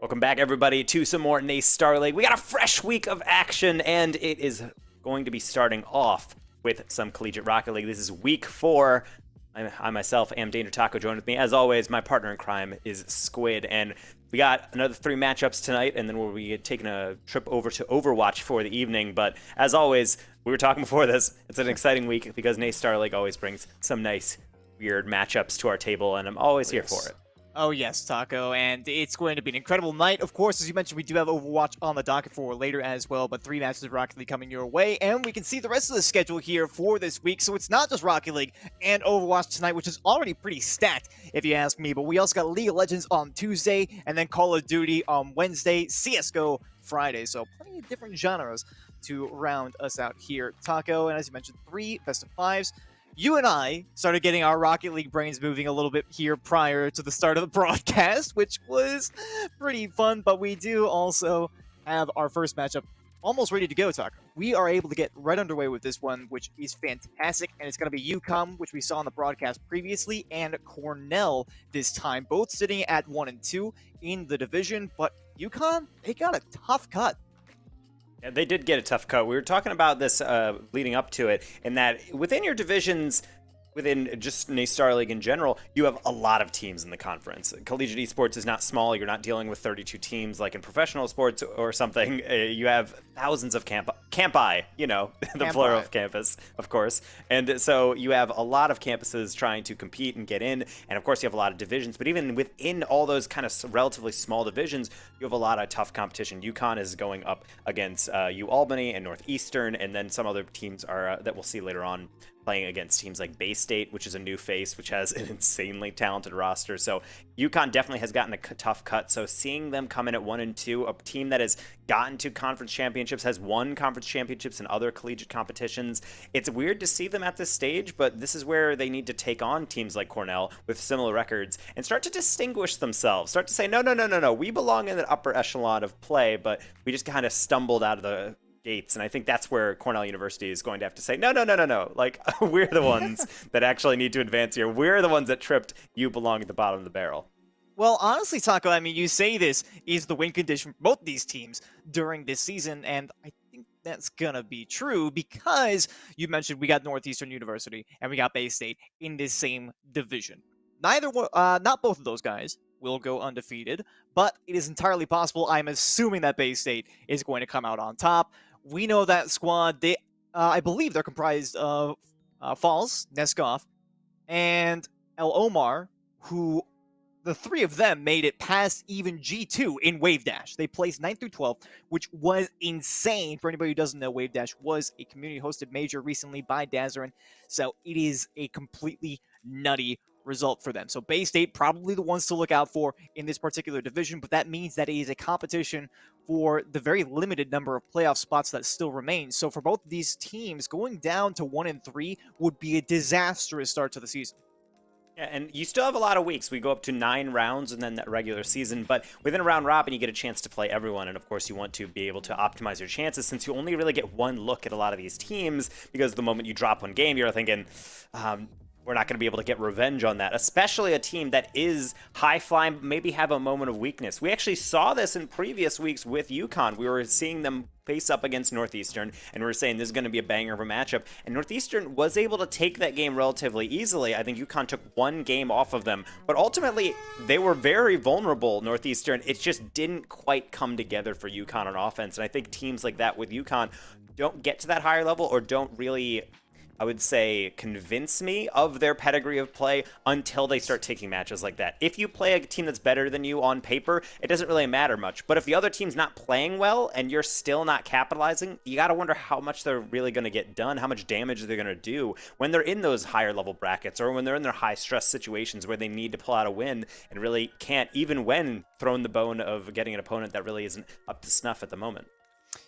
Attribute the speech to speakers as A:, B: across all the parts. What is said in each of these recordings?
A: Welcome back, everybody, to some more NACE Starleague. We got a fresh week of action, and it is going to be starting off with some Collegiate Rocket League. This is week 4. I myself am Danger Taco. Joined with me, as always, my partner in crime is Squid, and we got another 3 matchups tonight, and then we'll be taking a trip over to Overwatch for the evening. But as always, we were talking before this, it's an exciting week because NACE Starleague always brings some nice, weird matchups to our table, and I'm always here for it.
B: Oh yes, Taco, and it's going to be an incredible night. Of course, as you mentioned, we do have Overwatch on the docket for later as well, but 3 matches of Rocket League coming your way, and we can see the rest of the schedule here for this week. So it's not just Rocket League and Overwatch tonight, which is already pretty stacked, if you ask me, but we also got League of Legends on Tuesday, and then Call of Duty on Wednesday, CSGO Friday, so plenty of different genres to round us out here, Taco, and as you mentioned, 3 best of 5s. You and I started getting our Rocket League brains moving a little bit here prior to the start of the broadcast, which was pretty fun, but we do also have our first matchup almost ready to go, Taco. We are able to get right underway with this one, which is fantastic, and it's going to be UConn, which we saw on the broadcast previously, and Cornell this time, both sitting at 1 and 2 in the division, but UConn, they got a tough cut.
A: Yeah, they did get a tough cut. We were talking about this leading up to it, in that within your divisions, within just NACE Starleague in general, you have a lot of teams in the conference. Collegiate esports is not small. You're not dealing with 32 teams like in professional sports or something. You have thousands of campi, you know, the plural of campus, of course. And so you have a lot of campuses trying to compete and get in. And of course, you have a lot of divisions. But even within all those kind of relatively small divisions, you have a lot of tough competition. UConn is going up against UAlbany and Northeastern, and then some other teams are that we'll see later on playing against teams like Bay State, which is a new face, which has an insanely talented roster. So UConn definitely has gotten a tough cut. So seeing them come in at 1 and 2, a team that has gotten to conference championships, has won conference championships in other collegiate competitions, it's weird to see them at this stage, but this is where they need to take on teams like Cornell with similar records and start to distinguish themselves. Start to say, no, we belong in the upper echelon of play, but we just kind of stumbled out of the gates, and I think that's where Cornell University is going to have to say, no. Like, we're the ones that actually need to advance here. We're the ones that tripped. You belong at the bottom of the barrel.
B: Well, honestly, Taco, I mean, you say this is the win condition for both these teams during this season, and I think that's gonna be true because you mentioned we got Northeastern University and we got Bay State in this same division. Not both of those guys will go undefeated, but it is entirely possible. I'm assuming that Bay State is going to come out on top. We know that squad. I believe they're comprised of Falls, Neskov, and El Omar, who the 3 of them made it past even G2 in Wave Dash. They placed 9th through 12th, which was insane. For anybody who doesn't know, Wave Dash was a community-hosted major recently by Dazarin, so it is a completely nutty result for them. So Bay State probably the ones to look out for in this particular division, but that means that it is a competition for the very limited number of playoff spots that still remain. So for both of these teams, going down to 1 and 3 would be a disastrous start to the season.
A: Yeah, and you still have a lot of weeks. We go up to 9 rounds and then that regular season, but within a round robin, you get a chance to play everyone, and of course you want to be able to optimize your chances since you only really get one look at a lot of these teams, because the moment you drop one game, you're thinking, we're not going to be able to get revenge on that, especially a team that is high-flying, maybe have a moment of weakness. We actually saw this in previous weeks with UConn. We were seeing them face up against Northeastern, and we were saying this is going to be a banger of a matchup, and Northeastern was able to take that game relatively easily. I think UConn took 1 game off of them, but ultimately, they were very vulnerable, Northeastern. It just didn't quite come together for UConn on offense, and I think teams like that with UConn don't get to that higher level or don't really, I would say, convince me of their pedigree of play until they start taking matches like that. If you play a team that's better than you on paper, it doesn't really matter much. But if the other team's not playing well and you're still not capitalizing, you got to wonder how much they're really going to get done, how much damage they're going to do when they're in those higher level brackets or when they're in their high stress situations where they need to pull out a win and really can't, even when thrown the bone of getting an opponent that really isn't up to snuff at the moment.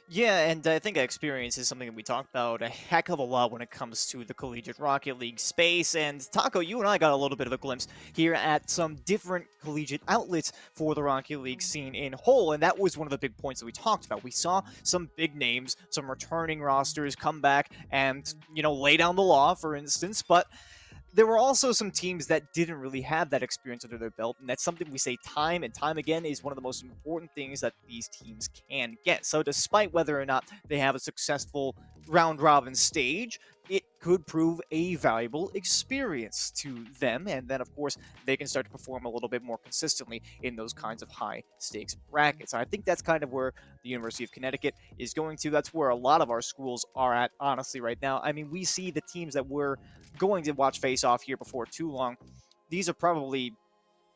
B: Yeah, and I think experience is something that we talk about a heck of a lot when it comes to the Collegiate Rocket League space. And Taco, you and I got a little bit of a glimpse here at some different collegiate outlets for the Rocket League scene in whole, and that was one of the big points that we talked about. We saw some big names, some returning rosters come back and, lay down the law, for instance, but there were also some teams that didn't really have that experience under their belt, and that's something we say time and time again is one of the most important things that these teams can get. So despite whether or not they have a successful round robin stage, it could prove a valuable experience to them, and then of course they can start to perform a little bit more consistently in those kinds of high stakes brackets. I think that's kind of where the University of Connecticut is going to. That's where a lot of our schools are at, honestly, right now. I mean, we see the teams that we're going to watch face off here before too long. These are probably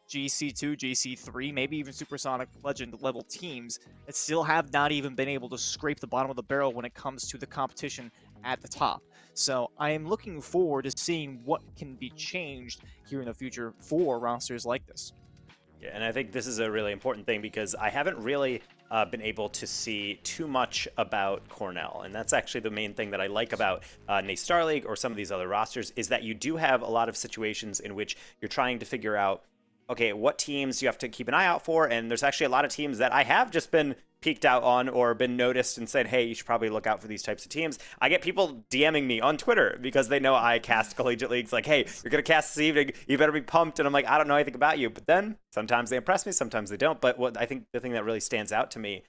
B: GC2, GC3, maybe even Supersonic Legend level teams that still have not even been able to scrape the bottom of the barrel when it comes to the competition at the top. So I am looking forward to seeing what can be changed here in the future for rosters like this.
A: Yeah, and I think this is a really important thing because I haven't really been able to see too much about Cornell, and that's actually the main thing that I like about NACE Starleague or some of these other rosters is that you do have a lot of situations in which you're trying to figure out, okay, what teams you have to keep an eye out for, and there's actually a lot of teams that I have just been peeked out on or been noticed and said, hey, you should probably look out for these types of teams. I get people DMing me on Twitter because they know I cast collegiate leagues, like, hey, you're going to cast this evening, you better be pumped. And I'm like, I don't know anything about you. But then sometimes they impress me, sometimes they don't. But what I think the thing that really stands out to me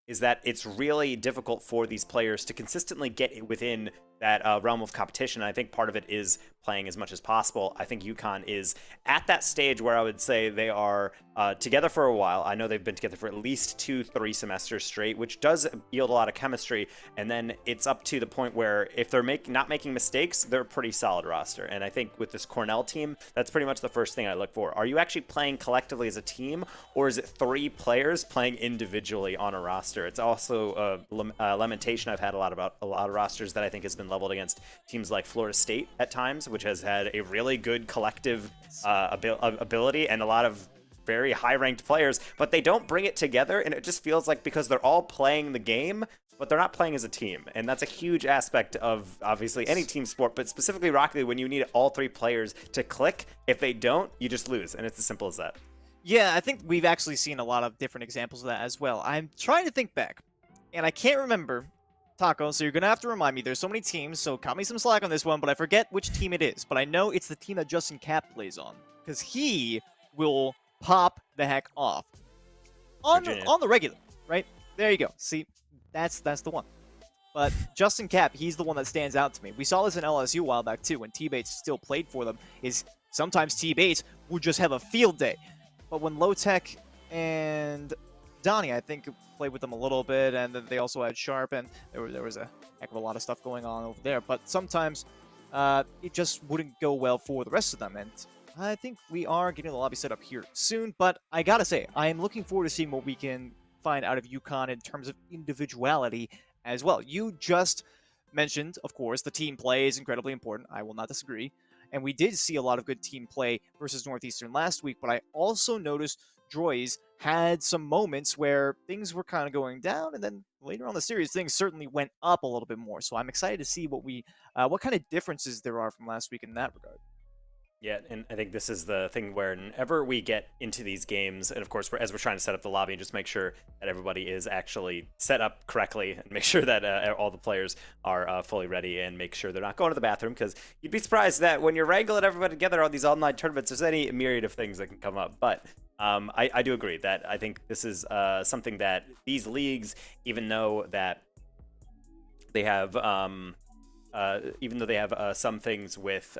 A: is that it's really difficult for these players to consistently get within that realm of competition. And I think part of it is playing as much as possible. I think UConn is at that stage where I would say they are together for a while. I know they've been together for at least 2-3 semesters straight, which does yield a lot of chemistry. And then it's up to the point where if they're not making mistakes, they're a pretty solid roster. And I think with this Cornell team, that's pretty much the first thing I look for. Are you actually playing collectively as a team, or is it 3 players playing individually on a roster? It's also a lamentation I've had a lot of rosters that I think has been leveled against teams like Florida State at times, which has had a really good collective ability and a lot of very high-ranked players, but they don't bring it together, and it just feels like because they're all playing the game, but they're not playing as a team, and that's a huge aspect of, obviously, any team sport, but specifically Rocket League, when you need all 3 players to click. If they don't, you just lose, and it's as simple as that.
B: Yeah, I think we've actually seen a lot of different examples of that as well. I'm trying to think back, and I can't remember, Taco, so you're going to have to remind me. There's so many teams, so cut me some slack on this one, but I forget which team it is. But I know it's the team that Justin Cap plays on, because he will pop the heck off. On the regular, right? There you go. See, that's the one. But Justin Cap, he's the one that stands out to me. We saw this in LSU a while back, too, when T-Bates still played for them, is sometimes T-Bates would just have a field day. But when Low-Tech and Donnie, I think, played with them a little bit, and then they also had Sharp, and there was a heck of a lot of stuff going on over there. But sometimes it just wouldn't go well for the rest of them, and I think we are getting the lobby set up here soon. But I gotta say, I am looking forward to seeing what we can find out of UConn in terms of individuality as well. You just mentioned, of course, the team play is incredibly important. I will not disagree. And we did see a lot of good team play versus Northeastern last week, but I also noticed Droys had some moments where things were kind of going down, and then later on in the series, things certainly went up a little bit more. So I'm excited to see what kind of differences there are from last week in that regard.
A: Yeah, and I think this is the thing where whenever we get into these games, and of course, as we're trying to set up the lobby and just make sure that everybody is actually set up correctly and make sure that all the players are fully ready and make sure they're not going to the bathroom, because you'd be surprised that when you're wrangling everybody together on these online tournaments, there's any myriad of things that can come up. But I do agree that I think this is something that these leagues, even though that they have, some things with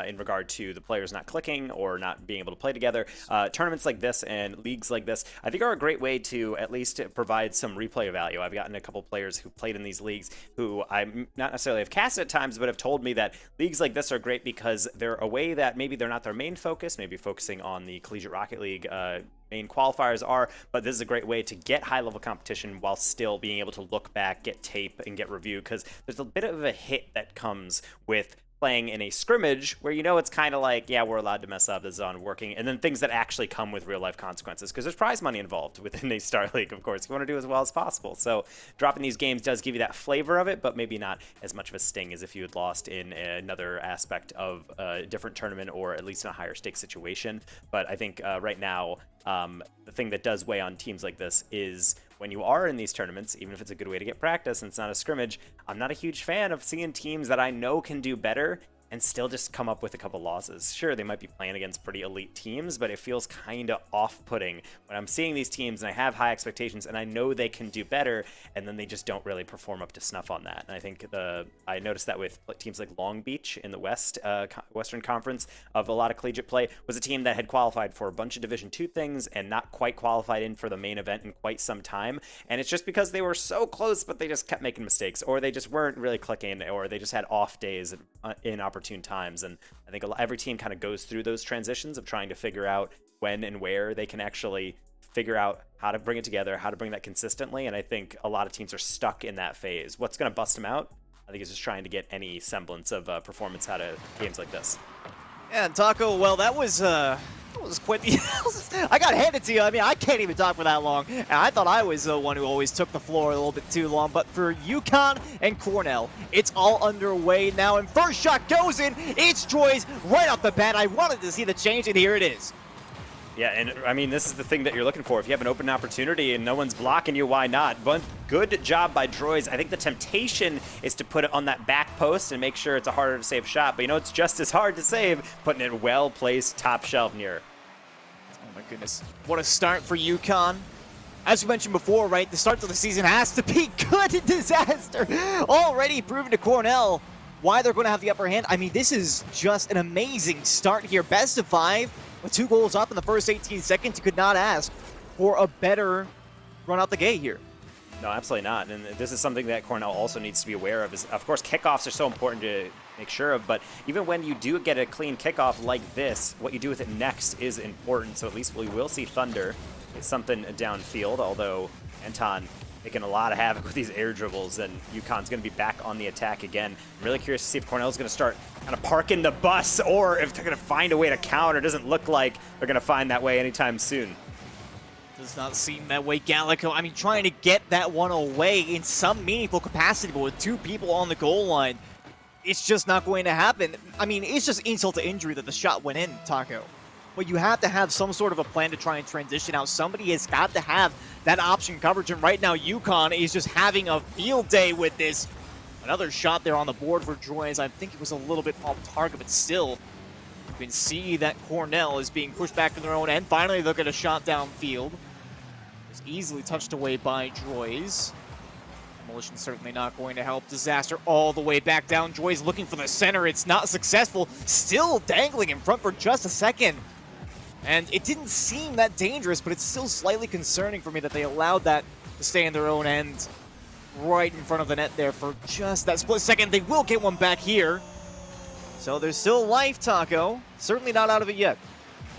A: in regard to the players not clicking or not being able to play together, tournaments like this and leagues like this, I think are a great way to at least provide some replay value. I've gotten a couple players who played in these leagues who I not necessarily have casted at times, but have told me that leagues like this are great because they're a way that maybe they're not their main focus, maybe focusing on the Collegiate Rocket League main qualifiers are, but this is a great way to get high-level competition while still being able to look back, get tape, and get review, because there's a bit of a hit that comes with playing in a scrimmage where it's kind of like, yeah, we're allowed to mess up, this is on working, and then things that actually come with real life consequences, because there's prize money involved within a Starleague, of course. You want to do as well as possible. So dropping these games does give you that flavor of it, but maybe not as much of a sting as if you had lost in another aspect of a different tournament or at least in a higher stakes situation. But I think right now, the thing that does weigh on teams like this is when you are in these tournaments, even if it's a good way to get practice and it's not a scrimmage, I'm not a huge fan of seeing teams that I know can do better and still just come up with a couple losses. Sure, they might be playing against pretty elite teams, but it feels kind of off-putting when I'm seeing these teams and I have high expectations and I know they can do better, and then they just don't really perform up to snuff on that. And I think I noticed that with teams like Long Beach in the Western Conference of a lot of collegiate play, was a team that had qualified for a bunch of Division II things and not quite qualified in for the main event in quite some time. And it's just because they were so close, but they just kept making mistakes, or they just weren't really clicking, or they just had off days in opportune times. And I think every team kind of goes through those transitions of trying to figure out when and where they can actually figure out how to bring it together, how to bring that consistently. And I think a lot of teams are stuck in that phase. What's going to bust them out, I think, is just trying to get any semblance of performance out of games like this.
B: Yeah, and Taco, well, that was quite the... I got handed to you. I mean, I can't even talk for that long. And I thought I was the one who always took the floor a little bit too long. But for UConn and Cornell, it's all underway now. And first shot goes in. It's Joy's right off the bat. I wanted to see the change, and here it is.
A: Yeah, and I mean, this is the thing that you're looking for. If you have an open opportunity and no one's blocking you, why not? But good job by Droids. I think the temptation is to put it on that back post and make sure it's a harder to save shot. But you know, it's just as hard to save putting it well-placed top shelf near.
B: Oh my goodness. What a start for UConn. As we mentioned before, right, the start of the season has to be good and disaster. Already proven to Cornell why they're going to have the upper hand. I mean, this is just an amazing start here. Best of 5. With 2 goals up in the first 18 seconds, you could not ask for a better run out the gate here.
A: No, absolutely not. And this is something that Cornell also needs to be aware of. Is, of course, kickoffs are so important to make sure of, but even when you do get a clean kickoff like this, what you do with it next is important. So at least we will see Thunder. It's something downfield, although Anton making a lot of havoc with these air dribbles, and UConn's going to be back on the attack again. I'm really curious to see if Cornell's going to start kind of parking the bus, or if they're going to find a way to counter. It doesn't look like they're going to find that way anytime soon.
B: Does not seem that way, Gallico. I mean, trying to get that one away in some meaningful capacity, but with 2 people on the goal line, it's just not going to happen. I mean, it's just insult to injury that the shot went in, Taco. But you have to have some sort of a plan to try and transition out. Somebody has got to have that option coverage, and right now UConn is just having a field day with this. Another shot there on the board for Droids. I think it was a little bit off target, but still, you can see that Cornell is being pushed back to their own end. Finally, they'll get a shot downfield. It's easily touched away by Droids. Demolition certainly not going to help. Disaster all the way back down. Droids looking for the center. It's not successful. Still dangling in front for just a second. And it didn't seem that dangerous, but it's still slightly concerning for me that they allowed that to stay in their own end right in front of the net there for just that split second. They will get one back here. So there's still life, Taco. Certainly not out of it yet.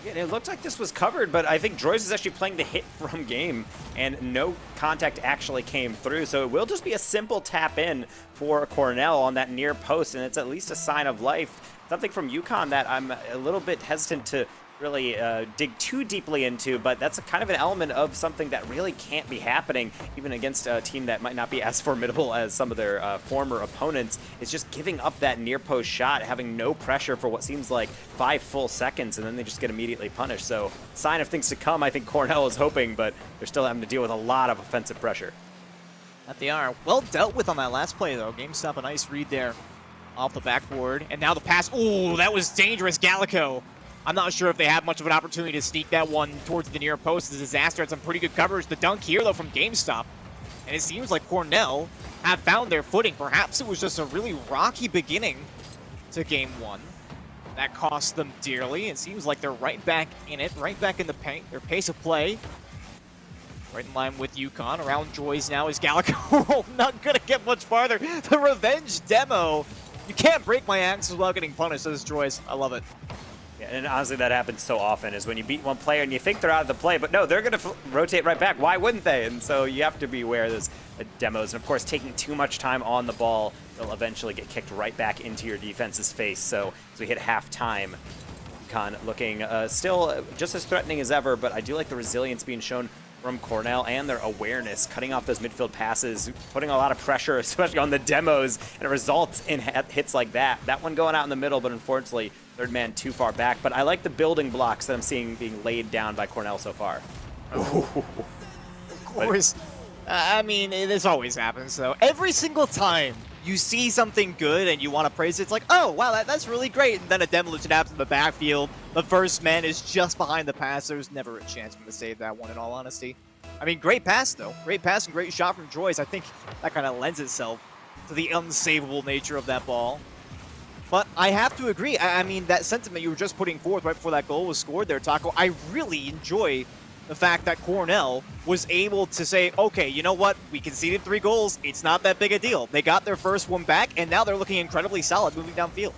A: Yeah, it looked like this was covered, but I think Droids is actually playing the hit from game, and no contact actually came through. So it will just be a simple tap in for Cornell on that near post, and it's at least a sign of life. Something from UConn that I'm a little bit hesitant to really dig too deeply into, but that's a kind of an element of something that really can't be happening even against a team that might not be as formidable as some of their former opponents. It's just giving up that near post shot, having no pressure for what seems like 5 full seconds, and then they just get immediately punished. So sign of things to come, I think Cornell is hoping, but they're still having to deal with a lot of offensive pressure.
B: That they are. Well dealt with on that last play, though. GameStop, a nice read there off the backboard. And now the pass. Ooh, that was dangerous, Gallico. I'm not sure if they have much of an opportunity to sneak that one towards the near post. The Disaster had some pretty good coverage. The dunk here, though, from GameStop. And it seems like Cornell have found their footing. Perhaps it was just a really rocky beginning to Game 1. That cost them dearly. It seems like they're right back in it, right back in the paint. Their pace of play, right in line with UConn. Around Joy's now is Gallico. Not going to get much farther. The revenge demo. You can't break my axes without getting punished, says Joy's. I love it.
A: Yeah, and honestly, that happens so often, is when you beat one player and you think they're out of the play, but no, they're going to rotate right back. Why wouldn't they? And so you have to be aware of those demos. And of course, taking too much time on the ball, they'll eventually get kicked right back into your defense's face. So as we hit halftime, UConn looking still just as threatening as ever, but I do like the resilience being shown from Cornell and their awareness, cutting off those midfield passes, putting a lot of pressure, especially on the demos, and it results in hits like that. That one going out in the middle, but unfortunately, third man too far back. But I like the building blocks that I'm seeing being laid down by Cornell so far.
B: Of course. I mean, this always happens, though. Every single time you see something good and you want to praise it. It's like, oh, wow, that's really great. And then a demolition happens in the backfield. The first man is just behind the pass. There's never a chance for him to save that one, in all honesty. I mean, great pass, though. Great pass and great shot from Joyce. I think that kind of lends itself to the unsavable nature of that ball. But I have to agree. I mean, that sentiment you were just putting forth right before that goal was scored there, Taco, I really enjoy the fact that Cornell was able to say, okay, you know what? We conceded 3 goals. It's not that big a deal. They got their first one back, and now they're looking incredibly solid moving downfield.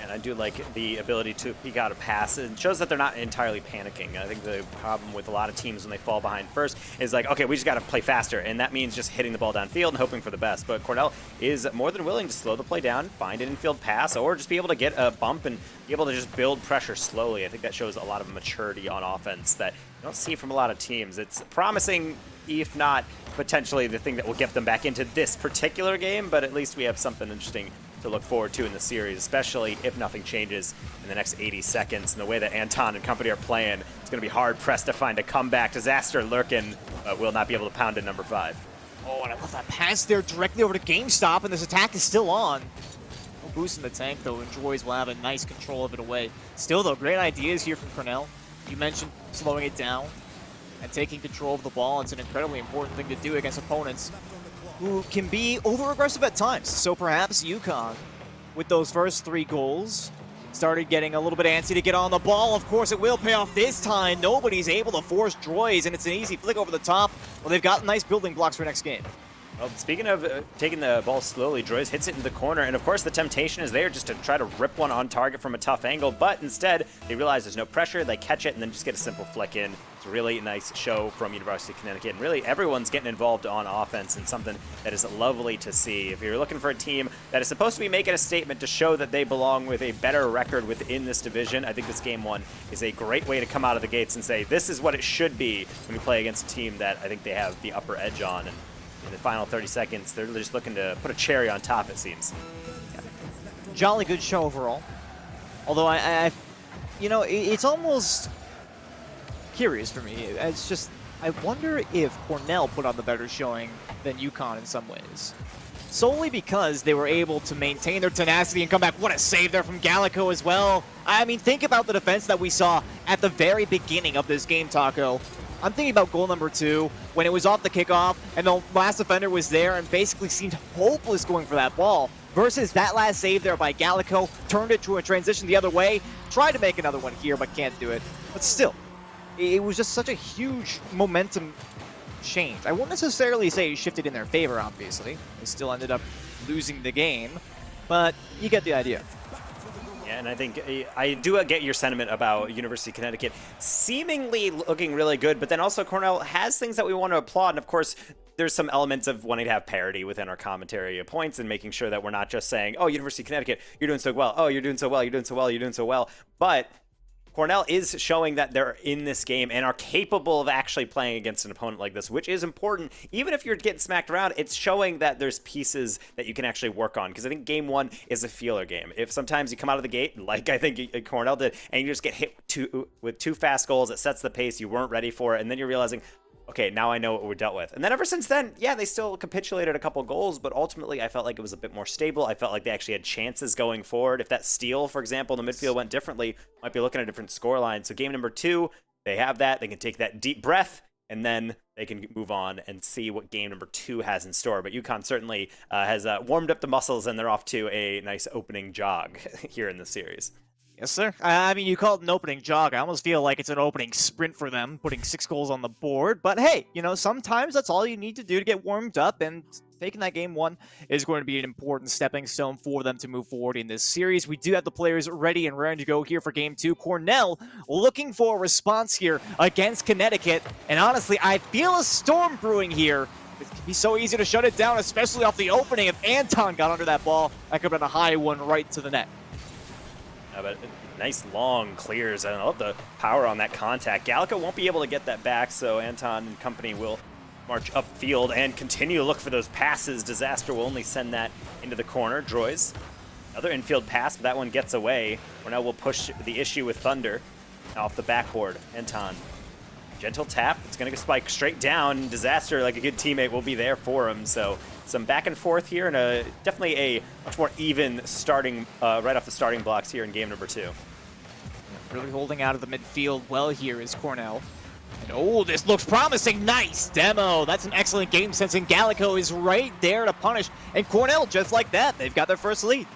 A: And I do like the ability to peek out a pass. It shows that they're not entirely panicking. I think the problem with a lot of teams when they fall behind first is like, okay, we just got to play faster. And that means just hitting the ball downfield and hoping for the best. But Cornell is more than willing to slow the play down, find an infield pass, or just be able to get a bump and be able to just build pressure slowly. I think that shows a lot of maturity on offense that you don't see from a lot of teams. It's promising, if not potentially the thing that will get them back into this particular game, but at least we have something interesting to look forward to in the series, especially if nothing changes in the next 80 seconds. And the way that Anton and company are playing, it's going to be hard-pressed to find a comeback. Disaster lurking, but will not be able to pound in number 5.
B: Oh, and I love that pass there directly over to GameStop, and this attack is still on. No boost in the tank, though, and Joyce will have a nice control of it away. Still, though, great ideas here from Cornell. You mentioned slowing it down and taking control of the ball. It's an incredibly important thing to do against opponents who can be over-aggressive at times. So perhaps UConn, with those first 3 goals, started getting a little bit antsy to get on the ball. Of course, it will pay off this time. Nobody's able to force Joyce, and it's an easy flick over the top. Well, they've got nice building blocks for next game.
A: Well, speaking of taking the ball slowly, Joyce hits it in the corner, and of course the temptation is there just to try to rip one on target from a tough angle, but instead they realize there's no pressure, they catch it, and then just get a simple flick in. It's a really nice show from University of Connecticut, and really everyone's getting involved on offense, and something that is lovely to see. If you're looking for a team that is supposed to be making a statement to show that they belong with a better record within this division, I think this game 1 is a great way to come out of the gates and say this is what it should be when we play against a team that I think they have the upper edge on. And in the final 30 seconds, they're just looking to put a cherry on top, it seems.
B: Jolly good show overall. Although you know, it's almost curious for me. It's just, I wonder if Cornell put on the better showing than UConn in some ways. Solely because they were able to maintain their tenacity and come back. What a save there from Gallico as well. I mean, think about the defense that we saw at the very beginning of this game, Taco. I'm thinking about goal number 2, when it was off the kickoff, and the last defender was there and basically seemed hopeless going for that ball, versus that last save there by Gallico, turned it to a transition the other way, tried to make another one here, but can't do it. But still, it was just such a huge momentum change. I won't necessarily say it shifted in their favor, obviously. They still ended up losing the game, but you get the idea.
A: Yeah, and I think I do get your sentiment about University of Connecticut seemingly looking really good, but then also Cornell has things that we want to applaud. And of course, there's some elements of wanting to have parity within our commentary points and making sure that we're not just saying, oh, University of Connecticut, you're doing so well. Oh, you're doing so well. You're doing so well. You're doing so well. But Cornell is showing that they're in this game and are capable of actually playing against an opponent like this, which is important. Even if you're getting smacked around, it's showing that there's pieces that you can actually work on. Because I think game 1 is a feeler game. If sometimes you come out of the gate, like I think Cornell did, and you just get hit with 2 fast goals, it sets the pace, you weren't ready for it, and then you're realizing, okay, now I know what we're dealt with. And then ever since then, yeah, they still capitulated a couple goals, but ultimately I felt like it was a bit more stable. I felt like they actually had chances going forward. If that steal, for example, in the midfield went differently, might be looking at a different scoreline. So game number 2, they have that. They can take that deep breath, and then they can move on and see what game number 2 has in store. But UConn certainly has warmed up the muscles, and they're off to a nice opening jog here in the series.
B: Yes, sir. I mean, you call it an opening jog. I almost feel like it's an opening sprint for them, putting 6 goals on the board. But hey, you know, sometimes that's all you need to do to get warmed up, and taking that game 1 is going to be an important stepping stone for them to move forward in this series. We do have the players ready and raring to go here for game 2. Cornell looking for a response here against Connecticut. And honestly, I feel a storm brewing here. It can be so easy to shut it down, especially off the opening. If Anton got under that ball, that could have been a high one right to the net.
A: But nice long clears, and I love the power on that contact. Gallico won't be able to get that back, so Anton and company will march upfield and continue to look for those passes. Disaster will only send that into the corner. Droys, another infield pass, but that one gets away. Cornell will push the issue with Thunder off the backboard. Anton, gentle tap, It's going to spike straight down. Disaster, like a good teammate, will be there for him. So some back and forth here, and definitely a much more even starting right off the starting blocks here in game number 2.
B: Really holding out of the midfield well here is Cornell. And oh, this looks promising. Nice demo. That's an excellent game sense, and Gallico is right there to punish. And Cornell, just like that, they've got their first lead.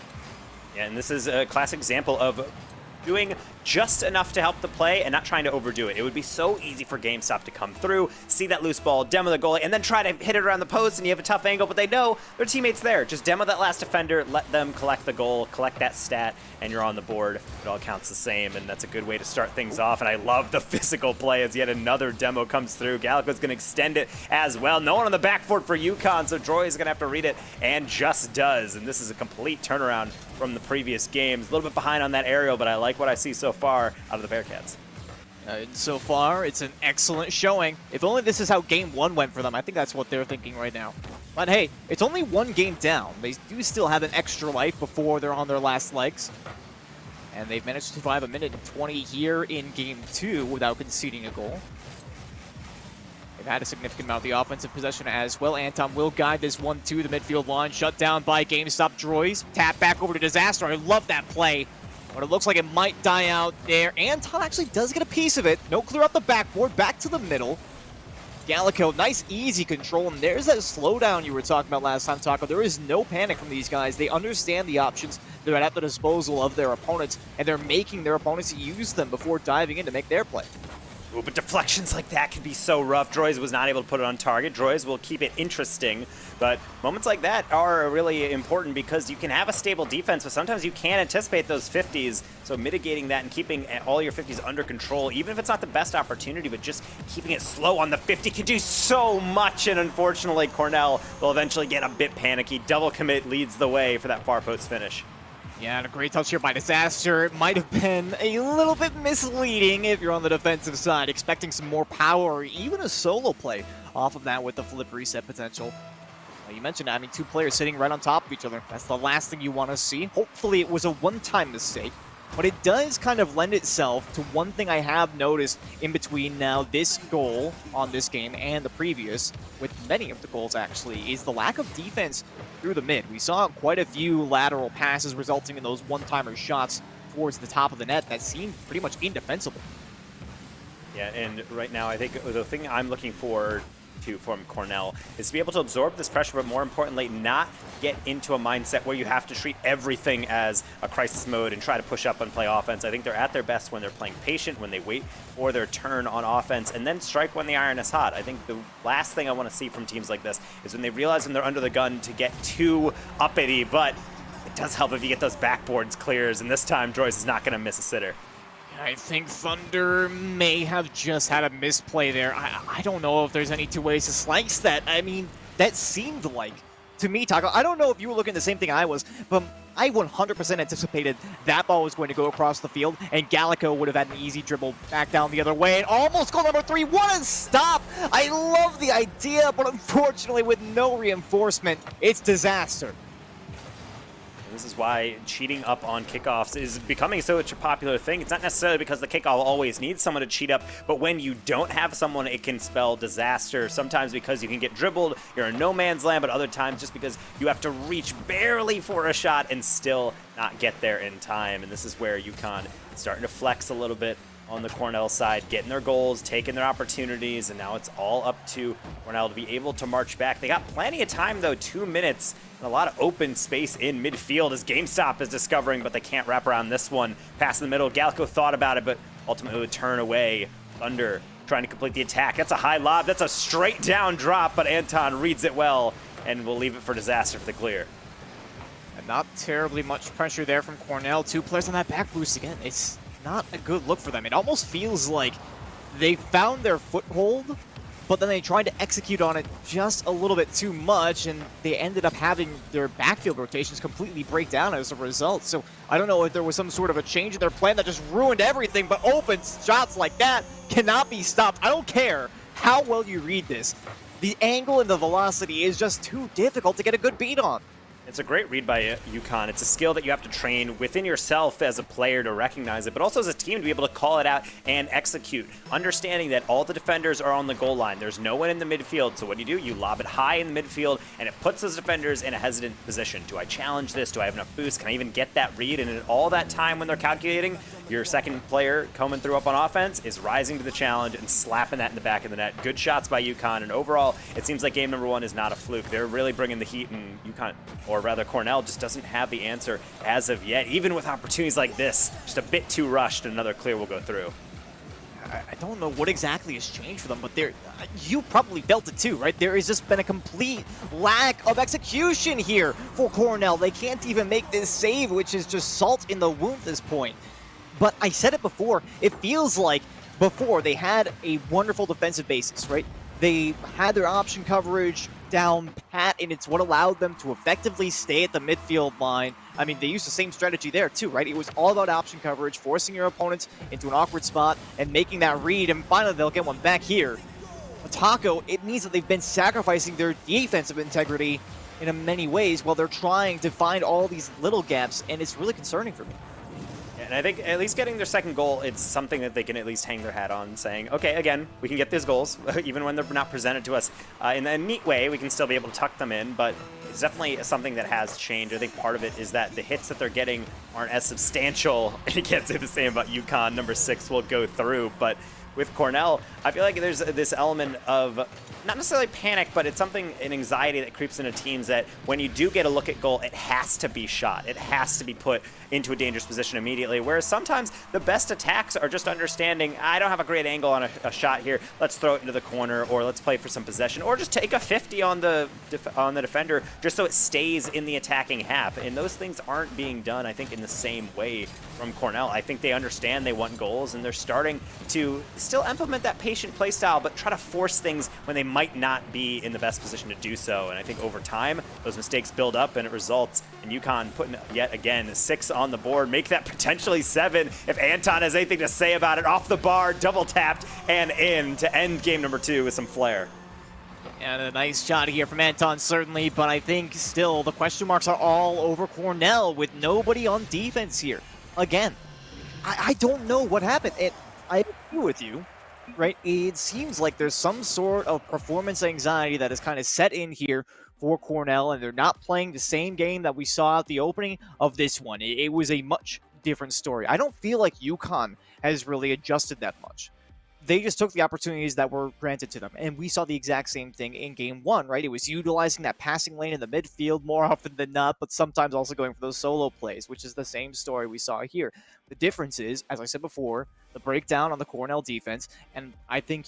A: Yeah, and this is a classic example of doing just enough to help the play and not trying to overdo it. It would be so easy for GameStop to come through, see that loose ball, demo the goalie, and then try to hit it around the post, and you have a tough angle, but they know their teammate's there. Just demo that last defender, let them collect the goal, collect that stat, and you're on the board. It all counts the same, and that's a good way to start things off, and I love the physical play as yet another demo comes through. Gallico's going to extend it as well. No one on the backboard for UConn, so Troy is going to have to read it, and just does, and this is a complete turnaround from the previous games. A little bit behind on that aerial, but I like what I see so far out of the Bearcats.
B: So far, it's an excellent showing. If only this is how game 1 went for them. I think that's what they're thinking right now. But hey, it's only one game down. They do still have an extra life before they're on their last legs. And they've managed to survive a minute and 20 here in game 2 without conceding a goal. They've had a significant amount of the offensive possession as well. Anton will guide this one to the midfield line. Shut down by GameStop Droids. Tap back over to Disaster. I love that play. But it looks like it might die out there. Anton actually does get a piece of it. No clear up the backboard. Back to the middle. Gallico, nice easy control. And there's that slowdown you were talking about last time, Taco. There is no panic from these guys. They understand the options. They're at the disposal of their opponents. And they're making their opponents use them before diving in to make their play.
A: Ooh, but deflections like that can be so rough. Droids was not able to put it on target. Droids will keep it interesting, but moments like that are really important because you can have a stable defense, but sometimes you can't anticipate those 50s, so mitigating that and keeping all your 50s under control, even if it's not the best opportunity, but just keeping it slow on the 50 can do so much, and unfortunately Cornell will eventually get a bit panicky. Double commit leads the way for that far post finish.
B: Yeah, and a great touch here by Disaster. It might have been a little bit misleading if you're on the defensive side, expecting some more power or even a solo play off of that with the flip reset potential. You mentioned, I mean, 2 players sitting right on top of each other. That's the last thing you want to see. Hopefully it was a one-time mistake, but it does kind of lend itself to one thing I have noticed in between now this goal on this game and the previous, with many of the goals actually, is the lack of defense through the mid. We saw quite a few lateral passes resulting in those one-timer shots towards the top of the net that seemed pretty much indefensible.
A: Yeah, and right now I think the thing I'm looking forward to from Cornell is to be able to absorb this pressure, but more importantly, not get into a mindset where you have to treat everything as a crisis mode and try to push up and play offense. I think they're at their best when they're playing patient, when they wait for their turn on offense, and then strike when the iron is hot. I think the last thing I want to see from teams like this is when they realize when they're under the gun to get too uppity, but it does help if you get those backboards clears, and this time Droids is not going to miss a sitter.
B: I think Thunder may have just had a misplay there. I don't know if there's any 2 ways to slice that. I mean, that seemed like, to me, Taco, I don't know if you were looking at the same thing I was, but I 100% anticipated that ball was going to go across the field, and Gallico would have had an easy dribble back down the other way, and almost goal number 3. What a stop! I love the idea, but unfortunately, with no reinforcement, it's Disaster.
A: This is why cheating up on kickoffs is becoming such a popular thing. It's not necessarily because the kickoff always needs someone to cheat up, but when you don't have someone, it can spell disaster. Sometimes because you can get dribbled, you're in no man's land, but other times just because you have to reach barely for a shot and still not get there in time. And this is where UConn is starting to flex a little bit on the Cornell side, getting their goals, taking their opportunities, and now it's all up to Cornell to be able to march back. They got plenty of time, though, 2 minutes, and a lot of open space in midfield as GameStop is discovering, but they can't wrap around this one. Pass in the middle, Gallico thought about it, but ultimately would turn away. Thunder trying to complete the attack. That's a high lob, that's a straight down drop, but Anton reads it well, and will leave it for Disaster for the clear.
B: And not terribly much pressure there from Cornell. 2 players on that back boost again. It's not a good look for them. It almost feels like they found their foothold, but then they tried to execute on it just a little bit too much, and they ended up having their backfield rotations completely break down as a result. So I don't know if there was some sort of a change in their plan that just ruined everything, but open shots like that cannot be stopped. I don't care how well you read this. The angle and the velocity is just too difficult to get a good beat on.
A: It's a great read by UConn. It's a skill that you have to train within yourself as a player to recognize it, but also as a team to be able to call it out and execute. Understanding that all the defenders are on the goal line. There's no one in the midfield, so what do? You lob it high in the midfield, and it puts those defenders in a hesitant position. Do I challenge this? Do I have enough boost? Can I even get that read? And in all that time when they're calculating, your second player coming through up on offense is rising to the challenge and slapping that in the back of the net. Good shots by UConn, and overall, it seems like game number 1 is not a fluke. They're really bringing the heat, and UConn, or rather Cornell, just doesn't have the answer as of yet. Even with opportunities like this, just a bit too rushed, and another clear will go through.
B: I don't know what exactly has changed for them, but you probably felt it too, right? There has just been a complete lack of execution here for Cornell. They can't even make this save, which is just salt in the wound at this point. But I said it before, it feels like before they had a wonderful defensive basis, right? They had their option coverage down pat, and it's what allowed them to effectively stay at the midfield line. I mean, they used the same strategy there too, right? It was all about option coverage, forcing your opponents into an awkward spot and making that read, and finally they'll get one back here. But Taco, it means that they've been sacrificing their defensive integrity in many ways while they're trying to find all these little gaps, and it's really concerning for me.
A: And I think at least getting their second goal, it's something that they can at least hang their hat on, saying, okay, again, we can get these goals, even when they're not presented to us in a neat way. We can still be able to tuck them in, but it's definitely something that has changed. I think part of it is that the hits that they're getting aren't as substantial. You can't say the same about UConn. Number 6 will go through, but with Cornell, I feel like there's this element of not necessarily panic, but it's something, an anxiety that creeps into teams that when you do get a look at goal, it has to be shot. It has to be put into a dangerous position immediately, whereas sometimes the best attacks are just understanding, I don't have a great angle on a shot here, let's throw it into the corner, or let's play for some possession, or just take a 50 on the defender just so it stays in the attacking half. And those things aren't being done, I think, in the same way from Cornell. I think they understand they want goals, and they're starting to still implement that patient play style, but try to force things when they might not be in the best position to do so. And I think over time, those mistakes build up, and it results in UConn putting, yet again, 6 on the board, make that potentially 7 if Anton has anything to say about it. Off the bar, double tapped, and in to end game number 2 with some flair.
B: And a nice shot here from Anton, certainly, but I think still the question marks are all over Cornell with nobody on defense here. Again, I don't know what happened. I agree with you, right? It seems like there's some sort of performance anxiety that is kind of set in here for Cornell, and they're not playing the same game that we saw at the opening of this one. It was a much different story. I don't feel like UConn has really adjusted that much. They just took the opportunities that were granted to them, and we saw the exact same thing in game 1, right? It was utilizing that passing lane in the midfield more often than not, but sometimes also going for those solo plays, which is the same story we saw here. The difference is, as I said before, the breakdown on the Cornell defense, and I think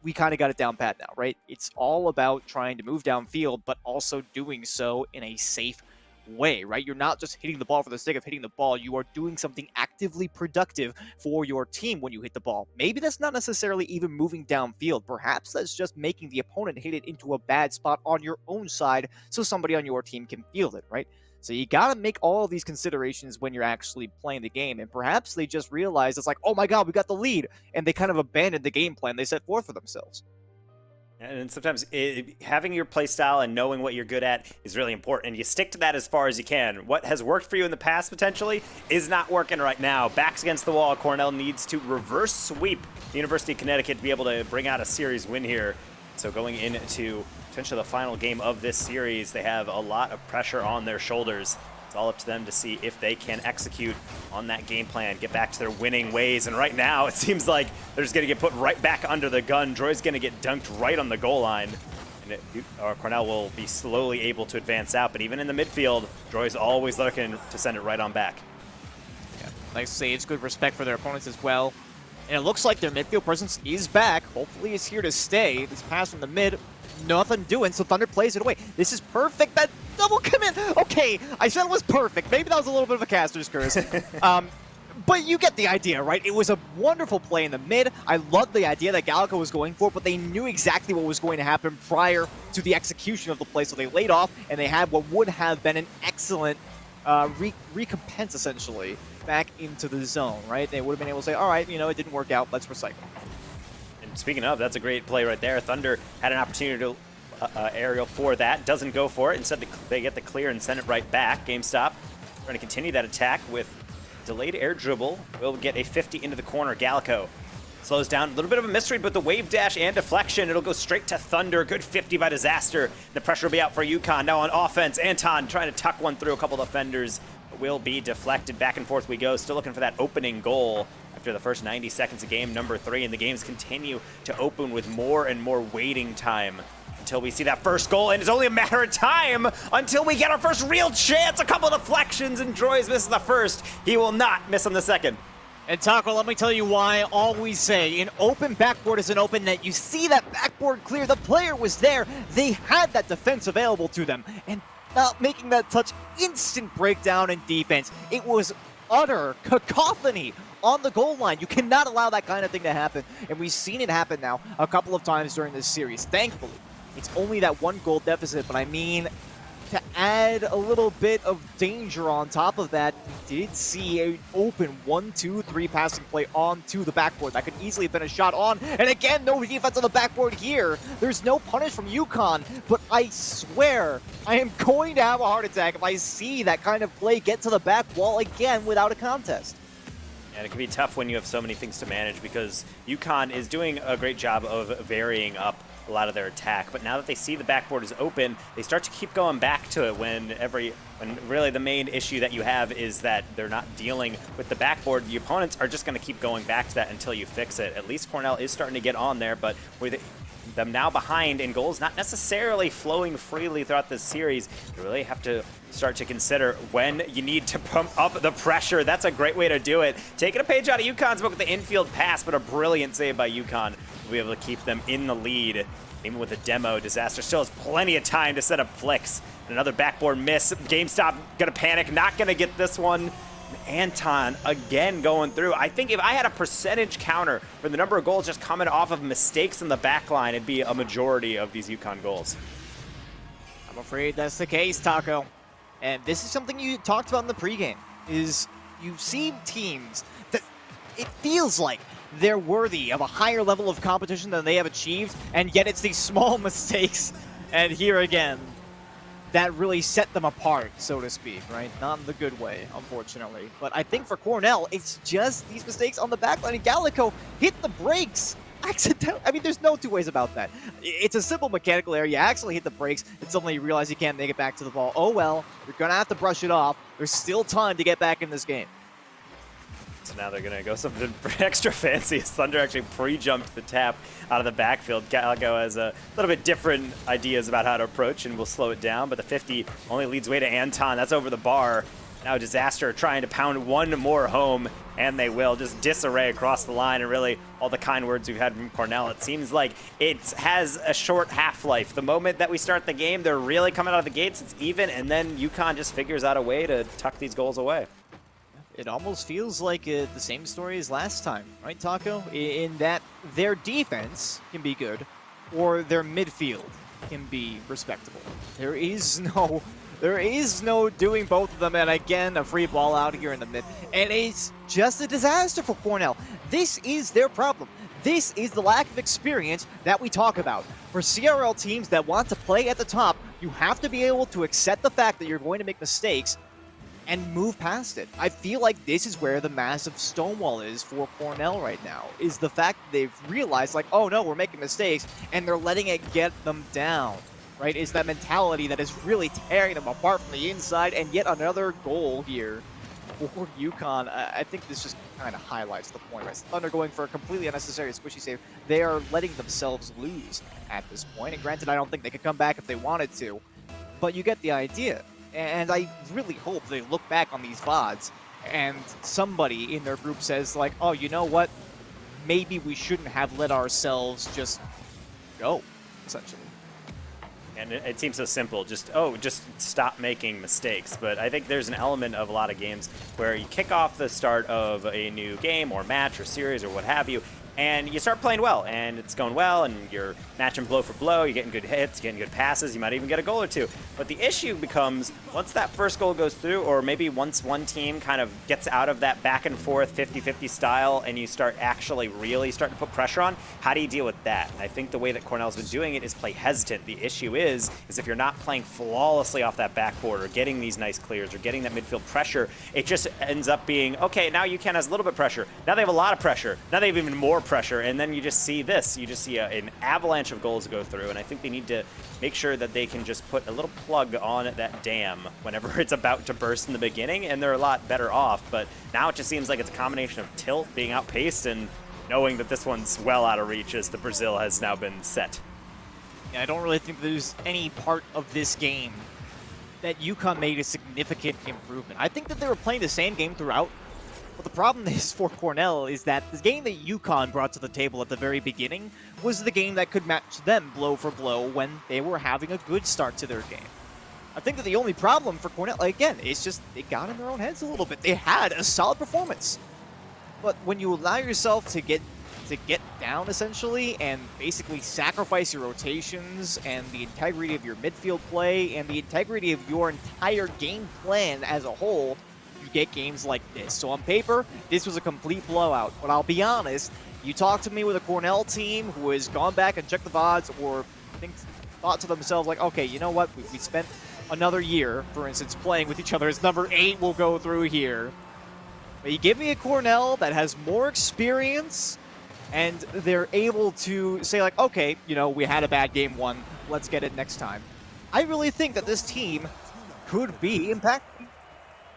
B: we kind of got it down pat now, right? It's all about trying to move downfield, but also doing so in a safe way, right? You're not just hitting the ball for the sake of hitting the ball. You are doing something actively productive for your team when you hit the ball. Maybe that's not necessarily even moving downfield. Perhaps that's just making the opponent hit it into a bad spot on your own side so somebody on your team can field it, right? So you got to make all of these considerations when you're actually playing the game. And perhaps they just realize it's like, oh my God, we got the lead. And they kind of abandoned the game plan they set forth for themselves.
A: And sometimes having your play style and knowing what you're good at is really important. And you stick to that as far as you can. What has worked for you in the past, potentially, is not working right now. Backs against the wall. Cornell needs to reverse sweep the University of Connecticut to be able to bring out a series win here. So going into potentially the final game of this series, they have a lot of pressure on their shoulders. It's all up to them to see if they can execute on that game plan, get back to their winning ways. And right now, it seems like they're just going to get put right back under the gun. Droy's going to get dunked right on the goal line. And Cornell will be slowly able to advance out. But even in the midfield, Droy's always looking to send it right on back.
B: Yeah, nice saves, good respect for their opponents as well. And it looks like their midfield presence is back. Hopefully it's here to stay. This pass from the mid, nothing doing, so Thunder plays it away. This is perfect. That double commit. Okay, I said it was perfect. Maybe that was a little bit of a caster's curse. But you get the idea, right? It was a wonderful play in the mid. I loved the idea that Gallico was going for, but they knew exactly what was going to happen prior to the execution of the play, so they laid off, and they had what would have been an excellent recompense, essentially, back into the zone, right? They would have been able to say, all right, you know, it didn't work out, let's recycle.
A: And speaking of, that's a great play right there. Thunder had an opportunity to aerial for that. Doesn't go for it. Instead, they get the clear and send it right back. GameStop trying to continue that attack with delayed air dribble. Will get a 50 into the corner. Gallico slows down. A little bit of a mystery, but the wave dash and deflection, it'll go straight to Thunder. Good 50 by Disaster. The pressure will be out for UConn. Now on offense, Anton trying to tuck one through a couple defenders. Will be deflected. Back and forth we go. Still looking for that opening goal after the first 90 seconds of game number 3, and the games continue to open with more and more waiting time until we see that first goal, and it's only a matter of time until we get our first real chance. A couple deflections, and Droys misses the first. He will not miss on the second.
B: And Taco, let me tell you why I always say an open backboard is an open net. You see that backboard clear, the player was there, they had that defense available to them, and not making that touch, instant breakdown in defense. It was utter cacophony on the goal line. You cannot allow that kind of thing to happen, and we've seen it happen now a couple of times during this series. Thankfully, it's only that 1 goal deficit, but I mean, to add a little bit of danger on top of that, we did see an open 1-2-3 passing play onto the backboard. That could easily have been a shot on, and again, no defense on the backboard here. There's no punish from UConn, but I swear, I am going to have a heart attack if I see that kind of play get to the back wall again without a contest.
A: And it can be tough when you have so many things to manage, because UConn is doing a great job of varying up a lot of their attack, but now that they see the backboard is open, they start to keep going back to it when really the main issue that you have is that they're not dealing with the backboard. The opponents are just going to keep going back to that until you fix it. At least Cornell is starting to get on there, but with them now behind in goals, not necessarily flowing freely throughout this series, you really have to start to consider when you need to pump up the pressure. That's a great way to do it. Taking a page out of UConn's book with the infield pass, but a brilliant save by UConn will be able to keep them in the lead. Even with a demo, Disaster still has plenty of time to set up flicks. Another backboard miss. GameStop gonna panic, not gonna get this one. Anton again going through. I think if I had a percentage counter for the number of goals just coming off of mistakes in the back line, it'd be a majority of these UConn goals.
B: I'm afraid that's the case, Taco. And this is something you talked about in the pregame, is you've seen teams that it feels like they're worthy of a higher level of competition than they have achieved, and yet it's these small mistakes, and here again, that really set them apart, so to speak, right? Not in the good way, unfortunately. But I think for Cornell, it's just these mistakes on the backline, and Gallico hit the brakes accidentally. I mean, there's no two ways about that. It's a simple mechanical error. You actually hit the brakes, and suddenly you realize you can't make it back to the ball. Oh well, you're gonna have to brush it off. There's still time to get back in this game.
A: So now they're going to go something extra fancy as Thunder actually pre-jumped the tap out of the backfield. Gallico has a little bit different ideas about how to approach, and we'll slow it down, but the 50 only leads way to Anton. That's over the bar. Now Disaster trying to pound one more home, and they will. Just disarray across the line, and really all the kind words we've had from Cornell. It seems like it has a short half-life. The moment that we start the game, they're really coming out of the gates. It's even, and then UConn just figures out a way to tuck these goals away.
B: It almost feels like the same story as last time, right, Taco? In that their defense can be good, or their midfield can be respectable. There is no doing both of them, and again, a free ball out here in the mid. And it's just a disaster for Cornell. This is their problem. This is the lack of experience that we talk about. For CRL teams that want to play at the top, you have to be able to accept the fact that you're going to make mistakes and move past it. I feel like this is where the massive stonewall is for Cornell right now, is the fact that they've realized, like, oh no, we're making mistakes, and they're letting it get them down, right? Is that mentality that is really tearing them apart from the inside, and yet another goal here for UConn. I think this just kind of highlights the point, right? Thunder going for a completely unnecessary squishy save. They are letting themselves lose at this point, and granted, I don't think they could come back if they wanted to, but you get the idea. And I really hope they look back on these VODs and somebody in their group says, like, oh, you know what? Maybe we shouldn't have let ourselves just go, essentially.
A: And it seems so simple, just stop making mistakes. But I think there's an element of a lot of games where you kick off the start of a new game or match or series or what have you, and you start playing well, and it's going well, and you're matching blow for blow, you're getting good hits, getting good passes, you might even get a goal or two. But the issue becomes, once that first goal goes through, or maybe once one team kind of gets out of that back and forth 50-50 style, and you start actually really starting to put pressure on, how do you deal with that? And I think the way that Cornell's been doing it is play hesitant. The issue is if you're not playing flawlessly off that backboard, or getting these nice clears, or getting that midfield pressure, it just ends up being, okay, now UConn has a little bit of pressure, now they have a lot of pressure, now they have even more pressure, and then you just see this. You just see an avalanche of goals go through, and I think they need to make sure that they can just put a little plug on that dam whenever it's about to burst in the beginning, and they're a lot better off. But now it just seems like it's a combination of tilt, being outpaced, and knowing that this one's well out of reach as the Brazil has now been set.
B: Yeah, I don't really think there's any part of this game that UConn made a significant improvement. I think that they were playing the same game throughout. But the problem is for Cornell is that the game that UConn brought to the table at the very beginning was the game that could match them blow for blow when they were having a good start to their game. I think that the only problem for Cornell, again, is just they got in their own heads a little bit. They had a solid performance. But when you allow yourself to get down, essentially, and basically sacrifice your rotations and the integrity of your midfield play and the integrity of your entire game plan as a whole, you get games like this. So on paper, this was a complete blowout. But I'll be honest, you talk to me with a Cornell team who has gone back and checked the VODs, or thought to themselves like, okay, you know what, we spent another year, for instance, playing with each other as number 8 will go through here. But you give me a Cornell that has more experience, and they're able to say like, okay, you know, we had a bad game 1, let's get it next time. I really think that this team could be impactful.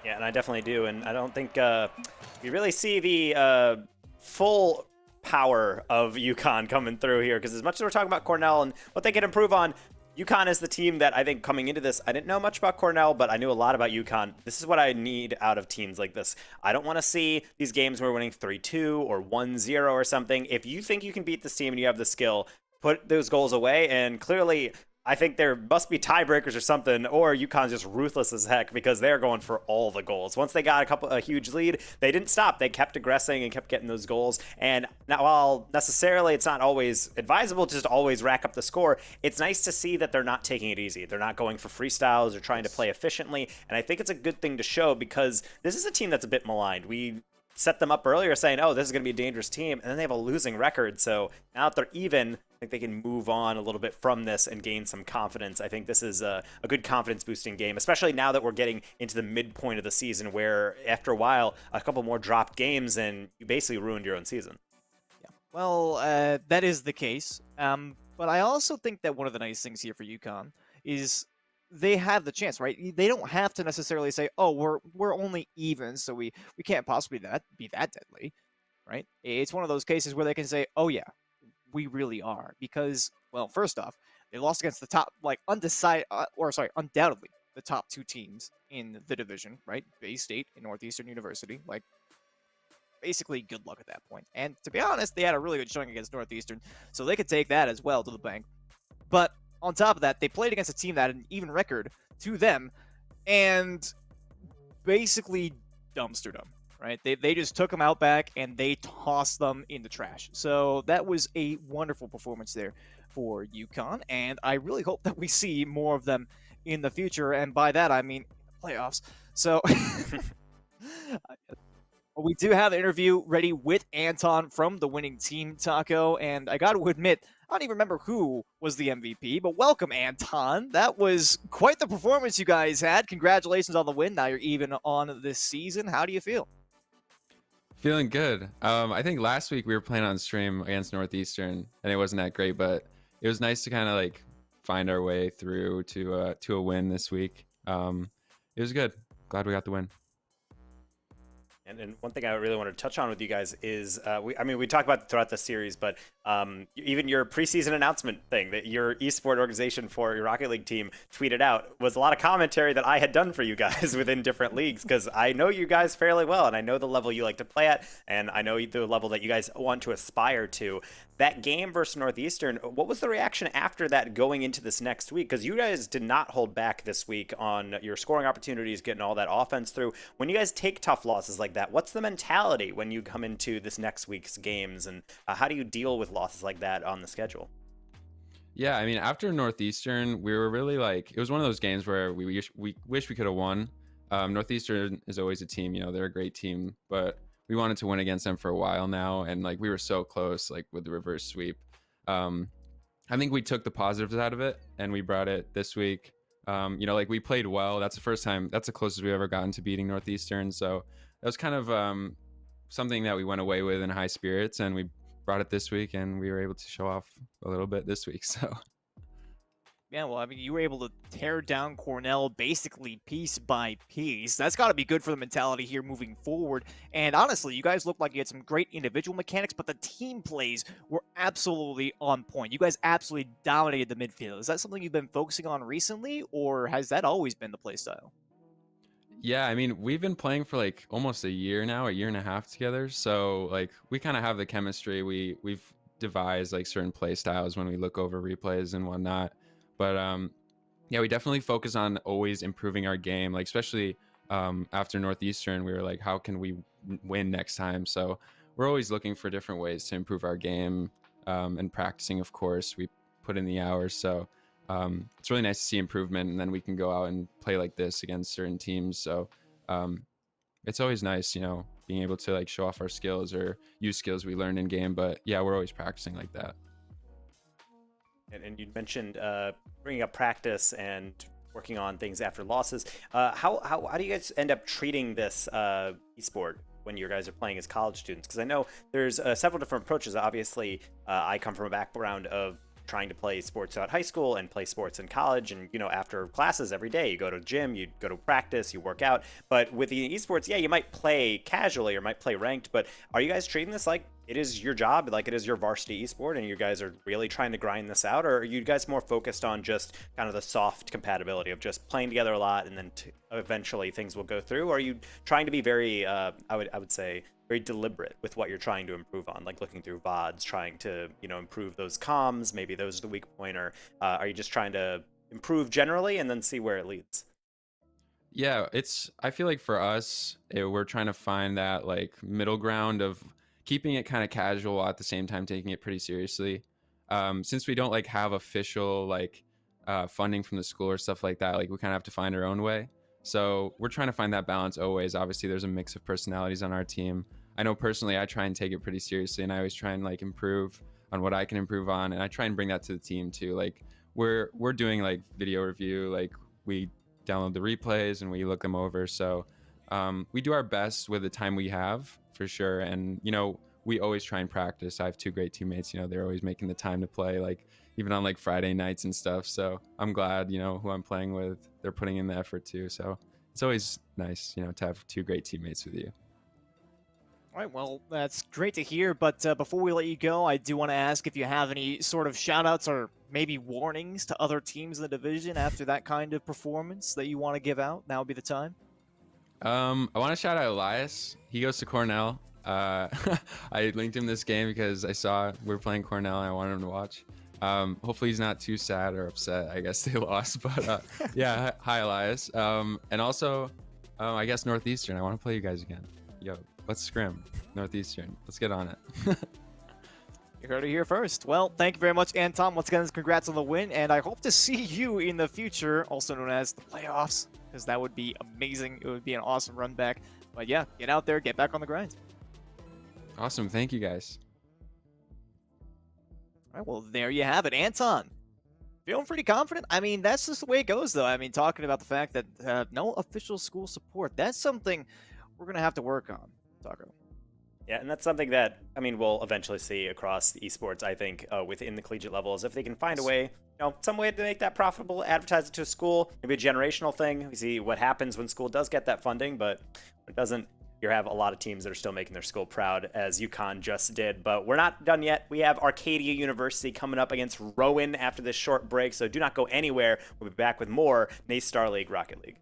A: Yeah, and I definitely do, and I don't think you really see the full power of UConn coming through here, because as much as we're talking about Cornell and what they can improve on, UConn is the team that I think coming into this, I didn't know much about Cornell, but I knew a lot about UConn. This is what I need out of teams like this. I don't want to see these games where we're winning 3-2 or 1-0 or something. If you think you can beat this team and you have the skill, put those goals away, and clearly I think there must be tiebreakers or something, or UConn's just ruthless as heck because they're going for all the goals. Once they got a huge lead, they didn't stop. They kept aggressing and kept getting those goals. And now, while necessarily it's not always advisable to just always rack up the score, it's nice to see that they're not taking it easy. They're not going for freestyles or trying to play efficiently. And I think it's a good thing to show, because this is a team that's a bit maligned. We set them up earlier saying, oh, this is going to be a dangerous team, and then they have a losing record. So now that they're even, I think they can move on a little bit from this and gain some confidence. I think this is a good confidence boosting game, especially now that we're getting into the midpoint of the season, where after a while, a couple more dropped games and you basically ruined your own season.
B: Yeah. Well, that is the case. But I also think that one of the nice things here for UConn is they have the chance, right? They don't have to necessarily say, oh, we're only even, so we can't possibly be that deadly, right? It's one of those cases where they can say, oh yeah, we really are, because, well, first off, they lost against the top, like, undoubtedly the top 2 teams in the division, right? Bay State and Northeastern University, like, basically good luck at that point. And to be honest, they had a really good showing against Northeastern, so they could take that as well to the bank. But on top of that, they played against a team that had an even record to them and basically dumpstered them, right? They just took them out back and they tossed them in the trash. So that was a wonderful performance there for UConn, and I really hope that we see more of them in the future. And by that, I mean playoffs. So we do have an interview ready with Anton from the winning team, Taco, and I got to admit, I don't even remember who was the MVP, but welcome, Anton. That was quite the performance you guys had. Congratulations on the win. Now you're even on this season. How do you feel?
C: Feeling good. I think last week we were playing on stream against Northeastern, and it wasn't that great, but it was nice to kind of like find our way through to a win this week. It was good. Glad we got the win.
A: And one thing I really want to touch on with you guys is, we talked about throughout the series, but even your preseason announcement thing that your esport organization for your Rocket League team tweeted out was a lot of commentary that I had done for you guys within different leagues, because I know you guys fairly well, and I know the level you like to play at, and I know the level that you guys want to aspire to. that game versus Northeastern, what was the reaction after that going into this next week? Because you guys did not hold back this week on your scoring opportunities, getting all that offense through. When you guys take tough losses like that, what's the mentality when you come into this next week's games, and how do you deal with losses like that on the schedule?
C: Yeah, I mean, after Northeastern, we were really like, it was one of those games where we wish we could have won. Northeastern is always a team, they're a great team, but we wanted to win against them for a while now, and like we were so close, like with the reverse sweep. I think we took the positives out of it, and we brought it this week. Like we played well. That's the first time. That's the closest we've ever gotten to beating Northeastern. So that was kind of something that we went away with in high spirits, and we brought it this week, and we were able to show off a little bit this week. So.
B: Yeah, well, I mean, you were able to tear down Cornell basically piece by piece. That's got to be good for the mentality here moving forward. And honestly, you guys looked like you had some great individual mechanics, but the team plays were absolutely on point. You guys absolutely dominated the midfield. Is that something you've been focusing on recently, or has that always been the play style?
C: Yeah, I mean, we've been playing for like almost a year now, a year and a half together. So like we kind of have the chemistry. We've devised like certain play styles when we look over replays and whatnot. But yeah, we definitely focus on always improving our game, like especially after Northeastern, we were like, how can we win next time? So we're always looking for different ways to improve our game, and practicing, of course. We put in the hours. So it's really nice to see improvement, and then we can go out and play like this against certain teams. So it's always nice, being able to like show off our skills or use skills we learned in game. But yeah, we're always practicing like that.
A: And you mentioned bringing up practice and working on things after losses. How do you guys end up treating this esport when you guys are playing as college students? Because I know there's several different approaches. Obviously, I come from a background of trying to play sports at high school and play sports in college, and after classes every day you go to gym, you go to practice, you work out. But with the esports, yeah, you might play casually or might play ranked, but are you guys treating this like it is your job, like it is your varsity esport, and you guys are really trying to grind this out? Or are you guys more focused on just kind of the soft compatibility of just playing together a lot, and then eventually things will go through? Or are you trying to be very I would say very deliberate with what you're trying to improve on, like looking through VODs, trying to improve those comms? Maybe those are the weak point. Or are you just trying to improve generally and then see where it leads?
C: Yeah, I feel like for us, we're trying to find that like middle ground of keeping it kind of casual while at the same time taking it pretty seriously. Since we don't like have official like funding from the school or stuff like that, like we kind of have to find our own way. So we're trying to find that balance always. Obviously, there's a mix of personalities on our team. I know personally, I try and take it pretty seriously, and I always try and like improve on what I can improve on, and I try and bring that to the team too. Like we're doing like video review, like we download the replays and we look them over. So we do our best with the time we have for sure. And we always try and practice. I have two great teammates. They're always making the time to play, like even on like Friday nights and stuff. So I'm glad who I'm playing with, they're putting in the effort too. So it's always nice to have two great teammates with you.
B: All right, well, that's great to hear. But before we let you go, I do want to ask if you have any sort of shout-outs or maybe warnings to other teams in the division after that kind of performance that you want to give out. Now would be the time.
C: I want to shout out Elias. He goes to Cornell. I linked him this game because I saw we were playing Cornell and I wanted him to watch. Hopefully he's not too sad or upset. I guess they lost, but yeah, hi Elias. And also, I guess Northeastern. I want to play you guys again. Yo, let's scrim Northeastern. Let's get on it.
B: You heard it here first. Well, thank you very much, Anton. Once again, congrats on the win, and I hope to see you in the future, also known as the playoffs, because that would be amazing. It would be an awesome run back. But yeah, get out there, get back on the grind.
C: Awesome. Thank you, guys.
B: All right, well, there you have it. Anton, feeling pretty confident? I mean, that's just the way it goes, though. I mean, talking about the fact that no official school support, that's something we're going to have to work on, Taco.
A: Yeah, and that's something that, we'll eventually see across the esports, I think, within the collegiate levels. If they can find a way, some way to make that profitable, advertise it to a school, maybe a generational thing. We see what happens when school does get that funding, but when it doesn't, you have a lot of teams that are still making their school proud, as UConn just did. But we're not done yet. We have Arcadia University coming up against Rowan after this short break, so do not go anywhere. We'll be back with more NACE Starleague Rocket League.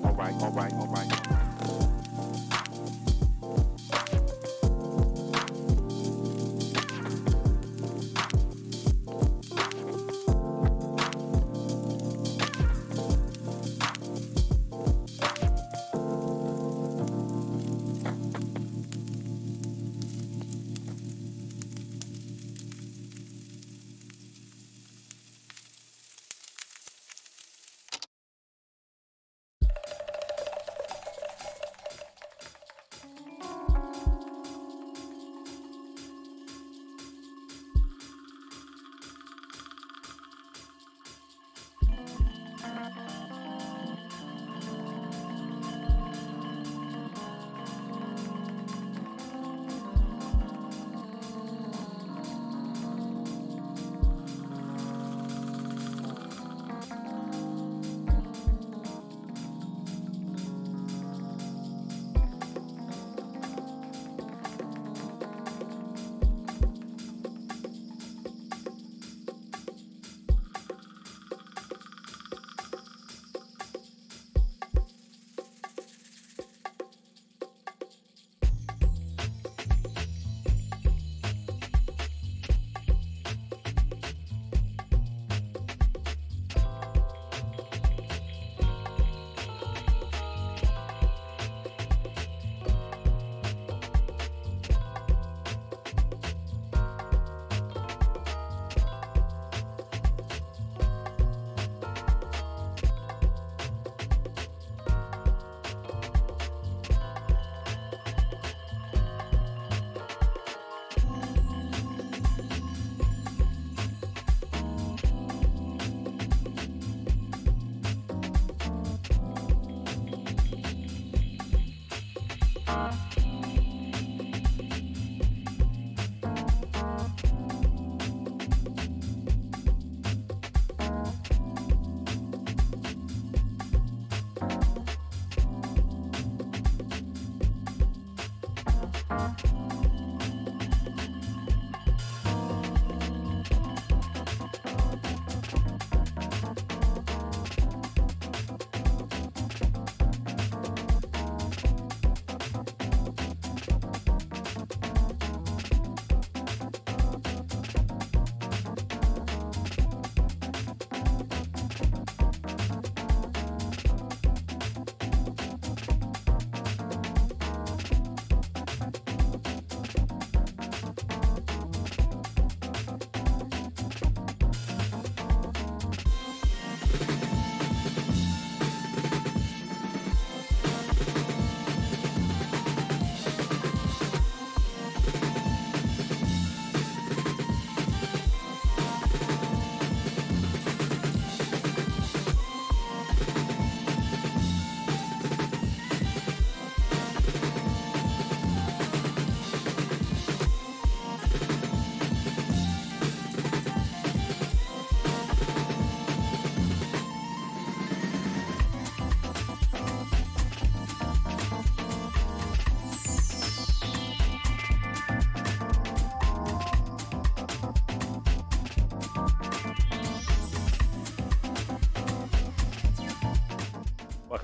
D: All right.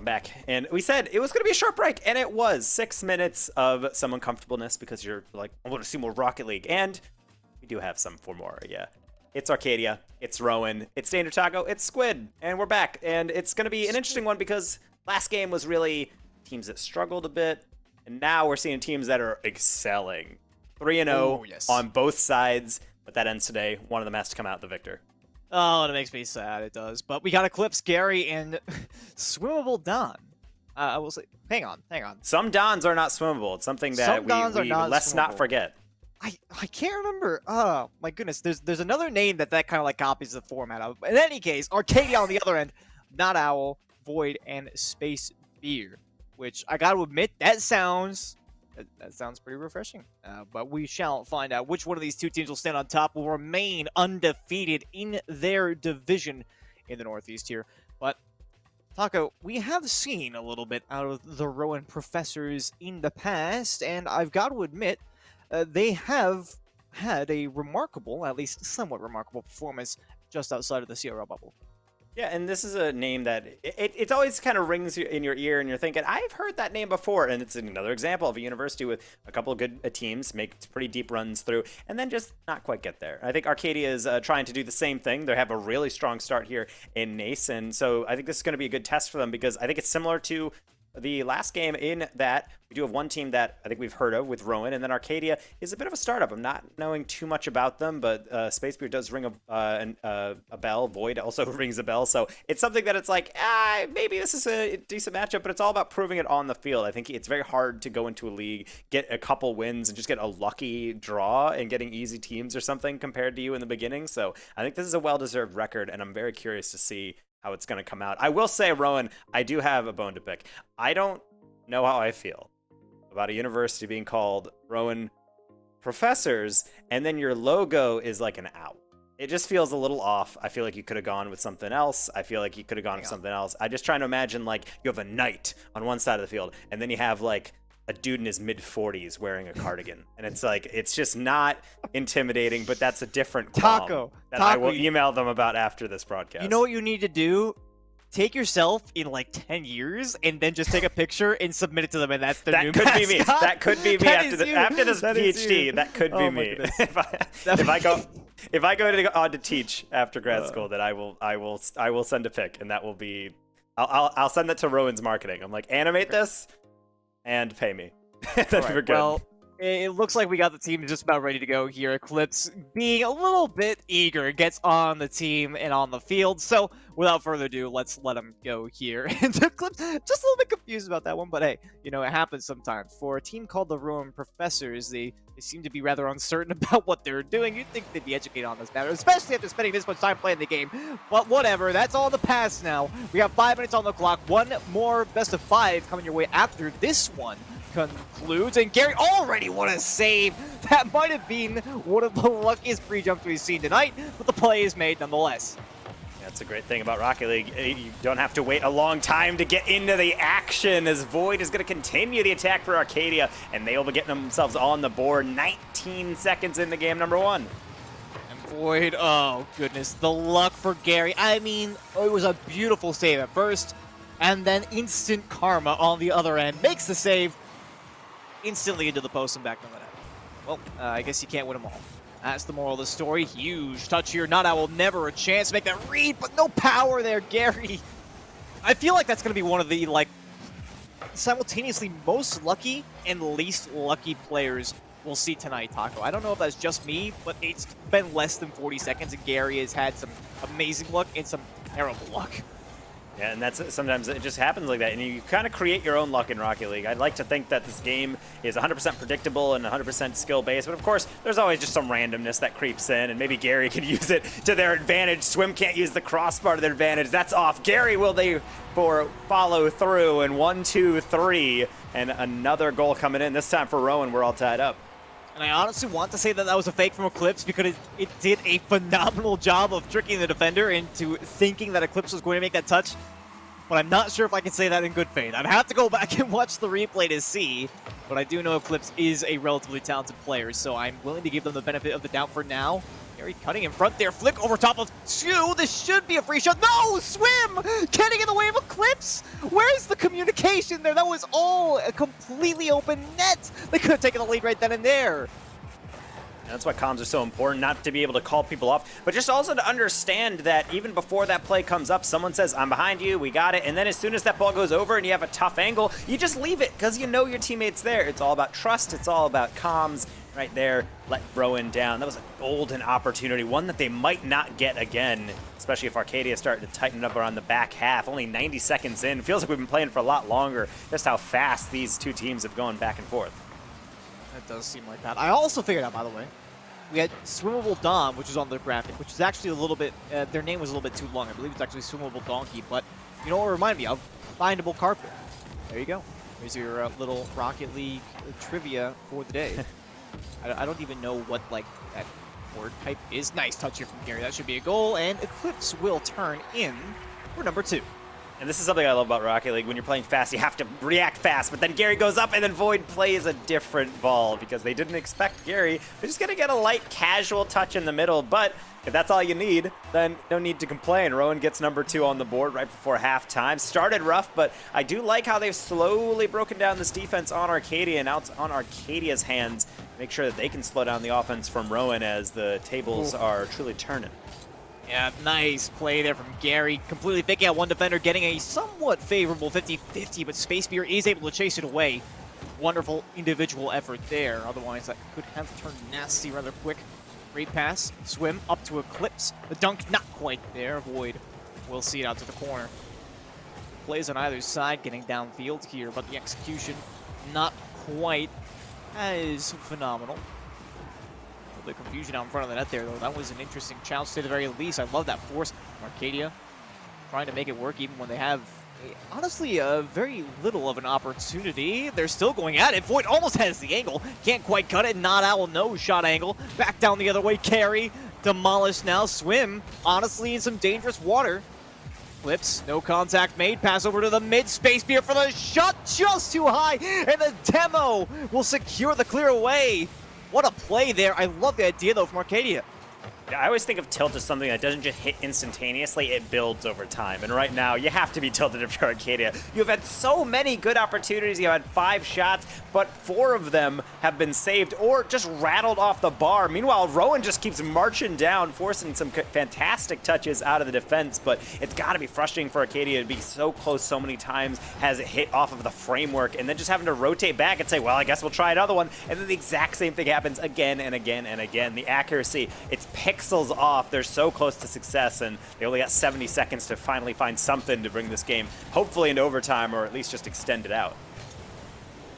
A: Back, and we said it was going to be a short break, and it was 6 minutes of some uncomfortableness because you're like, I want to see more Rocket League, and we do have some for more. Yeah, it's Arcadia, it's Rowan, it's Standard Taco, it's Squid, and we're back, and it's going to be an interesting one because last game was really teams that struggled a bit, and now we're seeing teams that are excelling. 3-0
B: yes.
A: on both sides, but that ends today. One of them has to come out the victor.
B: Oh, it makes me sad, it does. But we got Eclipse, Gary, and Swimmable Don. I will say, hang on.
A: Some Dons are not swimmable. It's something that let's not forget.
B: I can't remember. Oh, my goodness. There's another name that kind of like copies the format of. In any case, Arcadia on the other end, Not Owl, Void, and Space Beer. Which, I gotta admit, that sounds pretty refreshing. But we shall find out which one of these two teams will stand on top, will remain undefeated in their division in the Northeast here. But, Taco, we have seen a little bit out of the Rowan professors in the past, and I've got to admit, they have had a remarkable, at least somewhat remarkable performance just outside of the CRL bubble.
A: Yeah, and this is a name that it always kind of rings in your ear, and you're thinking, I've heard that name before. And it's another example of a university with a couple of good teams, make pretty deep runs through, and then just not quite get there. I think Arcadia is trying to do the same thing. They have a really strong start here in NACE, and so I think this is going to be a good test for them because I think it's similar to the last game in that we do have one team that I think we've heard of with Rowan, and then Arcadia is a bit of a startup. I'm not knowing too much about them, but Space Beard does ring a bell. Void also rings a bell, so it's something that it's like, maybe this is a decent matchup, but it's all about proving it on the field. I think it's very hard to go into a league, get a couple wins, and just get a lucky draw and getting easy teams or something compared to you in the beginning. So I think this is a well-deserved record, and I'm very curious to see how it's going to come out. I will say, Rowan, I do have a bone to pick. I don't know how I feel about a university being called Rowan Professors, and then your logo is like an owl. It just feels a little off. I feel like you could have gone with something else. I feel like you could have gone with something else. I'm just trying to imagine, like, you have a knight on one side of the field, and then you have, like, a dude in his mid-40s wearing a cardigan. And it's like, it's just not intimidating, but that's a different qualm that I will email them about after this broadcast.
B: You know what you need to do? Take yourself in like 10 years and then just take a picture and submit it to them, and that's the new mascot.
A: Be me. That could be me after this PhD. That could be me. If I go on to teach after grad school, then I will send a pic, and that will be I'll send that to Rowan's marketing. I'm like, animate this and pay me. That'd be good.
B: Well, it looks like we got the team just about ready to go here. Eclipse, being a little bit eager, gets on the team and on the field. So, without further ado, let's let him go here. And Eclipse, just a little bit confused about that one, but hey, you know, it happens sometimes. For a team called the Rowan Professors, they seem to be rather uncertain about what they're doing. You'd think they'd be educated on this matter, especially after spending this much time playing the game. But whatever, that's all in the past now. We have 5 minutes on the clock. One more best of 5 coming your way after this one concludes, and Gary already what a save. That might have been one of the luckiest pre-jumps we've seen tonight, but the play is made nonetheless.
A: That's a great thing about Rocket League. You don't have to wait a long time to get into the action, as Void is going to continue the attack for Arcadia, and they will be getting themselves on the board 19 seconds into game number 1.
B: And Void, oh goodness, the luck for Gary. I mean, it was a beautiful save at first, and then instant karma on the other end makes the save instantly into the post and back on the net. Well, I guess you can't win them all. That's the moral of the story. Huge touch here. Not Owl, never a chance to make that read, but no power there, Gary. I feel like that's going to be one of the, like, simultaneously most lucky and least lucky players we'll see tonight, Taco. I don't know if that's just me, but it's been less than 40 seconds, and Gary has had some amazing luck and some terrible luck.
A: Yeah, and that's sometimes it just happens like that, and you kind of create your own luck in Rocket League. I'd like to think that this game is 100% predictable and 100% skill-based, but of course, there's always just some randomness that creeps in, and maybe Gary can use it to their advantage. Swim can't use the crossbar to their advantage. That's off. Gary, will they follow through? And 1, 2, 3, and another goal coming in. This time for Rowan, we're all tied up.
B: And I honestly want to say that that was a fake from Eclipse because it did a phenomenal job of tricking the defender into thinking that Eclipse was going to make that touch. But I'm not sure if I can say that in good faith. I'd have to go back and watch the replay to see. But I do know Eclipse is a relatively talented player, so I'm willing to give them the benefit of the doubt for now. Gary cutting in front there. Flick over top of 2. This should be a free shot. No! Swim! Getting in the way of Eclipse! Where's the communication there? That was all a completely open net. They could have taken the lead right then and there.
A: And that's why comms are so important, not to be able to call people off, but just also to understand that even before that play comes up, someone says, I'm behind you, we got it, and then as soon as that ball goes over and you have a tough angle, you just leave it because you know your teammate's there. It's all about trust. It's all about comms. Right there, let Rowan down. That was a golden opportunity, one that they might not get again, especially if Arcadia started to tighten up around the back half. Only 90 seconds in. Feels like we've been playing for a lot longer. Just how fast these two teams have gone back and forth.
B: That does seem like that. I also figured out, by the way, we had Swimmable Dom, which is on the graphic, which is actually a little bit, their name was a little bit too long. I believe it's actually Swimmable Donkey, but you know what it reminded me of? Findable Carpet. There you go. Here's your little Rocket League trivia for the day. I don't even know what, like, that word type is. Nice touch here from Gary. That should be a goal, and Eclipse will turn in for number 2.
A: And this is something I love about Rocket League. When you're playing fast, you have to react fast. But then Gary goes up, and then Void plays a different ball because they didn't expect Gary. They're just going to get a light, casual touch in the middle. But if that's all you need, then no need to complain. Rowan gets number 2 on the board right before halftime. Started rough, but I do like how they've slowly broken down this defense on Arcadia, and now it's on Arcadia's hands to make sure that they can slow down the offense from Rowan as the tables are truly turning.
B: Yeah, nice play there from Gary. Completely faking out one defender, getting a somewhat favorable 50-50, but Space Beer is able to chase it away. Wonderful individual effort there. Otherwise, that could have turned nasty rather quick. Great pass, swim up to Eclipse. The dunk not quite there. Void will see it out to the corner. Plays on either side, getting downfield here, but the execution not quite as phenomenal. The confusion out in front of the net there, though. That was an interesting challenge to say the very least. I love that force. Arcadia trying to make it work even when they have, honestly, very little of an opportunity. They're still going at it. Void almost has the angle. Can't quite cut it. Not Owl, no shot angle. Back down the other way. Carry. Demolished now. Swim, honestly, in some dangerous water. Flips, no contact made. Pass over to the mid. Space Beer for the shot. Just too high. And the demo will secure the clear away. What a play there. I love the idea, though, from Arcadia.
A: Yeah, I always think of tilt as something that doesn't just hit instantaneously, it builds over time. And right now, you have to be tilted if you're Arcadia. You've had so many good opportunities. You've had 5 shots, but 4 of them have been saved or just rattled off the bar. Meanwhile, Rowan just keeps marching down, forcing some fantastic touches out of the defense. But it's got to be frustrating for Arcadia to be so close so many times, has it hit off of the framework, and then just having to rotate back and say, well, I guess we'll try another one. And then the exact same thing happens again and again and again. The accuracy, it's pixels off. They're so close to success, and they only got 70 seconds to finally find something to bring this game, hopefully into overtime, or at least just extend it out.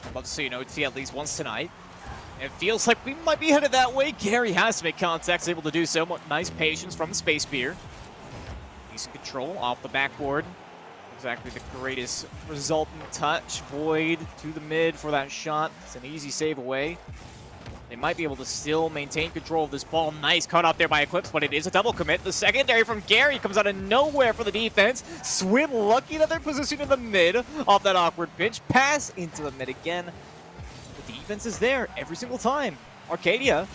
B: I'd love to see an OT at least once tonight. It feels like we might be headed that way. Gary has to make contact, able to do so. Nice patience from Space Beer. Decent control off the backboard. Exactly the greatest resultant touch. Void to the mid for that shot. It's an easy save away. They might be able to still maintain control of this ball. Nice cut off there by Eclipse, but it is a double commit. The secondary from Gary comes out of nowhere for the defense. Swim lucky that they're positioned in the mid off that awkward pitch. Pass into the mid again. The defense is there every single time. Arcadia,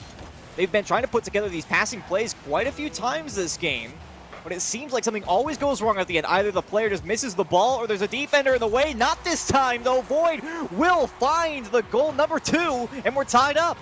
B: they've been trying to put together these passing plays quite a few times this game, but it seems like something always goes wrong at the end. Either the player just misses the ball or there's a defender in the way. Not this time, though. Void will find the goal number 2, and we're tied up.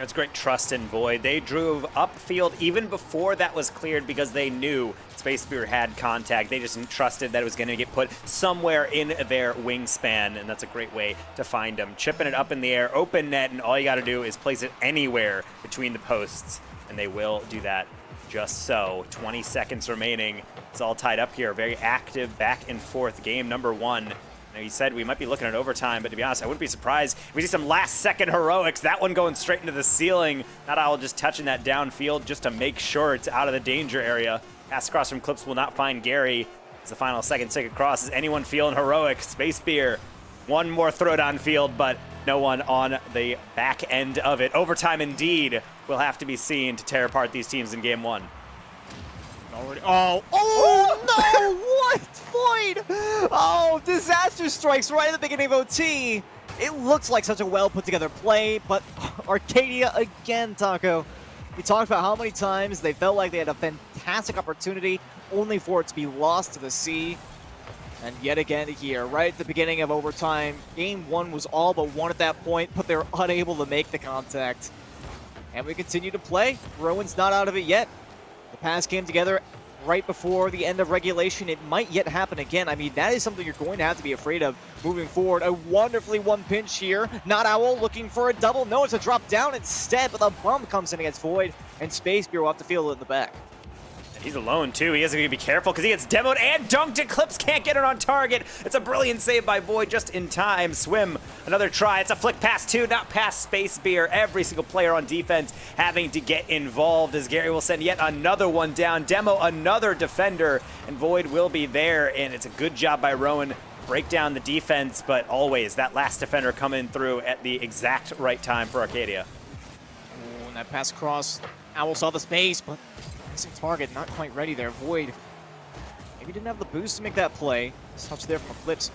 A: It's great trust in Void. They drove upfield even before that was cleared because they knew Space Beer had contact. They just trusted that it was going to get put somewhere in their wingspan, and that's a great way to find them. Chipping it up in the air, open net, and all you got to do is place it anywhere between the posts, and they will do that just so. 20 seconds remaining. It's all tied up here. Very active back and forth game number 1. He said we might be looking at overtime, but to be honest, I wouldn't be surprised if we see some last-second heroics. That one going straight into the ceiling. Not Owl just touching that downfield just to make sure it's out of the danger area. Pass across from Clips will not find Gary. As the final second tick across. Is anyone feeling heroic? Space Beer. One more throw downfield, but no one on the back end of it. Overtime indeed will have to be seen to tear apart these teams in game 1.
B: Already. Oh no! What? Void! Oh, disaster strikes right at the beginning of OT. It looks like such a well put together play, but Arcadia again, Taco. We talked about how many times they felt like they had a fantastic opportunity, only for it to be lost to the sea. And yet again here, right at the beginning of overtime, game 1 was all but won at that point, but they're unable to make the contact. And we continue to play. Rowan's not out of it yet. The pass came together right before the end of regulation. It might yet happen again. I mean, that is something you're going to have to be afraid of moving forward. A wonderfully won pinch here. Not Owl looking for a double. No, it's a drop down instead, but the bump comes in against Void, and Space Beer will have to feel it in the back.
A: He's alone, too. He has to be careful because he gets demoed and dunked. Eclipse can't get it on target. It's a brilliant save by Void just in time. Swim, another try. It's a flick pass, too, not past Space Beer. Every single player on defense having to get involved as Gary will send yet another one down. Demo another defender, and Void will be there, and it's a good job by Rowan. Break down the defense, but always that last defender coming through at the exact right time for Arcadia.
B: Oh, and that pass across. Owl saw the space, but missing target, not quite ready there. Void Maybe didn't have the boost to make that play. Touch there from Eclipse.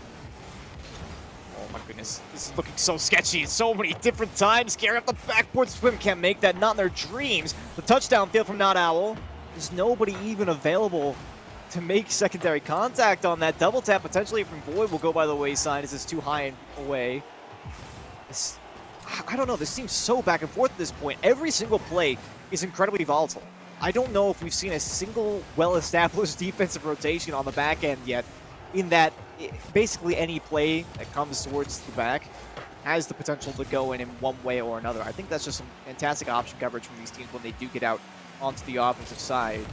B: Oh my goodness, this is looking so sketchy at so many different times. Gary off the backboard swim, can't make that, not in their dreams. The touchdown field from Not Owl. There's nobody even available to make secondary contact on that. Double tap potentially from Void will go by the wayside as it's too high and away. I don't know, this seems so back and forth at this point. Every single play is incredibly volatile. I don't know if we've seen a single well-established defensive rotation on the back end yet, in that basically any play that comes towards the back has the potential to go in one way or another. I think that's just some fantastic option coverage from these teams when they do get out onto the offensive side.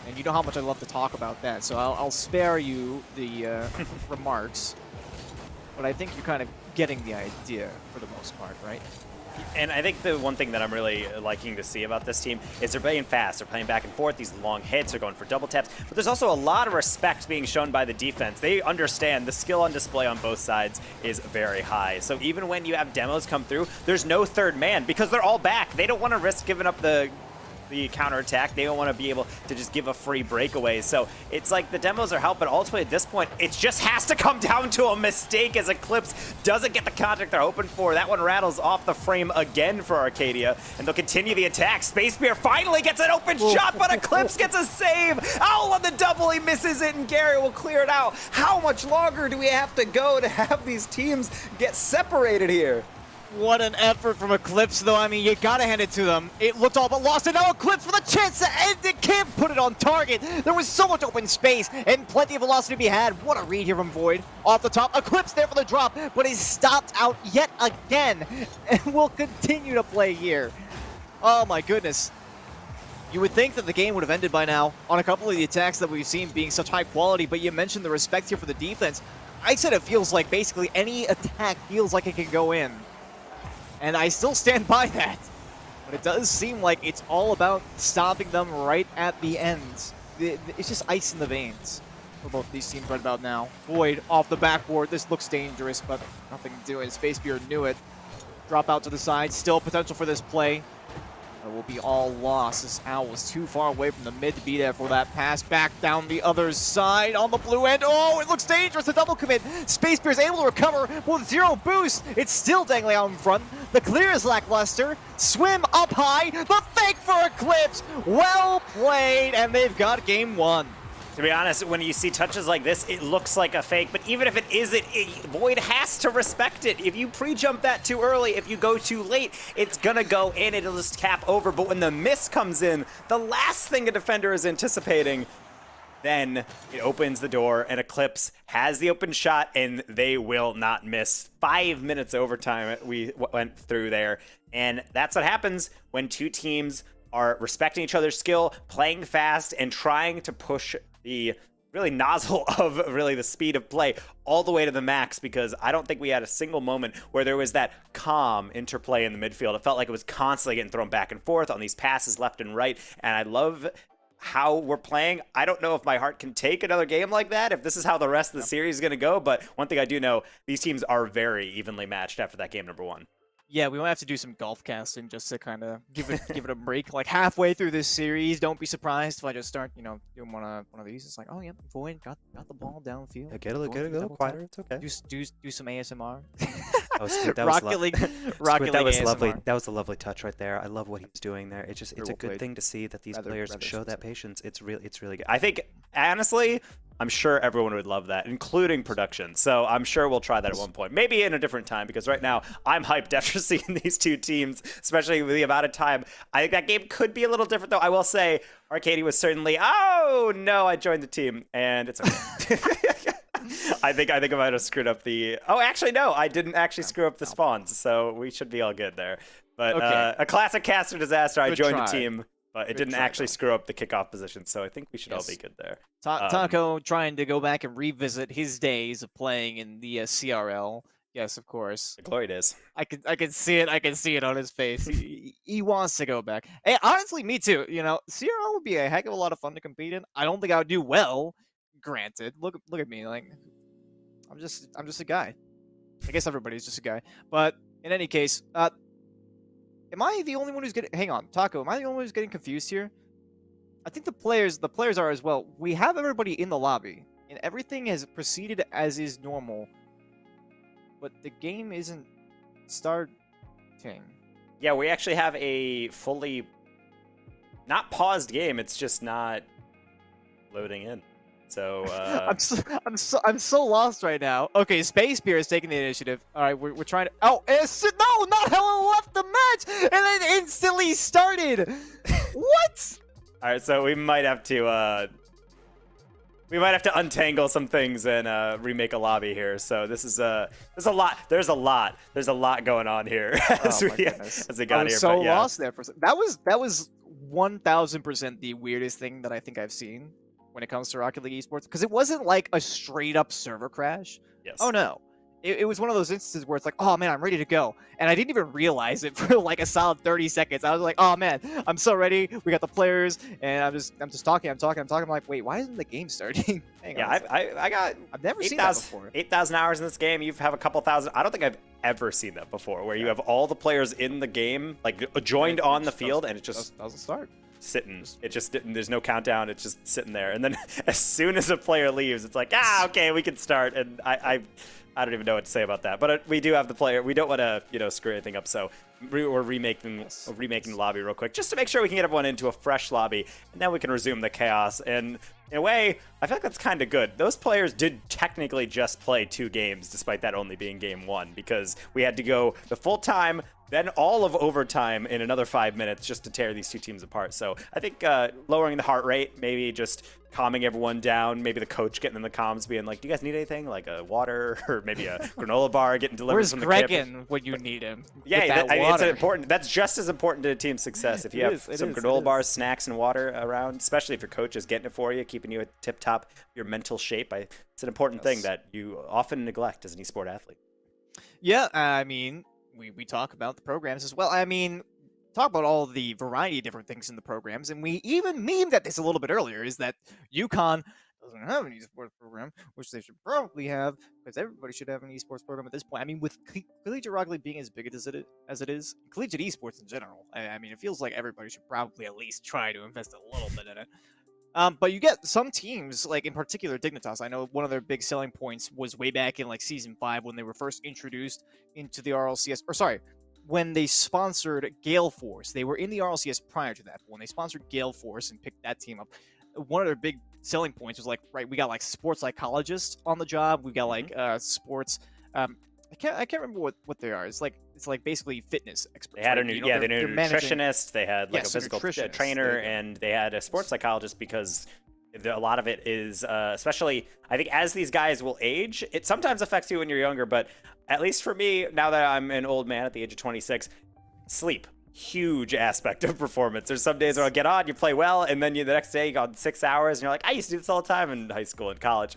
B: And you know how much I love to talk about that, so I'll spare you the remarks. But I think you're kind of getting the idea for the most part, right?
A: And I think the one thing that I'm really liking to see about this team is they're playing fast. They're playing back and forth. These long hits are going for double taps. But there's also a lot of respect being shown by the defense. They understand the skill on display on both sides is very high. So even when you have demos come through, there's no third man because they're all back. They don't want to risk giving up the counterattack. They don't want to be able to just give a free breakaway. So it's like the demos are helping. Ultimately, at this point, it just has to come down to a mistake as Eclipse doesn't get the contact they're hoping for. That one rattles off the frame again for Arcadia, and they'll continue the attack. Space Bear finally gets an open shot, but Eclipse gets a save. Owl on the double, he misses it, and Gary will clear it out. How much longer do we have to go to have these teams get separated here?
B: What an effort from Eclipse, though. I mean, you gotta hand it to them. It looked all but lost, and now Eclipse for the chance to end it. Can't put it on target. There was so much open space and plenty of velocity to be had. What a read here from Void. Off the top, Eclipse there for the drop, but he's stopped out yet again and will continue to play here. Oh my goodness. You would think that the game would have ended by now on a couple of the attacks that we've seen being such high quality, but you mentioned the respect here for the defense. I said it feels like basically any attack feels like it can go in. And I still stand by that. But it does seem like it's all about stopping them right at the end. It's just ice in the veins for both these teams right about now. Void off the backboard. This looks dangerous, but nothing to do. And Space Beer knew it. Drop out to the side. Still potential for this play. It will be all lost. This Owl was too far away from the mid to be there for that pass. Back down the other side on the blue end. Oh, it looks dangerous. The double commit. Space Bear is able to recover with zero boost. It's still dangling out in front. The clear is lackluster. Swim up high. The fake for Eclipse. Well played, and they've got game one.
A: To be honest, when you see touches like this, it looks like a fake, but even if it isn't, Void has to respect it. If you pre-jump that too early, if you go too late, it's gonna go in, it'll just tap over, but when the miss comes in, the last thing a defender is anticipating, then it opens the door, and Eclipse has the open shot, and they will not miss. 5 minutes overtime we went through there, and that's what happens when two teams are respecting each other's skill, playing fast, and trying to push the really nozzle of really the speed of play all the way to the max, because I don't think we had a single moment where there was that calm interplay in the midfield. It felt like it was constantly getting thrown back and forth on these passes left and right, and I love how we're playing. I don't know if my heart can take another game like that, if this is how the rest of the series is going to go, but one thing I do know, these teams are very evenly matched after that game number one.
B: Yeah, we might have to do some golf casting just to kind of give it a break. Like halfway through this series, don't be surprised if I just start, doing one of these. It's like, oh yeah, Void got the ball downfield.
A: Yeah, get a little quieter. It's okay.
B: Do some ASMR.
A: Rocket
B: League
A: that was
B: ASMR.
A: lovely. That was a lovely touch right there. I love what he's doing there. It's a good
B: played.
A: thing to see that these players
B: rather
A: show that
B: sensitive.
A: patience. It's really good. I think honestly, I'm sure everyone would love that, including production. So I'm sure we'll try that at one point, maybe in a different time, because right now I'm hyped after seeing these two teams, especially with the amount of time. I think that game could be a little different, though. I will say Arcadia was certainly, oh no, I joined the team, and it's okay. I think I might have screwed up the. Oh, actually, no, I didn't actually screw up the spawns, so we should be all good there. But
B: Okay.
A: A classic caster disaster. I
B: Good
A: joined
B: try.
A: the team, but it
B: Good
A: didn't
B: try,
A: actually
B: though.
A: screw up the kickoff position, so I think we should all
B: Yes.
A: be good there.
B: Taco trying to go back and revisit his days of playing in the CRL. Yes, of course.
A: The glory days.
B: I can see it. I can see it on his face. He wants to go back. Hey, honestly, me too. CRL would be a heck of a lot of fun to compete in. I don't think I would do well. Granted, look at me. Like, I'm just a guy. I guess everybody's just a guy. But in any case, am I the only one who's getting? Hang on, Taco. Am I the only one who's getting confused here? I think the players are as well. We have everybody in the lobby, and everything has proceeded as is normal, but the game isn't starting.
A: Yeah, we actually have a fully not paused game. It's just not loading in. So
B: I'm so lost right now. Okay, Space Beer is taking the initiative. All right, we're trying to. Oh, no, not Helen left the match, and then instantly started. What?
A: All right, so we might have to untangle some things and remake a lobby here. So there's a lot going on here as we got
B: I was
A: here.
B: so
A: but yeah.
B: lost there for a second. That was 1000% the weirdest thing that I think I've seen when it comes to Rocket League esports, because it wasn't like a straight up server crash.
A: Yes.
B: Oh no. It was one of those instances where it's like, oh man, I'm ready to go. And I didn't even realize it for like a solid 30 seconds. I was like, oh man, I'm so ready. We got the players, and I'm just talking. I'm like, wait, why isn't the game starting? Hang on.
A: I've
B: never seen that before.
A: 8,000 hours in this game. You have a couple thousand. I don't think I've ever seen that before, where you have all the players in the game, like joined on the field, and it just
B: doesn't start.
A: Sitting. It just didn't. There's no countdown. It's just sitting there. And then as soon as a player leaves, it's like, okay, we can start. And I don't even know what to say about that. But we do have the player. We don't want to, screw anything up. So we're remaking the lobby real quick, just to make sure we can get everyone into a fresh lobby, and then we can resume the chaos. And in a way, I feel like that's kind of good. Those players did technically just play 2 games, despite that only being game 1, because we had to go the full time, then all of overtime in another 5 minutes just to tear these 2 teams apart. So I think lowering the heart rate, maybe just calming everyone down, maybe the coach getting in the comms being like, do you guys need anything? Like a water or maybe a granola bar getting delivered
B: Where's
A: from the
B: Gregan when you need him?
A: Yeah, I mean, it's important. That's just as important to the team's success. If you have some granola bars, snacks, and water around, especially if your coach is getting it for you, keeping you at tip-top your mental shape, it's an important thing that you often neglect as an esport athlete.
B: Yeah, I mean, we talk about the programs as well. I mean, talk about all the variety of different things in the programs, and we even memed at this a little bit earlier, is that UConn doesn't have an esports program, which they should probably have, because everybody should have an esports program at this point. I mean, with collegiate Rocket League being as big as it is, collegiate esports in general, I mean, it feels like everybody should probably at least try to invest a little bit in it. But you get some teams, like in particular Dignitas. I know one of their big selling points was way back in like season 5 when they were first introduced into the RLCS. Or sorry, when they sponsored Gale Force. They were in the RLCS prior to that. But when they sponsored Gale Force and picked that team up, one of their big selling points was like, right, we got like sports psychologists on the job. We got like sports. I can't remember what they are. It's like basically fitness experts.
A: They had
B: right?
A: a nutritionist. They had like a physical trainer, and they had a sports psychologist, because a lot of it is, especially I think as these guys will age, it sometimes affects you when you're younger. But at least for me, now that I'm an old man at the age of 26, sleep. Huge aspect of performance. There's some days where I'll get on, you play well, and then the next day you got 6 hours, and you're like, I used to do this all the time in high school and college.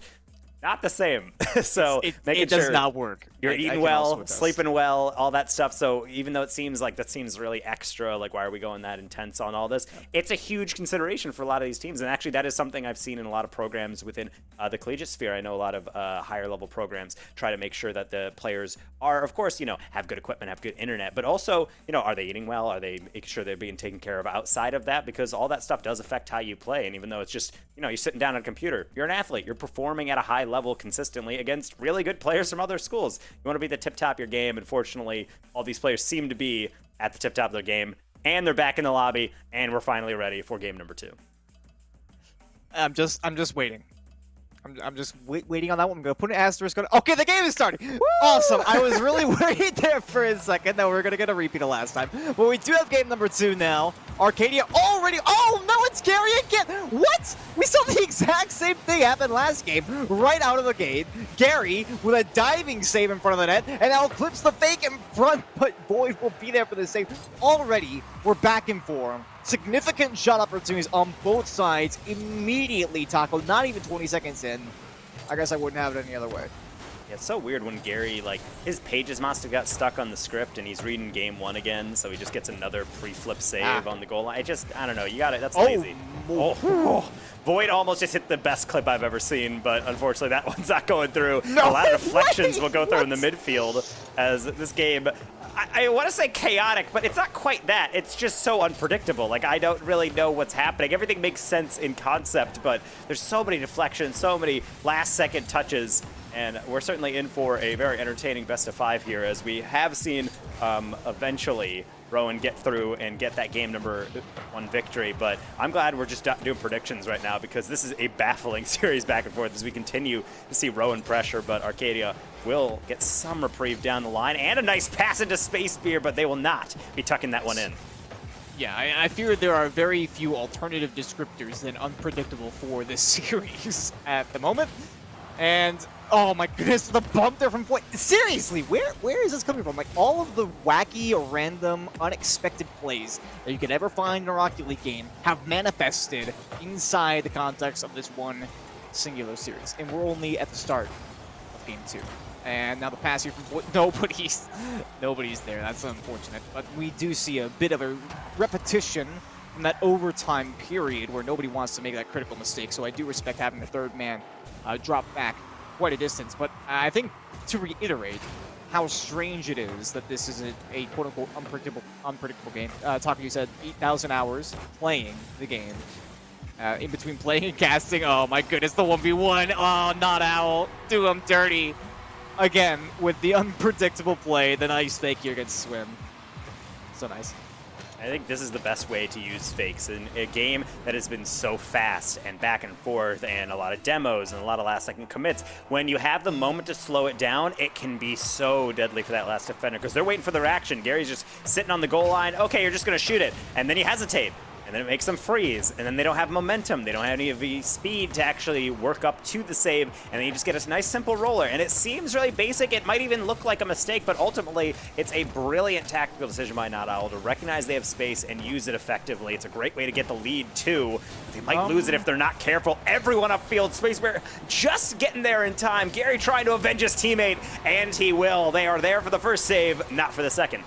A: Not the same. So
B: it
A: making
B: does
A: sure
B: not work.
A: You're eating well, sleeping well, all that stuff. So even though it seems like that seems really extra, like why are we going that intense on all this? It's a huge consideration for a lot of these teams. And actually that is something I've seen in a lot of programs within the collegiate sphere. I know a lot of higher level programs try to make sure that the players are, of course, have good equipment, have good internet, but also, are they eating well? Are they making sure they're being taken care of outside of that? Because all that stuff does affect how you play. And even though it's just, you're sitting down on a computer, you're an athlete, you're performing at a high level consistently against really good players from other schools. You want to be the tip top of your game. Unfortunately, all these players seem to be at the tip top of their game, and they're back in the lobby, and we're finally ready for game number 2.
B: I'm just waiting. I'm just waiting on that one. I'm gonna put an asterisk on it. Okay, the game is starting. Woo! Awesome. I was really worried there for a second that we're gonna get a repeat of last time, but we do have game number 2 now. Arcadia already. Oh no, it's Gary again. What? We saw the exact same thing happen last game, right out of the gate. Gary with a diving save in front of the net, and now clips the fake in front, but Boyd will be there for the save. Already, we're back in form. Significant shot opportunities on both sides immediately tackled, not even 20 seconds in. I guess I wouldn't have it any other way.
A: Yeah, it's so weird when Gary, his pages must have got stuck on the script and he's reading game 1 again, so he just gets another pre-flip save on the goal line. I don't know, you got it, that's lazy. Void almost just hit the best clip I've ever seen, but unfortunately that one's not going through.
B: No,
A: a lot of deflections will go through in the midfield as this game. I want to say chaotic, but it's not quite that. It's just so unpredictable. Like, I don't really know what's happening. Everything makes sense in concept, but there's so many deflections, so many last-second touches, and we're certainly in for a very entertaining best-of-5 here, as we have seen eventually Rowan get through and get that game number 1 victory. But I'm glad we're just not doing predictions right now, because this is a baffling series back and forth as we continue to see Rowan pressure, but Arcadia will get some reprieve down the line, and a nice pass into Space Beer, but they will not be tucking that one in.
B: Yeah, I fear there are very few alternative descriptors than unpredictable for this series at the moment. And oh my goodness, the bump there from point. Seriously, where is this coming from? Like, all of the wacky, random, unexpected plays that you could ever find in a Rocket League game have manifested inside the context of this one singular series. And we're only at the start of game 2. And now the pass here from nobody's there. That's unfortunate. But we do see a bit of a repetition from that overtime period where nobody wants to make that critical mistake. So I do respect having the third man drop back quite a distance. But I think, to reiterate how strange it is that this is a quote-unquote unpredictable game. Taco, you said 8,000 hours playing the game. In between playing and casting, oh my goodness, the 1v1. Oh, not Owl. Do him dirty. Again, with the unpredictable play, the nice fake here against Swim. So nice.
A: I think this is the best way to use fakes in a game that has been so fast and back and forth, and a lot of demos and a lot of last-second commits. When you have the moment to slow it down, it can be so deadly for that last defender, because they're waiting for their action. Gary's just sitting on the goal line. Okay, you're just going to shoot it. And then you hesitate. And then it makes them freeze, and then they don't have momentum. They don't have any of the speed to actually work up to the save, and then you just get a nice simple roller. And it seems really basic. It might even look like a mistake, but ultimately, it's a brilliant tactical decision by Not Owl to recognize they have space and use it effectively. It's a great way to get the lead, too. They might lose it if they're not careful. Everyone upfield, Space Bear just getting there in time. Gary trying to avenge his teammate, and he will. They are there for the first save, not for the second.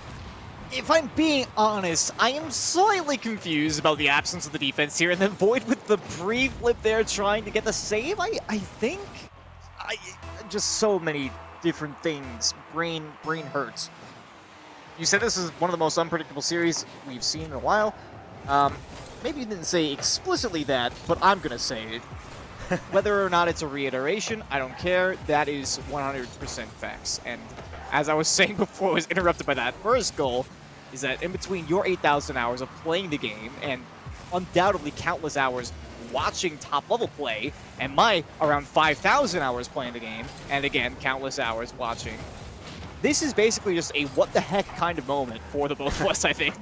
B: If I'm being honest, I am slightly confused about the absence of the defense here, and then Void with the pre-flip there trying to get the save. I think just so many different things. Brain hurts. You said this is one of the most unpredictable series we've seen in a while. Maybe you didn't say explicitly that, but I'm gonna say it. Whether or not it's a reiteration, I don't care. That is 100% facts. And as I was saying before I was interrupted by that first goal, is that in between your 8,000 hours of playing the game and undoubtedly countless hours watching top-level play, and my around 5,000 hours playing the game, and again, countless hours watching, this is basically just a what-the-heck kind of moment for the both of us, I think.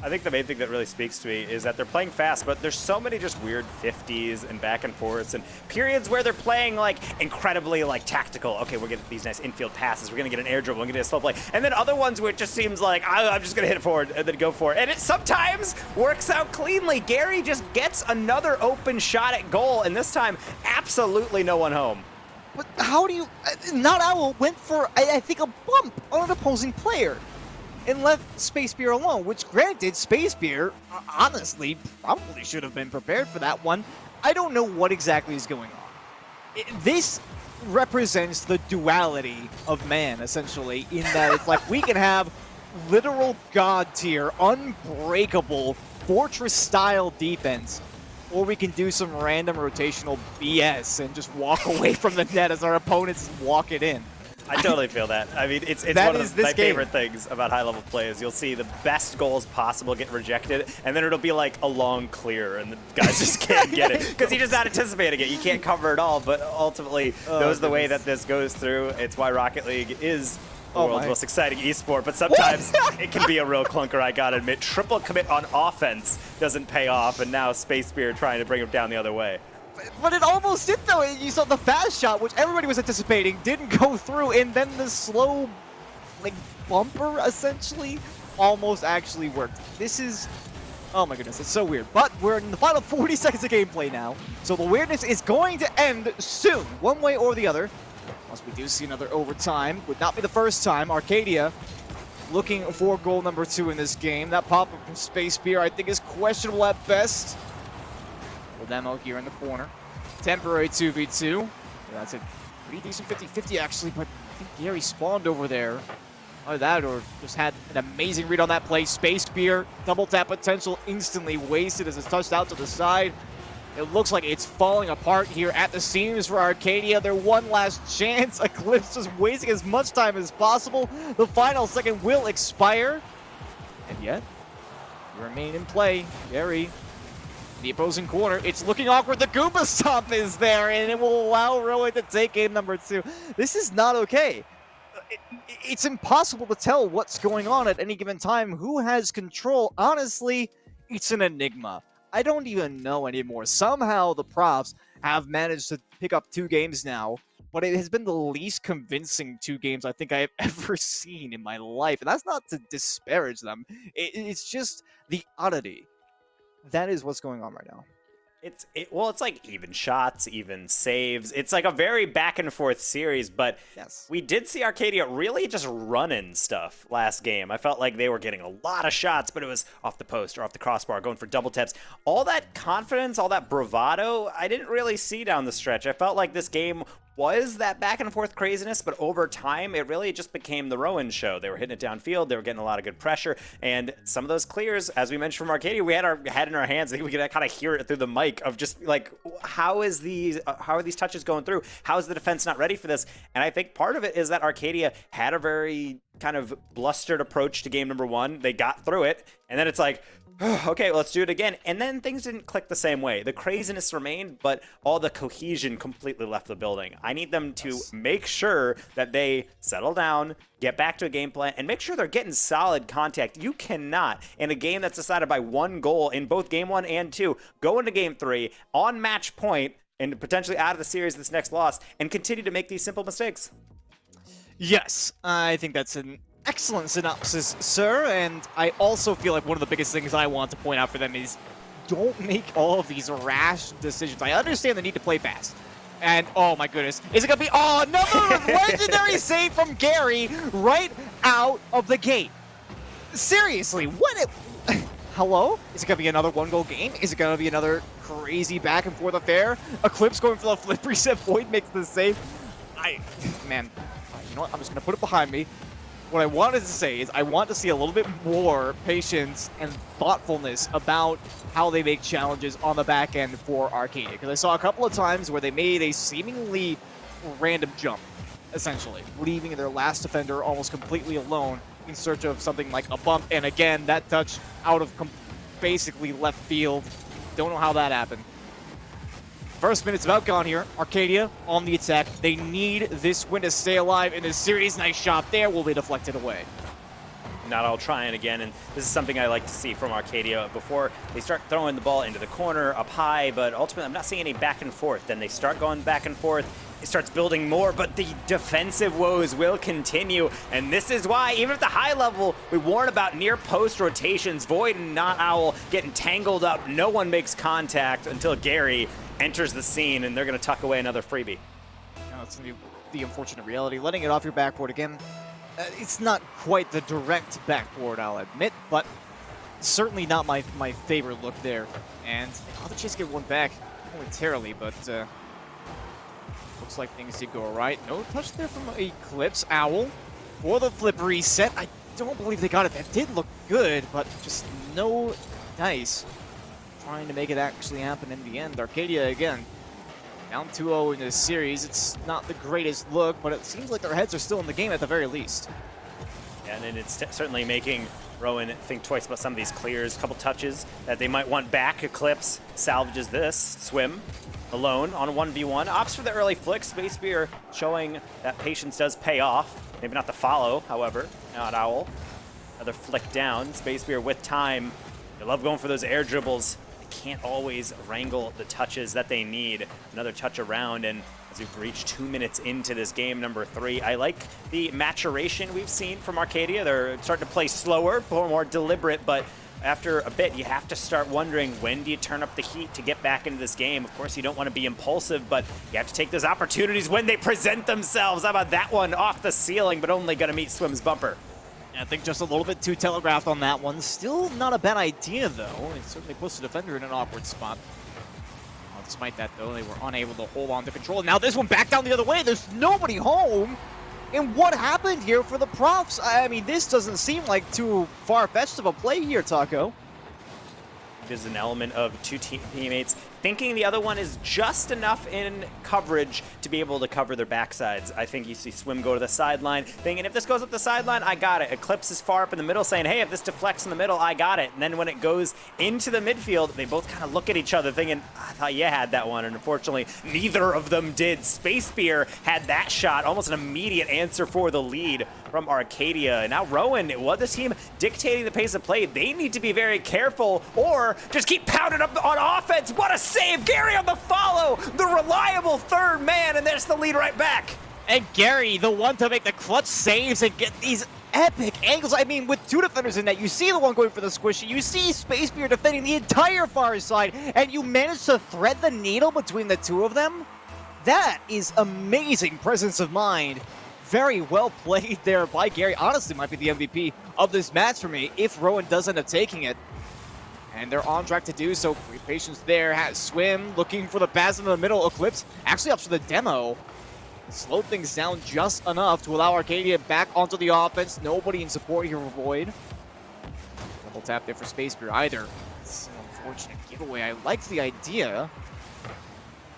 A: I think the main thing that really speaks to me is that they're playing fast, but there's so many just weird 50s and back and forths and periods where they're playing like incredibly like tactical. Okay, we're getting these nice infield passes. We're gonna get an air dribble. We're gonna get a slow play. And then other ones where it just seems like I'm just gonna hit it forward and then go for it. And it sometimes works out cleanly. Gary just gets another open shot at goal, and this time absolutely no one home.
B: But how do you? Not Owl went for I think a bump on an opposing player and left Space Beer alone, which granted, Space Beer, honestly, probably should have been prepared for that one. I don't know what exactly is going on. This represents the duality of man, essentially, in that it's like we can have literal god tier, unbreakable, fortress-style defense, or we can do some random rotational BS and just walk away from the net as our opponents walk it in.
A: I totally feel that. I mean, it's one of my favorite things about high-level play is you'll see the best goals possible get rejected, and then it'll be like a long clear, and the guys just can't get it because you're just not anticipating it. You can't cover it all, but ultimately, those are the way that this goes through. It's why Rocket League is the world's most exciting esport, but sometimes it can be a real clunker, I gotta admit. Triple commit on offense doesn't pay off, and now Space Beer trying to bring him down the other way.
B: But it almost did, though. You saw the fast shot, which everybody was anticipating, didn't go through, and then the slow, like, bumper, essentially, almost actually worked. This is... oh my goodness, it's so weird. But we're in the final 40 seconds of gameplay now, so the weirdness is going to end soon, one way or the other. Once we do see another overtime, would not be the first time. Arcadia looking for goal number 2 in this game. That pop-up from Space Beer, I think, is questionable at best. Demo here in the corner. Temporary 2v2. Yeah, that's a pretty decent 50-50 actually, but I think Gary spawned over there Either that or just had an amazing read on that play. Space Spear, double tap potential instantly wasted as it's touched out to the side. It looks like it's falling apart here at the seams for Arcadia. Their one last chance. Eclipse just wasting as much time as possible. The final second will expire. And yet, you remain in play. Gary, the opposing corner. It's looking awkward. The Goomba Stomp is there, and it will allow Rowan to take game number 2. This is not okay. It's impossible to tell what's going on at any given time. Who has control? Honestly, it's an enigma. I don't even know anymore. Somehow the Profs have managed to pick up 2 games now, but it has been the least convincing 2 games I think I have ever seen in my life. And that's not to disparage them. It's just the oddity. That is what's going on right now.
A: Well, it's like even shots, even saves. It's like a very back and forth series, but
B: Yes.
A: we did see Arcadia really just running stuff last game. I felt like they were getting a lot of shots, but it was off the post or off the crossbar, going for double taps. All that confidence, all that bravado, I didn't really see down the stretch. I felt like this game was that back and forth craziness, but over time, it really just became the Rowan show. They were hitting it downfield, they were getting a lot of good pressure, and some of those clears, as we mentioned from Arcadia, we had our head in our hands. I think we could kind of hear it through the mic of just like, how are these touches going through? How is the defense not ready for this? And I think part of it is that Arcadia had a very kind of blustered approach to game number 1. They got through it, and then it's like, okay, let's do it again. And then things didn't click the same way. The craziness remained, but all the cohesion completely left the building. I need them to make sure that they settle down, get back to a game plan, and make sure they're getting solid contact. You cannot, in a game that's decided by 1 goal in both game 1 and 2, go into game 3 on match point and potentially out of the series this next loss and continue to make these simple mistakes.
B: Yes, I think that's an excellent synopsis, sir, and I also feel like one of the biggest things I want to point out for them is don't make all of these rash decisions. I understand the need to play fast. And, oh my goodness, is it going to be, oh, no, legendary save from Gary right out of the gate. Seriously, hello? Is it going to be another 1-goal game? Is it going to be another crazy back and forth affair? Eclipse going for the flip reset, Void makes the save. Man, you know what, I'm just going to put it behind me. What I wanted to say is I want to see a little bit more patience and thoughtfulness about how they make challenges on the back end for Arcadia. Because I saw a couple of times where they made a seemingly random jump, essentially, leaving their last defender almost completely alone in search of something like a bump. And again, that touch out of basically left field. Don't know how that happened. First minute's about gone here. Arcadia on the attack. They need this win to stay alive in this series. Nice shot there. Will be deflected away.
A: Not all trying again, and this is something I like to see from Arcadia before they start throwing the ball into the corner up high, but ultimately I'm not seeing any back and forth. Then they start going back and forth. It starts building more, but the defensive woes will continue, and this is why, even at the high level, we warn about near post rotations. Void and Not Owl getting tangled up. No one makes contact until Gary enters the scene, and they're going to tuck away another freebie.
B: That's the unfortunate reality. Letting it off your backboard again. It's not quite the direct backboard, I'll admit, but certainly not my favorite look there. And I'll have to just get one back momentarily, but looks like things did go all right. No touch there from Eclipse. Owl for the flip reset. I don't believe they got it. That did look good, but just no dice. Trying to make it actually happen in the end. Arcadia again. Down 2-0 in this series. It's not the greatest look, but it seems like their heads are still in the game at the very least.
A: And then it's certainly making Rowan think twice about some of these clears. A couple touches that they might want back. Eclipse salvages this. Swim alone on a 1v1. Opts for the early flick. Space Spear showing that patience does pay off. Maybe not the follow, however. Not Owl. Another flick down. Space Spear with time. They love going for those air dribbles. Can't always wrangle the touches that they need. Another touch around, and as we've reached 2 minutes into this game number 3, I like the maturation we've seen from Arcadia. They're starting to play slower, more deliberate, but after a bit, you have to start wondering, when do you turn up the heat to get back into this game? Of course, you don't want to be impulsive, but you have to take those opportunities when they present themselves. How about that one off the ceiling, but only going to meet Swim's bumper?
B: I think just a little bit too telegraphed on that one. Still not a bad idea, though. It certainly puts the defender in an awkward spot. Despite that, though, they were unable to hold on to control. Now this one back down the other way. There's nobody home. And what happened here for the profs? I mean, this doesn't seem like too far-fetched of a play here, Taco.
A: There's an element of two teammates thinking the other one is just enough in coverage to be able to cover their backsides. I think you see Swim go to the sideline, thinking if this goes up the sideline, I got it. Eclipse is far up in the middle saying, hey, if this deflects in the middle, I got it. And then when it goes into the midfield, they both kind of look at each other thinking, I thought you had that one. And unfortunately, neither of them did. Space Spear had that shot, almost an immediate answer for the lead from Arcadia. And now Rowan, was the team dictating the pace of play. They need to be very careful or just keep pounding up on offense. What a save! Gary on the follow, the reliable third man, and there's the lead right back.
B: And Gary, the one to make the clutch saves and get these epic angles. I mean, with two defenders in net, you see the one going for the squishy, you see Space Spear defending the entire far side, and you manage to thread the needle between the two of them? That is amazing presence of mind. Very well played there by Gary. Honestly, might be the MVP of this match for me if Rowan does end up taking it. And they're on track to do so. Great patience there. Has Swim looking for the pass in the middle. Eclipse actually up to the demo. Slowed things down just enough to allow Arcadia back onto the offense. Nobody in support here for Void. Double tap there for Space Spear either. It's an unfortunate giveaway. I liked the idea.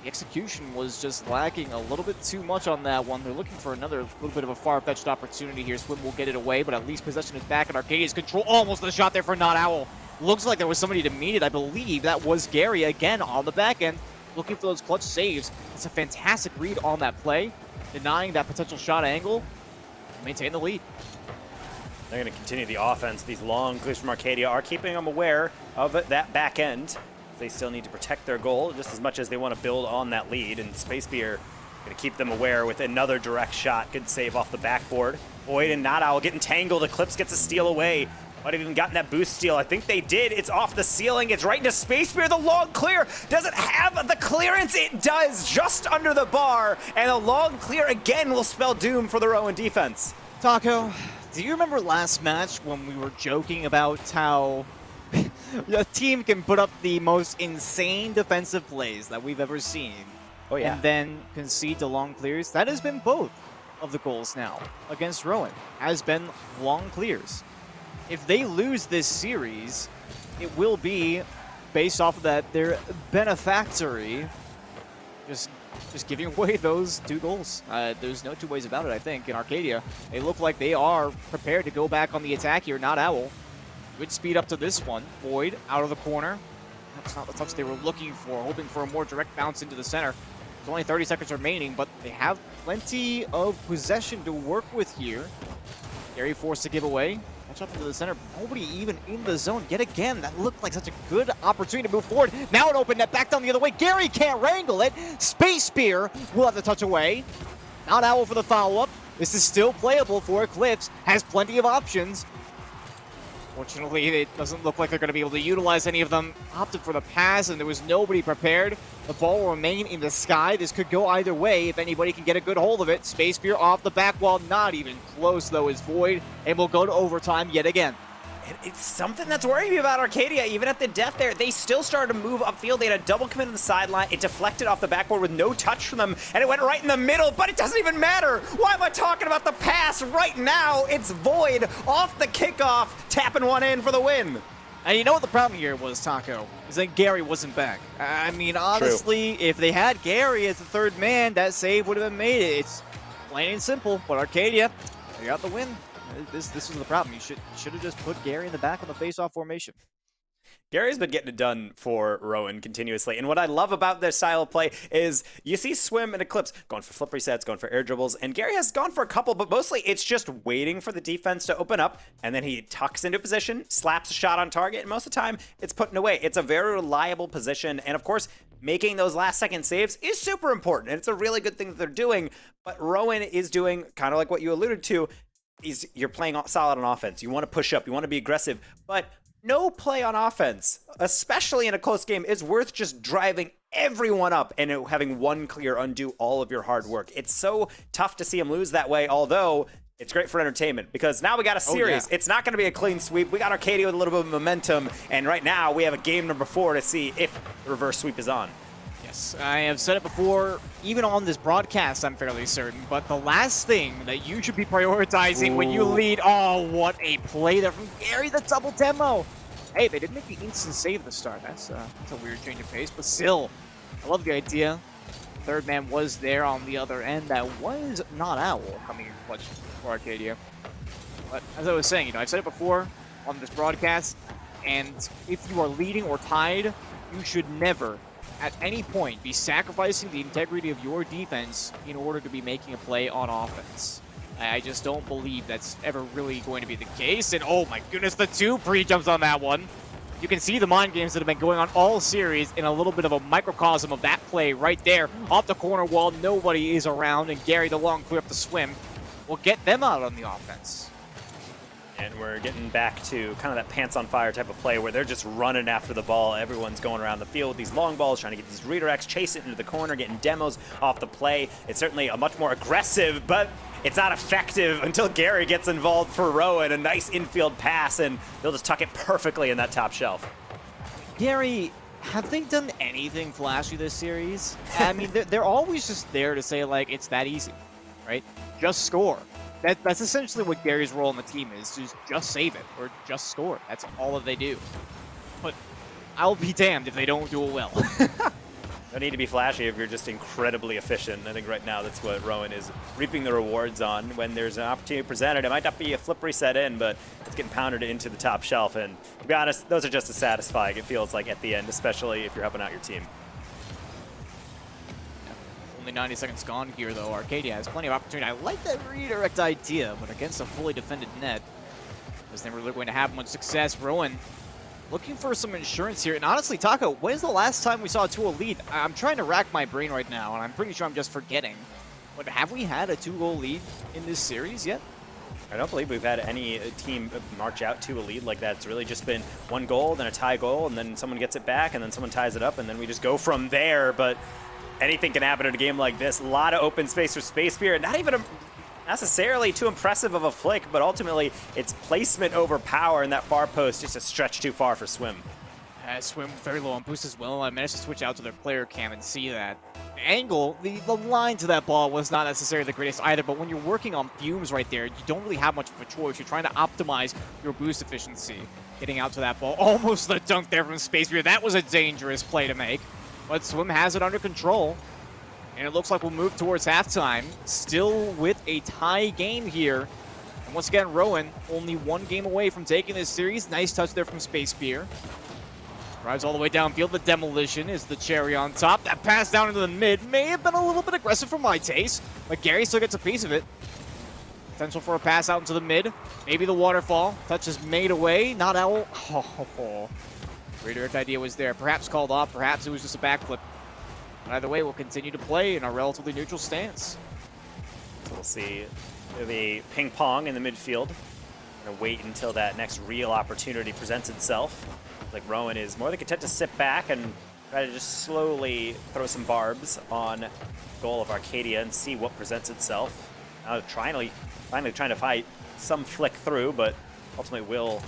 B: The execution was just lacking a little bit too much on that one. They're looking for another little bit of a far-fetched opportunity here. Swim will get it away, but at least possession is back in Arcadia's control. Almost the shot there for Not Owl. Looks like there was somebody to meet it. I believe that was Gary again on the back end, looking for those clutch saves. It's a fantastic read on that play, denying that potential shot angle, maintain the lead.
A: They're going to continue the offense. These long clears from Arcadia are keeping them aware of that back end. They still need to protect their goal just as much as they want to build on that lead. And Space Spear going to keep them aware with another direct shot. Good save off the backboard. Void and Not Owl getting tangled. Eclipse gets a steal away. Might have even gotten that boost steal. I think they did. It's off the ceiling. It's right into Space Spear. The long clear. Does it have the clearance? It does, just under the bar. And a long clear again will spell doom for the Rowan defense.
B: Taco, do you remember last match when we were joking about how a team can put up the most insane defensive plays that we've ever seen?
A: Oh, yeah.
B: And then concede to long clears? That has been both of the goals now against Rowan. Has been long clears. If they lose this series, it will be based off of that their benefactory just giving away those two goals. There's no two ways about it, I think. In Arcadia, they look like they are prepared to go back on the attack here. Not Owl. Good speed up to this one. Void out of the corner. That's not the touch they were looking for, hoping for a more direct bounce into the center. There's only 30 seconds remaining, but they have plenty of possession to work with here. Gary forced to give away. Catch up into the center. Nobody even in the zone yet again. That looked like such a good opportunity to move forward. Now an open net back down the other way. Gary can't wrangle it. Space Spear will have to touch away. Not Owl for the follow-up. This is still playable for Eclipse. Has plenty of options. Fortunately, it doesn't look like they're going to be able to utilize any of them. Opted for the pass, and there was nobody prepared. The ball will remain in the sky. This could go either way if anybody can get a good hold of it. Space Spear off the back wall. Not even close, though, is Void. And will go to overtime yet again.
A: It's something that's worrying me about Arcadia. Even at the death there, they still started to move upfield. They had a double commit on the sideline. It deflected off the backboard with no touch from them, and it went right in the middle, but it doesn't even matter. Why am I talking about the pass right now? It's Void off the kickoff, tapping one in for the win.
B: And you know what the problem here was, Taco? Is that Gary wasn't back. I mean, honestly, if they had Gary as the third man, that save would have been made. It's plain and simple, but Arcadia, they got the win. This was the problem. You should have just put Gary in the back on the face-off formation.
A: Gary's been getting it done for Rowan continuously. And what I love about their style of play is you see Swim and Eclipse going for flip resets, going for air dribbles, and Gary has gone for a couple, but mostly it's just waiting for the defense to open up, and then he tucks into position, slaps a shot on target, and most of the time it's putting away. It's a very reliable position, and of course, making those last-second saves is super important, and it's a really good thing that they're doing, but Rowan is doing kind of like what you alluded to, you're playing solid on offense. You want to push up. You want to be aggressive. But no play on offense, especially in a close game, is worth just driving everyone up and having one clear undo all of your hard work. It's so tough to see them lose that way, although it's great for entertainment because now we got a series. It's not going to be a clean sweep. We got Arcadia with a little bit of momentum, and right now we have a game number 4 to see if the reverse sweep is on.
B: Yeah, this. I have said it before, even on this broadcast, I'm fairly certain, but the last thing that you should be prioritizing when you lead, oh, what a play there from Gary, the double demo. Hey, they did make the instant save at the start. That's a weird change of pace, but still, I love the idea. Third man was there on the other end. That was not Owl coming in clutch for Arcadia. But as I was saying, you know, I've said it before on this broadcast, and if you are leading or tied, you should never, at any point, be sacrificing the integrity of your defense in order to be making a play on offense. I just don't believe that's ever really going to be the case. And oh my goodness, the 2 pre-jumps on that one. You can see the mind games that have been going on all series in a little bit of a microcosm of that play right there. Off the corner wall, nobody is around, and Gary, the long clear up the swim, will get them out on the offense.
A: And we're getting back to kind of that pants on fire type of play where they're just running after the ball. Everyone's going around the field with these long balls, trying to get these redirects, chase it into the corner, getting demos off the play. It's certainly a much more aggressive, but it's not effective until Gary gets involved for Rowan. A nice infield pass, and they'll just tuck it perfectly in that top shelf.
B: Gary, have they done anything flashy this series? I mean, they're always just there to say, like, it's that easy, right? Just score. That's essentially what Gary's role on the team is, just save it, or just score. That's all that they do. But I'll be damned if they don't do it well.
A: Don't need to be flashy if you're just incredibly efficient. I think right now that's what Rowan is reaping the rewards on. When there's an opportunity presented, it might not be a flip reset in, but it's getting pounded into the top shelf. And to be honest, those are just as satisfying, it feels like, at the end, especially if you're helping out your team.
B: Only 90 seconds gone here, though. Arcadia has plenty of opportunity. I like that redirect idea, but against a fully defended net, was never really going to have much success. Rowan looking for some insurance here. And honestly, Taco, when is the last time we saw a 2-0 lead? I'm trying to rack my brain right now, and I'm pretty sure I'm just forgetting. But have we had a 2-goal lead in this series yet?
A: I don't believe we've had any team march out to a lead like that. It's really just been 1 goal, then a tie goal, and then someone gets it back, and then someone ties it up, and then we just go from there. But anything can happen in a game like this. A lot of open space for Space Spear. Not even necessarily too impressive of a flick, but ultimately it's placement over power in that far post, just a stretch too far for Swim.
B: Swim very low on boost as well. I managed to switch out to their player cam and see that. The angle, the line to that ball was not necessarily the greatest either, but when you're working on fumes right there, you don't really have much of a choice. You're trying to optimize your boost efficiency. Getting out to that ball, almost the dunk there from Space Spear. That was a dangerous play to make, but Swim has it under control. And it looks like we'll move towards halftime, still with a tie game here. And once again, Rowan only 1 game away from taking this series. Nice touch there from Space Spear. Drives all the way downfield. The demolition is the cherry on top. That pass down into the mid may have been a little bit aggressive for my taste, but Gary still gets a piece of it. Potential for a pass out into the mid. Maybe the waterfall. Touch is made away. Not Owl. Oh. Redirect idea was there. Perhaps called off. Perhaps it was just a backflip. Either way, we'll continue to play in a relatively neutral stance.
A: So we'll see the ping pong in the midfield. Gonna wait until that next real opportunity presents itself. Like Rowan is more than content to sit back and try to just slowly throw some barbs on goal of Arcadia and see what presents itself. Now finally trying to fight some flick through, but ultimately will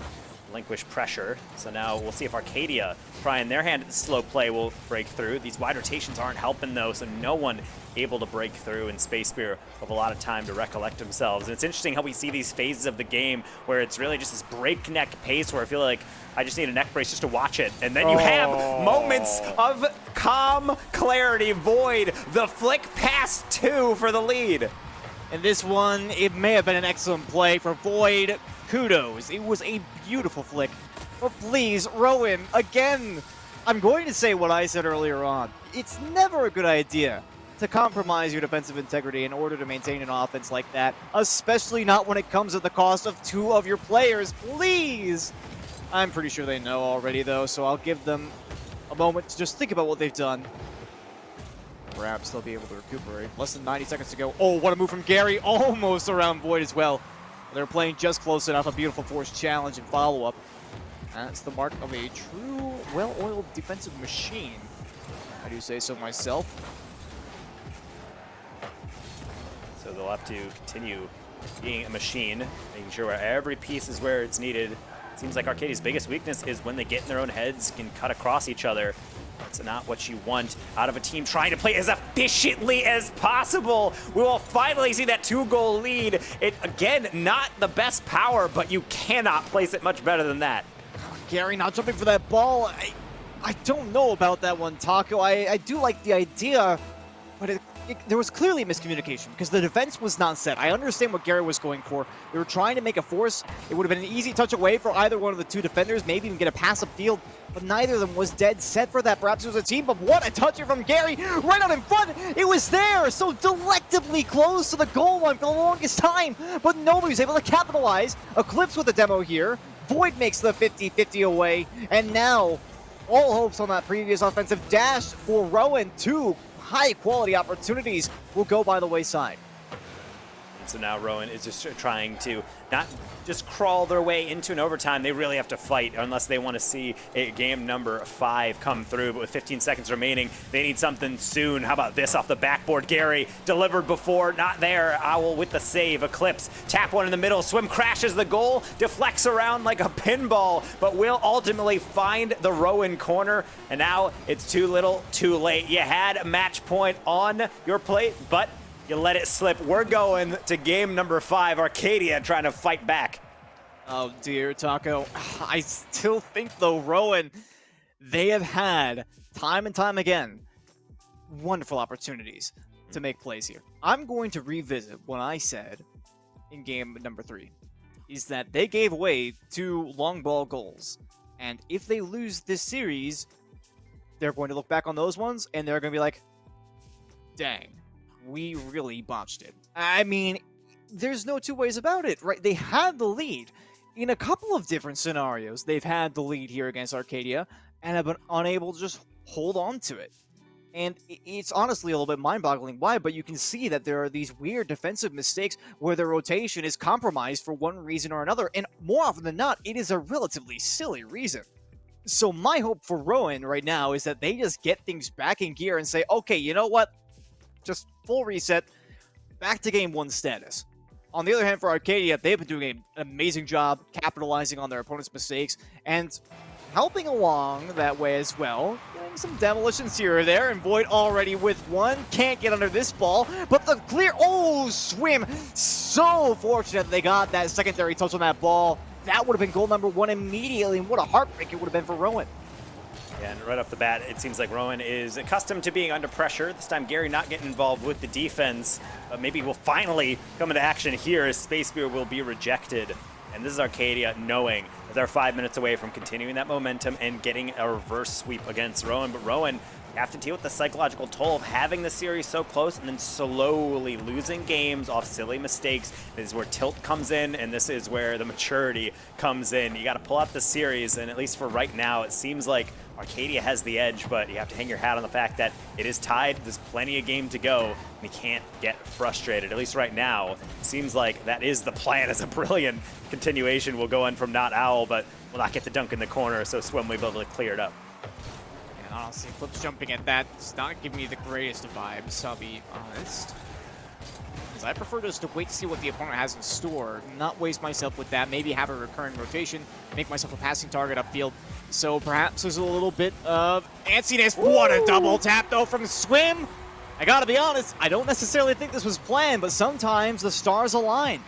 A: relinquish pressure. So now we'll see if Arcadia, trying their hand at the slow play, will break through. These wide rotations aren't helping though, so no one able to break through, and Space Spear have a lot of time to recollect themselves. And it's interesting how we see these phases of the game where it's really just this breakneck pace where I feel like I just need a neck brace just to watch it. And then you have moments of calm clarity. Void, the flick past 2 for the lead.
B: And this one, it may have been an excellent play for Void. Kudos. It was a beautiful flick. But please, Rowan, again, I'm going to say what I said earlier on. It's never a good idea to compromise your defensive integrity in order to maintain an offense like that, especially not when it comes at the cost of 2 of your players. Please! I'm pretty sure they know already, though, so I'll give them a moment to just think about what they've done. Perhaps they'll be able to recuperate. Less than 90 seconds to go. Oh, what a move from Gary. Almost around Void as well. They're playing just close enough. A beautiful forced challenge and follow-up. That's the mark of a true, well-oiled defensive machine. I do say so myself.
A: So they'll have to continue being a machine, making sure where every piece is where it's needed. It seems like Arcadia's biggest weakness is when they get in their own heads, can cut across each other. That's not what you want out of a team trying to play as efficiently as possible. We will finally see that 2-goal lead. It, again, not the best power, but you cannot place it much better than that.
B: Gary not jumping for that ball. I don't know about that one, Taco. I do like the idea, but there was clearly miscommunication because the defense was not set. I understand what Gary was going for. They were trying to make a force. It would have been an easy touch away for either one of the two defenders, maybe even get a pass upfield, but neither of them was dead set for that. Perhaps it was a team, but what a touch from Gary right out in front. It was there, so delectably close to the goal line for the longest time, but nobody was able to capitalize. Eclipse with the demo here. Void makes the 50-50 away, and now all hopes on that previous offensive dash for Rowan. Two high-quality opportunities will go by the wayside.
A: So now Rowan is just trying to not just crawl their way into an overtime. They really have to fight unless they want to see a game number 5 come through. But with 15 seconds remaining, they need something soon. How about this off the backboard? Gary delivered before, not there. Owl with the save. Eclipse, tap one in the middle. Swim crashes the goal, deflects around like a pinball, but will ultimately find the Rowan corner. And now it's too little, too late. You had a match point on your plate, but you let it slip. We're going to game number 5. Arcadia trying to fight back.
B: Oh dear, Taco. I still think, though, Rowan, they have had, time and time again, wonderful opportunities to make plays here. I'm going to revisit what I said in game number 3, is that they gave away 2 long ball goals. And if they lose this series, they're going to look back on those ones, and they're going to be like, dang, we really botched it. I mean, there's no two ways about it, right? They had the lead. In a couple of different scenarios, they've had the lead here against Arcadia and have been unable to just hold on to it. And it's honestly a little bit mind-boggling why, but you can see that there are these weird defensive mistakes where the rotation is compromised for one reason or another, and more often than not, it is a relatively silly reason. So my hope for Rowan right now is that they just get things back in gear and say, okay, you know what? Just full reset, back to game 1 status. On the other hand, for Arcadia, they've been doing an amazing job capitalizing on their opponent's mistakes and helping along that way as well. Getting some demolitions here or there, and Void already with one. Can't get under this ball, but the clear, oh, Swim. So fortunate they got that secondary touch on that ball. That would have been goal number 1 immediately, and what a heartbreak it would have been for Rowan.
A: Yeah, and right off the bat, it seems like Rowan is accustomed to being under pressure. This time, Gary not getting involved with the defense. Maybe we'll finally come into action here as Space Beer will be rejected. And this is Arcadia knowing that they're 5 minutes away from continuing that momentum and getting a reverse sweep against Rowan. But Rowan have to deal with the psychological toll of having the series so close and then slowly losing games off silly mistakes. This is where tilt comes in, and this is where the maturity comes in. You got to pull out the series, and at least for right now, it seems like Arcadia has the edge, but you have to hang your hat on the fact that it is tied. There's plenty of game to go, and you can't get frustrated. At least right now, it seems like that is the plan. It's a brilliant continuation. We'll go in from not Owl, but we'll not get the dunk in the corner, so Swim will be able to clear it up.
B: And honestly, Eclipse jumping at that does not give me the greatest of vibes, I'll be honest. Because I prefer just to wait to see what the opponent has in store, not waste myself with that, maybe have a recurring rotation, make myself a passing target upfield. So perhaps there's a little bit of antsiness. What a double tap, though, from Swim. I gotta be honest, I don't necessarily think this was planned, but sometimes the stars align.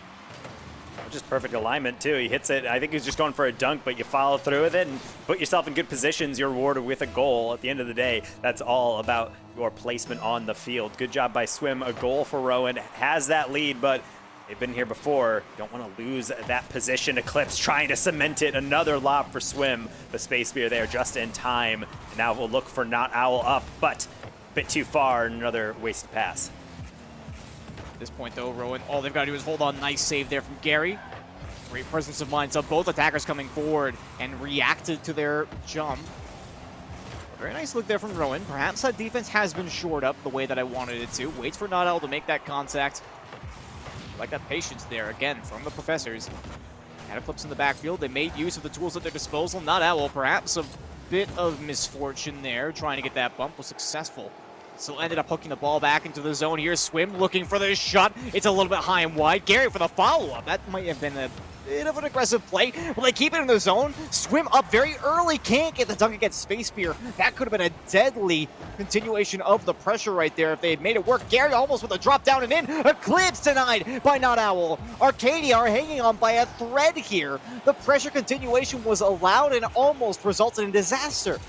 A: Just perfect alignment, too. He hits it. I think he's just going for a dunk, but you follow through with it and put yourself in good positions. You're rewarded with a goal. At the end of the day, that's all about your placement on the field. Good job by Swim. A goal for Rowan. Has that lead, but they've been here before. Don't want to lose that position. Eclipse trying to cement it. Another lob for Swim. The Space Beer there just in time. Now we'll look for Not Owl up, but a bit too far. Another wasted pass.
B: At this point, though, Rowan, all they've got to do is hold on. Nice save there from Gary. Great presence of mind. So both attackers coming forward and reacted to their jump. Very nice look there from Rowan. Perhaps that defense has been shored up the way that I wanted it to. Waits for Not Owl to make that contact. Like that patience there, again, from the professors. Had Eclipse in the backfield. They made use of the tools at their disposal. Not Owl, perhaps a bit of misfortune there. Trying to get that bump was successful. Still ended up hooking the ball back into the zone here. Swim looking for the shot. It's a little bit high and wide. Gary for the follow-up. That might have been a bit of an aggressive play. Will they keep it in the zone? Swim up very early. Can't get the dunk against Space Spear. That could have been a deadly continuation of the pressure right there if they had made it work. Gary almost with a drop down and in. Eclipse denied by Not Owl. Arcadia are hanging on by a thread here. The pressure continuation was allowed and almost resulted in disaster.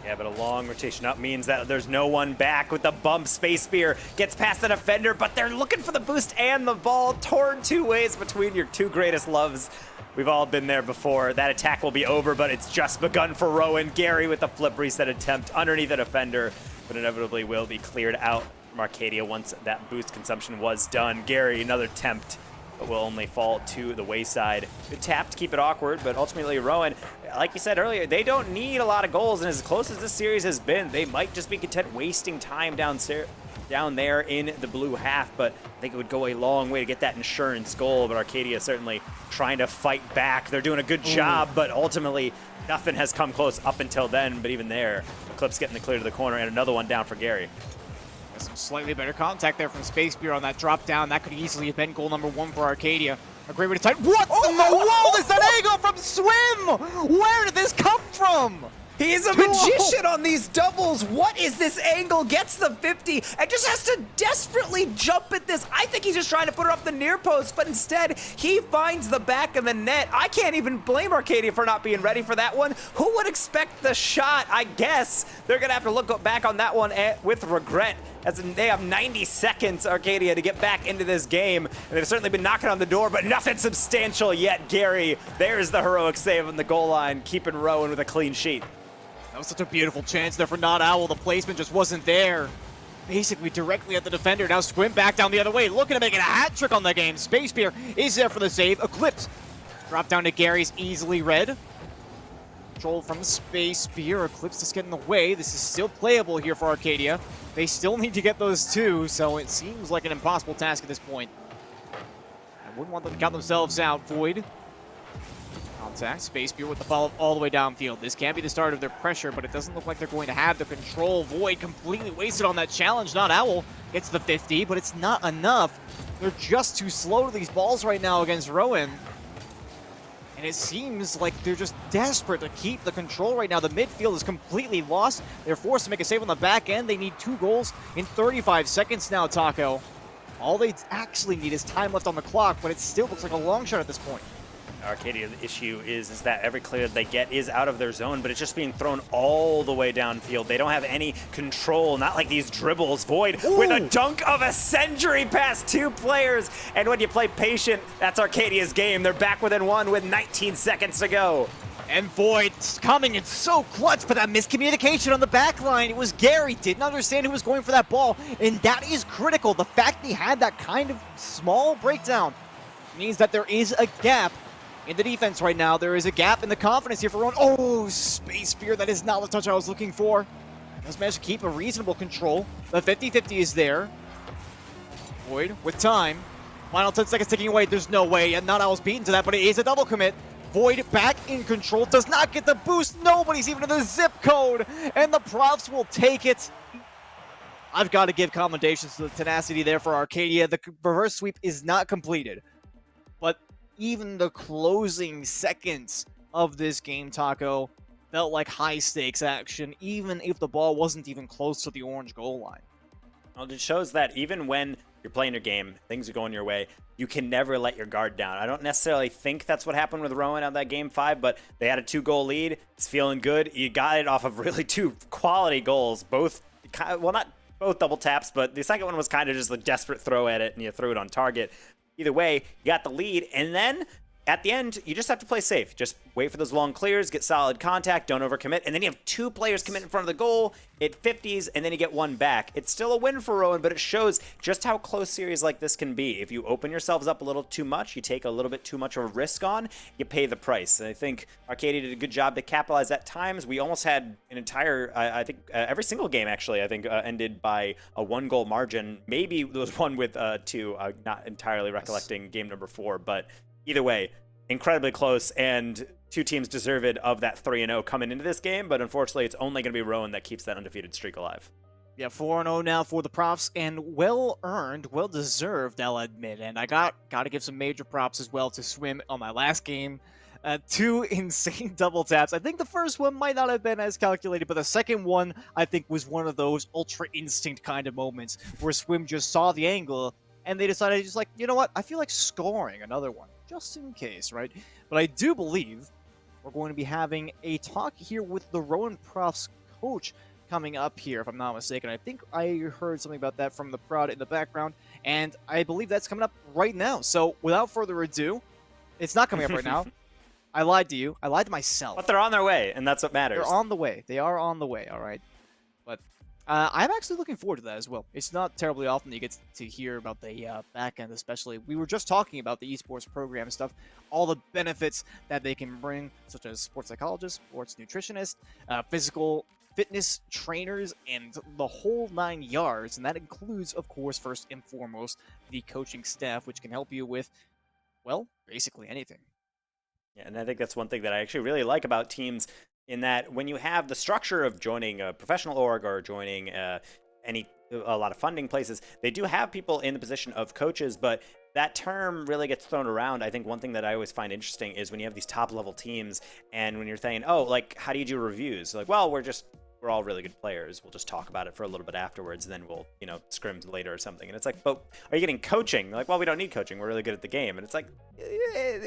A: Yeah, but a long rotation up means that there's no one back with the bump. Space Spear gets past the defender, but they're looking for the boost and the ball torn two ways between your two greatest loves. We've all been there before. That attack will be over, but it's just begun for Rowan. Gary with the flip reset attempt underneath the defender, but inevitably will be cleared out from Arcadia once that boost consumption was done. Gary, another attempt, but will only fall to the wayside. Good tap to keep it awkward, but ultimately Rowan, like you said earlier, they don't need a lot of goals, and as close as this series has been, they might just be content wasting time down there in the blue half, but I think it would go a long way to get that insurance goal, but Arcadia certainly trying to fight back. They're doing a good job, but ultimately nothing has come close up until then, but even there, Eclipse getting the clear to the corner, and another one down for Gary.
B: Some slightly better contact there from Space Spear on that drop down. That could easily have been goal number 1 for Arcadia. A great way to tight. What in the world is that angle from Swim? Where did this come from?
A: He's a magician on these doubles. What is this angle? Gets the 50 and just has to desperately jump at this. I think he's just trying to put it off the near post, but instead he finds the back of the net. I can't even blame Arcadia for not being ready for that one. Who would expect the shot? I guess they're going to have to look back on that one with regret, as they have 90 seconds, Arcadia, to get back into this game. And they've certainly been knocking on the door, but nothing substantial yet. Gary, there's the heroic save on the goal line, keeping Rowan with a clean sheet.
B: That was such a beautiful chance there for Not Owl. The placement just wasn't there. Basically directly at the defender. Now Squim back down the other way, looking to make it a hat trick on the game. Space Spear is there for the save. Eclipse drop down to Gary's easily read. Control from Space Spear. Eclipse just getting in the way. This is still playable here for Arcadia. They still need to get those two, so it seems like an impossible task at this point. I wouldn't want them to count themselves out. Void. Contact. Space Spear with the follow all the way downfield. This can be the start of their pressure, but it doesn't look like they're going to have the control. Void completely wasted on that challenge. Not Owl gets the 50, but it's not enough. They're just too slow to these balls right now against Rowan. And it seems like they're just desperate to keep the control right now. The midfield is completely lost. They're forced to make a save on the back end. They need 2 goals in 35 seconds now, Taco. All they actually need is time left on the clock, but it still looks like a long shot at this point.
A: Arcadia's issue is that every clear that they get is out of their zone, but it's just being thrown all the way downfield. They don't have any control, not like these dribbles. Void with a dunk of a century past 2 players. And when you play patient, that's Arcadia's game. They're back within 1 with 19 seconds to go.
B: And Void coming in so clutch, but that miscommunication on the back line. It was Gary, didn't understand who was going for that ball, and that is critical. The fact that he had that kind of small breakdown means that there is a gap in the defense right now. There is a gap in the confidence here for Rowan. Oh, Space Spear, that is not the touch I was looking for. Does manage to keep a reasonable control. The 50-50 is there. Void with time. Final 10 seconds ticking away. There's no way, and Not Owl's beaten to that, but it is a double commit. Void back in control, does not get the boost. Nobody's even in the zip code, and the Profs will take it. I've got to give commendations to the tenacity there for Arcadia. The reverse sweep is not completed, but even the closing seconds of this game, Taco, felt like high-stakes action, even if the ball wasn't even close to the orange goal line.
A: Well, it shows that even when you're playing your game, things are going your way, you can never let your guard down. I don't necessarily think that's what happened with Rowan on that Game 5, but they had a 2-goal lead. It's feeling good. You got it off of really 2 quality goals, both, well, not both double taps, but the second one was kind of just a desperate throw at it, and you threw it on target. Either way, you got the lead, and then at the end, you just have to play safe. Just wait for those long clears, get solid contact, don't overcommit, and then you have 2 players commit in front of the goal, it 50s, and then you get 1 back. It's still a win for Rowan, but it shows just how close series like this can be. If you open yourselves up a little too much, you take a little bit too much of a risk on, you pay the price. And I think Arcadia did a good job to capitalize at times. We almost had an entire, I think, every single game, actually, I think, ended by a 1-goal margin. Maybe there was one with 2, not entirely recollecting game number 4, but either way, incredibly close, and 2 teams deserved of that 3-0 coming into this game, but unfortunately, it's only going to be Rowan that keeps that undefeated streak alive.
B: Yeah, 4-0 now for the profs, and well earned, well deserved, I'll admit. And I gotta give some major props as well to Swim on my last game. 2 insane double taps. I think the first one might not have been as calculated, but the second one I think was one of those ultra instinct kind of moments where Swim just saw the angle and they decided just like, you know what, I feel like scoring another one just in case, right? But I do believe we're going to be having a talk here with the Rowan Profs coach coming up here, if I'm not mistaken. I think I heard something about that from the prod in the background, and I believe that's coming up right now. So without further ado, it's not coming up right now. I lied to you. I lied to myself.
A: But they're on their way, and that's what matters.
B: They're on the way. They are on the way, all right? But I'm actually looking forward to that as well. It's not terribly often that you get to hear about the back end, especially. We were just talking about the esports program and stuff, all the benefits that they can bring, such as sports psychologists, sports nutritionists, physical fitness trainers, and the whole 9 yards. And that includes, of course, first and foremost, the coaching staff, which can help you with, well, basically anything.
A: Yeah, and I think that's one thing that I actually really like about teams, in that when you have the structure of joining a professional org or joining a lot of funding places, they do have people in the position of coaches, but that term really gets thrown around. I think one thing that I always find interesting is when you have these top level teams and when you're saying, oh, like, how do you do reviews? Like, well, we're all really good players. We'll just talk about it for a little bit afterwards, and then we'll, scrim later or something. And it's like, but are you getting coaching? Like, well, we don't need coaching. We're really good at the game. And it's like,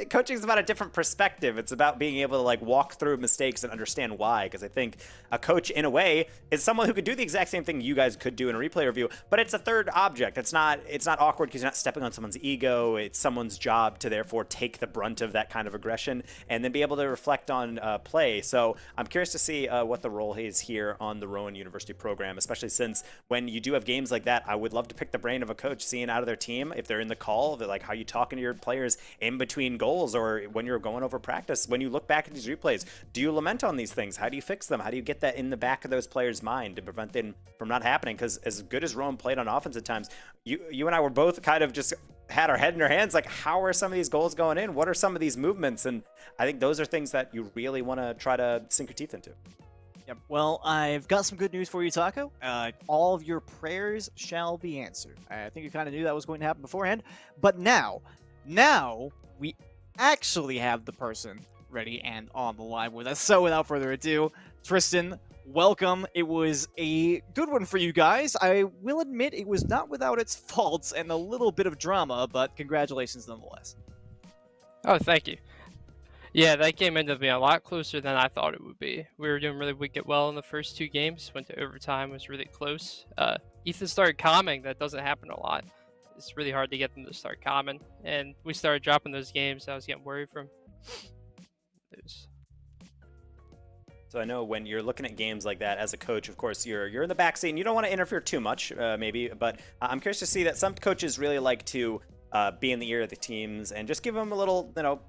A: coaching is about a different perspective. It's about being able to, like, walk through mistakes and understand why. Because I think a coach, in a way, is someone who could do the exact same thing you guys could do in a replay review, but it's a third object. It's not awkward because you're not stepping on someone's ego. It's someone's job to therefore take the brunt of that kind of aggression and then be able to reflect on play. So I'm curious to see what the role is here on the Rowan University program, especially since when you do have games like that, I would love to pick the brain of a coach, seeing out of their team, if they're in the call, they're like, how you talking to your players in between goals or when you're going over practice. When you look back at these replays, do you lament on these things? How do you fix them? How do you get that in the back of those players' mind to prevent them from not happening? Because as good as Rowan played on offense at times, you and I were both kind of just had our head in our hands, like, how are some of these goals going in? What are some of these movements? And I think those are things that you really want to try to sink your teeth into.
B: Yep. Well, I've got some good news for you, Taco. All of your prayers shall be answered. I think you kind of knew that was going to happen beforehand, but now we actually have the person ready and on the line with us. So without further ado, Tristan, welcome. It was a good one for you guys. I will admit it was not without its faults and a little bit of drama, but congratulations nonetheless.
D: Oh, thank you. Yeah, that game ended up being a lot closer than I thought it would be. We were doing really well in the first 2 games. Went to overtime, was really close. Ethan started calming. That doesn't happen a lot. It's really hard to get them to start calming. And we started dropping those games. I was getting worried from.
A: So I know when you're looking at games like that as a coach, of course, you're in the backseat and you don't want to interfere too much, maybe. But I'm curious to see that some coaches really like to be in the ear of the teams and just give them a little,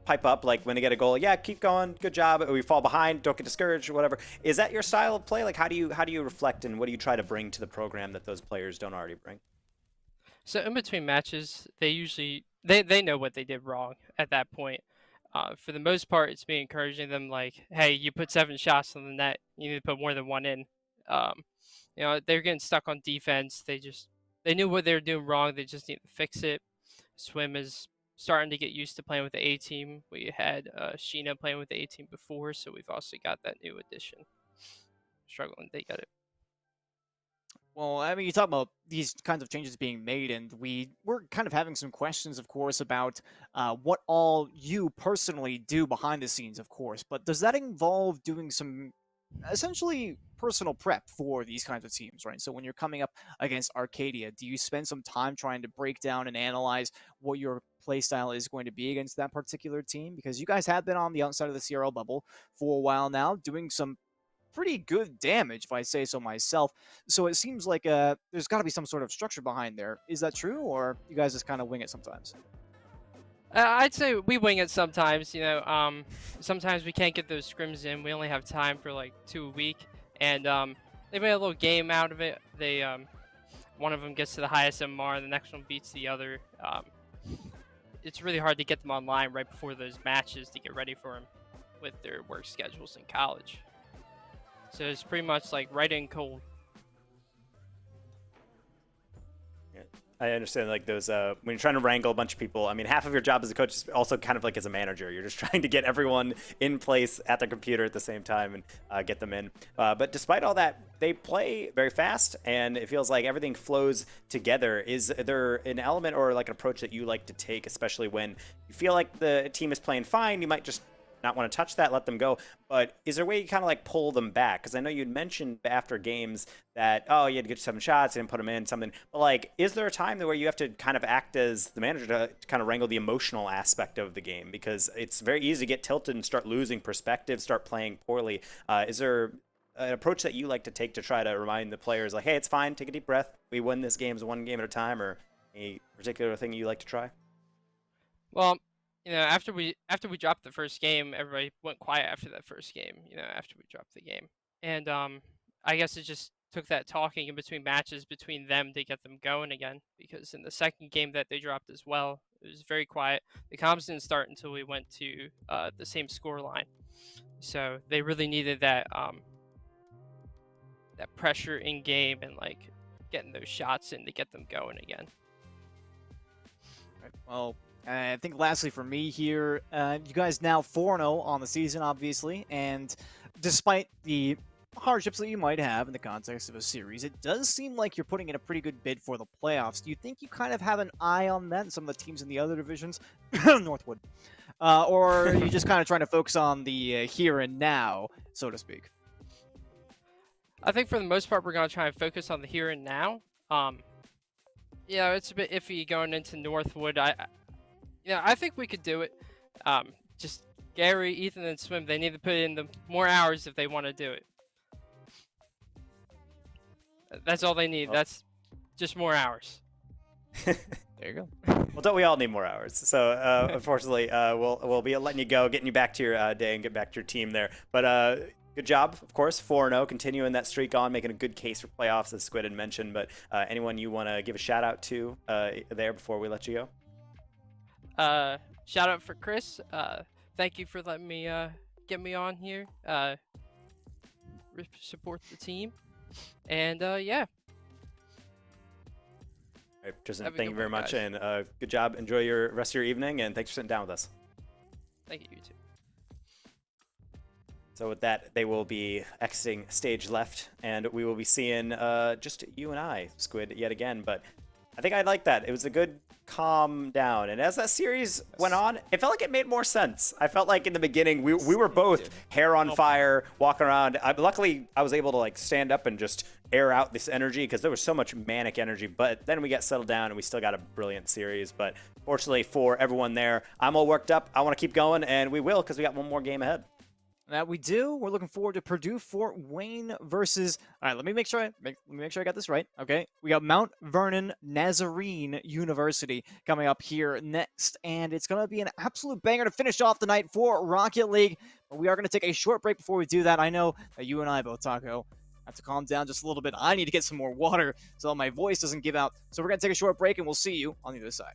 A: pipe up, like when they get a goal, yeah, keep going, good job. Or we fall behind, don't get discouraged or whatever. Is that your style of play? Like, how do you reflect and what do you try to bring to the program that those players don't already bring?
D: So in between matches, they usually they know what they did wrong at that point. For the most part, it's me encouraging them, like, hey, you put 7 shots on the net, you need to put more than 1 in. They're getting stuck on defense. They knew what they were doing wrong. They just need to fix it. Swim is starting to get used to playing with the A team. We had Sheena playing with the A team before, so we've also got that new addition. Struggling, they got it.
B: Well, I mean, you talk about these kinds of changes being made, and we're kind of having some questions, of course, about what all you personally do behind the scenes, of course. But does that involve doing some essentially personal prep for these kinds of teams, right? So when you're coming up against Arcadia, do you spend some time trying to break down and analyze what your play style is going to be against that particular team? Because you guys have been on the outside of the CRL bubble for a while now, doing some pretty good damage, if I say so myself. So it seems like there's got to be some sort of structure behind there. Is that true, or you guys just kind of wing it sometimes?
D: I'd say we wing it sometimes. Sometimes we can't get those scrims in. We only have time for like 2 a week, and they made a little game out of it. They one of them gets to the highest MR, and the next one beats the other. It's really hard to get them online right before those matches to get ready for them with their work schedules in college. So it's pretty much like right in cold.
A: I understand like those when you're trying to wrangle a bunch of people. I mean, half of your job as a coach is also kind of like as a manager. You're just trying to get everyone in place at the computer at the same time and get them in. But despite all that, they play very fast, and it feels like everything flows together. Is there an element or like an approach that you like to take, especially when you feel like the team is playing fine? You might just not want to touch that, let them go. But is there a way you kind of like pull them back? Because I know you'd mentioned after games that, oh, you had to get 7 shots, you didn't put them in, something. But like, is there a time where you have to kind of act as the manager to kind of wrangle the emotional aspect of the game? Because it's very easy to get tilted and start losing perspective, start playing poorly. Is there an approach that you like to take to try to remind the players, like, hey, it's fine, take a deep breath, we win this game one game at a time, or a particular thing you like to try?
D: Well, after we dropped the first game, everybody went quiet after that first game. After we dropped the game, and I guess it just took that talking in between matches between them to get them going again. Because in the second game that they dropped as well, it was very quiet. The comms didn't start until we went to the same score line, so they really needed that that pressure in game and like getting those shots in to get them going again.
B: Right. Well, I think lastly for me here, you guys now 4-0 on the season, obviously, and despite the hardships that you might have in the context of a series, it does seem like you're putting in a pretty good bid for the playoffs. Do you think you kind of have an eye on that and some of the teams in the other divisions, Northwood, or are you just kind of trying to focus on the here and now, so to speak?
D: I think for the most part, we're going to try and focus on the here and now. It's a bit iffy going into Northwood. I think we could do it. Just Gary, Ethan, and Swim, they need to put in the more hours if they want to do it. That's all they need. That's just more hours.
B: There you go.
A: Well, don't we all need more hours? So unfortunately, we'll be letting you go, getting you back to your day and get back to your team there. But good job, of course, 4-0, continuing that streak on, making a good case for playoffs, as Squid had mentioned. But anyone you want to give a shout out to there before we let you
D: go? Shout out for Chris. Thank you for letting me get me on here. Support the team, and yeah.
A: All right, Tristan, thank you very much, guys. And good job. Enjoy your rest of your evening, and thanks for sitting down with us.
D: Thank you, you too.
A: So with that, they will be exiting stage left, and we will be seeing just you and I, Squid, yet again. But I think I like that. It was a good calm down. And as that series went on, it felt like it made more sense. I felt like in the beginning, we were both hair on fire, walking around. Luckily, I was able to like stand up and just air out this energy because there was so much manic energy. But then we got settled down, and we still got a brilliant series. But fortunately for everyone there, I'm all worked up. I want to keep going, and we will because we got one more game ahead.
B: That we do. We're looking forward to Purdue Fort Wayne versus. All right, let me make sure I got this right. Okay, we got Mount Vernon Nazarene University coming up here next, and it's going to be an absolute banger to finish off the night for Rocket League. But we are going to take a short break before we do that. I know that you and I both, Taco, have to calm down just a little bit. I need to get some more water so my voice doesn't give out. So we're going to take a short break, and we'll see you on the other side.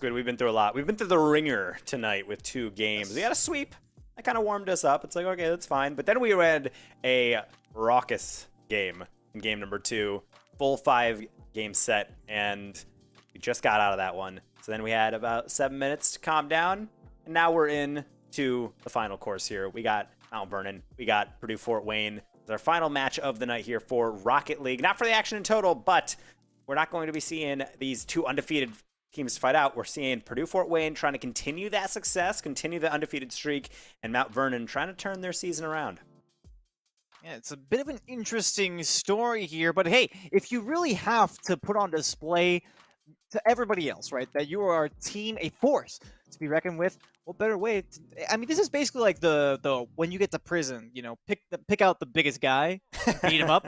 A: Squid, we've been through a lot. We've been through the ringer tonight with 2 games. We had a sweep. That kind of warmed us up. It's like, okay, that's fine. But then we had a raucous game in game number 2. Full 5-game set, and we just got out of that one. So then we had about 7 minutes to calm down, and now we're in to the final course here. We got Mount Vernon. We got Purdue Fort Wayne. It's our final match of the night here for Rocket League. Not for the action in total, but we're not going to be seeing these 2 undefeated teams fight out. We're seeing Purdue Fort Wayne trying to continue that success, continue the undefeated streak, and Mount Vernon trying to turn their season around.
B: Yeah, it's a bit of an interesting story here, but hey, if you really have to put on display to everybody else, right, that you are a team, a force to be reckoned with, what better way I mean, this is basically like the when you get to prison, you know, pick out the biggest guy, beat him up,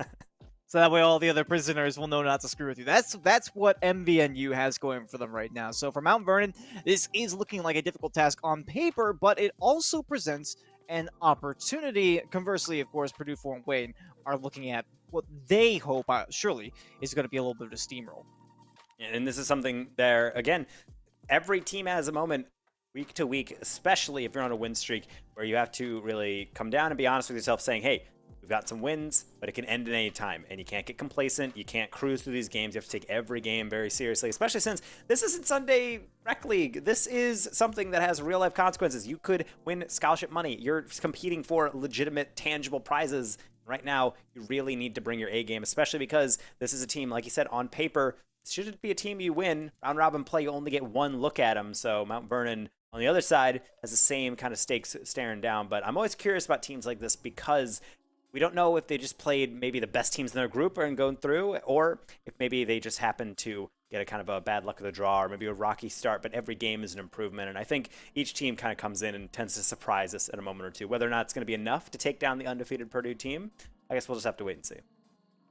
B: so that way all the other prisoners will know not to screw with you. That's what MVNU has going for them right now. So for Mount Vernon, this is looking like a difficult task on paper, but it also presents an opportunity. Conversely, of course, Purdue Fort Wayne are looking at what they hope, surely, is going to be a little bit of a steamroll.
A: And this is something there, again, every team has a moment week to week, especially if you're on a win streak, where you have to really come down and be honest with yourself, saying, hey, we've got some wins, but it can end at any time, and you can't get complacent. You can't cruise through these games. You have to take every game very seriously, especially since this isn't Sunday Rec League. This is something that has real-life consequences. You could win scholarship money. You're competing for legitimate, tangible prizes. Right now, you really need to bring your A game, especially because this is a team, like you said, on paper, should it be a team you win, round-robin play, you only get 1 look at them. So Mount Vernon, on the other side, has the same kind of stakes staring down. But I'm always curious about teams like this because we don't know if they just played maybe the best teams in their group and going through, or if maybe they just happened to get a kind of a bad luck of the draw or maybe a rocky start, but every game is an improvement. And I think each team kind of comes in and tends to surprise us in a moment or two. Whether or not it's going to be enough to take down the undefeated Purdue team, I guess we'll just have to wait and see.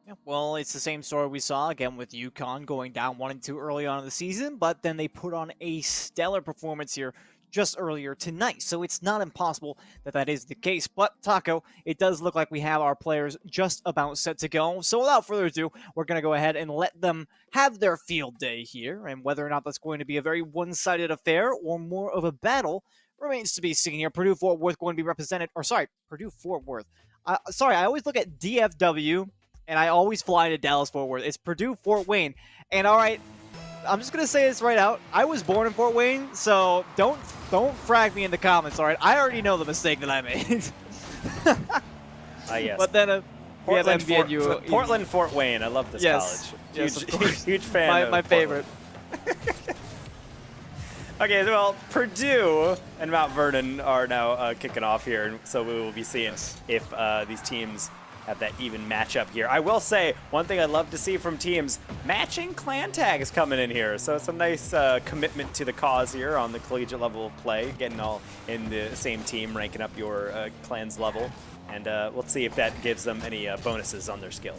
B: Yeah, well, it's the same story we saw again with UConn going down 1-2 early on in the season, but then they put on a stellar performance here just earlier tonight. So it's not impossible that that is the case. But Taco, it does look like we have our players just about set to go. So without further ado, we're going to go ahead and let them have their field day here. And whether or not that's going to be a very one-sided affair or more of a battle remains to be seen here. Purdue Fort Worth going to be represented, or sorry, Purdue Fort Worth. Sorry, I always look at DFW and I always fly to Dallas Fort Worth. It's Purdue Fort Wayne. And all right, I'm just going to say this right out. I was born in Fort Wayne, so don't frag me in the comments, all right? I already know the mistake that I made.
A: Yes.
B: But then we have MVNU.
A: Portland, Fort Wayne. I love this college.
B: Yes,
A: Huge fan.
B: My favorite.
A: Okay, well, Purdue and Mount Vernon are now kicking off here, and so we will be seeing if these teams have that even matchup here. I will say, one thing I'd love to see from teams, matching clan tag is coming in here. So it's a nice commitment to the cause here on the collegiate level of play, getting all in the same team, ranking up your clan's level. And we'll see if that gives them any bonuses on their skill.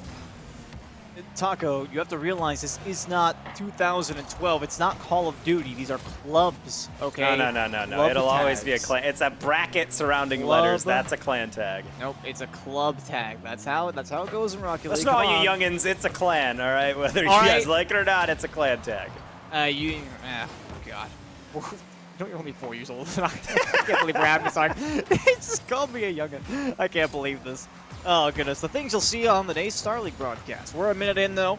B: Taco, you have to realize this is not 2012. It's not Call of Duty. These are clubs, okay?
A: No.
B: Club
A: It'll always
B: tags.
A: be a clan. It's a bracket surrounding letters. That's a clan tag.
B: Nope, it's a club tag. That's how it goes in Rocket League.
A: Listen to all you youngins. It's a clan, all right? Whether you guys like it or not, it's a clan tag.
B: God. You're only 4 years old. I can't believe we're having this argument. He just called me a youngin. I can't believe this. Oh, goodness. The things you'll see on the NACE Starleague broadcast. We're a minute in, though,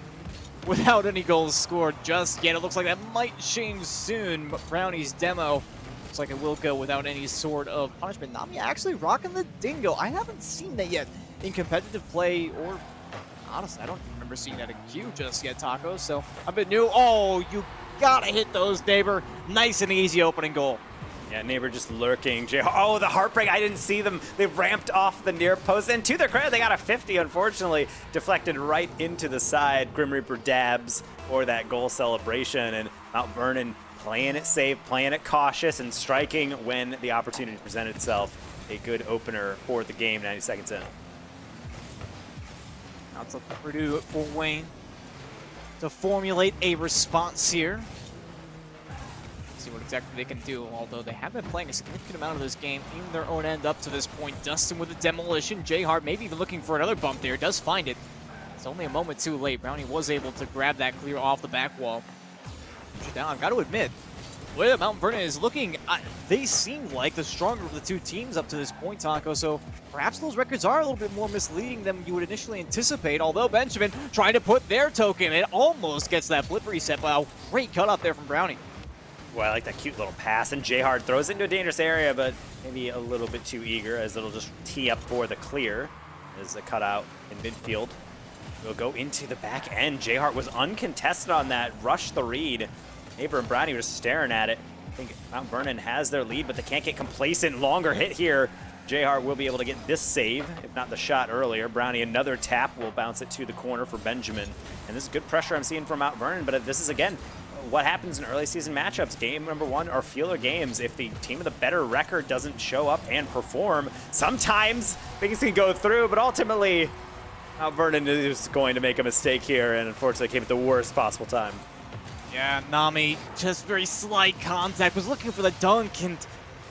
B: without any goals scored just yet. It looks like that might change soon, but Brownie's demo looks like it will go without any sort of punishment. Nami actually rocking the dingo. I haven't seen that yet in competitive play, or honestly, I don't remember seeing that in Q just yet, Taco, so a bit new. Oh, you gotta hit those, neighbor. Nice and easy opening goal.
A: Yeah, neighbor just lurking. Oh, the heartbreak. I didn't see them. They ramped off the near post. And to their credit, they got a 50, unfortunately. Deflected right into the side. Grim Reaper dabs for that goal celebration. And Mount Vernon playing it safe, playing it cautious, and striking when the opportunity presented itself. A good opener for the game, 90 seconds in.
B: Now it's up to Purdue Fort Wayne to formulate a response here. See what exactly they can do, although they have been playing a significant amount of this game in their own end up to this point. Dustin with a demolition. J-Hart maybe even looking for another bump there. Does find it. It's only a moment too late. Brownie was able to grab that clear off the back wall. Push it down. I've got to admit, Well, yeah, Mount Vernon is looking, they seem like the stronger of the two teams up to this point, Taco, so perhaps those records are a little bit more misleading than you would initially anticipate, although Benjamin trying to put their token, it almost gets that flip reset, but a great cut up there from Brownie.
A: Well, I like that cute little pass, and Jhard throws it into a dangerous area, but maybe a little bit too eager, as it'll just tee up for the clear. As a cutout in midfield. We'll go into the back end. Jhard was uncontested on that, rushed the read. Neighbor and Brownie were just staring at it. I think Mount Vernon has their lead, but they can't get complacent. Longer hit here. Jhard will be able to get this save, if not the shot earlier. Brownie, another tap, will bounce it to the corner for Benjamin. And this is good pressure I'm seeing from Mount Vernon, but this is, again, what happens in early season matchups. Game number one are feeler games. If the team with a better record doesn't show up and perform, sometimes things can go through, but ultimately, Mount Vernon is going to make a mistake here, and unfortunately came at the worst possible time.
B: Yeah, Nami, just very slight contact, was looking for the dunk, and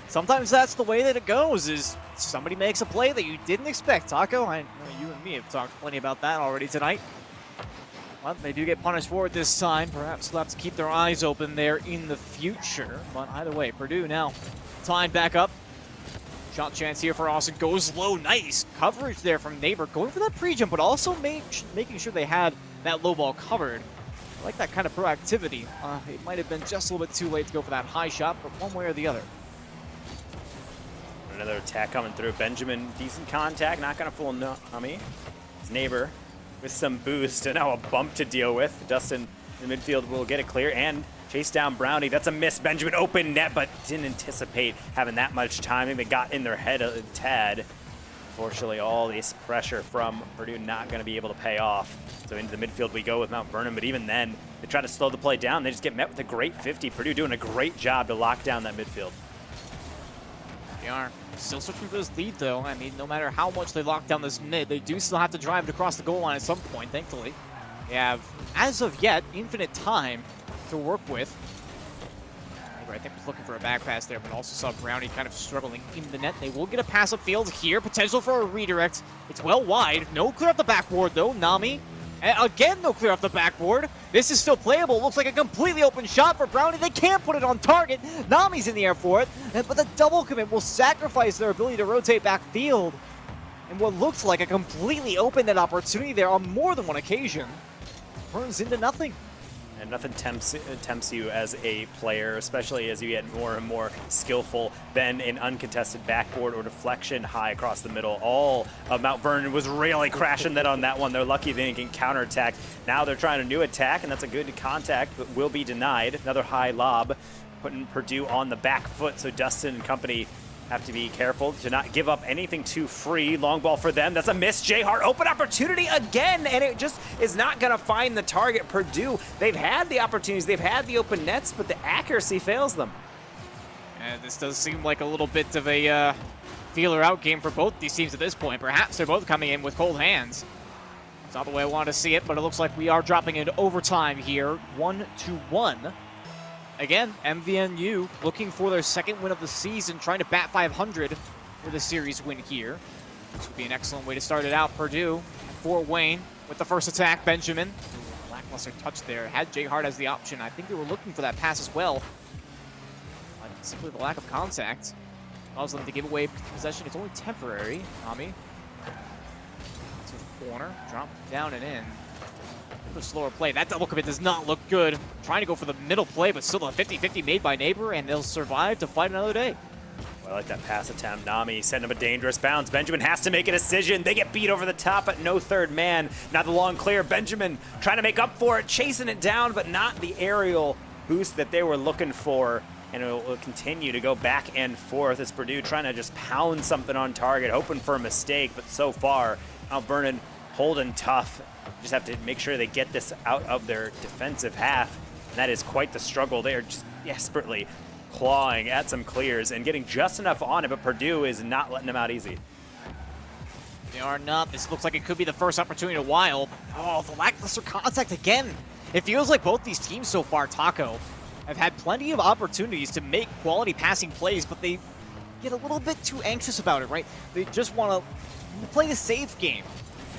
B: sometimes that's the way that it goes, is somebody makes a play that you didn't expect. Taco, I know you and me have talked plenty about that already tonight. But they do get punished for it this time. Perhaps they'll have to keep their eyes open there in the future. But either way, Purdue now tied back up. Shot chance here for Austin. Goes low. Nice coverage there from Neighbor. Going for that pre-jump, but also making sure they had that low ball covered. I like that kind of proactivity. It might have been just a little bit too late to go for that high shot, but one way or the other.
A: Another attack coming through. Benjamin, decent contact. Not going to fool Nami. His Neighbor with some boost, and now a bump to deal with. Dustin in the midfield will get it clear and chase down Brownie. That's a miss. Benjamin open net, but didn't anticipate having that much time. Maybe got in their head a tad. Unfortunately, all this pressure from Purdue not going to be able to pay off. So into the midfield we go with Mount Vernon, but even then, they try to slow the play down. They just get met with a great 50. Purdue doing a great job to lock down that midfield.
B: They are still searching for this lead, though. I mean, no matter how much they lock down this mid, they do still have to drive it across the goal line at some point, thankfully. They have, as of yet, infinite time to work with. I think was looking for a back pass there, but also saw Brownie kind of struggling in the net. They will get a pass upfield here. Potential for a redirect. It's well wide. No clear off the backboard, though. Nami. And again, no clear off the backboard. This is still playable. Looks like a completely open shot for Brownie. They can't put it on target. Nami's in the air for it. But the double commit will sacrifice their ability to rotate backfield. And what looks like a completely open net opportunity there on more than one occasion turns into nothing.
A: And nothing tempts you as a player, especially as you get more and more skillful, than an uncontested backboard or deflection high across the middle. All of Mount Vernon was really crashing that on that one. They're lucky they didn't get counterattacked. Now they're trying a new attack, and that's a good contact, but will be denied. Another high lob, putting Purdue on the back foot, so Dustin and company have to be careful to not give up anything too free. Long ball for them. That's a miss. Jhard, open opportunity again, and it just is not going to find the target. Purdue, they've had the opportunities, they've had the open nets, but the accuracy fails them.
B: And this does seem like a little bit of a feeler out game for both these teams at this point. Perhaps they're both coming in with cold hands. It's not the way I wanted to see it, but it looks like we are dropping into overtime here. 1-1. Again, MVNU looking for their second win of the season, trying to bat 500 for the series win here. This would be an excellent way to start it out. Purdue for Wayne with the first attack. Benjamin, lackluster touch there. Had Jhard as the option. I think they were looking for that pass as well. But simply the lack of contact allows them to give away possession. It's only temporary. Nami to the corner, drop down and in. A slower play. That double commit does not look good. Trying to go for the middle play, but still a 50-50 made by Neighbor, and they'll survive to fight another day.
A: Well, I like that pass attempt. Nami sending him a dangerous bounce. Benjamin has to make a decision. They get beat over the top, but no third man. Now the long clear. Benjamin trying to make up for it, chasing it down, but not the aerial boost that they were looking for. And it will continue to go back and forth as Purdue trying to just pound something on target, hoping for a mistake, but so far, Mount Vernon holding tough. Just have to make sure they get this out of their defensive half, and that is quite the struggle. They are just desperately clawing at some clears and getting just enough on it, but Purdue is not letting them out easy.
B: They are not. This looks like it could be the first opportunity in a while. Oh, the lackluster contact again. It feels like both these teams so far, Taco, have had plenty of opportunities to make quality passing plays, but they get a little bit too anxious about it, right? They just want to play the safe game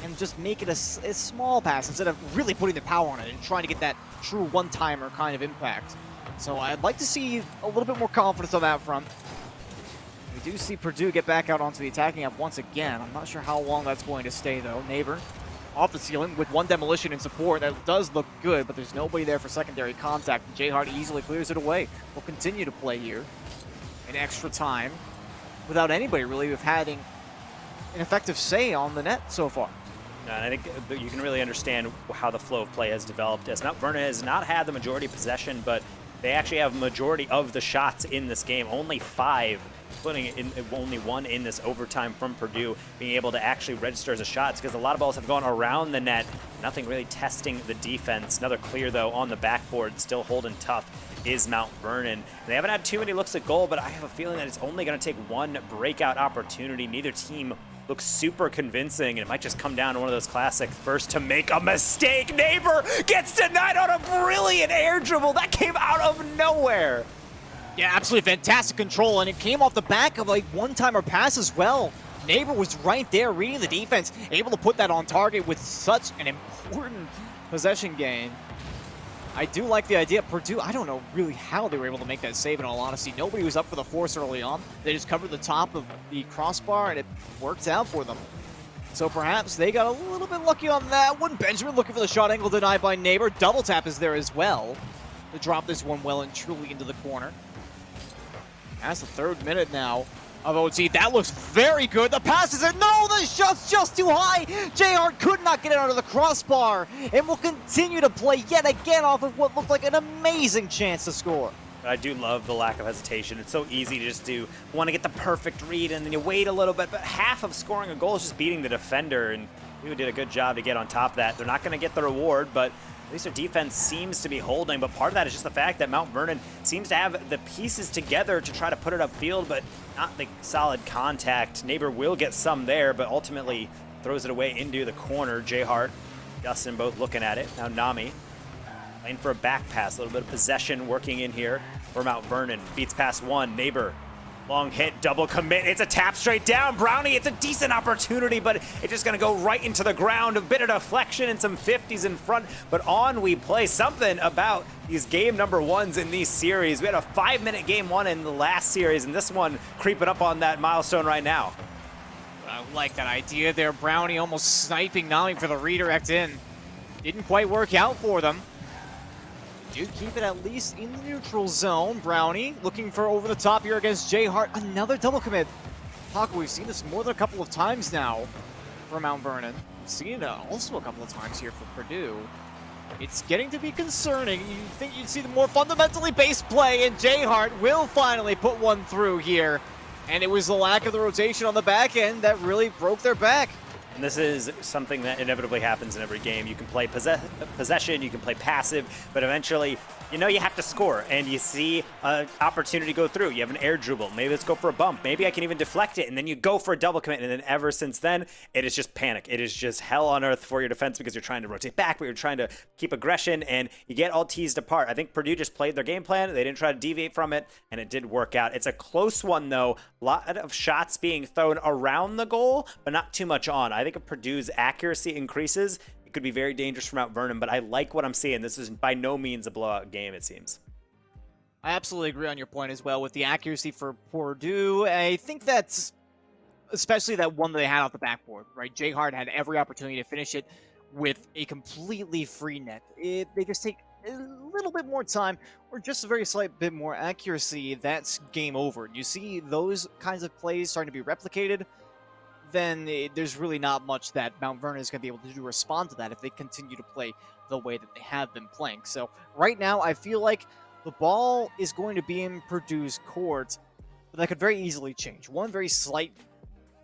B: and just make it a small pass instead of really putting the power on it and trying to get that true one-timer kind of impact. So I'd like to see a little bit more confidence on that front. We do see Purdue get back out onto the attacking app once again. I'm not sure how long that's going to stay, though. Neighbor off the ceiling with one demolition in support. That does look good, but there's nobody there for secondary contact. And J-Hart easily clears it away. We'll continue to play here in extra time without anybody really having an effective say on the net so far.
A: And I think you can really understand how the flow of play has developed, as Mount Vernon has not had the majority possession, but they actually have majority of the shots in this game. Only 5, putting in only 1 in this overtime from Purdue, being able to actually register as a shot, because a lot of balls have gone around the net. Nothing really testing the defense. Another clear, though, on the backboard, still holding tough is Mount Vernon. And they haven't had too many looks at goal, but I have a feeling that it's only going to take one breakout opportunity. Neither team looks super convincing, and it might just come down to one of those classic first to make a mistake. Neighbor gets denied on a brilliant air dribble. That came out of nowhere.
B: Yeah, absolutely fantastic control, and it came off the back of a one-timer pass as well. Neighbor was right there reading the defense, able to put that on target with such an important possession gain. I do like the idea. Purdue, I don't know really how they were able to make that save, in all honesty. Nobody was up for the force early on. They just covered the top of the crossbar, and it worked out for them. So perhaps they got a little bit lucky on that one. Benjamin looking for the shot angle, denied by Neighbor. Double tap is there as well to drop this one well and truly into the corner. That's the 3rd minute now of OT. That looks very good. The pass is in. No, the shot's just too high. J-Hart could not get it under the crossbar, and will continue to play yet again off of what looked like an amazing chance to score.
A: I do love the lack of hesitation. It's so easy to just want to get the perfect read, and then you wait a little bit, but half of scoring a goal is just beating the defender, and we did a good job to get on top of that. They're not going to get the reward, but at least their defense seems to be holding, but part of that is just the fact that Mount Vernon seems to have the pieces together to try to put it upfield, but not the solid contact. Neighbor will get some there, but ultimately throws it away into the corner. J-Hart, Justin both looking at it. Now Nami playing for a back pass, a little bit of possession working in here for Mount Vernon. Beats past 1, Neighbor. Long hit, double commit. It's a tap straight down. Brownie, it's a decent opportunity, but it's just going to go right into the ground. A bit of deflection and some 50s in front, but on we play. Something about these game number 1s in these series. We had a 5-minute game 1 in the last series, and this one creeping up on that milestone right now.
B: I like that idea there. Brownie almost sniping Nami for the redirect in. Didn't quite work out for them. Do keep it at least in the neutral zone. Brownie looking for over the top here against J-Hart. Another double commit. Paco, we've seen this more than a couple of times now for Mount Vernon. We've seen it also a couple of times here for Purdue. It's getting to be concerning. You think you'd see the more fundamentally based play, and J-Hart will finally put one through here. And it was the lack of the rotation on the back end that really broke their back.
A: And this is something that inevitably happens in every game. You can play possession, you can play passive, but eventually, you know you have to score, and you see an opportunity go through. You have an air dribble. Maybe let's go for a bump. Maybe I can even deflect it, and then you go for a double commit, and then ever since then, it is just panic. It is just hell on earth for your defense because you're trying to rotate back, but you're trying to keep aggression, and you get all teased apart. I think Purdue just played their game plan. They didn't try to deviate from it, and it did work out. It's a close one, though. A lot of shots being thrown around the goal, but not too much on. I think if Purdue's accuracy increases, it could be very dangerous for Mount Vernon, but I like what I'm seeing. This is by no means a blowout game, it seems.
B: I absolutely agree on your point as well with the accuracy for Purdue. I think that's especially that one that they had off the backboard, right? J-Hart had every opportunity to finish it with a completely free net. They just take a little bit more time or just a very slight bit more accuracy, that's game over. You see those kinds of plays starting to be replicated, then there's really not much that Mount Vernon is going to be able to do to respond to that if they continue to play the way that they have been playing. So right now, I feel like the ball is going to be in Purdue's court, but that could very easily change. One very slight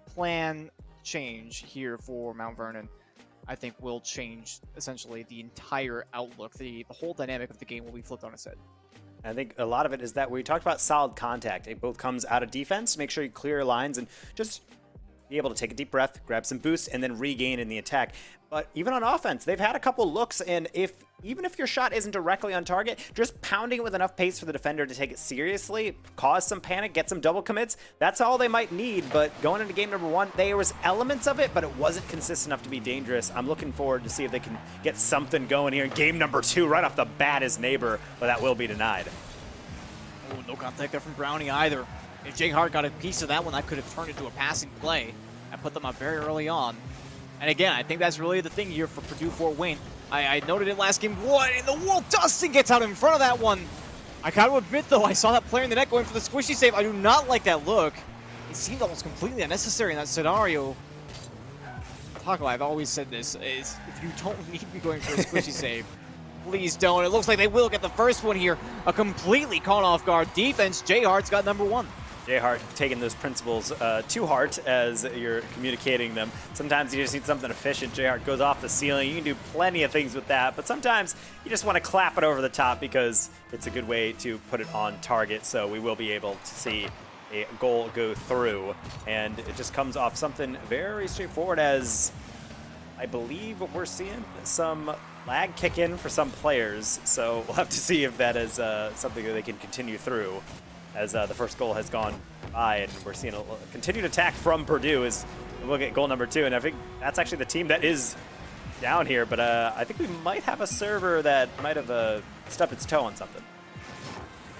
B: plan change here for Mount Vernon, I think, will change essentially the entire outlook. The whole dynamic of the game will be flipped on its head.
A: I think a lot of it is that we talked about solid contact. It both comes out of defense, make sure you clear your lines and just be able to take a deep breath, grab some boost, and then regain in the attack. But even on offense, they've had a couple looks, and even if your shot isn't directly on target, just pounding it with enough pace for the defender to take it seriously, cause some panic, get some double commits, that's all they might need. But going into game number 1, there was elements of it, but it wasn't consistent enough to be dangerous. I'm looking forward to see if they can get something going here in game number 2 right off the bat as Neighbor, but that will be denied.
B: Ooh, no contact there from Brownie either. If Jay Hart got a piece of that one, that could have turned into a passing play. That put them up very early on. And again, I think that's really the thing here for Purdue Fort Wayne. I noted it last game. What in the world? Dustin gets out in front of that one. I gotta admit, though, I saw that player in the net going for the squishy save. I do not like that look. It seemed almost completely unnecessary in that scenario. Taco, I've always said this, is if you don't need to be going for a squishy save, please don't. It looks like they will get the first one here. A completely caught off guard defense. Jay Hart's got number 1.
A: Jay Hart taking those principles to heart as you're communicating them. Sometimes you just need something efficient. Jay Hart goes off the ceiling. You can do plenty of things with that, but sometimes you just want to clap it over the top because it's a good way to put it on target. So we will be able to see a goal go through, and it just comes off something very straightforward, as I believe we're seeing some lag kick in for some players. So we'll have to see if that is something that they can continue through, as the first goal has gone by, and we're seeing a continued attack from Purdue as we look at goal number 2, and I think that's actually the team that is down here, but I think we might have a server that might have stubbed its toe on something.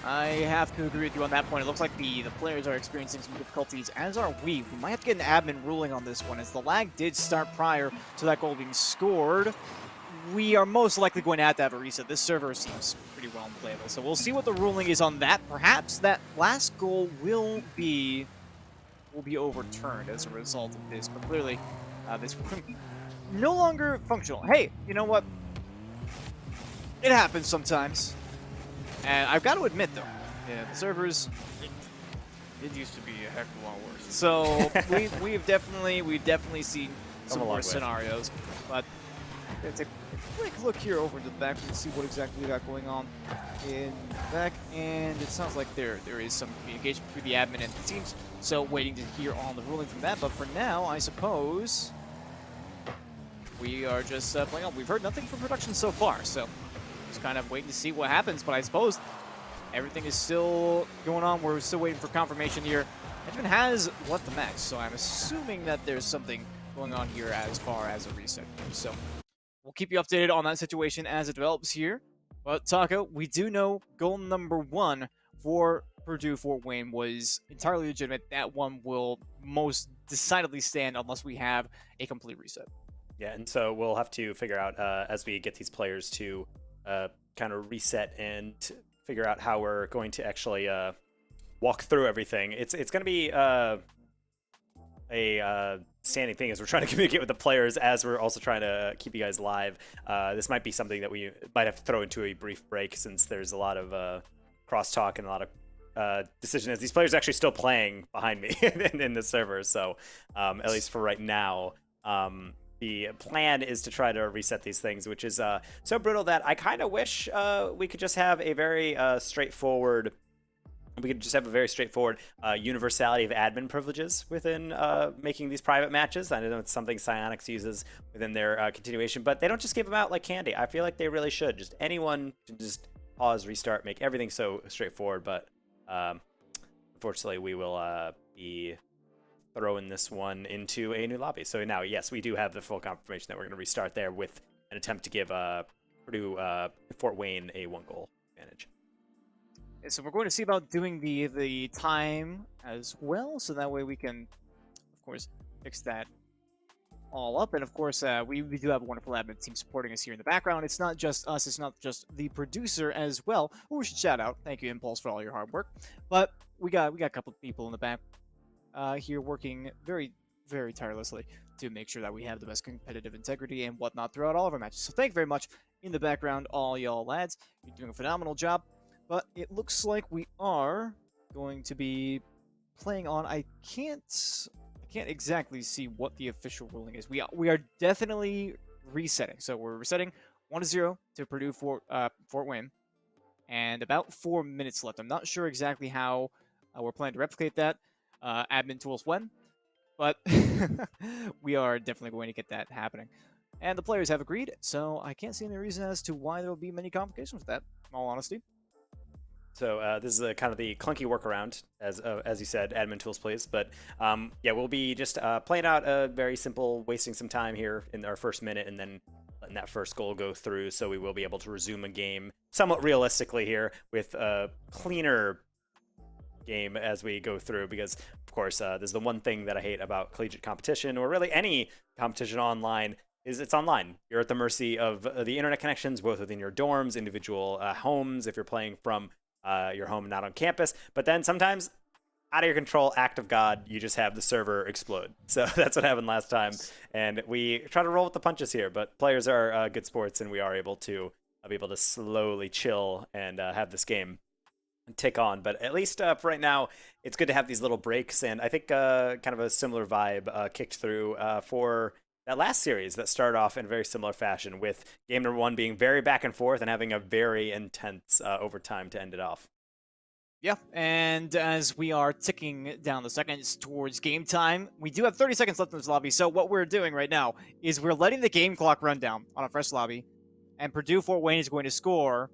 B: I have to agree with you on that point. It looks like the players are experiencing some difficulties, as are we. We might have to get an admin ruling on this one, as the lag did start prior to that goal being scored. We are most likely going to have a reset. This server seems pretty well unplayable, so we'll see what the ruling is on that. Perhaps that last goal will be overturned as a result of this, but clearly this no longer functional. Hey, you know what? It happens sometimes. And I've got to admit, though, yeah, the servers, it used to be a heck of a lot worse. So we've definitely seen some worse scenarios. But let's take a quick look here over to the back to see what exactly we got going on in the back. And it sounds like there is some communication between the admin and the teams. So waiting to hear on the ruling from that. But for now, I suppose we are just playing on. We've heard nothing from production so far, so just kind of waiting to see what happens, but I suppose everything is still going on. We're still waiting for confirmation here. Edmund has left the match, so I'm assuming that there's something going on here as far as a reset goes. So we'll keep you updated on that situation as it develops here. But Taco, we do know goal number 1 for Purdue Fort Wayne was entirely legitimate. That one will most decidedly stand unless we have a complete reset.
A: Yeah, and so we'll have to figure out as we get these players to kind of reset and figure out how we're going to actually walk through everything. It's going to be a standing thing as we're trying to communicate with the players, as we're also trying to keep you guys live. This might be something that we might have to throw into a brief break, since there's a lot of crosstalk and a lot of decision, as these players are actually still playing behind me in the server. So at least for right now, the plan is to try to reset these things, which is so brutal that I kind of wish we could just have a very straightforward. We could just have a very straightforward universality of admin privileges within making these private matches. I know it's something Psyonix uses within their continuation, but they don't just give them out like candy. I feel like they really should. Just anyone can just pause, restart, make everything so straightforward. But unfortunately, we will be throwing this one into a new lobby. So now, yes, we do have the full confirmation that we're going to restart there with an attempt to give Purdue Fort Wayne a 1-goal advantage.
B: So we're going to see about doing the time as well, so that way we can, of course, fix that all up. And of course, we do have a wonderful admin team supporting us here in the background. It's not just us, it's not just the producer as well, who we should shout out. Thank you, Impulse, for all your hard work. But we got a couple of people in the back here working very, very tirelessly to make sure that we have the best competitive integrity and whatnot throughout all of our matches. So thank you very much in the background, all y'all lads. You're doing a phenomenal job. But it looks like we are going to be playing on. I can't exactly see what the official ruling is. We are definitely resetting. So we're resetting 1-0 to Purdue Fort Wayne, and about 4 minutes left. I'm not sure exactly how we're planning to replicate that. Admin tools when, but we are definitely going to get that happening. And the players have agreed, so I can't see any reason as to why there will be many complications with that, in all honesty.
A: So this is kind of the clunky workaround, as you said, admin tools, please. But yeah, we'll be just playing out a very simple, wasting some time here in our first minute, and then letting that first goal go through. So we will be able to resume a game somewhat realistically here with cleaner game as we go through, because of course there's the one thing that I hate about collegiate competition, or really any competition online, is it's online. You're at the mercy of the internet connections, both within your dorms, individual homes, if you're playing from your home, not on campus. But then sometimes, out of your control, act of God, you just have the server explode. So that's what happened last time. And we try to roll with the punches here, but players are good sports, and we are able to slowly chill and have this game tick on. But at least for right now, it's good to have these little breaks. And I think kind of a similar vibe kicked through for that last series that started off in a very similar fashion, with game number 1 being very back and forth and having a very intense overtime to end it off.
B: Yeah, and as we are ticking down the seconds towards game time, we do have 30 seconds left in this lobby. So what we're doing right now is we're letting the game clock run down on a fresh lobby, and Purdue Fort Wayne is going to score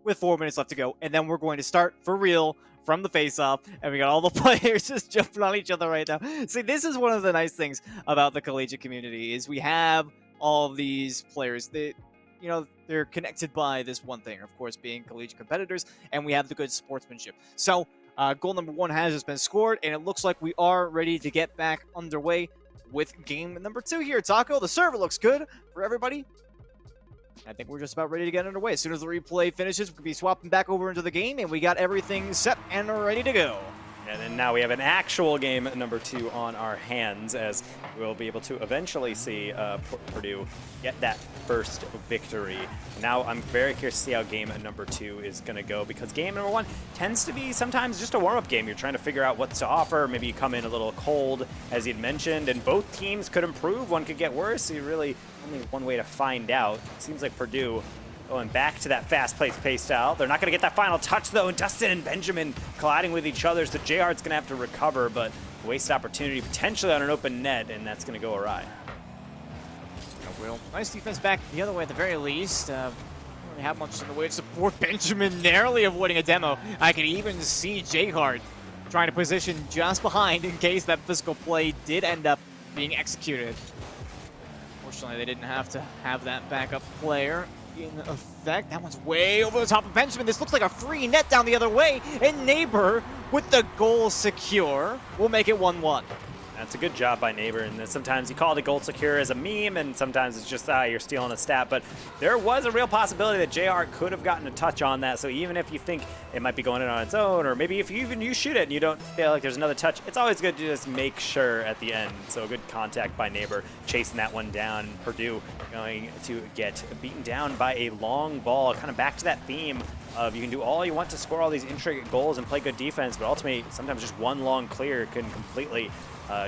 B: with 4 minutes left to go, and then we're going to start for real from the face-off, and we got all the players just jumping on each other right now. See, this is one of the nice things about the collegiate community, is we have all of these players that, you know, they're connected by this one thing, of course, being collegiate competitors, and we have the good sportsmanship. So, goal number 1 has just been scored, and it looks like we are ready to get back underway with game number 2 here. Taco, the server looks good for everybody. I think we're just about ready to get underway. As soon as the replay finishes, we'll be swapping back over into the game, and we got everything set and ready to go.
A: And then now we have an actual game number 2 on our hands, as we'll be able to eventually see Purdue get that first victory. Now I'm very curious to see how game number 2 is going to go, because game number 1 tends to be sometimes just a warm-up game. You're trying to figure out what's to offer. Maybe you come in a little cold, as you'd mentioned, and both teams could improve. One could get worse. So you really only one way to find out. It seems like Purdue going back to that fast-paced play style. They're not going to get that final touch, though, and Dustin and Benjamin colliding with each other, so J-Hart's going to have to recover, but waste opportunity potentially on an open net, and that's going to go awry.
B: Will, nice defense back the other way at the very least. Don't really have much in the way of support. Benjamin narrowly avoiding a demo. I can even see J-Hart trying to position just behind in case that physical play did end up being executed. Fortunately, they didn't have to have that backup player in effect. That one's way over the top of Benjamin. This looks like a free net down the other way, and Neighbor with the goal secure will make it 1-1.
A: That's a good job by Neighbor, and then sometimes you call the goal secure as a meme, and sometimes it's just you're stealing a stat, but there was a real possibility that JR could have gotten a touch on that, so even if you think it might be going in on its own, or maybe if you shoot it and you don't feel like there's another touch, it's always good to just make sure at the end. So good contact by Neighbor, chasing that one down. Purdue going to get beaten down by a long ball, kind of back to that theme of you can do all you want to score all these intricate goals and play good defense, but ultimately sometimes just one long clear can completely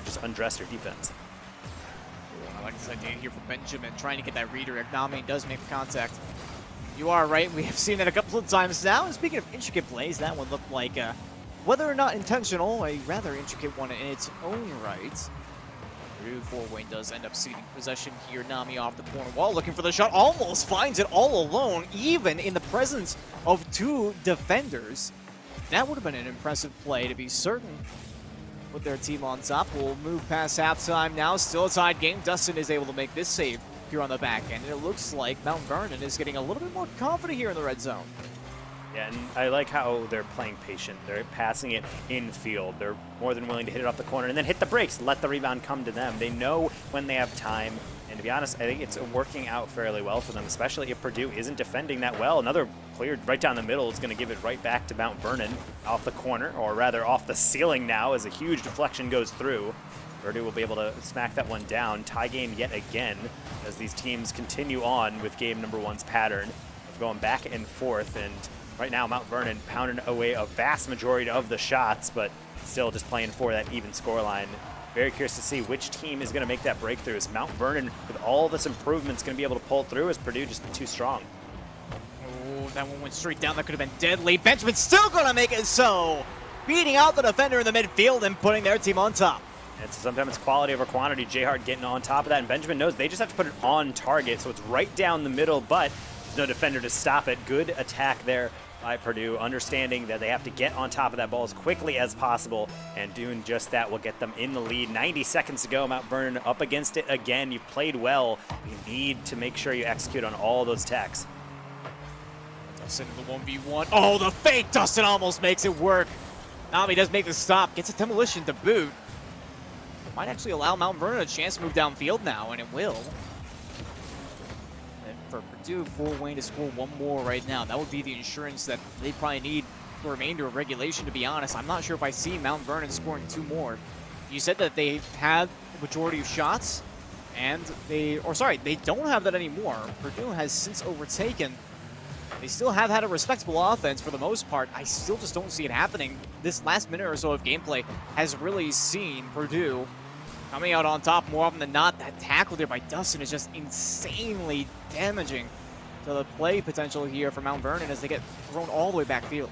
A: just undress your defense.
B: I like this idea here for Benjamin, trying to get that redirect. Nami does make the contact. You are right, we have seen that a couple of times now. And speaking of intricate plays, that one looked like, whether or not intentional, a rather intricate one in its own right. Purdue Fort Wayne does end up ceding possession here. Nami off the corner wall, looking for the shot, almost finds it all alone, even in the presence of 2 defenders. That would have been an impressive play, to be certain. Put their team on top. We'll move past halftime now. Still a tied game. Dustin is able to make this save here on the back end. And it looks like Mount Vernon is getting a little bit more confident here in the red zone.
A: Yeah, and I like how they're playing patient. They're passing it in field. They're more than willing to hit it off the corner and then hit the brakes, let the rebound come to them. They know when they have time. And to be honest, I think it's working out fairly well for them, especially if Purdue isn't defending that well. Another cleared right down the middle is going to give it right back to Mount Vernon off the corner, or rather off the ceiling now as a huge deflection goes through. Purdue will be able to smack that one down. Tie game yet again as these teams continue on with game number 1's pattern of going back and forth. And right now, Mount Vernon pounding away a vast majority of the shots, but still just playing for that even scoreline. Very curious to see which team is going to make that breakthrough. Is Mount Vernon, with all this improvements, going to be able to pull through? Is Purdue just too strong?
B: Oh, that one went straight down. That could have been deadly. Benjamin's still going to make it so. Beating out the defender in the midfield and putting their team on top.
A: And so sometimes it's quality over quantity. J-Hart getting on top of that, and Benjamin knows they just have to put it on target, so it's right down the middle, but there's no defender to stop it. Good attack there by Purdue, understanding that they have to get on top of that ball as quickly as possible, and doing just that will get them in the lead. 90 seconds to go. Mount Vernon up against it again. You've played well. You need to make sure you execute on all those attacks.
B: Dustin in the 1v1. Oh, the fake! Dustin almost makes it work. Nami does make the stop, gets a demolition to boot. Might actually allow Mount Vernon a chance to move downfield now, and it will. And for Purdue, Fort Wayne to score one more right now, that would be the insurance that they probably need for the remainder of regulation, to be honest. I'm not sure if I see Mount Vernon scoring 2 more. You said that they had the majority of shots, and they don't have that anymore. Purdue has since overtaken. They still have had a respectable offense for the most part. I still just don't see it happening. This last minute or so of gameplay has really seen Purdue coming out on top more often than not. That tackle there by Dustin is just insanely damaging to the play potential here for Mount Vernon as they get thrown all the way backfield.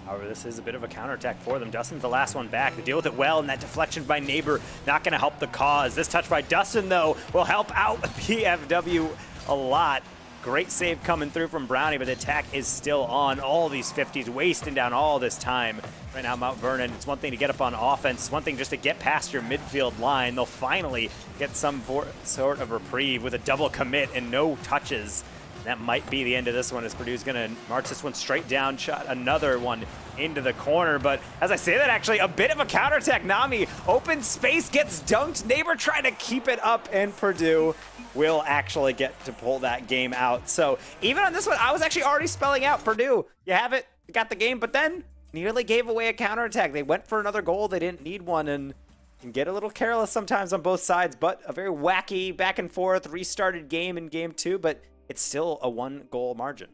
A: However, this is a bit of a counterattack for them. Dustin's the last one back. They deal with it well, and that deflection by Neighbor not going to help the cause. This touch by Dustin, though, will help out PFW a lot. Great save coming through from Brownie, but the attack is still on. All these 50s wasting down all this time. Right now, Mount Vernon, it's one thing to get up on offense. It's one thing just to get past your midfield line. They'll finally get some sort of reprieve with a double commit and no touches. That might be the end of this one, as Purdue's going to march this one straight down, shot another one into the corner. But as I say that, actually, a bit of a counterattack. Nami, open space, gets dunked. Neighbor trying to keep it up, and Purdue will actually get to pull that game out. So even on this one, I was actually already spelling out Purdue. You have it, you got the game, but then nearly gave away a counterattack. They went for another goal. They didn't need one, and can get a little careless sometimes on both sides, but a very wacky back and forth restarted game in game 2, but it's still a 1-goal margin.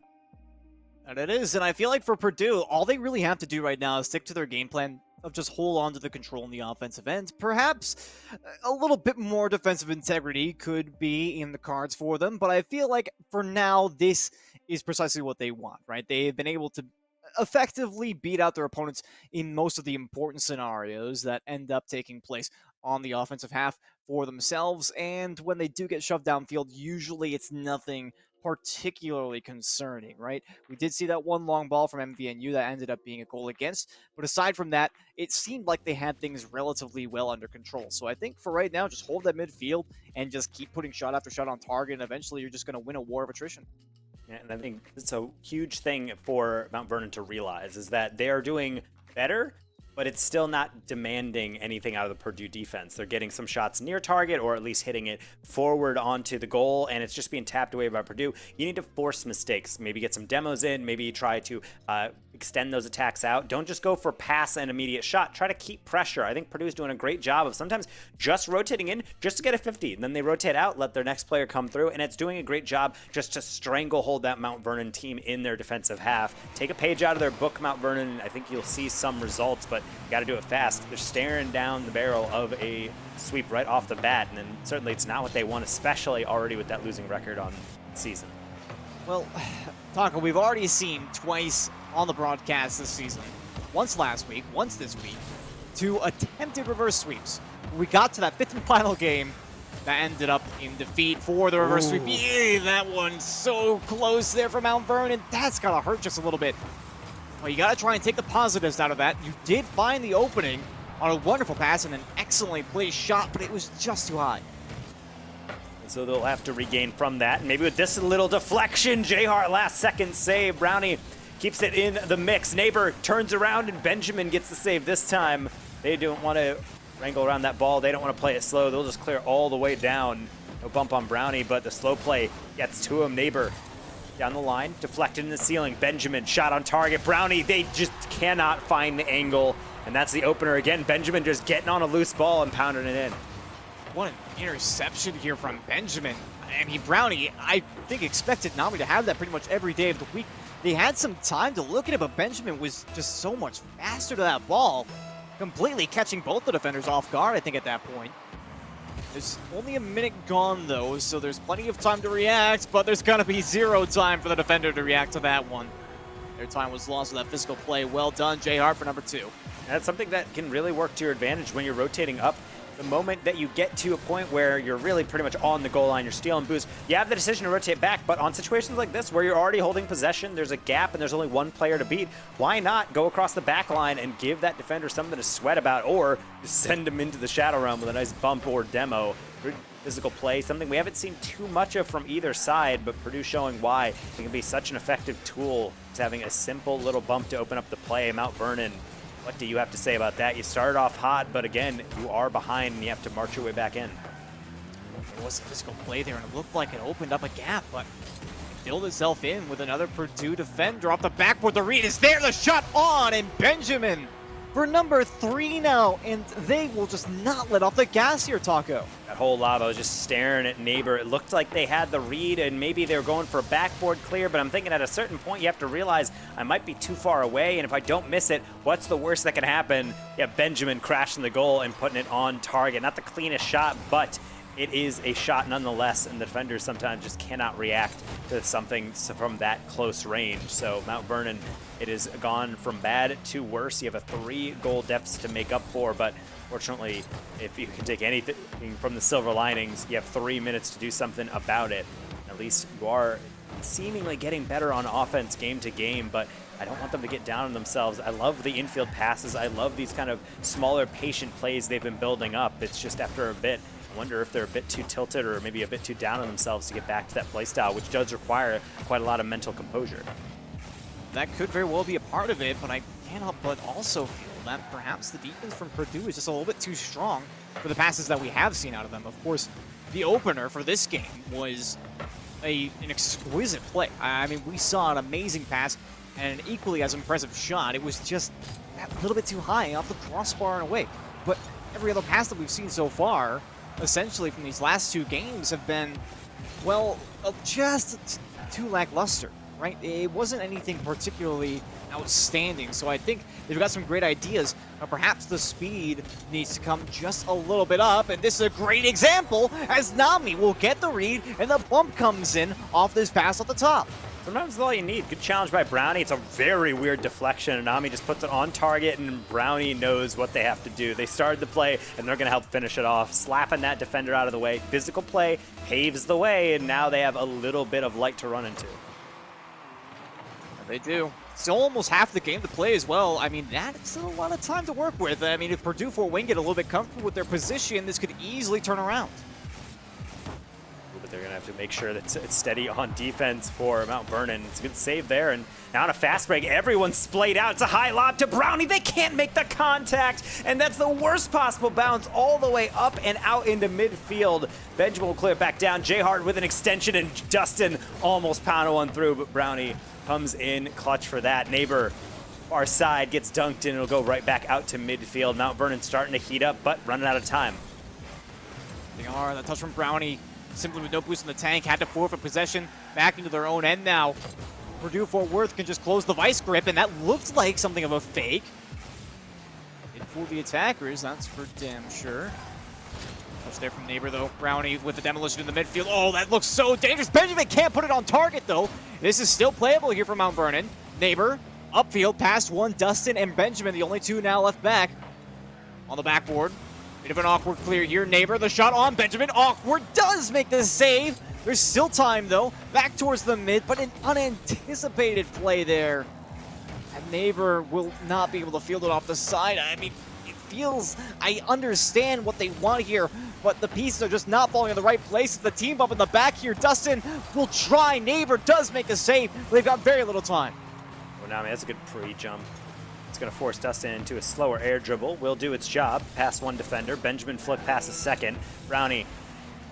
B: And it is, and I feel like for Purdue, all they really have to do right now is stick to their game plan of just hold on to the control in the offensive end. Perhaps a little bit more defensive integrity could be in the cards for them, but I feel like for now, this is precisely what they want, right? They've been able to effectively beat out their opponents in most of the important scenarios that end up taking place on the offensive half for themselves, and when they do get shoved downfield, usually it's nothing particularly concerning, right? We did see that one long ball from MVNU that ended up being a goal against, but aside from that, it seemed like they had things relatively well under control. So I think for right now, just hold that midfield and just keep putting shot after shot on target, and eventually you're just going to win a war of attrition.
A: Yeah, and I think it's a huge thing for Mount Vernon to realize is that they are doing better, but it's still not demanding anything out of the Purdue defense. They're getting some shots near target, or at least hitting it forward onto the goal, and it's just being tapped away by Purdue. You need to force mistakes. Maybe get some demos in. Maybe try to extend those attacks out. Don't just go for pass and immediate shot. Try to keep pressure. I think Purdue's doing a great job of sometimes just rotating in just to get a 50. And then they rotate out, let their next player come through, and it's doing a great job just to stranglehold that Mount Vernon team in their defensive half. Take a page out of their book, Mount Vernon. I think you'll see some results, but you got to do it fast. They're staring down the barrel of a sweep right off the bat, and then certainly it's not what they want, especially already with that losing record on the season.
B: Well, Taco, we've already seen twice on the broadcast this season, once last week, once this week, 2 attempted reverse sweeps. We got to that 5th and final game that ended up in defeat for the reverse sweep. Yeah, that one so close there for Mount Vernon. That's got to hurt just a little bit. Well, you got to try and take the positives out of that. You did find the opening on a wonderful pass and an excellently placed shot, but it was just too high.
A: So they'll have to regain from that. And maybe with this little deflection, J-Hart last second save. Brownie keeps it in the mix. Neighbor turns around and Benjamin gets the save this time. They don't want to wrangle around that ball. They don't want to play it slow. They'll just clear all the way down. No bump on Brownie, but the slow play gets to him. Neighbor down the line, deflected in the ceiling. Benjamin shot on target. Brownie, they just cannot find the angle. And that's the opener again. Benjamin just getting on a loose ball and pounding it in.
B: What an interception here from Benjamin. I mean, Brownie, I think expected Nami to have that pretty much every day of the week. They had some time to look at it, but Benjamin was just so much faster to that ball, completely catching both the defenders off guard, I think, at that point. There's only a minute gone, though, so there's plenty of time to react, but there's going to be 0 time for the defender to react to that one. Their time was lost with that physical play. Well done, J-Hart for number 2.
A: That's something that can really work to your advantage when you're rotating up. The moment that you get to a point where you're really pretty much on the goal line, you're stealing boost, you have the decision to rotate back, but on situations like this where you're already holding possession, there's a gap and there's only one player to beat, why not go across the back line and give that defender something to sweat about, or just send him into the Shadow Realm with a nice bump or demo. Good physical play, something we haven't seen too much of from either side, but Purdue showing why it can be such an effective tool. It's having a simple little bump to open up the play. Mount Vernon What do you have to say about that? You started off hot, but again, you are behind and you have to march your way back in.
B: There was a physical play there, and it looked like it opened up a gap, but filled itself in with another Purdue defender off the backboard. The read is there, the shot on, and Benjamin for number 3 now, and they will just not let off the gas here, Taco.
A: That whole lob, I was just staring at Neighbor. It looked like they had the read and maybe they were going for a backboard clear, but I'm thinking at a certain point you have to realize I might be too far away, and if I don't miss it, what's the worst that can happen? Yeah, Benjamin crashing the goal and putting it on target. Not the cleanest shot, but it is a shot nonetheless, and the defenders sometimes just cannot react to something from that close range. So Mount Vernon, it has gone from bad to worse. You have a 3-goal deficit to make up for, but fortunately, if you can take anything from the silver linings, you have 3 minutes to do something about it. At least you are seemingly getting better on offense game to game, but I don't want them to get down on themselves. I love the infield passes. I love these kind of smaller, patient plays they've been building up. It's just after a bit, I wonder if they're a bit too tilted or maybe a bit too down on themselves to get back to that play style, which does require quite a lot of mental composure.
B: That could very well be a part of it, but I can't help but also feel that perhaps the defense from Purdue is just a little bit too strong for the passes that we have seen out of them. Of course, the opener for this game was an exquisite play. I mean, we saw an amazing pass and an equally as impressive shot. It was just a little bit too high off the crossbar and away. But every other pass that we've seen so far, essentially from these last 2 games, have been, well, just too lackluster, right? It wasn't anything particularly outstanding, so I think they've got some great ideas, but perhaps the speed needs to come just a little bit up, and this is a great example as Nami will get the read, and the bump comes in off this pass at the top.
A: Sometimes that's all you need. Good challenge by Brownie. It's a very weird deflection, and Nami just puts it on target, and Brownie knows what they have to do. They started the play, and they're going to help finish it off, slapping that defender out of the way. Physical play paves the way, and now they have a little bit of light to run into.
B: They do. It's almost half the game to play as well. I mean, that's a lot of time to work with. I mean, if Purdue for a win get a little bit comfortable with their position, this could easily turn around. But
A: They're going to have to make sure that it's steady on defense for Mount Vernon. It's a good save there. And now on a fast break, everyone's splayed out. It's a high lob to Brownie. They can't make the contact. And that's the worst possible bounce all the way up and out into midfield. Benjamin will clear it back down. J Hart with an extension, and Dustin almost pounded one through, but Brownie comes in clutch for that. Neighbor, far side, gets dunked in. It'll go right back out to midfield. Mount Vernon starting to heat up, but running out of time.
B: They are. That touch from Brownie, simply with no boost in the tank, had to forfeit possession back into their own end now. Purdue Fort Worth can just close the vice grip, and that looked like something of a fake. Didn't fool the attackers, that's for damn sure. Touch there from Neighbor, though. Brownie with the demolition in the midfield. Oh, that looks so dangerous. Benjamin can't put it on target, though. This is still playable here for Mount Vernon. Neighbor, upfield, past one. Dustin and Benjamin, the only two now left back. On the backboard. Bit of an awkward clear here. Neighbor, the shot on Benjamin. Awkward, does make the save. There's still time, though. Back towards the mid, but an unanticipated play there. And Neighbor will not be able to field it off the side. I mean, it feels, I understand what they want here, but the pieces are just not falling in the right places. The team up in the back here. Dustin will try. Neighbor does make a save. They've got very little time.
A: Well, now, that's a good pre-jump. It's going to force Dustin into a slower air dribble. Will do its job. Past one defender. Benjamin flick past a second. Brownie,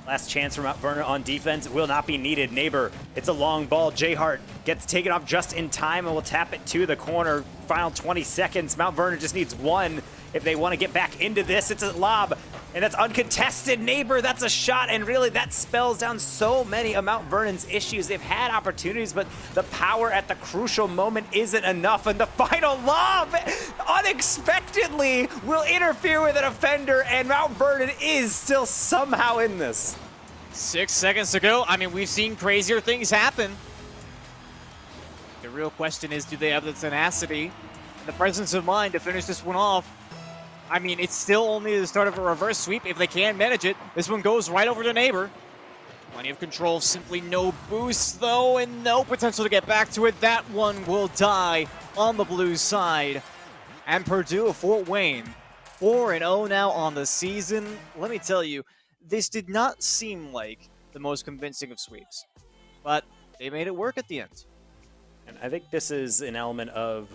A: last chance for Mount Vernon on defense. Will not be needed. Neighbor, it's a long ball. J Hart gets taken off just in time and will tap it to the corner. Final 20 seconds. Mount Vernon just needs one if they want to get back into this. It's a lob, and that's uncontested. Neighbor, that's a shot, and really that spells down so many of Mount Vernon's issues. They've had opportunities, but the power at the crucial moment isn't enough, and the final lob unexpectedly will interfere with an offender, and Mount Vernon is still somehow in this.
B: 6 seconds to go. I mean, we've seen crazier things happen. The real question is, do they have the tenacity and the presence of mind to finish this one off? I mean, it's still only the start of a reverse sweep. If they can manage it, this one goes right over to Neighbor. Plenty of control, simply no boost, though, and no potential to get back to it. That one will die on the blue side. And Purdue of Fort Wayne, 4-0 now on the season. Let me tell you, this did not seem like the most convincing of sweeps, but they made it work at the end.
A: And I think this is an element of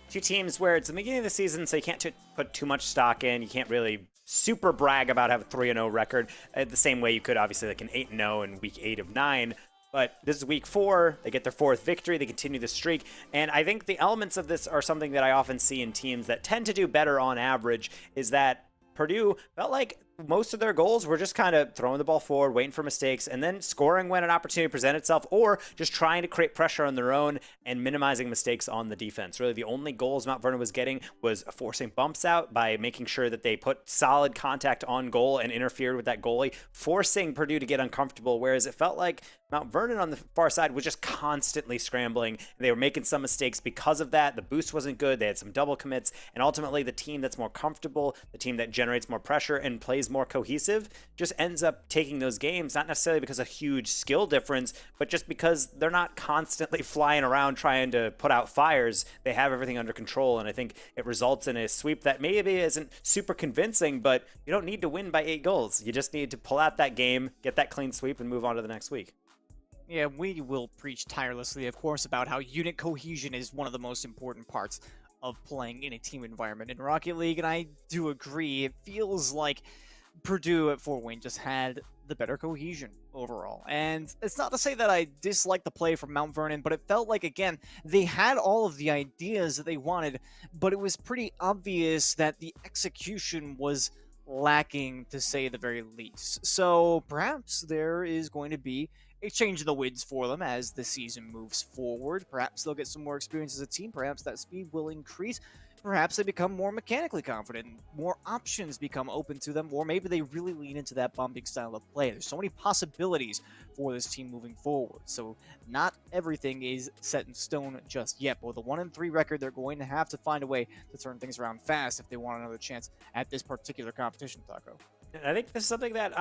A: two teams where it's the beginning of the season, so you can't put too much stock in. You can't really super brag about having a 3-0 record the same way you could obviously like an 8-0 in week 8 of 9. But this is week 4. They get their 4th victory. They continue the streak. And I think the elements of this are something that I often see in teams that tend to do better on average, is that Purdue felt like most of their goals were just kind of throwing the ball forward, waiting for mistakes, and then scoring when an opportunity presented itself, or just trying to create pressure on their own and minimizing mistakes on the defense. Really, the only goals Mount Vernon was getting was forcing bumps out by making sure that they put solid contact on goal and interfered with that goalie, forcing Purdue to get uncomfortable, whereas it felt like Mount Vernon on the far side was just constantly scrambling. They were making some mistakes because of that. The boost wasn't good. They had some double commits, and ultimately the team that's more comfortable, the team that generates more pressure and plays more cohesive, just ends up taking those games, not necessarily because of huge skill difference, but just because they're not constantly flying around trying to put out fires. They have everything under control, and I think it results in a sweep that maybe isn't super convincing, but you don't need to win by 8 goals. You just need to pull out that game, get that clean sweep, and move on to the next week.
B: Yeah, we will preach tirelessly, of course, about how unit cohesion is one of the most important parts of playing in a team environment in Rocket League, and I do agree. It feels like Purdue at Fort Wayne just had the better cohesion overall. And it's not to say that I dislike the play from Mount Vernon, but it felt like, again, they had all of the ideas that they wanted, but it was pretty obvious that the execution was lacking, to say the very least. So perhaps there is going to be a change in the winds for them as the season moves forward. Perhaps they'll get some more experience as a team. Perhaps that speed will increase. Perhaps they become more mechanically confident. More options become open to them, or maybe they really lean into that bombing style of play. There's so many possibilities for this team moving forward. So not everything is set in stone just yet. But with a 1-3 record, they're going to have to find a way to turn things around fast if they want another chance at this particular competition, Taco.
A: I think this is something that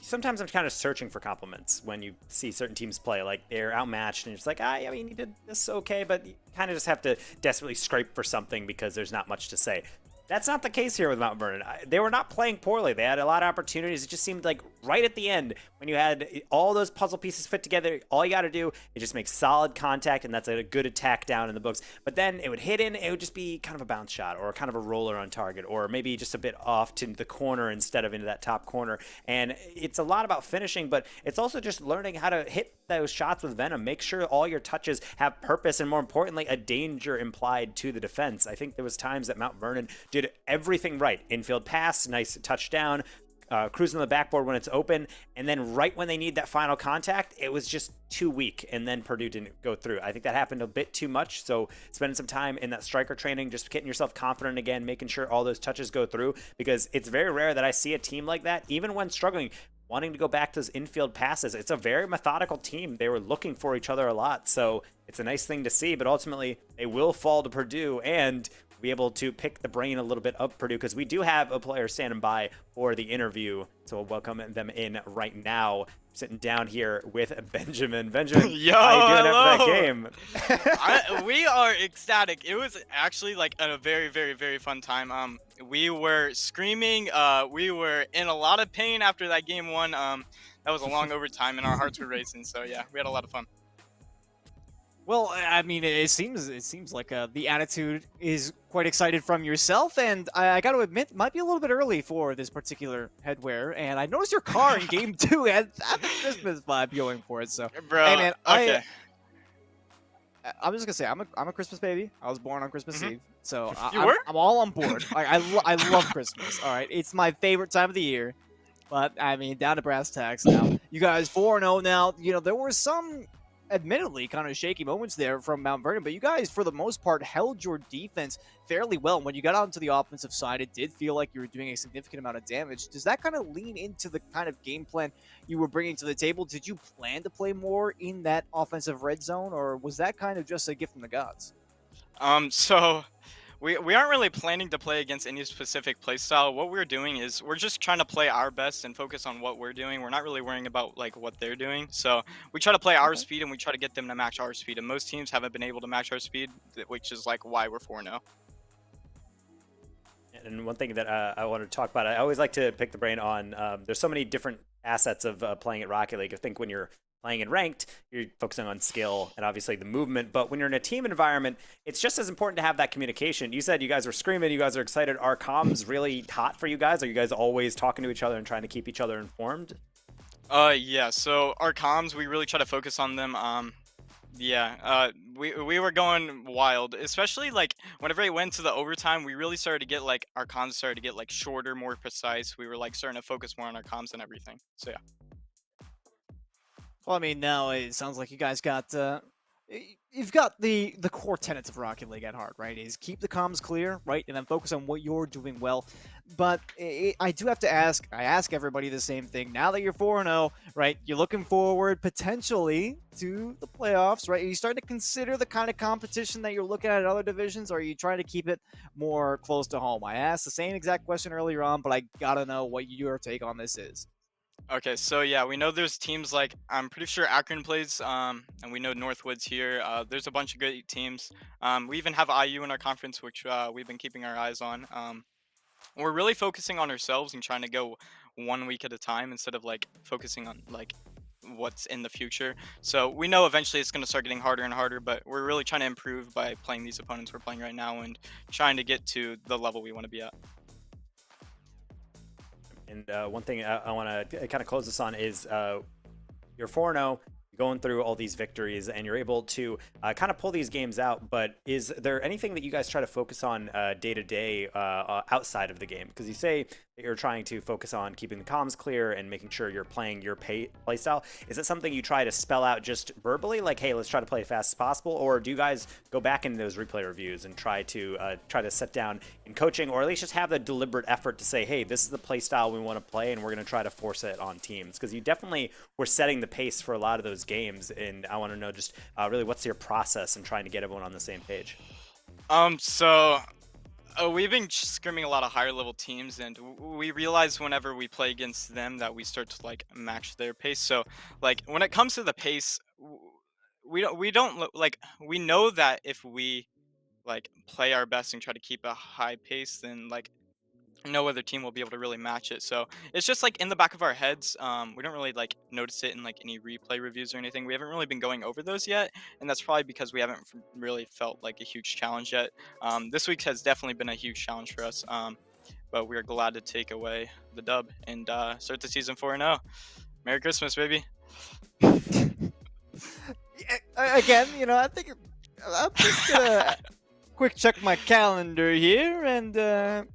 A: sometimes I'm kind of searching for compliments when you see certain teams play. Like, they're outmatched, and you're just like, I mean, you did this okay, but you kind of just have to desperately scrape for something because there's not much to say. That's not the case here with Mount Vernon. They were not playing poorly. They had a lot of opportunities. It just seemed like right at the end, when you had all those puzzle pieces fit together, all you got to do is just make solid contact, and that's a good attack down in the books. But then it would hit in, it would just be kind of a bounce shot or kind of a roller on target, or maybe just a bit off to the corner instead of into that top corner. And it's a lot about finishing, but it's also just learning how to hit those shots with venom. Make sure all your touches have purpose, and more importantly, a danger implied to the defense. I think there was times that Mount Vernon did everything right. Infield pass, nice touchdown, cruising the backboard when it's open, and then right when they need that final contact, it was just too weak, and then Purdue didn't go through. I think that happened a bit too much, so spending some time in that striker training, just getting yourself confident again, making sure all those touches go through, because it's very rare that I see a team like that, even when struggling, wanting to go back to those infield passes. It's a very methodical team. They were looking for each other a lot, so it's a nice thing to see, but ultimately they will fall to Purdue, and be able to pick the brain a little bit of Purdue, because we do have a player standing by for the interview, so we'll welcome them in right now. Sitting down here with Benjamin. Benjamin,
E: Yo,
A: how you doing
E: hello.
A: after that game?
E: We are ecstatic. It was actually like a very, very, very fun time. We were screaming. We were in a lot of pain after that game 1. That was a long overtime, and our hearts were racing. So yeah, we had a lot of fun.
B: Well, I mean, it seems like the attitude is quite excited from yourself, and I got to admit, it might be a little bit early for this particular headwear. And I noticed your car in game 2 had the Christmas vibe going for it. So,
E: Bro,
B: hey man,
E: okay.
B: I'm just gonna say I'm a Christmas baby. I was born on Christmas Eve, so
E: You were?
B: I'm all on board. I love Christmas. All right, it's my favorite time of the year. But I mean, down to brass tacks now. You guys 4-0 now. You know, there were some admittedly kind of shaky moments there from Mount Vernon, but you guys, for the most part, held your defense fairly well. When you got onto the offensive side, it did feel like you were doing a significant amount of damage. Does that kind of lean into the kind of game plan you were bringing to the table? Did you plan to play more in that offensive red zone, or was that kind of just a gift from the gods?
E: So we aren't really planning to play against any specific play style. What we're doing is we're just trying to play our best and focus on what we're doing. We're not really worrying about like what they're doing. So we try to play our speed, and we try to get them to match our speed. And most teams haven't been able to match our speed, which is like why we're 4-0.
A: And one thing that I wanted to talk about, I always like to pick the brain on, there's so many different assets of playing at Rocket League. I think when you're playing in ranked, you're focusing on skill and obviously the movement. But when you're in a team environment, it's just as important to have that communication. You said you guys were screaming, you guys are excited. Are comms really hot for you guys? Are you guys always talking to each other and trying to keep each other informed?
E: Yeah. So our comms, we really try to focus on them. We were going wild, especially like whenever it went to the overtime. We really started to get like our comms started to get like shorter, more precise. We were like starting to focus more on our comms and everything. So yeah.
B: Well, I mean, now it sounds like you guys got you've got the core tenets of Rocket League at heart, right? Is keep the comms clear, right, and then focus on what you're doing well. But I do have to ask. I ask everybody the same thing. Now that you're 4-0, right? You're looking forward potentially to the playoffs, right? Are you starting to consider the kind of competition that you're looking at in other divisions, or are you trying to keep it more close to home? I asked the same exact question earlier on, but I gotta know what your take on this is.
E: Okay, so yeah, we know there's teams like I'm pretty sure Akron plays, and we know Northwood's here. There's a bunch of good teams. We even have IU in our conference, which we've been keeping our eyes on. We're really focusing on ourselves and trying to go 1 week at a time instead of like focusing on like what's in the future. So we know eventually it's going to start getting harder and harder, but we're really trying to improve by playing these opponents we're playing right now and trying to get to the level we want to be at.
A: And one thing I want to kind of close this on is you're 4-0, going through all these victories, and you're able to kind of pull these games out. But is there anything that you guys try to focus on day to day outside of the game? Because you say that you're trying to focus on keeping the comms clear and making sure you're playing your play style. Is it something you try to spell out just verbally, like, hey, let's try to play as fast as possible? Or do you guys go back into those replay reviews and try to set down in coaching, or at least just have the deliberate effort to say, hey, this is the play style we want to play, and we're going to try to force it on teams? Because you definitely were setting the pace for a lot of those games, and I want to know just really what's your process in trying to get everyone on the same page?
E: We've been scrimming a lot of higher level teams, and we realize whenever we play against them that we start to like match their pace. So like when it comes to the pace, we don't like, we know that if we like play our best and try to keep a high pace, then like no other team will be able to really match it. So it's just like in the back of our heads. We don't really like notice it in like any replay reviews or anything. We haven't really been going over those yet, and that's probably because we haven't really felt like a huge challenge yet. This week has definitely been a huge challenge for us, but we're glad to take away the dub and start the season 4-0. Merry Christmas, baby.
B: Again, I think I'm just gonna quick check my calendar here, and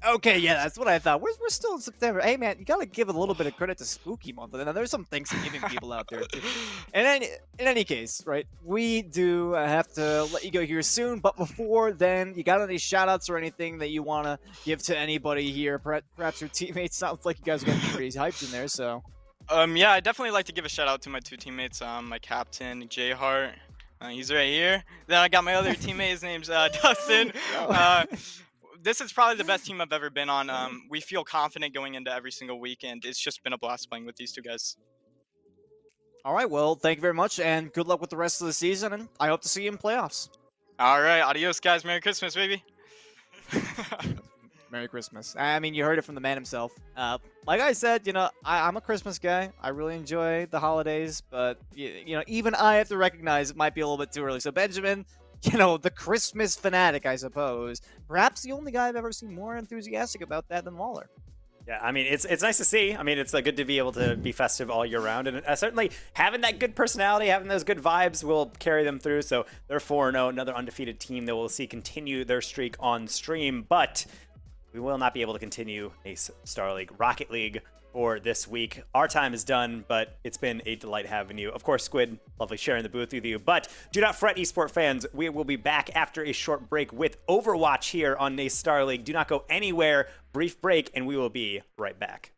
B: okay, yeah, that's what I thought. We're still in September. Hey, man, you gotta give a little bit of credit to Spooky Month. And there's some Thanksgiving people out there too. And in any case, right, we do have to let you go here soon. But before then, you got any shout-outs or anything that you wanna give to anybody here? Perhaps your teammates. Sounds like you guys are getting pretty hyped in there. So.
E: Yeah, I definitely like to give a shout out to my two teammates. My captain, Jay Hart. He's right here. Then I got my other teammate. His name's Dustin. This is probably the best team I've ever been on. We feel confident going into every single week, and it's just been a blast playing with these two guys.
B: All right, well, thank you very much, and good luck with the rest of the season, and I hope to see you in playoffs.
E: All right, adios, guys. Merry Christmas, baby.
B: Merry Christmas. I mean, you heard it from the man himself. Like I said, I'm a Christmas guy. I really enjoy the holidays, but, even I have to recognize it might be a little bit too early. So, Benjamin, the Christmas fanatic, I suppose. Perhaps the only guy I've ever seen more enthusiastic about that than Waller.
A: Yeah, I mean, it's nice to see. I mean, it's good to be able to be festive all year round. And certainly having that good personality, having those good vibes will carry them through. So they're 4-0, another undefeated team that we'll see continue their streak on stream. But we will not be able to continue NACE Starleague Rocket League for this week. Our time is done, but it's been a delight having you. Of course, Squid, lovely sharing the booth with you. But do not fret, eSport fans. We will be back after a short break with Overwatch here on NACE Starleague. Do not go anywhere. Brief break, and we will be right back.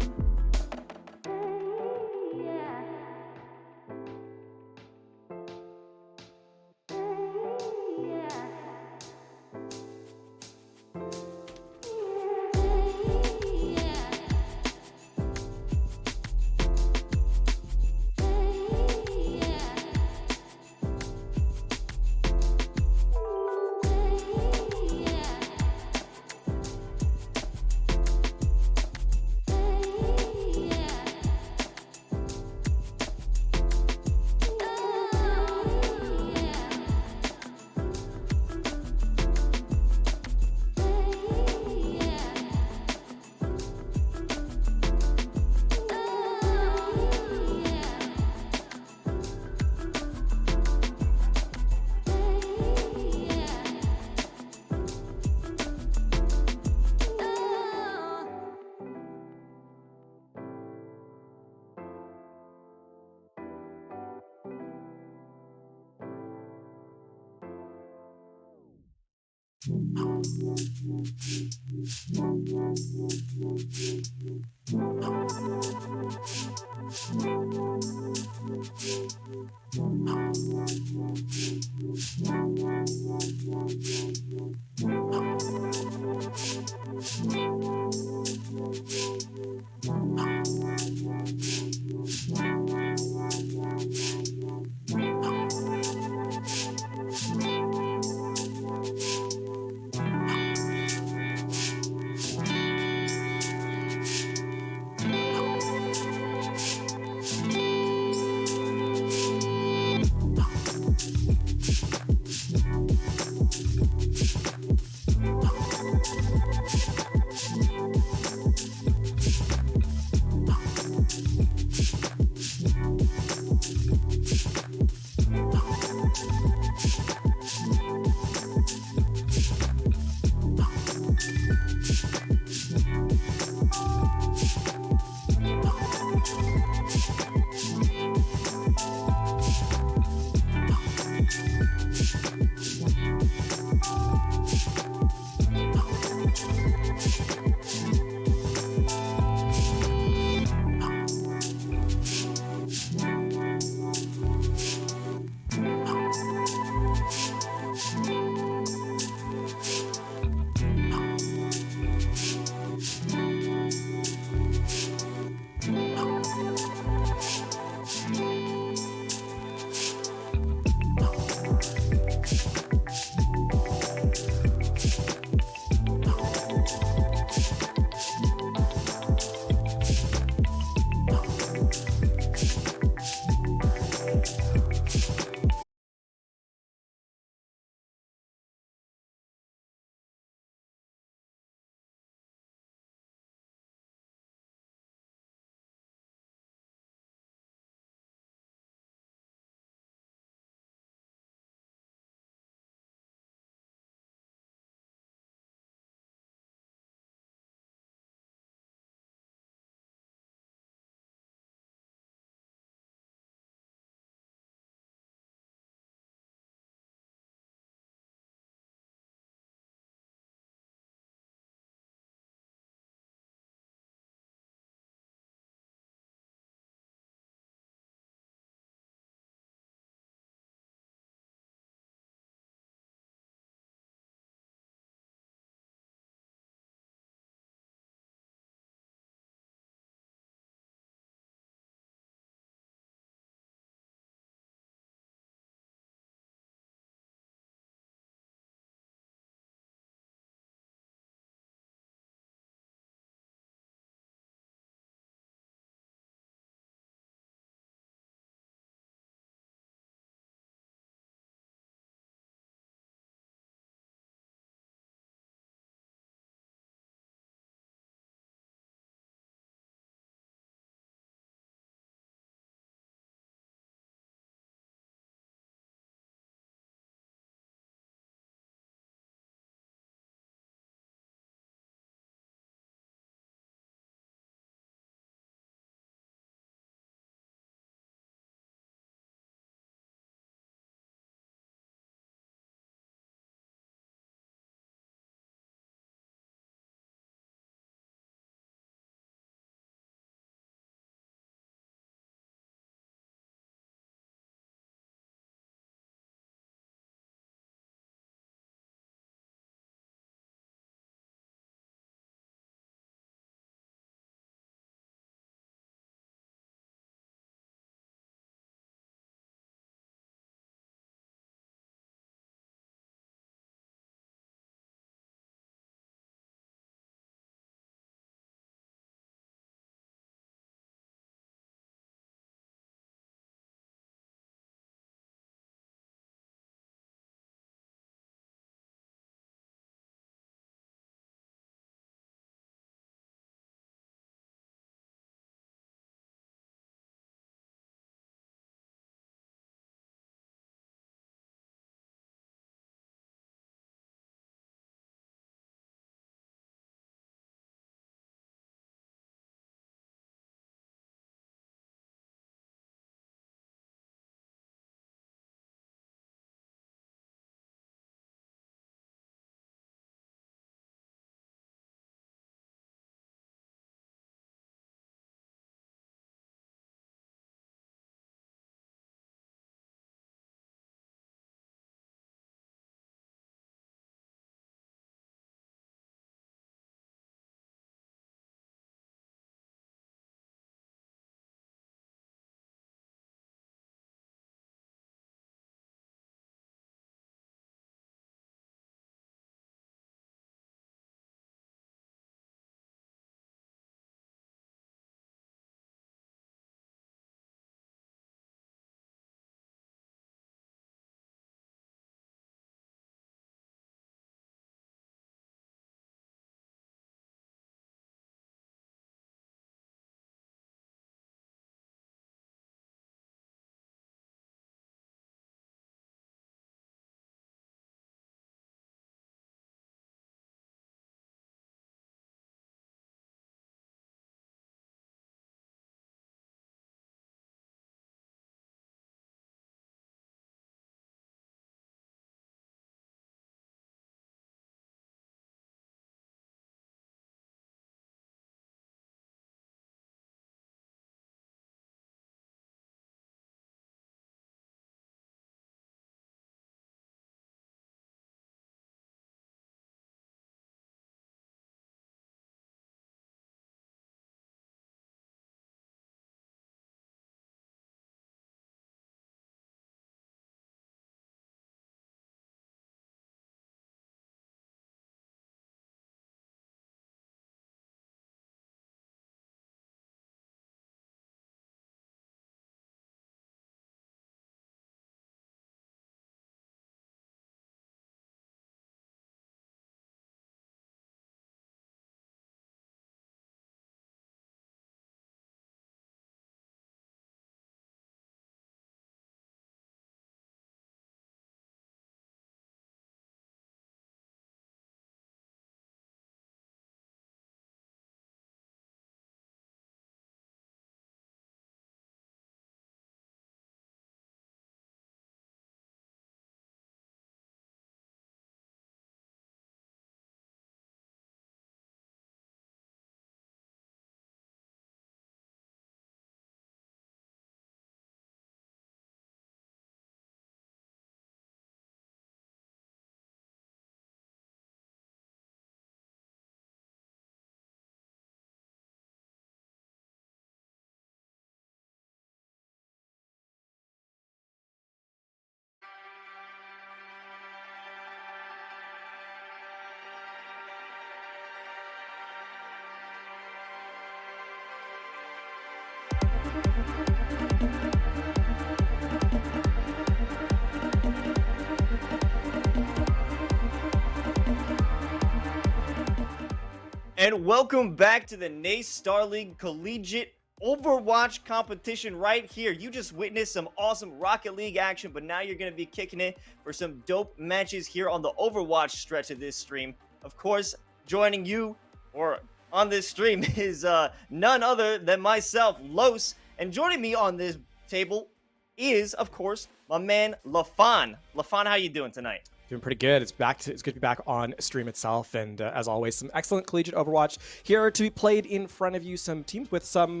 F: And welcome back to the NACE Starleague Collegiate Overwatch competition right here. You just witnessed some awesome Rocket League action, but now you're going to be kicking it for some dope matches here on the Overwatch stretch of this stream. Of course, joining you or on this stream is none other than myself, Los. And joining me on this table is, of course, my man, LaFon. LaFon, how you doing tonight?
G: Doing pretty good. It's good to be back on stream itself, and as always, some excellent collegiate Overwatch here to be played in front of you. Some teams with some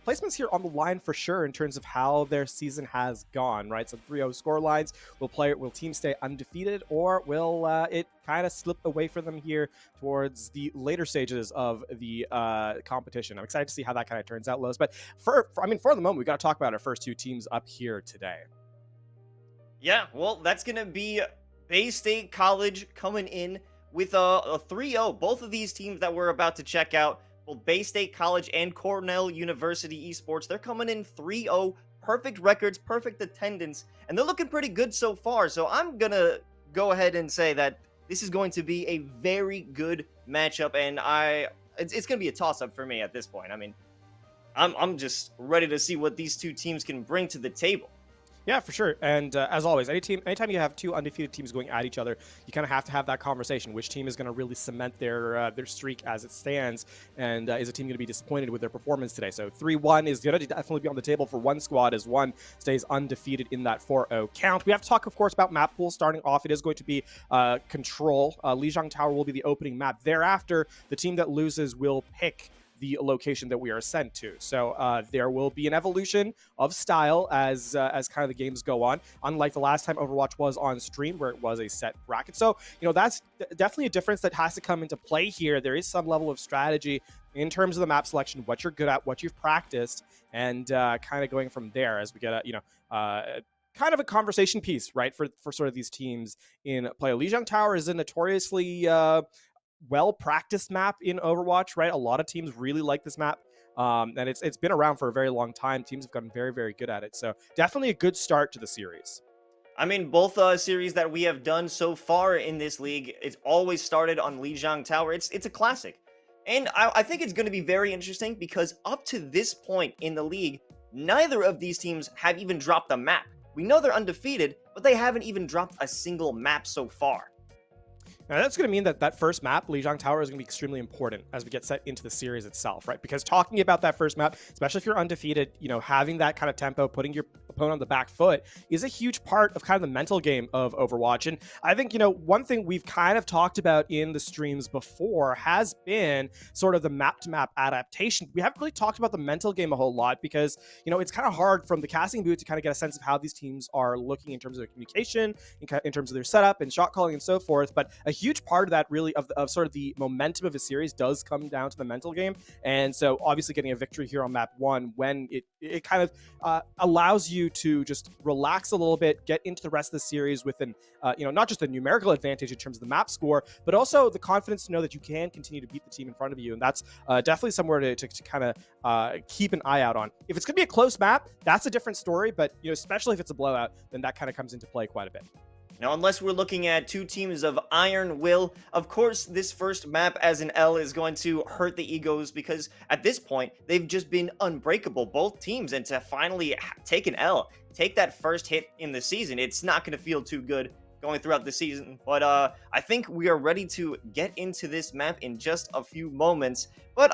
G: placements here on the line for sure in terms of how their season has gone. Right, some 3-0 score lines. Will teams stay undefeated, or will it kind of slip away for them here towards the later stages of the competition? I'm excited to see how that kind of turns out, Los. But for the moment, we got to talk about our first two teams up here today.
F: Yeah, well, that's gonna be Bay State College coming in with a 3-0. Both of these teams that we're about to check out, both Bay State College and Cornell University Esports, they're coming in 3-0, perfect records, perfect attendance, and they're looking pretty good so far. So I'm gonna go ahead and say that this is going to be a very good matchup, and it's gonna be a toss-up for me at this point. I mean, I'm just ready to see what these two teams can bring to the table.
G: Yeah, for sure. And as always, anytime you have two undefeated teams going at each other, you kind of have to have that conversation. Which team is going to really cement their streak as it stands? And is a team going to be disappointed with their performance today? So 3-1 is going to definitely be on the table for one squad as one stays undefeated in that 4-0 count. We have to talk, of course, about map pool. Starting off, it is going to be Control. Lijiang Tower will be the opening map. Thereafter, the team that loses will pick the location that we are sent to. So there will be an evolution of style as kind of the games go on, unlike the last time Overwatch was on stream where it was a set bracket. So, that's definitely a difference that has to come into play here. There is some level of strategy in terms of the map selection, what you're good at, what you've practiced, and kind of going from there as we get kind of a conversation piece, right, for sort of these teams in play. Lijiang Tower is a notoriously well-practiced map in Overwatch, right? A lot of teams really like this map, and it's been around for a very long time. Teams have gotten very, very good at it, so definitely a good start to the series.
F: I mean, both series that we have done so far in this league, it's always started on Lijiang Tower. It's a classic, and I think it's going to be very interesting because up to this point in the league, neither of these teams have even dropped a map. We know they're undefeated, but they haven't even dropped a single map so far.
G: Now, that's going to mean that first map, Lijiang Tower, is going to be extremely important as we get set into the series itself, right? Because talking about that first map, especially if you're undefeated, having that kind of tempo, putting your opponent on the back foot is a huge part of kind of the mental game of Overwatch. And I think, one thing we've kind of talked about in the streams before has been sort of the map-to-map adaptation. We haven't really talked about the mental game a whole lot because, it's kind of hard from the casting booth to kind of get a sense of how these teams are looking in terms of their communication, in terms of their setup and shot calling and so forth. But a huge part of that really of sort of the momentum of a series does come down to the mental game. And so obviously getting a victory here on map 1 when it kind of allows you to just relax a little bit, get into the rest of the series with not just a numerical advantage in terms of the map score, but also the confidence to know that you can continue to beat the team in front of you. And that's definitely somewhere to kind of keep an eye out on. If it's going to be a close map, that's a different story. But especially if it's a blowout, then that kind of comes into play quite a bit.
F: Now, unless we're looking at two teams of iron will, of course, this first map as an L is going to hurt the egos because at this point, they've just been unbreakable, both teams, and to finally take an L, take that first hit in the season, it's not going to feel too good going throughout the season. But I think we are ready to get into this map in just a few moments. But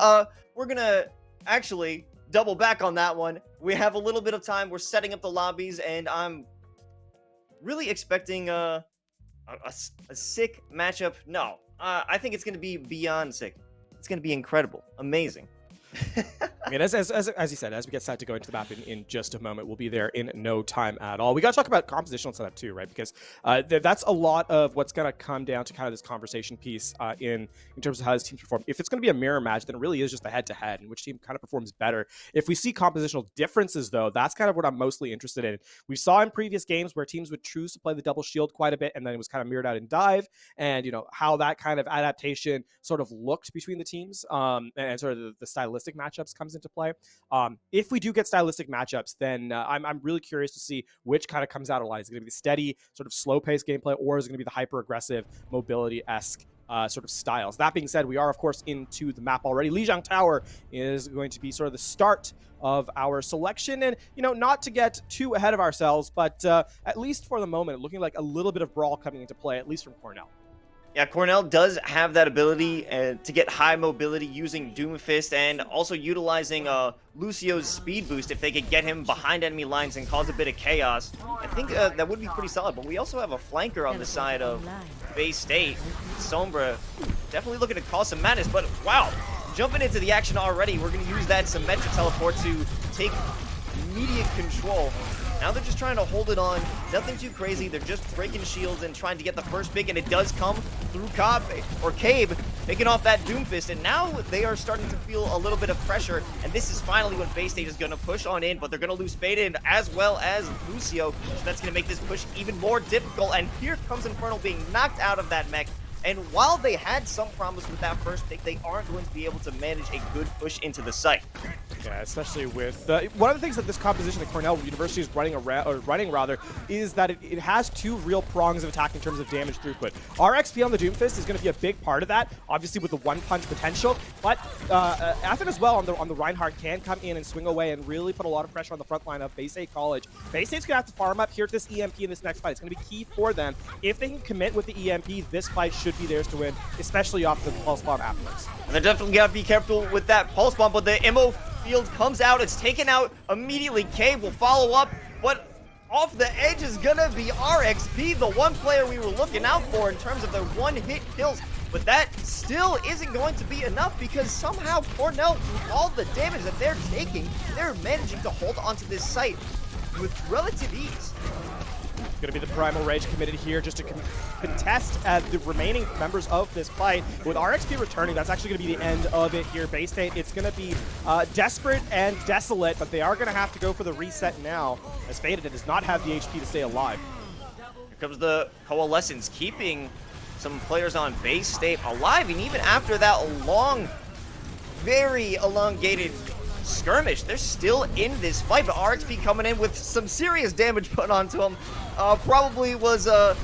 F: we're going to actually double back on that one. We have a little bit of time. We're setting up the lobbies, and I'm really expecting a sick matchup. No, I think it's going to be beyond sick. It's going to be incredible, amazing.
G: I mean, as you said, as we get set to go into the map in just a moment, we'll be there in no time at all. We got to talk about compositional setup too, right? Because that's a lot of what's going to come down to kind of this conversation piece in terms of how this team perform. If it's going to be a mirror match, then it really is just a head-to-head and which team kind of performs better. If we see compositional differences, though, that's kind of what I'm mostly interested in. We saw in previous games where teams would choose to play the double shield quite a bit, and then it was kind of mirrored out in dive, and how that kind of adaptation sort of looked between the teams, and sort of the stylistic matchups comes into play. If we do get stylistic matchups, then I'm really curious to see which kind of comes out alive. Is it going to be the steady, sort of slow-paced gameplay, or is it going to be the hyper-aggressive, mobility-esque sort of styles. That being said, we are, of course, into the map already. Lijiang Tower is going to be sort of the start of our selection. And, not to get too ahead of ourselves, but at least for the moment, looking like a little bit of brawl coming into play, at least from Cornell.
F: Yeah, Cornell does have that ability to get high mobility using Doomfist and also utilizing Lucio's speed boost if they could get him behind enemy lines and cause a bit of chaos. I think that would be pretty solid, but we also have a flanker on the side of Bay State. Sombra definitely looking to cause some madness, but wow, jumping into the action already. We're going to use that Symmetra teleport to take immediate control. Now they're just trying to hold it on. Nothing too crazy. They're just breaking shields and trying to get the first pick, and it does come through Cabe picking off that Doomfist, and now they are starting to feel a little bit of pressure, and this is finally when Bay State is going to push on in, but they're going to lose Faded as well as Lucio, so that's going to make this push even more difficult, and here comes Infernal being knocked out of that mech. And while they had some promise with that first pick, they aren't going to be able to manage a good push into the site.
G: Yeah, especially with one of the things that this composition that Cornell University is running is that it has two real prongs of attack in terms of damage throughput. RXP on the Doomfist is going to be a big part of that, obviously with the one-punch potential, but Athen as well on the Reinhardt can come in and swing away and really put a lot of pressure on the front line of Bay State College. Bay State's going to have to farm up here to this EMP in this next fight. It's going to be key for them. If they can commit with the EMP, this fight should be theirs to win, especially off the Pulse Bomb afterwards.
F: And they're definitely got to be careful with that Pulse Bomb, but the MO field comes out, it's taken out immediately. Cave will follow up, but off the edge is gonna be RXP, the one player we were looking out for in terms of their one-hit kills. But that still isn't going to be enough because somehow Cornell, with all the damage that they're taking, they're managing to hold onto this site with relative ease.
G: Going to be the Primal Rage committed here just to contest the remaining members of this fight. With RXP returning, that's actually going to be the end of it here. Bay State, it's going to be desperate and desolate, but they are going to have to go for the reset now, as Faded does not have the HP to stay alive.
F: Here comes the Coalescence, keeping some players on Bay State alive, and even after that long, very elongated skirmish, they're still in this fight, but RXP coming in with some serious damage put onto him. Probably wasn't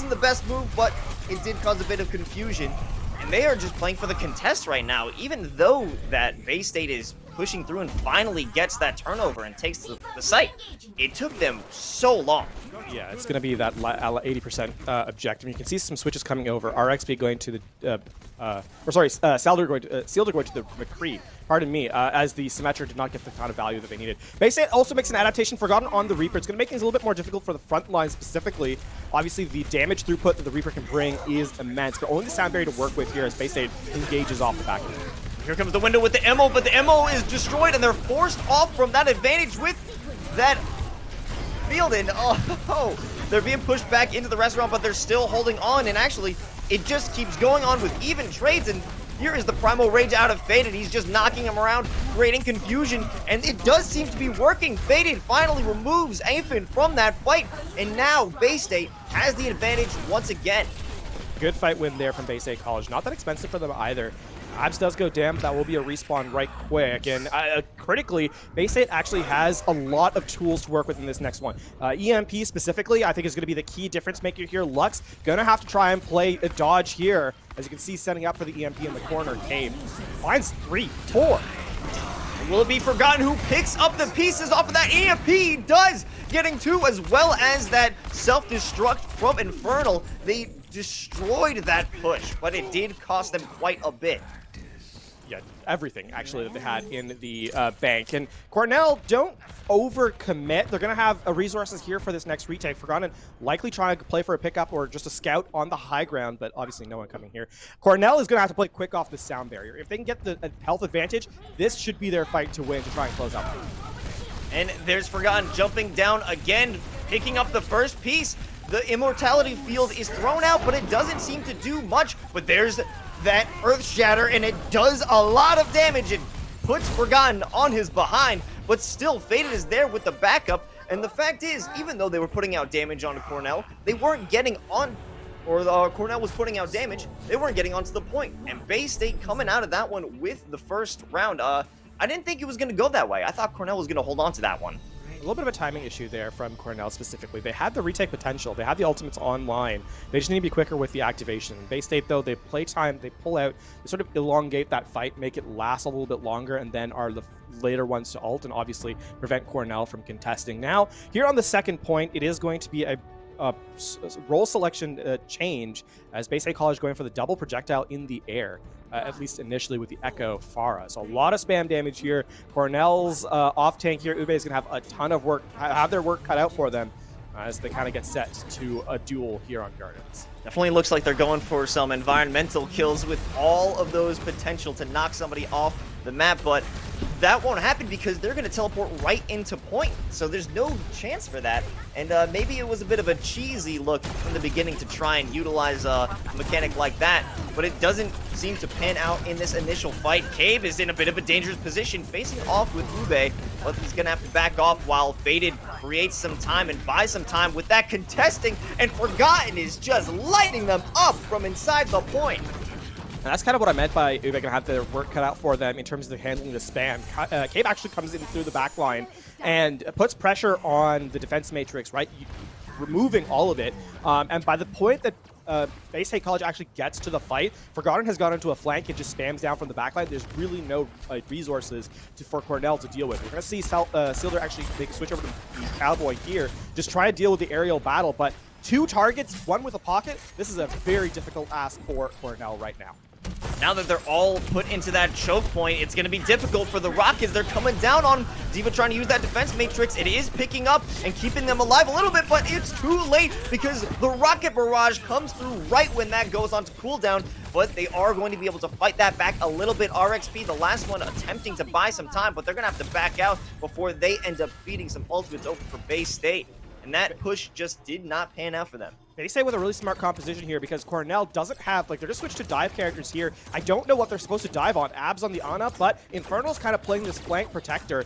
F: the best move, but it did cause a bit of confusion. And they are just playing for the contest right now, even though that Bay State is pushing through and finally gets that turnover and takes the site. It took them so long.
G: Yeah, it's going to be that 80% objective. You can see some switches coming over. RXP going to the, Sealder going to the McCree. Pardon me, as the Symmetra did not get the kind of value that they needed. Bay State also makes an adaptation Forgotten on the Reaper. It's going to make things a little bit more difficult for the front line specifically. Obviously, the damage throughput that the Reaper can bring is immense, but only the sound barrier to work with here as Bay State engages off the back end.
F: Here comes the window with the MO, but the MO is destroyed, and they're forced off from that advantage with that field. And oh, they're being pushed back into the restaurant, but they're still holding on. And actually, it just keeps going on with even trades. And here is the Primal Rage out of Faded. He's just knocking him around, creating confusion, and it does seem to be working. Faded finally removes Aphin from that fight, and now Bay State has the advantage once again.
G: Good fight win there from Bay State College. Not that expensive for them either. Abs does go down, but that will be a respawn right quick. And critically, Bay State actually has a lot of tools to work with in this next one. EMP specifically, I think is going to be the key difference maker here. Lux going to have to try and play a dodge here. As you can see, setting up for the EMP in the corner. Cave finds 3, 4.
F: Will it be Forgotten who picks up the pieces off of that EMP? He does, getting 2 as well as that self-destruct from Infernal. They destroyed that push, but it did cost them quite a bit.
G: Yeah, everything actually that they had in the bank. And Cornell, don't overcommit. They're going to have resources here for this next retake. Forgotten likely trying to play for a pickup or just a scout on the high ground, but obviously no one coming here. Cornell is going to have to play quick off the sound barrier. If they can get the health advantage, this should be their fight to win, to try and close out.
F: And there's Forgotten jumping down again, picking up the first piece. The Immortality field is thrown out, but it doesn't seem to do much. But there's that Earth Shatter, and it does a lot of damage. It puts Forgotten on his behind, but still Faded is there with the backup. And the fact is, even though they were putting out damage onto Cornell, they weren't getting on, or Cornell was putting out damage, they weren't getting onto the point. And Bay State coming out of that one with the first round. I didn't think it was going to go that way. I thought Cornell was going to hold on to that one.
G: little bit of a timing issue there from Cornell specifically. They had the retake potential. They had the ultimates online. They just need to be quicker with the activation. Bay State, though, they play time, they pull out, they sort of elongate that fight, make it last a little bit longer, and then are the later ones to ult and obviously prevent Cornell from contesting. Now, here on the second point, it is going to be a role selection change as Bay State College going for the double projectile in the air, at least initially with the Echo Pharah. So a lot of spam damage here. Cornell's off tank here. Ube is going to have a ton of work, have their work cut out for them as they kind of get set to a duel here on Gardens.
F: Definitely looks like they're going for some environmental kills with all of those potential to knock somebody off the map, but that won't happen because they're going to teleport right into point. So there's no chance for that. And maybe it was a bit of a cheesy look from the beginning to try and utilize a mechanic like that, but it doesn't seem to pan out in this initial fight. Cave is in a bit of a dangerous position, facing off with Ube, but he's going to have to back off while Faded creates some time and buys some time with that contesting, and Forgotten is just lighting them up from inside the point.
G: And that's kind of what I meant by Ube going to have their work cut out for them in terms of handling the spam. Cave actually comes in through the back line and puts pressure on the defense matrix, right? Removing all of it. And by the point that Bay State College actually gets to the fight, Forgotten has gone into a flank and just spams down from the backline. There's really no resources for Cornell to deal with. We're going to see Sealder actually make a switch over to the Cowboy here, just try to deal with the aerial battle, but 2 targets, 1 with a pocket. This is a very difficult ask for Cornell right now.
F: Now that they're all put into that choke point, it's going to be difficult for the Rockets. They're coming down on D.Va trying to use that defense matrix. It is picking up and keeping them alive a little bit, but it's too late because the Rocket Barrage comes through right when that goes on to cooldown, but they are going to be able to fight that back a little bit. RXP, the last one, attempting to buy some time, but they're going to have to back out before they end up feeding some ultimates over for Bay State. And that push just did not pan out for them.
G: They say with a really smart composition here because Cornell doesn't have, like, they're just switched to dive characters here. I don't know what they're supposed to dive on. Abs on the on-up, but Infernal's kind of playing this flank protector,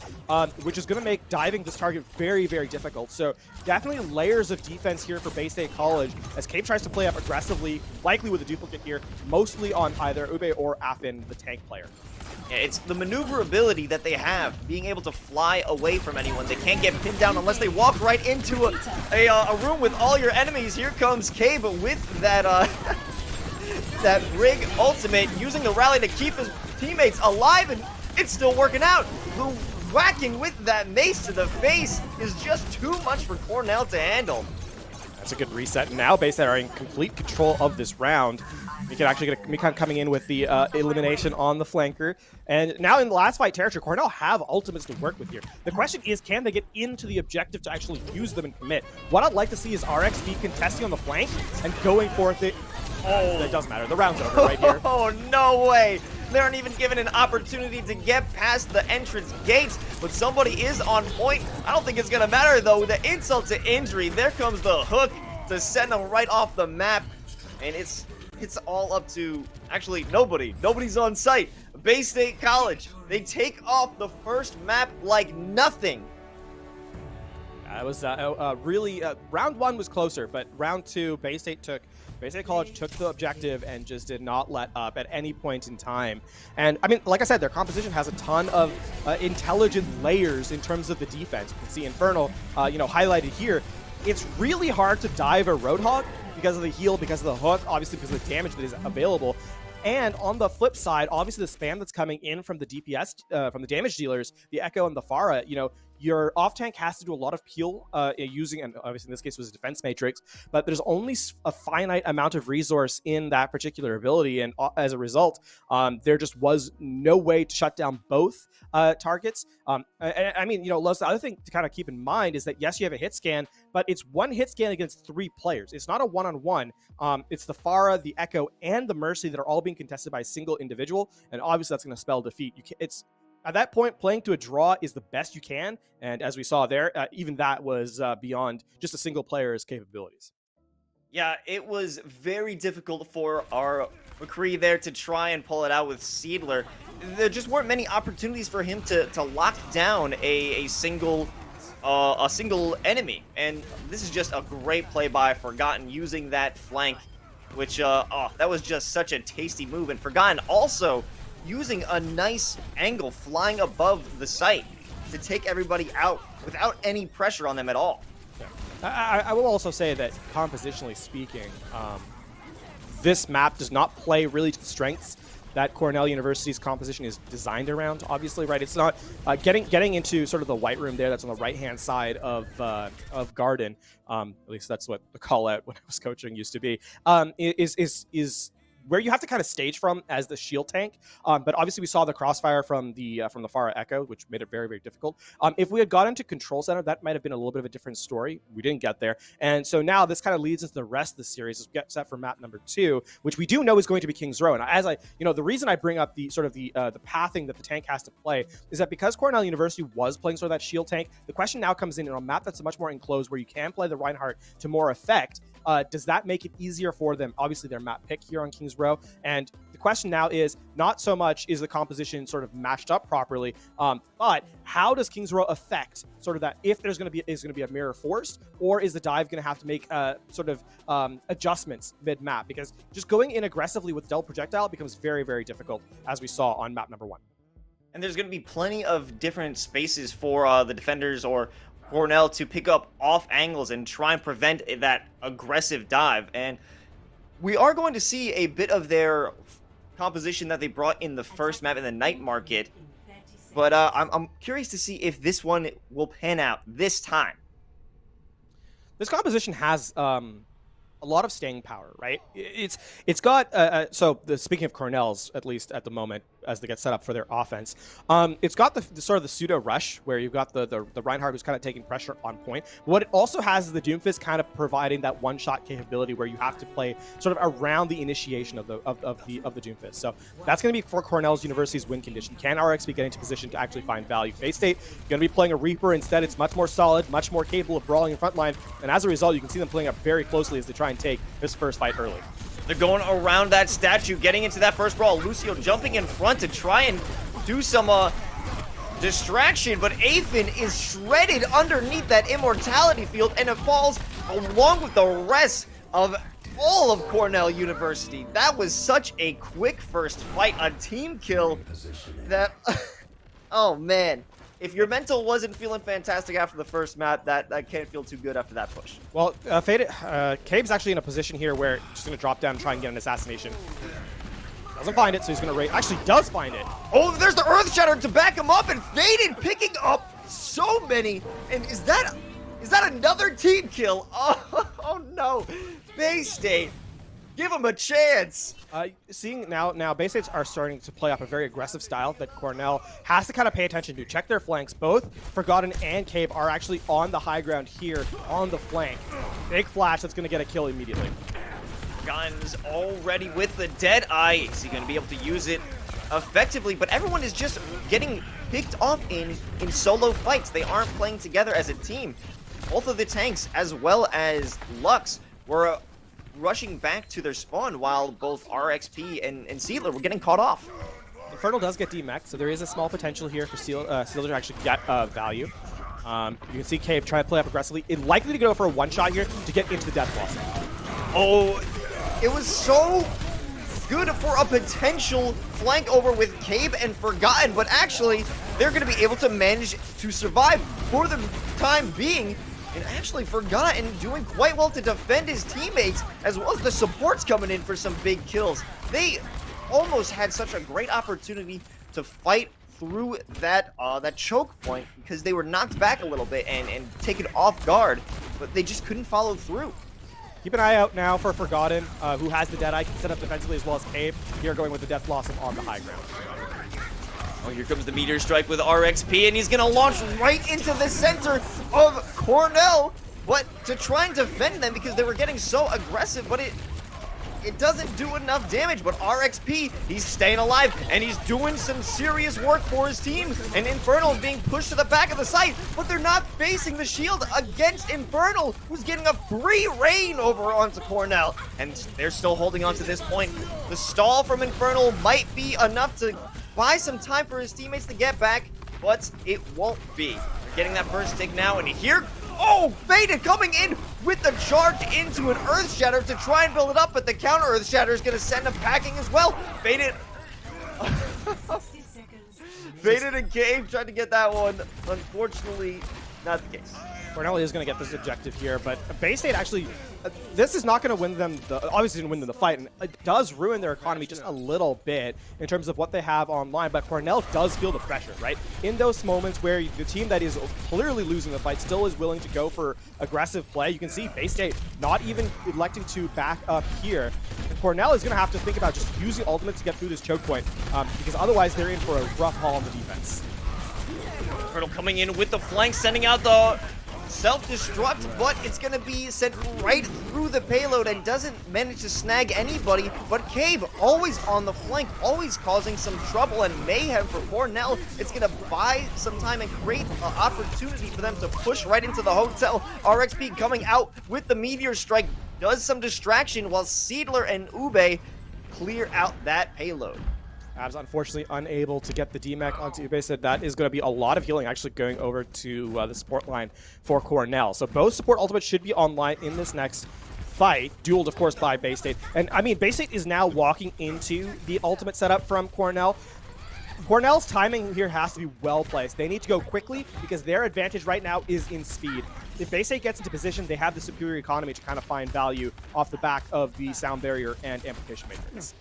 G: which is going to make diving this target very, very difficult. So definitely layers of defense here for Bay State College as Cave tries to play up aggressively, likely with a duplicate here, mostly on either Ube or Affin, the tank player.
F: Yeah, it's the maneuverability that they have, being able to fly away from anyone. They can't get pinned down unless they walk right into a room with all your enemies. Here comes Cave with that that Brig ultimate, using the rally to keep his teammates alive, and it's still working out. The whacking with that mace to the face is just too much for Cornell to handle.
G: That's a good reset. Now Bay State are in complete control of this round. We can actually get Mikon coming in with the elimination on the flanker. And now in the last fight territory, Cornell have ultimates to work with here. The question is, can they get into the objective to actually use them and commit? What I'd like to see is RXP contesting on the flank and going for it. Oh, that doesn't matter. The round's over right here.
F: Oh, no way. They aren't even given an opportunity to get past the entrance gates, but somebody is on point. I don't think it's going to matter, though. The insult to injury, there comes the hook to send them right off the map. And it's all up to, actually, nobody. Nobody's on site. Bay State College, they take off the first map like nothing.
G: It was really, round 1 was closer, but round 2, Bay State College took the objective and just did not let up at any point in time. And I mean, like I said, their composition has a ton of intelligent layers in terms of the defense. You can see Infernal, highlighted here. It's really hard to dive a Roadhog because of the heal, because of the hook, obviously because of the damage that is available. And on the flip side, obviously the spam that's coming in from the DPS, from the damage dealers, the Echo and the Pharah, your off tank has to do a lot of peel using, and obviously in this case was a defense matrix, but there's only a finite amount of resource in that particular ability, and as a result, there just was no way to shut down both targets. I mean, Los, the other thing to kind of keep in mind is that yes, you have a hit scan, but it's 1 hit scan against 3 players. It's not a one-on-one. It's the Pharah, the Echo, and the Mercy that are all being contested by a single individual, and obviously that's going to spell defeat. At that point, playing to a draw is the best you can, and as we saw there, even that was beyond just a single player's capabilities.
F: Yeah, it was very difficult for our McCree there to try and pull it out with Seedler. There just weren't many opportunities for him to lock down a single enemy, and this is just a great play by Forgotten using that flank, which that was just such a tasty move. And Forgotten also using a nice angle flying above the site. to take everybody out without any pressure on them at all.
G: I will also say that compositionally speaking, this map does not play really to the strengths that Cornell University's composition is designed around, obviously, right? It's not getting into sort of the white room there that's on the right-hand side of Garden, at least that's what the call-out when I was coaching used to be, is where you have to kind of stage from as the shield tank. But obviously we saw the crossfire from the Pharah Echo, which made it very, very difficult. If we had got into control center, that might have been a little bit of a different story. We didn't get there. And so now this kind of leads into the rest of the series as we get set for map number 2, which we do know is going to be King's Row. And as the reason I bring up the sort of the pathing that the tank has to play is that because Cornell University was playing sort of that shield tank, the question now comes in on a map that's much more enclosed where you can play the Reinhardt to more effect. Does that make it easier for them? Obviously, their map pick here on King's Row. And the question now is not so much is the composition sort of matched up properly, but how does King's Row affect sort of that if there's going to be a mirror forced, or is the dive going to have to make sort of adjustments mid-map? Because just going in aggressively with Del Projectile becomes very, very difficult, as we saw on map number 1.
F: And there's going to be plenty of different spaces for the defenders or Cornell to pick up off angles and try and prevent that aggressive dive. And we are going to see a bit of their composition that they brought in the first map in the night market. But I'm curious to see if this one will pan out this time.
G: This composition has a lot of staying power, right? It's got speaking of Cornell's, at least at the moment, as they get set up for their offense, it's got the sort of the pseudo rush where you've got the Reinhardt who's kind of taking pressure on point. What it also has is the Doomfist kind of providing that one-shot capability where you have to play sort of around the initiation of the Doomfist. So that's going to be for Cornell's University's win condition. Can RX be getting into position to actually find value? Bay State going to be playing a Reaper instead. It's much more solid, much more capable of brawling in front line, and as a result, you can see them playing up very closely as they try and take this first fight early.
F: They're going around that statue, getting into that first brawl. Lucio jumping in front to try and do some distraction, but Aphyn is shredded underneath that immortality field, and it falls along with the rest of all of Cornell University. That was such a quick first fight, a team kill that, oh man. If your mental wasn't feeling fantastic after the first map, that can't feel too good after that push.
G: Well, Cabe's actually in a position here where he's just going to drop down and try and get an assassination. Doesn't find it, so he's going to raid. Actually does find it.
F: Oh, there's the Earth Shatter to back him up, and Faded picking up so many. And is that another team kill? Oh no. Bay State, give him a chance.
G: Seeing now Bay States are starting to play up a very aggressive style that Cornell has to kind of pay attention to. Check their flanks. Both Forgotten and Cabe are actually on the high ground here on the flank. Big flash that's going to get a kill immediately.
F: Guns already with the Dead Eye. Is he going to be able to use it effectively? But everyone is just getting picked off in solo fights. They aren't playing together as a team. Both of the tanks, as well as Lux, were rushing back to their spawn while both RXP and Seedler were getting caught off.
G: Infernal does get DMAX, so there is a small potential here for Seedler to actually get value. You can see Cave try to play up aggressively. It's likely to go for a one-shot here to get into the Death Blossom.
F: Oh, it was so good for a potential flank over with Cabe and Forgotten, but actually they're going to be able to manage to survive for the time being. And actually Forgotten doing quite well to defend his teammates, as well as the supports coming in for some big kills. They almost had such a great opportunity to fight through that choke point because they were knocked back a little bit and taken off guard, but they just couldn't follow through.
G: Keep an eye out now for Forgotten, who has the Deadeye, can set up defensively as well as Cabe. Here going with the Death Blossom on the high ground.
F: Oh, here comes the meteor strike with RXP, and he's going to launch right into the center of Cornell, but to try and defend them because they were getting so aggressive, but it doesn't do enough damage. But RXP, he's staying alive, and he's doing some serious work for his team, and Infernal is being pushed to the back of the site, but they're not facing the shield against Infernal, who's getting a free reign over onto Cornell, and they're still holding on to this point. The stall from Infernal might be enough to buy some time for his teammates to get back, but it won't be. They're getting that first take now, and here, oh, Faded coming in with the charge into an Earth Shatter to try and build it up, but the counter Earth Shatter is going to send him packing as well. Faded Faded and Cave tried to get that one. Unfortunately, not the case.
G: Cornell is going to get this objective here, but Bay State actually, this is not going to win them, obviously didn't win them the fight, and it does ruin their economy just a little bit in terms of what they have online, but Cornell does feel the pressure, right? In those moments where the team that is clearly losing the fight still is willing to go for aggressive play, you can see Bay State not even electing to back up here. And Cornell is going to have to think about just using ultimate to get through this choke point, because otherwise they're in for a rough haul on the defense.
F: Colonel coming in with the flank, sending out the self-destruct, but it's going to be sent right through the payload and doesn't manage to snag anybody. But Cave always on the flank, always causing some trouble and mayhem for Cornell. It's going to buy some time and create an opportunity for them to push right into the hotel. RXP coming out with the Meteor Strike does some distraction while Seedler and Ube clear out that payload.
G: Abs unfortunately unable to get the DMAC onto Ube, so that is going to be a lot of healing actually going over to the support line for Cornell. So both support ultimates should be online in this next fight, dueled of course by Bay State. And I mean, Bay State is now walking into the ultimate setup from Cornell. Cornell's timing here has to be well placed. They need to go quickly because their advantage right now is in speed. If Bay State gets into position, they have the superior economy to kind of find value off the back of the sound barrier and amplification matrix.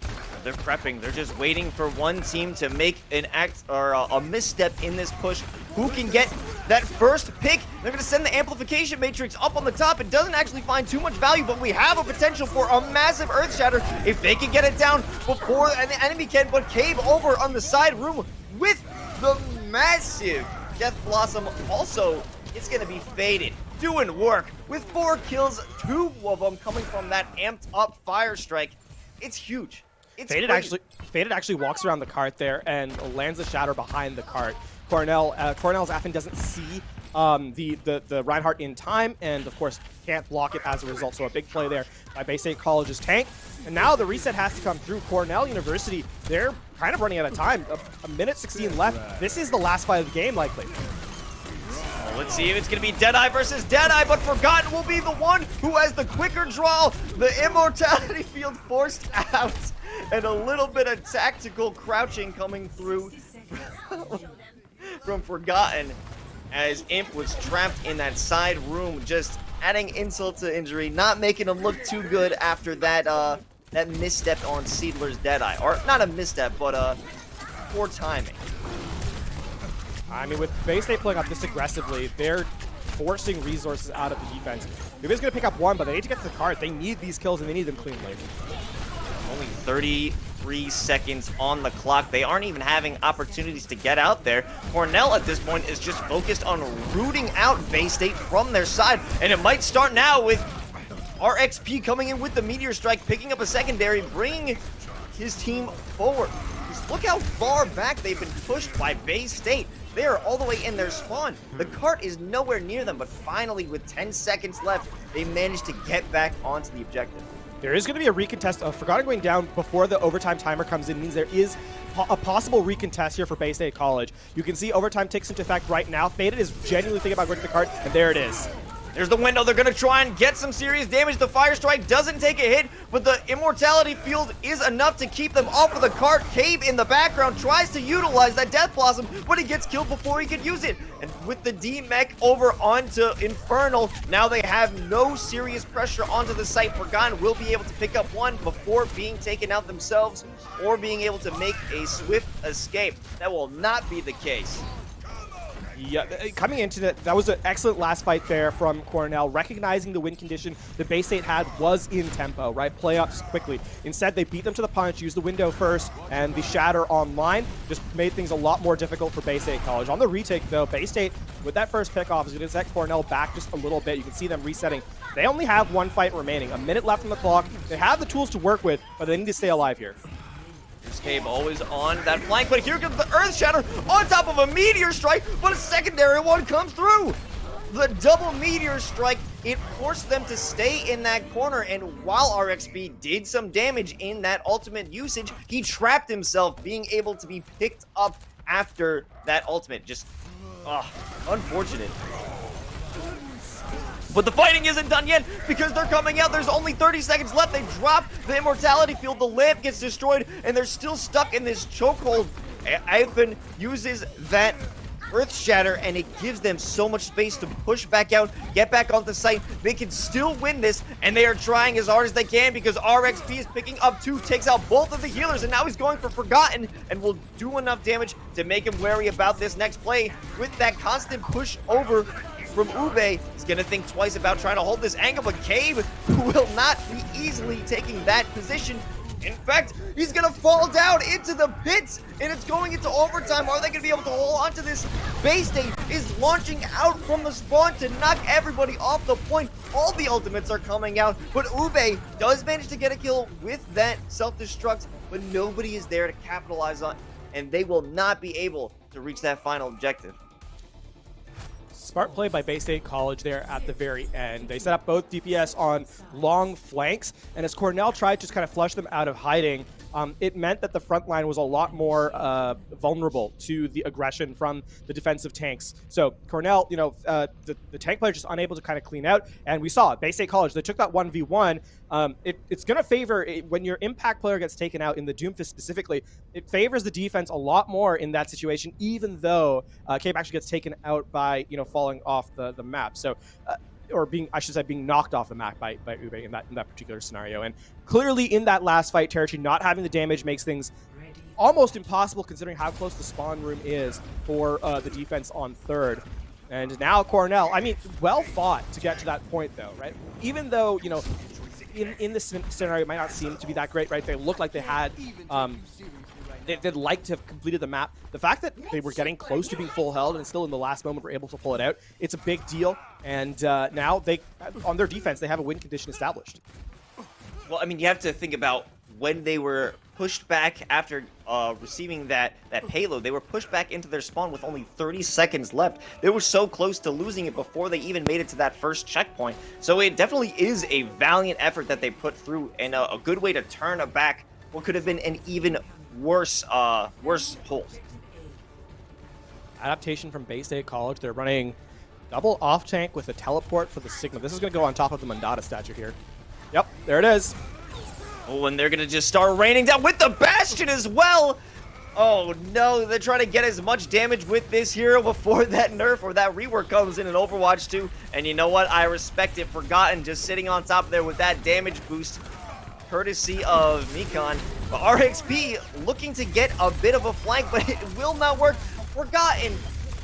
F: They're prepping. They're just waiting for one team to make an act or a misstep in this push. Who can get that first pick? They're going to send the amplification matrix up on the top. It doesn't actually find too much value, but we have a potential for a massive earth shatter if they can get it down before the enemy can. But Cave over on the side room with the massive Death Blossom. Also, it's going to be faded. Doing work with 4 kills, 2 of them coming from that amped up fire strike. It's huge. It's
G: Faded actually walks around the cart there and lands a shatter behind the cart. Cornell's Athen doesn't see the Reinhardt in time, and of course can't block it as a result. So a big play there by Bay State College's tank. And now the reset has to come through. Cornell University, they're kind of running out of time. A minute 16 left. This is the last fight of the game, likely.
F: Let's see if it's going to be Deadeye versus Deadeye, but Forgotten will be the one who has the quicker draw. The Immortality Field forced out, and a little bit of tactical crouching coming through from Forgotten as Imp was trapped in that side room, just adding insult to injury, not making him look too good after that that misstep on Seedler's Deadeye. Or not a misstep, but poor timing.
G: I mean, with Bay State playing up this aggressively, they're forcing resources out of the defense. Ube's going to pick up one, but they need to get to the cart. They need these kills, and they need them cleanly.
F: Only 33 seconds on the clock. They aren't even having opportunities to get out there. Cornell at this point is just focused on rooting out Bay State from their side, and it might start now with RXP coming in with the Meteor Strike, picking up a secondary, bringing his team forward. Just look how far back they've been pushed by Bay State. They are all the way in their spawn. The cart is nowhere near them, but finally, with 10 seconds left, they managed to get back onto the objective.
G: There is going to be a recontest of Forgotten going down before the overtime timer comes in. Means there is a possible recontest here for Bay State College. You can see overtime takes into effect right now. Faded is genuinely thinking about going to the cart, and there it is.
F: There's the window. They're going to try and get some serious damage. The Fire Strike doesn't take a hit, but the Immortality Field is enough to keep them off of the cart. Cave in the background tries to utilize that Death Blossom, but he gets killed before he can use it. And with the D-Mech over onto Infernal, now they have no serious pressure onto the site. Forgotten will be able to pick up one before being taken out themselves or being able to make a swift escape. That will not be the case.
G: Yeah, coming into that was an excellent last fight there from Cornell, recognizing the win condition that Bay State had was in tempo, right? Play ups quickly. Instead, they beat them to the punch, used the window first, and the shatter online just made things a lot more difficult for Bay State College. On the retake, though, Bay State, with that first pickoff, is going to set Cornell back just a little bit. You can see them resetting. They only have one fight remaining, a minute left on the clock. They have the tools to work with, but they need to stay alive here.
F: Cave always on that flank, but here comes the Earth Shatter on top of a Meteor Strike, but a secondary one comes through. The double Meteor Strike, it forced them to stay in that corner, and while RXP did some damage in that ultimate usage, he trapped himself, being able to be picked up after that ultimate. Just, unfortunate. But the fighting isn't done yet because they're coming out. There's only 30 seconds left. They drop the Immortality Field. The lamp gets destroyed, and they're still stuck in this chokehold Ivan uses that Earth Shatter, and it gives them so much space to push back out, get back onto site. They can still win this, and they are trying as hard as they can because RXP is picking up 2, takes out both of the healers, and now he's going for Forgotten and will do enough damage to make him wary about this next play. With that constant push over from Ube, he's going to think twice about trying to hold this angle, but Cave will not be easily taking that position. In fact, he's going to fall down into the pits, and it's going into overtime. Are they going to be able to hold on to this? Bay State is launching out from the spawn to knock everybody off the point. All the ultimates are coming out, but Ube does manage to get a kill with that self-destruct, but nobody is there to capitalize on, and they will not be able to reach that final objective.
G: Smart play by Bay State College there at the very end. They set up both DPS on long flanks, and as Cornell tried to just kind of flush them out of hiding, it meant that the front line was a lot more vulnerable to the aggression from the defensive tanks. So Cornell, the tank player just unable to kind of clean out, and we saw it. Bay State College, they took that 1v1. It's going to favor, when your impact player gets taken out in the Doomfist specifically, it favors the defense a lot more in that situation, even though Cape actually gets taken out by, falling off the map. So, or being knocked off the map by Ube in that particular scenario. And clearly in that last fight, Territory not having the damage makes things almost impossible considering how close the spawn room is for the defense on third. And now Cornell, well fought to get to that point though, right? Even though, in this scenario it might not seem to be that great, right? They look like they had, they'd like to have completed the map. The fact that they were getting close to being full held and still in the last moment were able to pull it out, it's a big deal. And now they, on their defense, they have a win condition established.
F: Well, you have to think about when they were pushed back after receiving that payload. They were pushed back into their spawn with only 30 seconds left. They were so close to losing it before they even made it to that first checkpoint. So it definitely is a valiant effort that they put through, and a good way to turn back what could have been an even worse hold.
G: Adaptation from Bay State College. They're running double off tank with a teleport for the Sigma. This is going to go on top of the Mandata statue here. Yep, there it is.
F: Oh, and they're going to just start raining down with the Bastion as well. Oh no, they're trying to get as much damage with this hero before that nerf or that rework comes in Overwatch 2. And you know what? I respect it. Forgotten just sitting on top there with that damage boost, courtesy of Mekon. But RXP looking to get a bit of a flank, but it will not work. Forgotten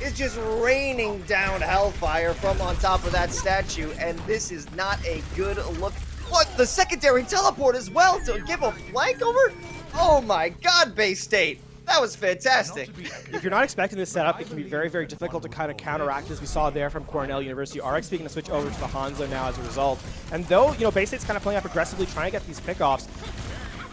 F: is just raining down Hellfire from on top of that statue, and this is not a good look. What? The secondary teleport as well to give a flank over? Oh my god, Bay State. That was fantastic.
G: If you're not expecting this setup, it can be very, very difficult to kind of counteract, as we saw there from Cornell University. RXP going to switch over to the Hanzo now as a result. And though, Bay State's kind of playing up aggressively, trying to get these pickoffs,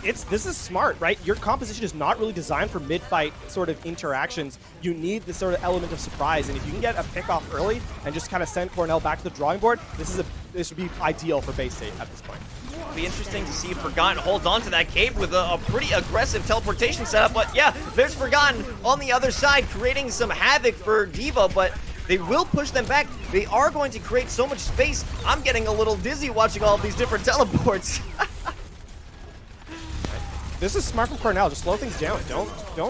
G: this is smart, right? Your composition is not really designed for mid-fight sort of interactions. You need this sort of element of surprise, and if you can get a pickoff early and just kind of send Cornell back to the drawing board, this would be ideal for Bay State at this point.
F: It'll be interesting to see if Forgotten holds on to that cave with a pretty aggressive teleportation setup, but yeah, there's Forgotten on the other side creating some havoc for Diva, but they will push them back. They are going to create so much space. I'm getting a little dizzy watching all of these different teleports.
G: This is smart from Cornell. Just slow things down. Don't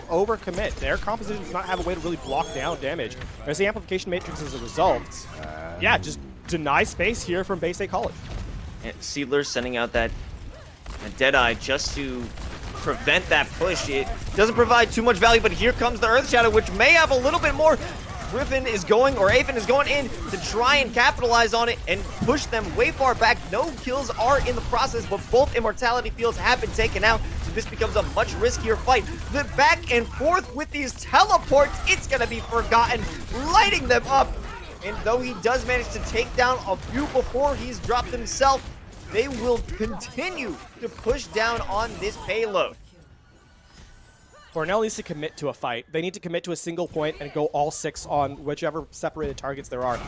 G: overcommit. Their composition does not have a way to really block down damage. There's the amplification matrix as a result. Yeah, just deny space here from Bay State College.
F: And Seedler sending out that Deadeye just to prevent that push. It doesn't provide too much value, but here comes the Earth Shadow, which may have a little bit more. Griffin is going, or Afen is going in to try and capitalize on it and push them way far back. No kills are in the process, but both immortality fields have been taken out, so this becomes a much riskier fight. The back and forth with these teleports, it's gonna be Forgotten, lighting them up. And though he does manage to take down a few before he's dropped himself, they will continue to push down on this payload.
G: Cornell needs to commit to a fight. They need to commit to a single point and go all 6 on whichever separated targets there are.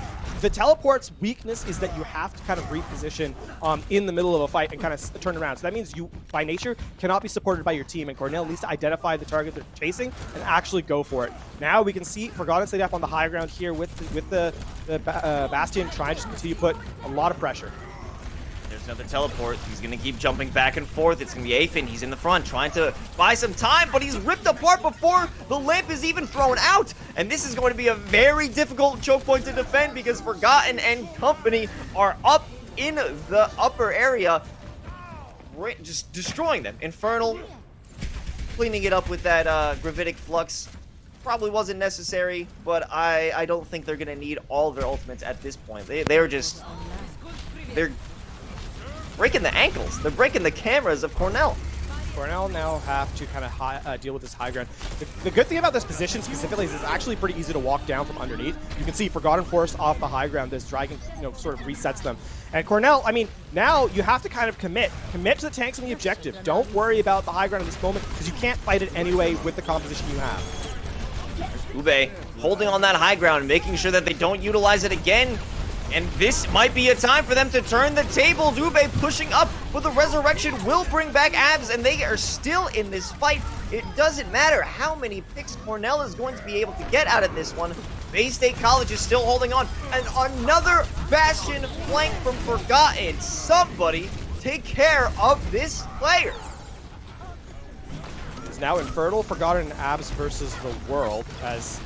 G: The teleport's weakness is that you have to kind of reposition in the middle of a fight and kind of turn around. So that means you, by nature, cannot be supported by your team, and Cornell needs to identify the target they're chasing and actually go for it. Now we can see Forgotten stayed up on the high ground here with the Bastion trying to just continue to put a lot of pressure.
F: There's Another teleport. He's going to keep jumping back and forth. It's going to be Afen. He's in the front trying to buy some time, but he's ripped apart before the lamp is even thrown out. And this is going to be a very difficult choke point to defend because Forgotten and company are up in the upper area, just destroying them. Infernal cleaning it up with that Gravitic Flux. Probably wasn't necessary, but I don't think they're going to need all of their ultimates at this point. They're breaking the ankles. They're breaking the cameras of Cornell.
G: Cornell now have to kind of deal with this high ground. The good thing about this position specifically is it's actually pretty easy to walk down from underneath. You can see Forgotten Forest off the high ground. This dragon, sort of resets them. And Cornell, I mean, now you have to kind of commit to the tanks and the objective. Don't worry about the high ground at this moment because you can't fight it anyway with the composition you have.
F: Ube holding on that high ground, making sure that they don't utilize it again. And this might be a time for them to turn the tables. Ube pushing up, but the resurrection will bring back Abs, and they are still in this fight. It doesn't matter how many picks Cornell is going to be able to get out of this one. Bay State College is still holding on. And another Bastion flank from Forgotten. Somebody take care of this player.
G: It's now Infernal, Forgotten, and Abs versus the world, as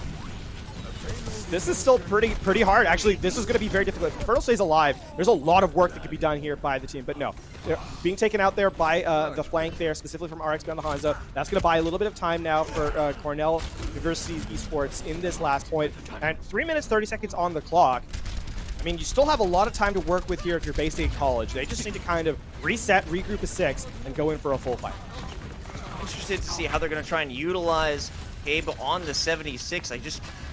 G: this is still pretty hard. Actually, this is going to be very difficult. If Infernal stays alive, there's a lot of work that can be done here by the team. But no, they're being taken out there by the flank there, specifically from RX beyond the Hanzo. That's going to buy a little bit of time now for Cornell University's esports in this last point. And 3 minutes, 30 seconds on the clock. I mean, you still have a lot of time to work with here if you're Bay State College. They just need to kind of reset, regroup a 6, and go in for a full fight.
F: Interested to see how they're going to try and utilize Gabe on the 76.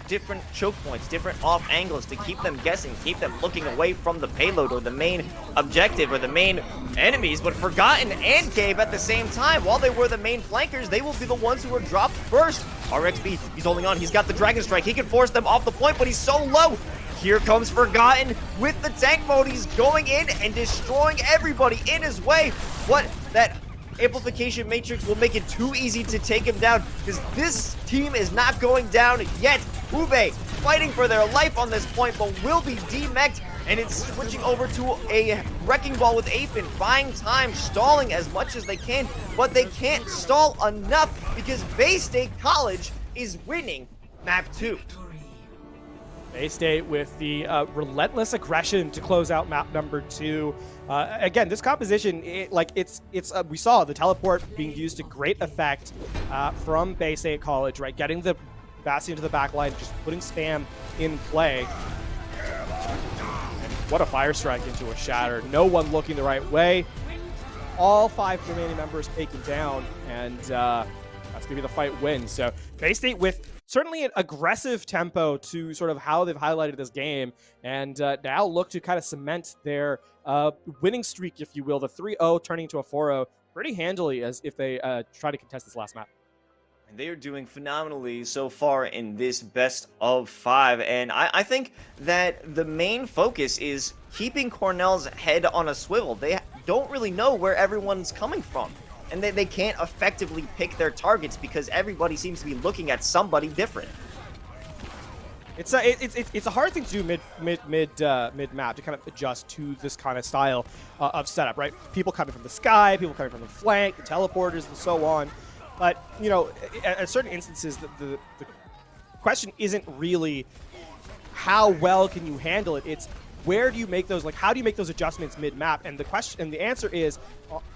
F: Different choke points, different off angles to keep them guessing, keep them looking away from the payload or the main objective or the main enemies. But Forgotten and Gabe at the same time, while they were the main flankers, they will be the ones who are dropped first. RXB, he's holding on. He's got the Dragon Strike. He can force them off the point, but he's so low. Here comes Forgotten with the tank mode. He's going in and destroying everybody in his way. But that amplification matrix will make it too easy to take him down because this team is not going down yet. Ube fighting for their life on this point, but will be demeched, and it's switching over to a wrecking ball with Afen, buying time, stalling as much as they can, but they can't stall enough because Bay State College is winning map 2.
G: Bay State with the relentless aggression to close out map number 2. Again, this composition, we saw the teleport being used to great effect from Bay State College, right? Getting the Bastion to the back line, just putting spam in play. And what a fire strike into a shatter. No one looking the right way. All 5 remaining members taken down, and that's going to be the fight win. So Bay State with certainly an aggressive tempo to sort of how they've highlighted this game, and now look to kind of cement their winning streak, if you will, the 3-0 turning to a 4-0 pretty handily as if they try to contest this last map.
F: And they are doing phenomenally so far in this best of 5. And I think that the main focus is keeping Cornell's head on a swivel. They don't really know where everyone's coming from. And they can't effectively pick their targets because everybody seems to be looking at somebody different.
G: It's a hard thing to do mid map to kind of adjust to this kind of style of setup, right? People coming from the sky, people coming from the flank, the teleporters, and so on. But at certain instances, the question isn't really how well can you handle it. It's where do you make those, how do you make those adjustments mid map? And the answer is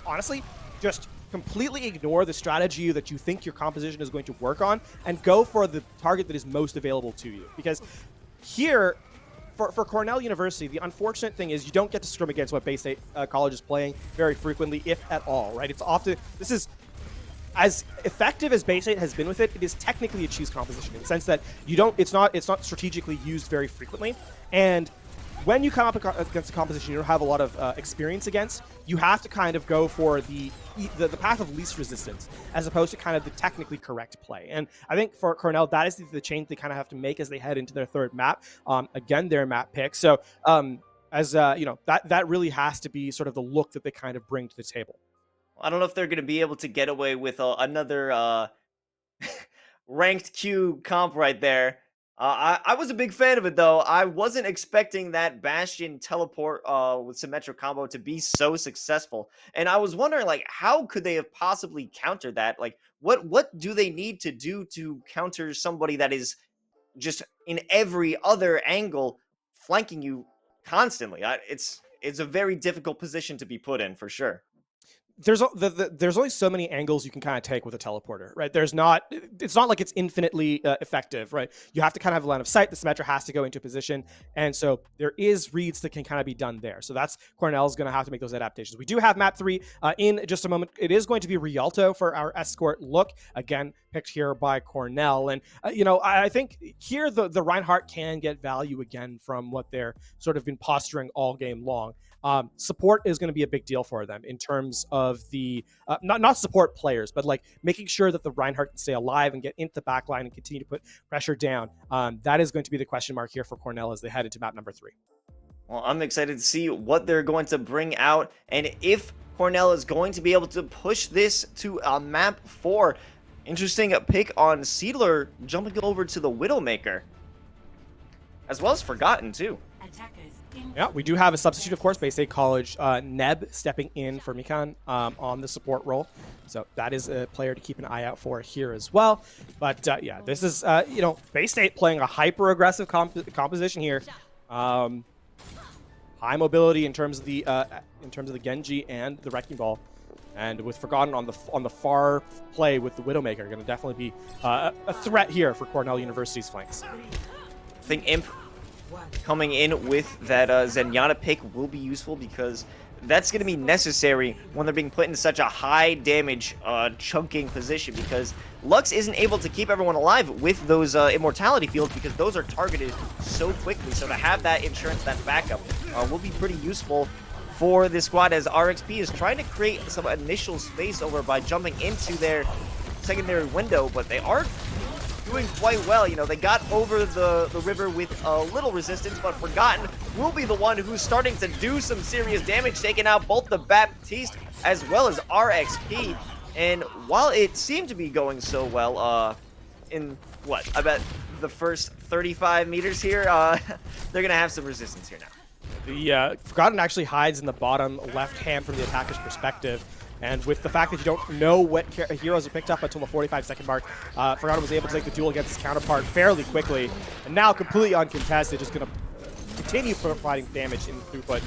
G: honestly just completely ignore the strategy that you think your composition is going to work on and go for the target that is most available to you. Because here, for Cornell University, the unfortunate thing is you don't get to scrim against what Bay State College is playing very frequently, if at all, right? It's often, this is, as effective as Bay State has been with it, it is technically a cheese composition in the sense that it's not strategically used very frequently. And when you come up against a composition you don't have a lot of experience against, you have to kind of go for the path of least resistance as opposed to kind of the technically correct play. And I think for Cornell, that is the change they kind of have to make as they head into their third map. Again, their map pick. So that really has to be sort of the look that they kind of bring to the table.
F: I don't know if they're going to be able to get away with another ranked Q comp right there. I was a big fan of it, though. I wasn't expecting that Bastion teleport with Symmetric combo to be so successful. And I was wondering, like, how could they have possibly countered that? Like, what do they need to do to counter somebody that is just in every other angle flanking you constantly? It's a very difficult position to be put in, for sure.
G: There's only so many angles you can kind of take with a teleporter, right? It's not like it's infinitely effective, right? You have to kind of have a line of sight. The Symmetra has to go into position, and so there is reads that can kind of be done there. So that's Cornell's going to have to make those adaptations. We do have map 3 in just a moment. It is going to be Rialto for our escort look, again picked here by Cornell. And I think here the Reinhardt can get value again from what they're sort of been posturing all game long. Support is going to be a big deal for them in terms of the not support players, but like making sure that the Reinhardt can stay alive and get into the back line and continue to put pressure down. That is going to be the question mark here for Cornell as they head into map number 3.
F: Well, I'm excited to see what they're going to bring out and if Cornell is going to be able to push this to map 4. Interesting pick on Seedler jumping over to the Widowmaker, as well as Forgotten too.
G: Yeah, we do have a substitute, of course, Bay State College, Neb stepping in for Mikan on the support role. So that is a player to keep an eye out for here as well. But yeah, this is, Bay State playing a hyper-aggressive composition here. High mobility in terms of the Genji and the Wrecking Ball. And with Forgotten on the far play with the Widowmaker, going to definitely be a threat here for Cornell University's flanks.
F: I think Imp coming in with that Zenyatta pick will be useful because that's going to be necessary when they're being put in such a high damage chunking position, because Lux isn't able to keep everyone alive with those immortality fields because those are targeted so quickly. So to have that insurance, that backup will be pretty useful for this squad, as RXP is trying to create some initial space over by jumping into their secondary window, but they are doing quite well. They got over the river with a little resistance, but Forgotten will be the one who's starting to do some serious damage, taking out both the Baptiste as well as RXP. And while it seemed to be going so well, in about the first 35 meters here, they're gonna have some resistance here now.
G: The Forgotten actually hides in the bottom left hand from the attacker's perspective. And with the fact that you don't know what heroes are picked up until the 45-second mark, Forgotten was able to take the duel against his counterpart fairly quickly. And now completely uncontested, just going to continue providing damage in throughput.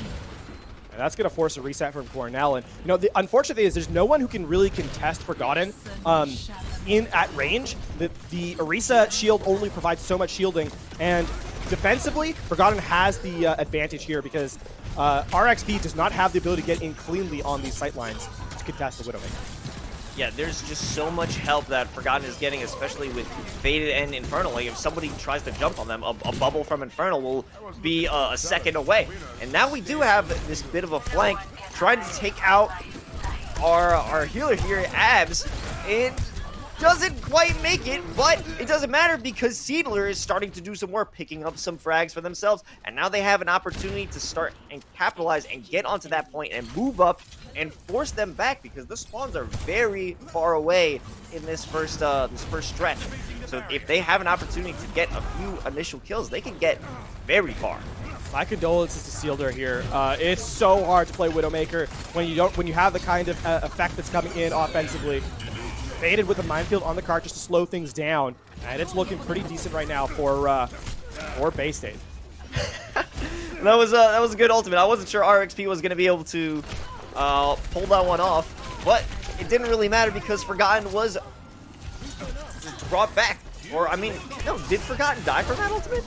G: And that's going to force a reset from Cornell. And, the unfortunate thing is there's no one who can really contest Forgotten at range. The Orisa shield only provides so much shielding. And defensively, Forgotten has the advantage here because RXP does not have the ability to get in cleanly on these sight lines to contest the Widowmaker.
F: Yeah, there's just so much help that Forgotten is getting, especially with Faded and Infernal. Like, if somebody tries to jump on them, a bubble from Infernal will be a second away. And now we do have this bit of a flank trying to take out our healer here, Abs. It doesn't quite make it, but it doesn't matter because Seedler is starting to do some work, picking up some frags for themselves, and now they have an opportunity to start and capitalize and get onto that point and move up and force them back, because the spawns are very far away in this first stretch. So if they have an opportunity to get a few initial kills, they can get very far.
G: My condolences to Seedler here. It's so hard to play Widowmaker when you have the kind of effect that's coming in offensively. Faded with a minefield on the card just to slow things down, and it's looking pretty decent right now for Bay State.
F: That was a good ultimate. I wasn't sure RXP was going to be able to pull that one off, but it didn't really matter because Forgotten was brought back. Or, I mean, no, did Forgotten die from that ultimate?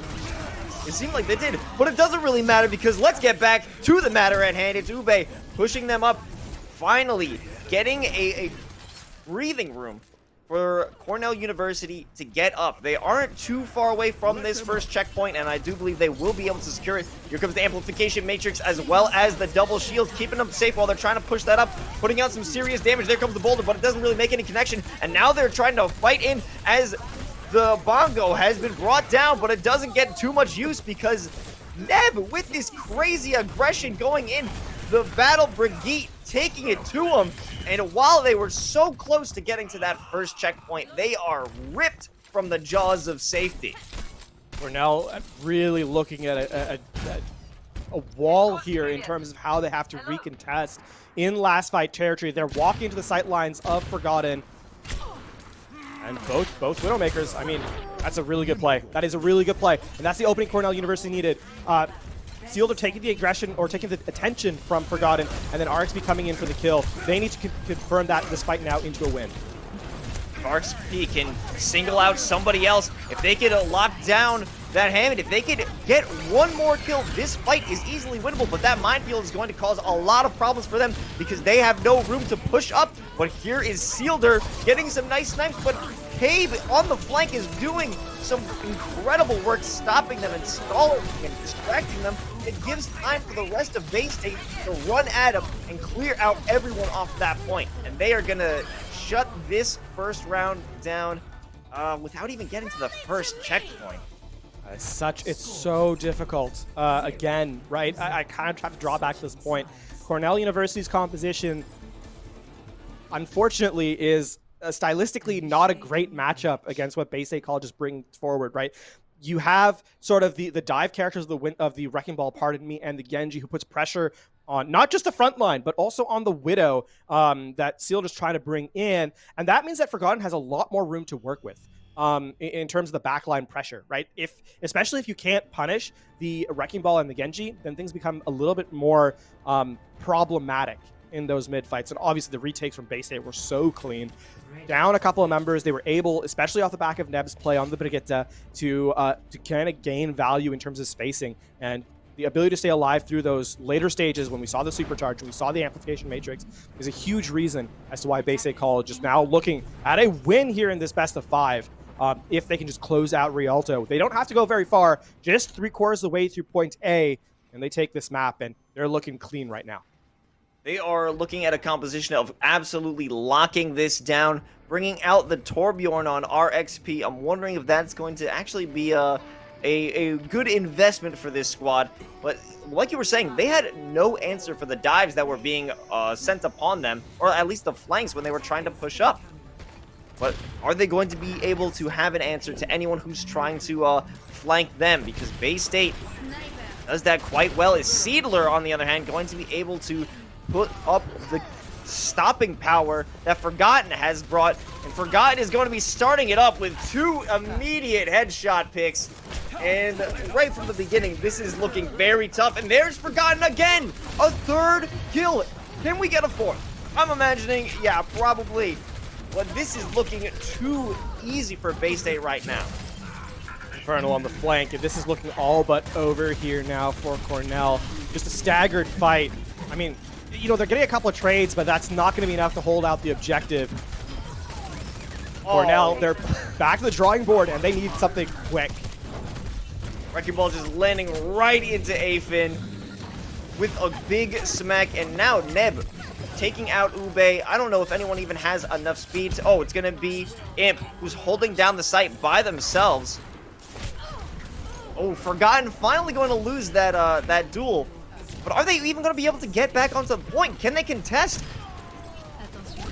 F: It seemed like they did, but it doesn't really matter because let's get back to the matter at hand. It's Ube pushing them up, finally getting a breathing room for Cornell University to get up. They aren't too far away from this first checkpoint, and I do believe they will be able to secure it. Here comes the Amplification Matrix as well as the double shield, keeping them safe while they're trying to push that up, putting out some serious damage. There comes the boulder, but it doesn't really make any connection, and now they're trying to fight in as the Bongo has been brought down, but it doesn't get too much use because Neb, with this crazy aggression going in, the Battle Brigade taking it to him. And while they were so close to getting to that first checkpoint, they are ripped from the jaws of safety.
G: Cornell really looking at a wall here in terms of how they have to recontest in last fight territory. They're walking into the sight lines of Forgotten. And both Widowmakers, I mean, that's a really good play. That is a really good play. And that's the opening Cornell University needed. Sealed are taking the aggression or taking the attention from Forgotten, and then RXP coming in for the kill. They need to confirm that this fight now into a win.
F: RXP can single out somebody else. If they could lock down that Hammond, if they could get one more kill, this fight is easily winnable, but that minefield is going to cause a lot of problems for them because they have no room to push up. But here is Sealder getting some nice snipes, but Cabe on the flank is doing some incredible work stopping them and stalling and distracting them. It gives time for the rest of Bay State to run at them and clear out everyone off that point. And they are going to shut this first round down without even getting to the first checkpoint.
G: It's so difficult. Again, right? I kind of have to draw back to this point. Cornell University's composition, unfortunately, is stylistically not a great matchup against what Bay State colleges bring forward, right? You have sort of the dive characters of the Wrecking Ball, pardon me, and the Genji, who puts pressure on not just the front line, but also on the Widow that Sealed is trying to bring in. And that means that Forgotten has a lot more room to work with in terms of the backline pressure, right? Especially if you can't punish the Wrecking Ball and the Genji, then things become a little bit more problematic in those mid fights. And obviously the retakes from Bay State were so clean. Down a couple of members, they were able, especially off the back of Neb's play on the Brigitte, to kind of gain value in terms of spacing and the ability to stay alive through those later stages when we saw the supercharge, when we saw the amplification matrix, is a huge reason as to why Bay State College is now looking at a win here in this best of 5. If they can just close out Rialto. They don't have to go very far, just 3/4 of the way through point A, and they take this map, and they're looking clean right now.
F: They are looking at a composition of absolutely locking this down, bringing out the Torbjorn on RXP. I'm wondering if that's going to actually be a good investment for this squad. But like you were saying, they had no answer for the dives that were being sent upon them, or at least the flanks when they were trying to push up. But are they going to be able to have an answer to anyone who's trying to flank them? Because Bay State does that quite well. Is Seedler, on the other hand, going to be able to put up the stopping power that Forgotten has brought? And Forgotten is going to be starting it up with 2 immediate headshot picks. And right from the beginning, this is looking very tough. And there's Forgotten again! A 3rd kill! Can we get a 4th? I'm imagining, yeah, probably. But this is looking too easy for Bay State right now.
G: Vernon on the flank, and this is looking all but over here now for Cornell. Just a staggered fight. I mean, you know, they're getting a couple of trades, but that's not going to be enough to hold out the objective. Cornell, they're back to the drawing board, and they need something quick.
F: Wrecking Ball just landing right into Afin with a big smack, and now Neb taking out Ube. I don't know if anyone even has enough speed to... Oh, it's going to be Imp, who's holding down the site by themselves. Oh, Forgotten finally going to lose that duel. But are they even going to be able to get back onto the point? Can they contest?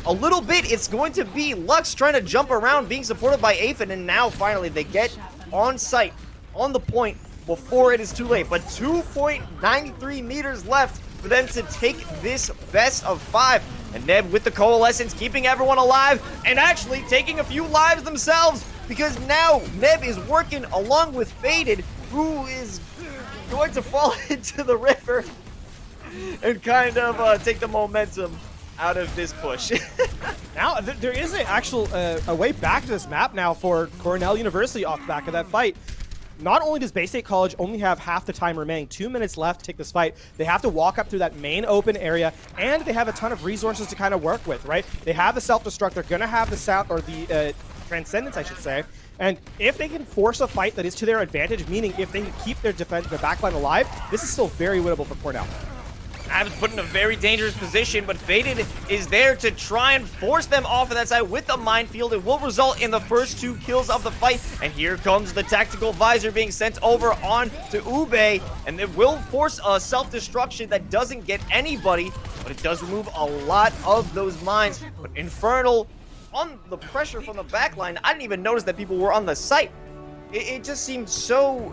F: A little bit. It's going to be Lux trying to jump around, being supported by Afin, and now finally they get on site, on the point, before it is too late. But 2.93 meters left for them to take this best of 5. And Neb with the Coalescence, keeping everyone alive, and actually taking a few lives themselves, because now Neb is working along with Faded, who is going to fall into the river and kind of take the momentum out of this push.
G: Now, there is an actual a way back to this map now for Cornell University off the back of that fight. Not only does Bay State College only have half the time remaining, 2 minutes left to take this fight, they have to walk up through that main open area, and they have a ton of resources to kind of work with, right? They have the self-destruct, they're going to have the sound, or the transcendence, I should say. And if they can force a fight that is to their advantage, meaning if they can keep their defense, their backline alive, this is still very winnable for Cornell.
F: Abs put in a very dangerous position, but Faded is there to try and force them off of that side with the minefield. It will result in the first 2 kills of the fight, and here comes the tactical visor being sent over on to Ube, and it will force a self-destruction that doesn't get anybody, but it does remove a lot of those mines. But Infernal, on the pressure from the backline, I didn't even notice that people were on the site. it just seems so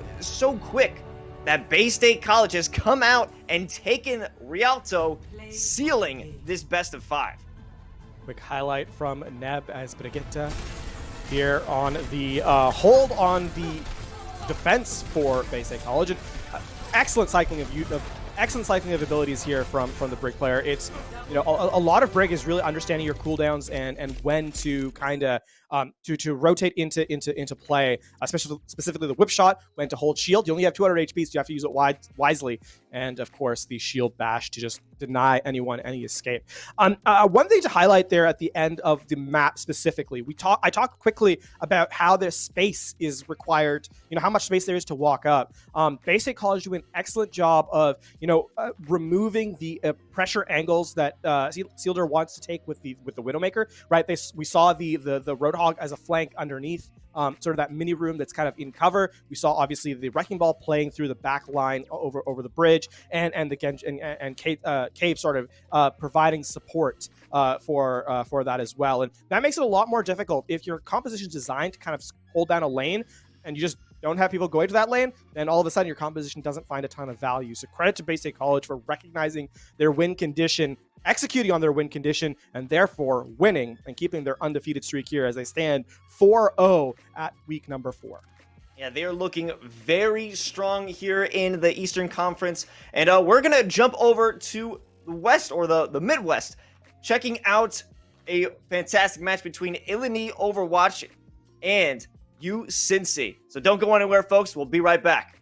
F: quick that Bay State College has come out and taken Rialto, sealing this best of 5.
G: Quick highlight from Neb as Brigitte here on the hold on the defense for Bay State College. And, excellent cycling of abilities here from the Brig player. It's, you know, a lot of Brig is really understanding your cooldowns and when to kind of to rotate into play, especially specifically the whip shot, when to hold shield. You only have 200 HP, so you have to use it wisely, and of course the shield bash to just deny anyone any escape. One thing to highlight there at the end of the map specifically, I talked quickly about how their space is required, you know, how much space there is to walk up. Bay State College do an excellent job of, you know, removing the pressure angles that Sealder wants to take with the Widowmaker, right? We saw the Roadhog as a flank underneath, sort of that mini room that's kind of in cover. We saw obviously the Wrecking Ball playing through the back line over the bridge, and the Genj and Cave sort of providing support for that as well. And that makes it a lot more difficult if your composition is designed to kind of hold down a lane and you just don't have people going to that lane, then all of a sudden your composition doesn't find a ton of value. So credit to Bay State College for recognizing their win condition, executing on their win condition, and therefore winning and keeping their undefeated streak here as they stand 4-0 at week number 4.
F: Yeah, they're looking very strong here in the Eastern Conference. And we're going to jump over to the West, or the Midwest, checking out a fantastic match between Illini Overwatch and Cincy. So don't go anywhere, folks. We'll be right back.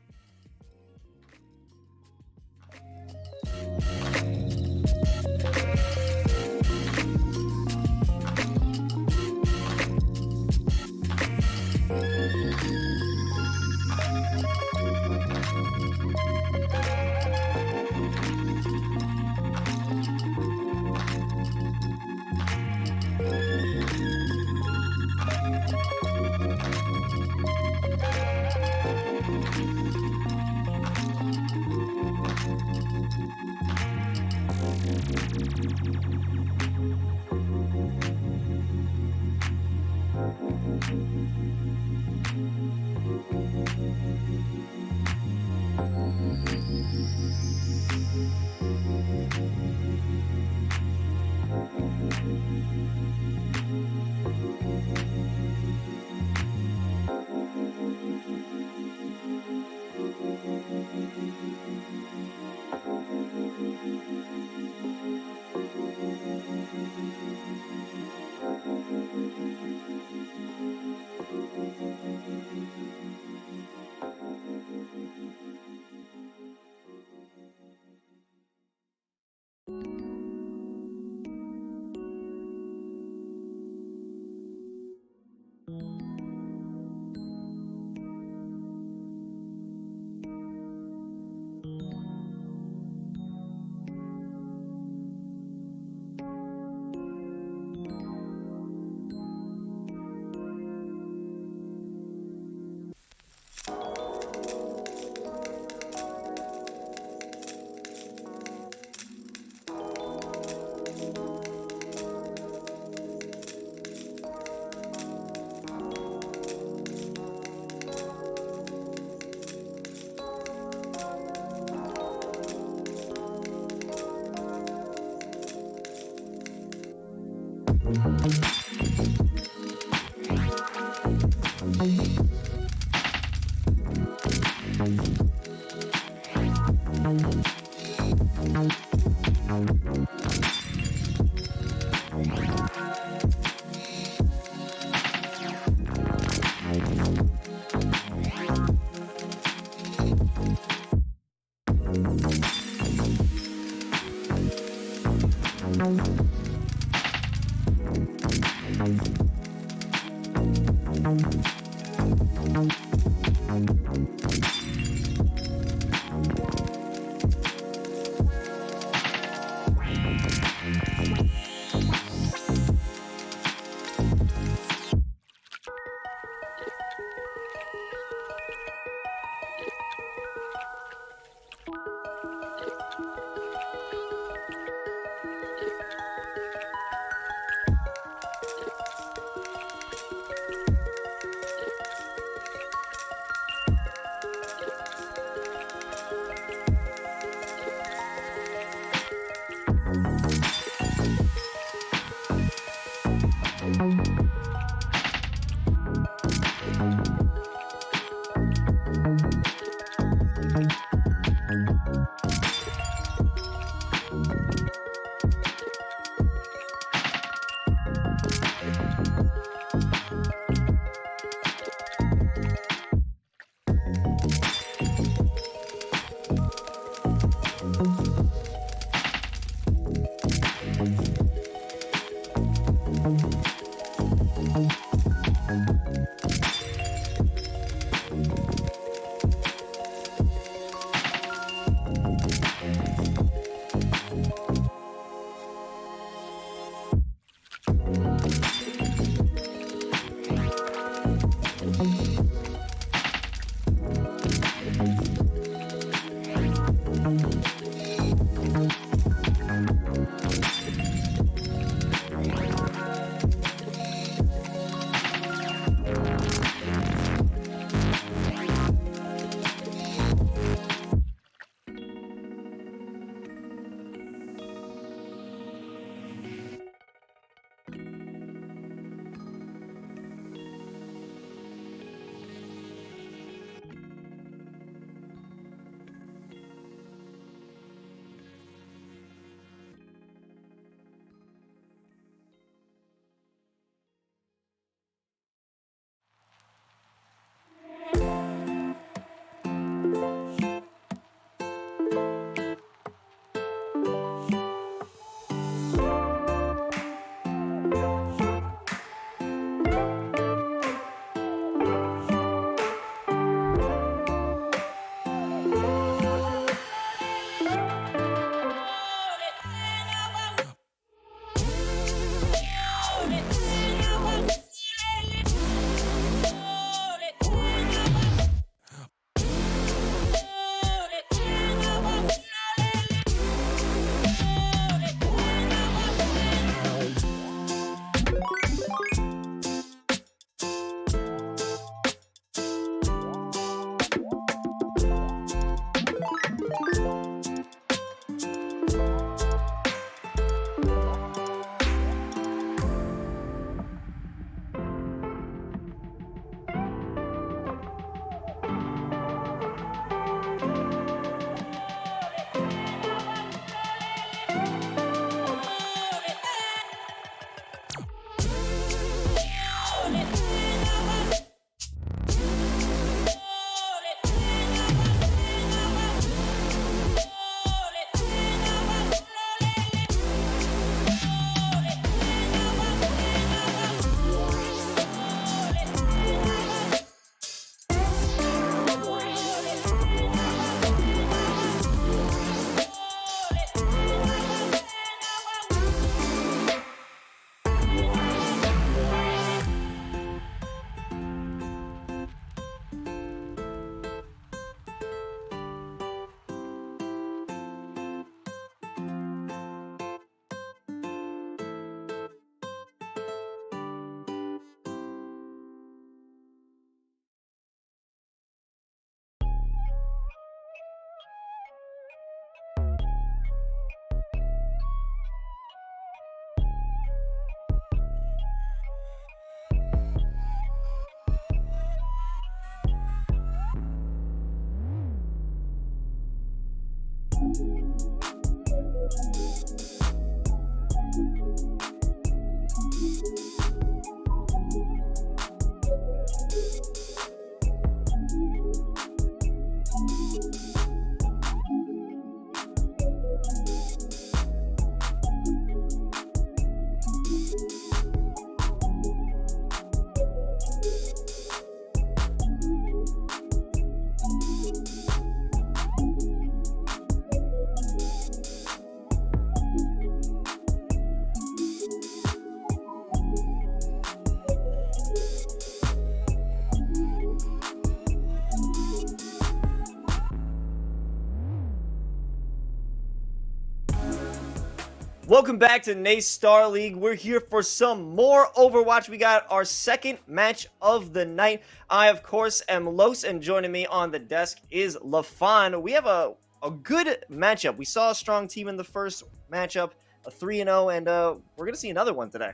F: Welcome back to NACE Starleague. We're here for some more Overwatch. We got our second match of the night. I, of course, am Los, and joining me on the desk is LaFon. We have a good matchup. We saw a strong team in the first matchup. a 3-0, and we're going to see another one today.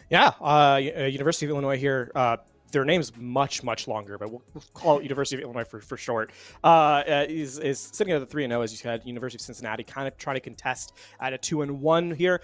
G: Yeah, University of Illinois here. Their name's much longer, but we'll call it University of Illinois for short. Is sitting at the 3-0, as you said. University of Cincinnati kind of trying to contest at a 2-1 here.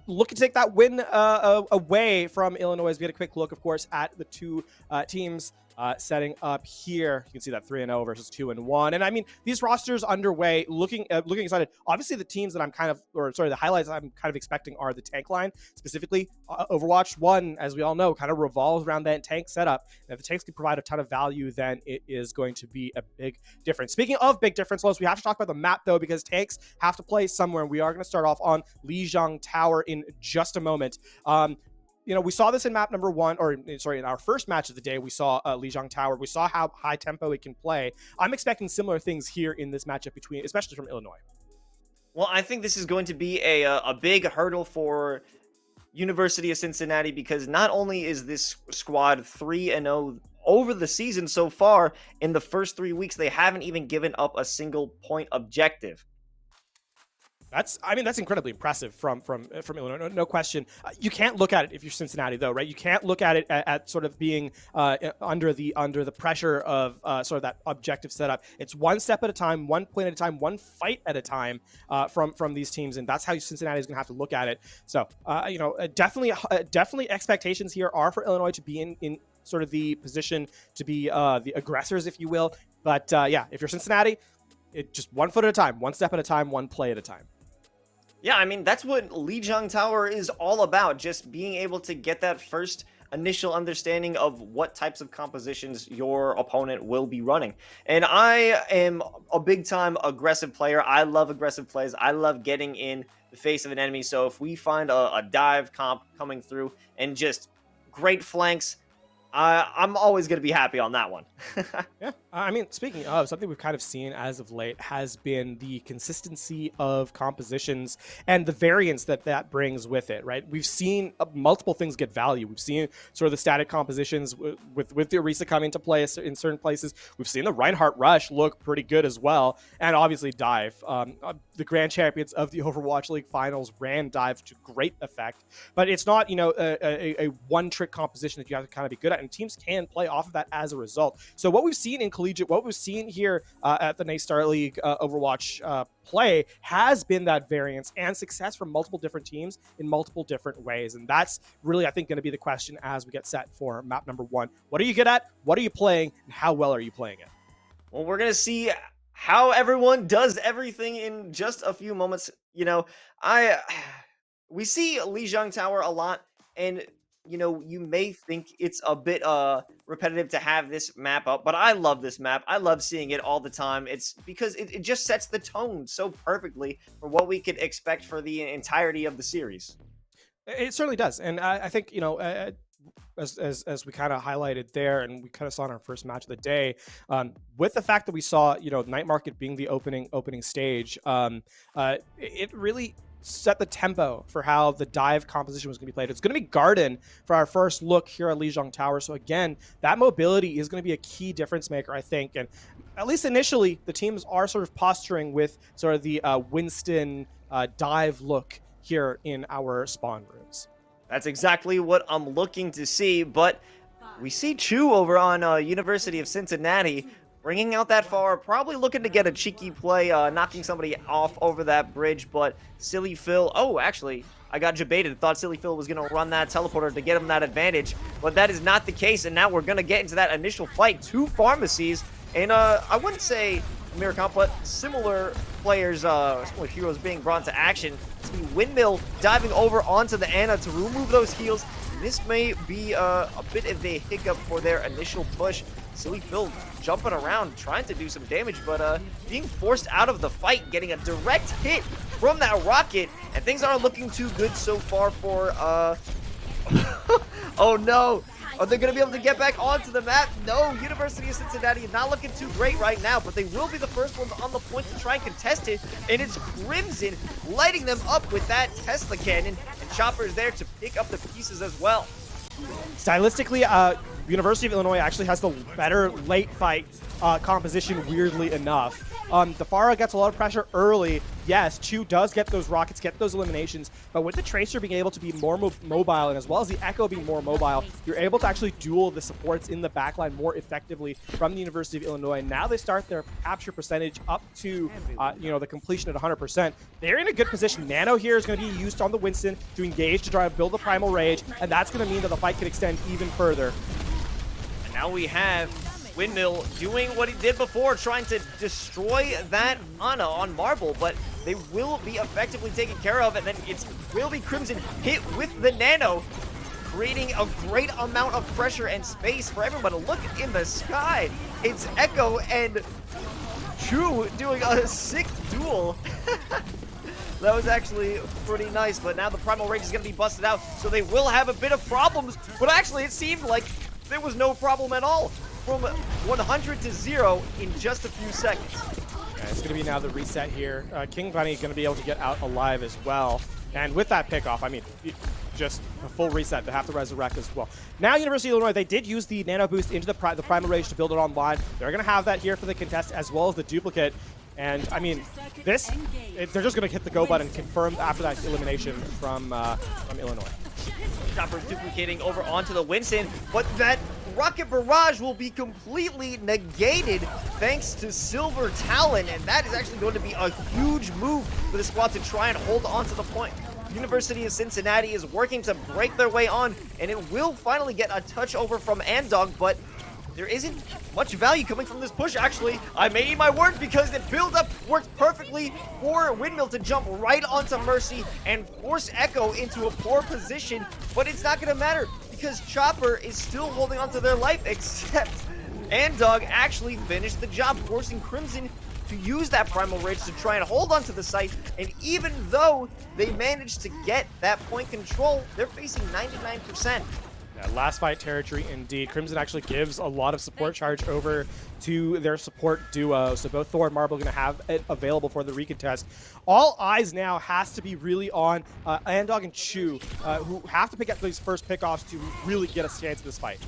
G: Looking to take that win away from Illinois. As we had a quick look, of course, at the two teams. Setting up here, you can see that 3-0 versus 2-1, and I mean these rosters underway. Looking excited. Obviously, the teams that I'm the highlights I'm kind of expecting are the tank line, specifically Overwatch 1, as we all know, kind of revolves around that tank setup. And if the tanks can provide a ton of value, then it is going to be a big difference. Speaking of big difference, Los, we have to talk about the map though, because tanks have to play somewhere. We are going to start off on Lijiang Tower in just a moment. We saw this in map number 1, in our first match of the day. We saw Lijiang Tower. We saw how high tempo it can play. I'm expecting similar things here in this matchup especially from Illinois.
F: Well, I think this is going to be a big hurdle for University of Cincinnati, because not only is this squad 3-0 over the season so far, in the first 3 weeks, they haven't even given up a single point objective.
G: That's incredibly impressive from Illinois, no question. You can't look at it if you're Cincinnati, though, right? You can't look at it at sort of being under the pressure of sort of that objective setup. It's one step at a time, 1 point at a time, one fight at a time from these teams, and that's how Cincinnati is going to have to look at it. So, definitely expectations here are for Illinois to be in sort of the position to be the aggressors, if you will. But if you're Cincinnati, it just 1 foot at a time, 1 step at a time, 1 play at a time.
F: Yeah, I mean, that's what Lijiang Tower is all about, just being able to get that first initial understanding of what types of compositions your opponent will be running. And I am a big-time aggressive player. I love aggressive plays. I love getting in the face of an enemy. So if we find a dive comp coming through and just great flanks, I'm always going to be happy on that one.
G: Yeah, I mean, speaking of, something we've kind of seen as of late has been the consistency of compositions and the variance that brings with it, right? We've seen multiple things get value. We've seen sort of the static compositions with the Orisa coming to play in certain places. We've seen the Reinhardt Rush look pretty good as well, and obviously Dive. The grand champions of the Overwatch League finals ran Dive to great effect, but it's not, a one-trick composition that you have to kind of be good at, and teams can play off of that as a result. So what we've seen in collegiate, what we've seen here at the NACE Starleague Overwatch play has been that variance and success from multiple different teams in multiple different ways. And that's really, I think, going to be the question as we get set for map number 1. What are you good at? What are you playing? And how well are you playing it?
F: Well, we're going to see how everyone does everything in just a few moments. We see Lijiang Tower a lot, and you may think it's a bit repetitive to have this map up, but I love this map. I love seeing it all the time. It's because it just sets the tone so perfectly for what we could expect for the entirety of the series.
G: It certainly does, and I think as we kind of highlighted there, and we kind of saw in our first match of the day, with the fact that we saw Night Market being the opening stage, it really set the tempo for how the dive composition was going to be played. It's going to be Garden for our first look here at Lijiang Tower. So again, that mobility is going to be a key difference maker, I think. And at least initially, the teams are sort of posturing with sort of the Winston dive look here in our spawn rooms.
F: That's exactly what I'm looking to see, but we see Chu over on University of Cincinnati bringing out that far, probably looking to get a cheeky play, knocking somebody off over that bridge, but Silly Phil, actually, I got debated, thought Silly Phil was going to run that teleporter to get him that advantage, but that is not the case, and now we're going to get into that initial fight. 2 pharmacies, and I wouldn't say Miracomp, but similar players, similar heroes being brought to action. See Windmill diving over onto the Ana to remove those heals. This may be a bit of a hiccup for their initial push. Silly Phil jumping around, trying to do some damage, but being forced out of the fight, getting a direct hit from that rocket, and things aren't looking too good so far for, oh no! Are they going to be able to get back onto the map? No, University of Cincinnati is not looking too great right now, but they will be the first ones on the point to try and contest it, and it's Crimson lighting them up with that Tesla cannon, and Chopper is there to pick up the pieces as well.
G: Stylistically, University of Illinois actually has the better late fight composition, weirdly enough. The Pharah gets a lot of pressure early. Yes, Chu does get those rockets, get those eliminations, but with the Tracer being able to be more mobile, and as well as the Echo being more mobile, you're able to actually duel the supports in the backline more effectively from the University of Illinois. Now they start their capture percentage up to, the completion at 100%. They're in a good position. Nano here is going to be used on the Winston to engage to try to build the Primal Rage, and that's going to mean that the fight can extend even further.
F: And now we have Windmill doing what he did before, trying to destroy that Ana on Marble, but they will be effectively taken care of, and then it will be Crimson hit with the Nano, creating a great amount of pressure and space for everyone to look in the sky. It's Echo and Chu doing a sick duel. That was actually pretty nice, but now the Primal Rage is going to be busted out, so they will have a bit of problems, but actually it seemed like there was no problem at all. From 100 to 0 in just a few seconds.
G: Okay, it's going to be now the reset here. King Bunny going to be able to get out alive as well. And with that pickoff, I mean, just a full reset to have to resurrect as well. Now, University of Illinois, they did use the Nano Boost into the Primal Rage to build it online. They're going to have that here for the contest as well as the duplicate. And, I mean, they're just going to hit the go button, confirmed after that elimination from Illinois.
F: Chopper's duplicating over onto the Winston, but that rocket barrage will be completely negated thanks to Silver Talon, and that is actually going to be a huge move for the squad to try and hold on to the point. University of Cincinnati is working to break their way on, and it will finally get a touch over from Andog, but there isn't much value coming from this push, actually. I may eat my words because the build-up worked perfectly for Windmill to jump right onto Mercy and force Echo into a poor position, but it's not going to matter because Chopper is still holding onto their life, except Andog actually finished the job, forcing Crimson to use that Primal Rage to try and hold onto the site, and even though they managed to get that point control, they're facing 99%.
G: Yeah, last fight territory indeed. Crimson actually gives a lot of support charge over to their support duo, so both Thor and Marble are going to have it available for the recontest. All eyes now has to be really on Andog and Chu, who have to pick up these first pickoffs to really get a chance in this fight.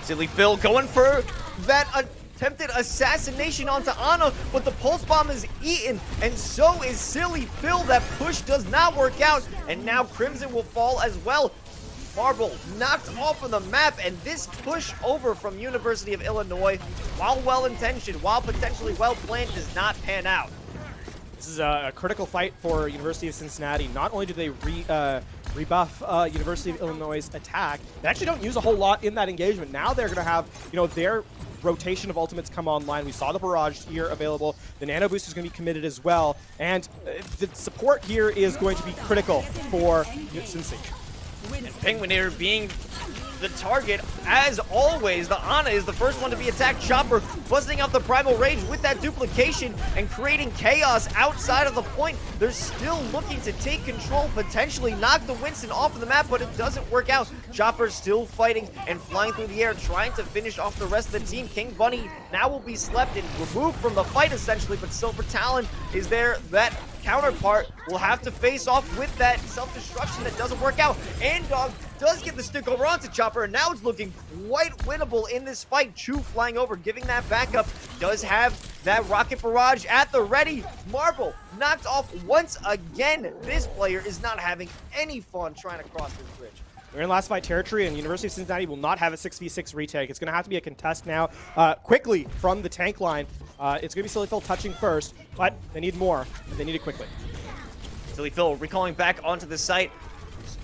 F: Silly Phil going for that attempted assassination onto Ana, but the pulse bomb is eaten, and so is Silly Phil. That push does not work out, and now Crimson will fall as well. Marble knocked off of the map, and this push over from University of Illinois, while well-intentioned, while potentially well-planned, does not pan out.
G: This is a critical fight for University of Cincinnati. Not only do they rebuff University of Illinois' attack, they actually don't use a whole lot in that engagement. Now they're going to have, their rotation of ultimates come online. We saw the barrage here available. The Nano Boost is going to be committed as well, and the support here is going to be critical for Cincy.
F: And Penguineer being the target, as always. The Ana is the first one to be attacked. Chopper busting out the Primal Rage with that duplication and creating chaos outside of the point. They're still looking to take control, potentially knock the Winston off of the map, but it doesn't work out. Chopper's still fighting and flying through the air, trying to finish off the rest of the team. King Bunny now will be slept and removed from the fight, essentially, but Silver Talon is there. That counterpart will have to face off with that self-destruction that doesn't work out. Andog does get the stick over onto Chopper, and now it's looking quite winnable in this fight. Chu flying over, giving that backup, does have that rocket barrage at the ready. Marble knocked off once again. This player is not having any fun trying to cross this bridge.
G: We're in last fight territory, and University of Cincinnati will not have a 6v6 retake. It's going to have to be a contest now. Quickly from the tank line. It's going to be Silly Phil touching first, but they need more. They need it quickly.
F: Silly Phil recalling back onto the site,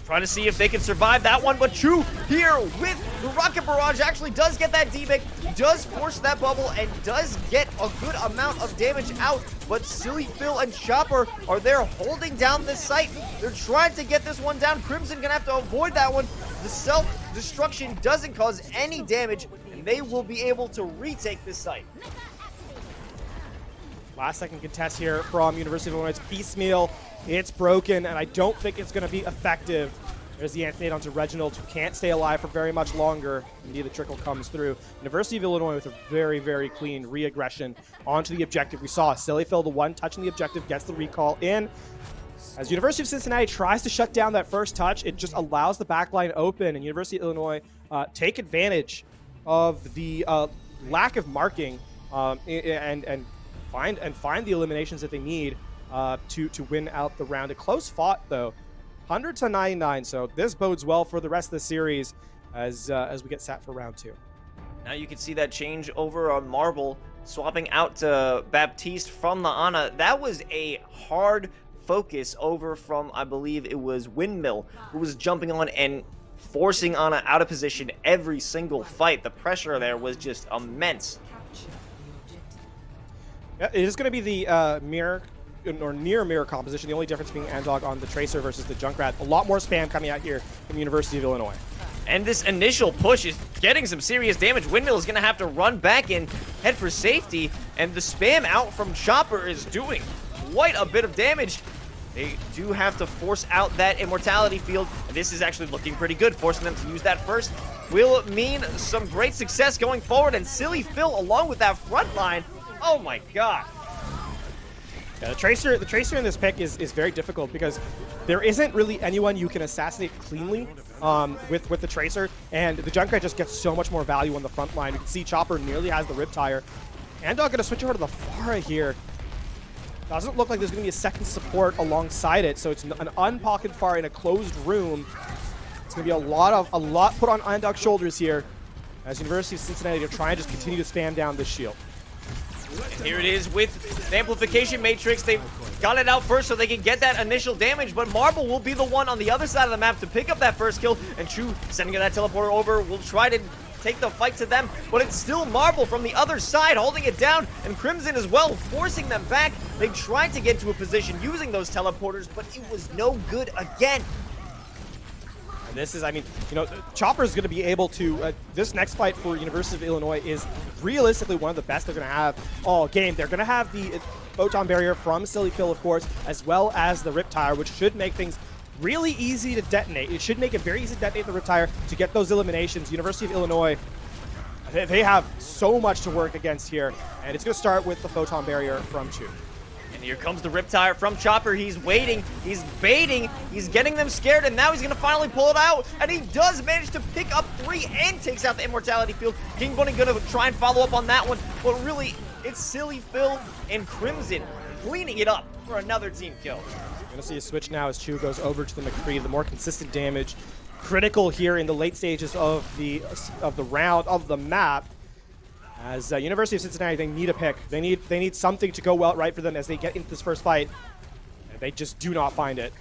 F: trying to see if they can survive that one, but Chu here with the rocket barrage actually does get that D-Big, does force that bubble, and does get a good amount of damage out, but Silly Phil and Chopper are there holding down this site. They're trying to get this one down. Crimson gonna have to avoid that one. The self-destruction doesn't cause any damage, and they will be able to retake this site.
G: Last second contest here from University of Illinois. Piecemeal. It's broken, and I don't think it's going to be effective. There's the Anthony onto Reginald, who can't stay alive for very much longer. Indeed, the trickle comes through. University of Illinois with a very, very clean re-aggression onto the objective. We saw Silly Phil, the one touching the objective, gets the recall in. As University of Cincinnati tries to shut down that first touch, it just allows the backline open, and University of Illinois take advantage of the lack of marking and find the eliminations that they need to win out the round. A close fought though, 100-99. So this bodes well for the rest of the series as we get set for round 2.
F: Now you can see that change over on Marble, swapping out to Baptiste from the Ana. That was a hard focus over from, I believe it was Windmill, who was jumping on and forcing Ana out of position every single fight. The pressure there was just immense.
G: Yeah, it is going to be the mirror or near mirror composition. The only difference being Andog on the Tracer versus the Junkrat. A lot more spam coming out here from University of Illinois.
F: And this initial push is getting some serious damage. Windmill is going to have to run back and head for safety. And the spam out from Chopper is doing quite a bit of damage. They do have to force out that Immortality Field. And this is actually looking pretty good. Forcing them to use that first will mean some great success going forward. And Silly Phil along with that front line. Oh my god.
G: Yeah, the Tracer in this pick is very difficult because there isn't really anyone you can assassinate cleanly with the Tracer, and the Junkrat just gets so much more value on the front line. You can see Chopper nearly has the Riptire. Andog gonna switch over to the Pharah here. Doesn't look like there's gonna be a second support alongside it, so it's an unpocketed Pharah in a closed room. It's gonna be a lot put on Andog's shoulders here as University of Cincinnati to try and just continue to spam down this shield.
F: And here it is with the Amplification Matrix. They've got it out first so they can get that initial damage, but Marble will be the one on the other side of the map to pick up that first kill, and Chu sending that teleporter over will try to take the fight to them, but it's still Marble from the other side holding it down, and Crimson as well, forcing them back. They tried to get to a position using those teleporters, but it was no good again.
G: This is, I mean, you know, Chopper is going to be able to, this next fight for University of Illinois is realistically one of the best they're going to have all game. They're going to have the Photon Barrier from Silly Phil, of course, as well as the Riptire, which should make things really easy to detonate. It should make it very easy to detonate the Riptire to get those eliminations. University of Illinois, they have so much to work against here, and it's going to start with the Photon Barrier from Chu.
F: Here comes the Riptire from Chopper. He's waiting, he's baiting, he's getting them scared, and now he's gonna finally pull it out. And he does manage to pick up 3 and takes out the Immortality Field. King Bunny gonna try and follow up on that one, but really, it's Silly Phil and Crimson cleaning it up for another team kill.
G: You're gonna see a switch now as Chu goes over to the McCree. The more consistent damage, critical here in the late stages of the round of the map. As University of Cincinnati, they need a pick. They need something to go right for them as they get into this first fight. And they just do not find it.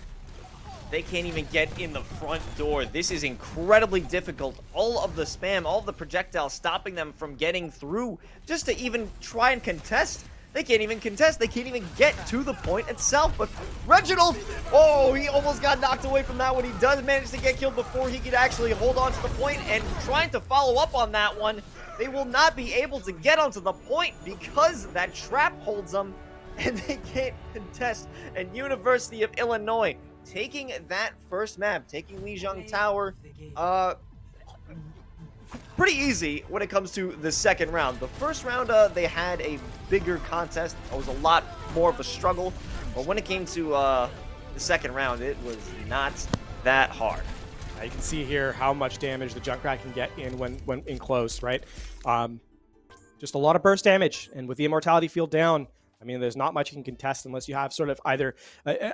F: They can't even get in the front door. This is incredibly difficult. All of the spam, all of the projectiles stopping them from getting through just to even try and contest. They can't even contest. They can't even get to the point itself. But Reginald, oh, he almost got knocked away from that one. He does manage to get killed before he could actually hold on to the point, and trying to follow up on that one. They will not be able to get onto the point because that trap holds them, and they can't contest. And University of Illinois taking that first map, taking Lijiang Tower, pretty easy when it comes to the second round. The first round, they had a bigger contest. It was a lot more of a struggle. But when it came to the second round, it was not that hard.
G: You can see here how much damage the Junkrat can get in when in close, right? Just a lot of burst damage, and with the Immortality Field down, I mean, there's not much you can contest unless you have sort of either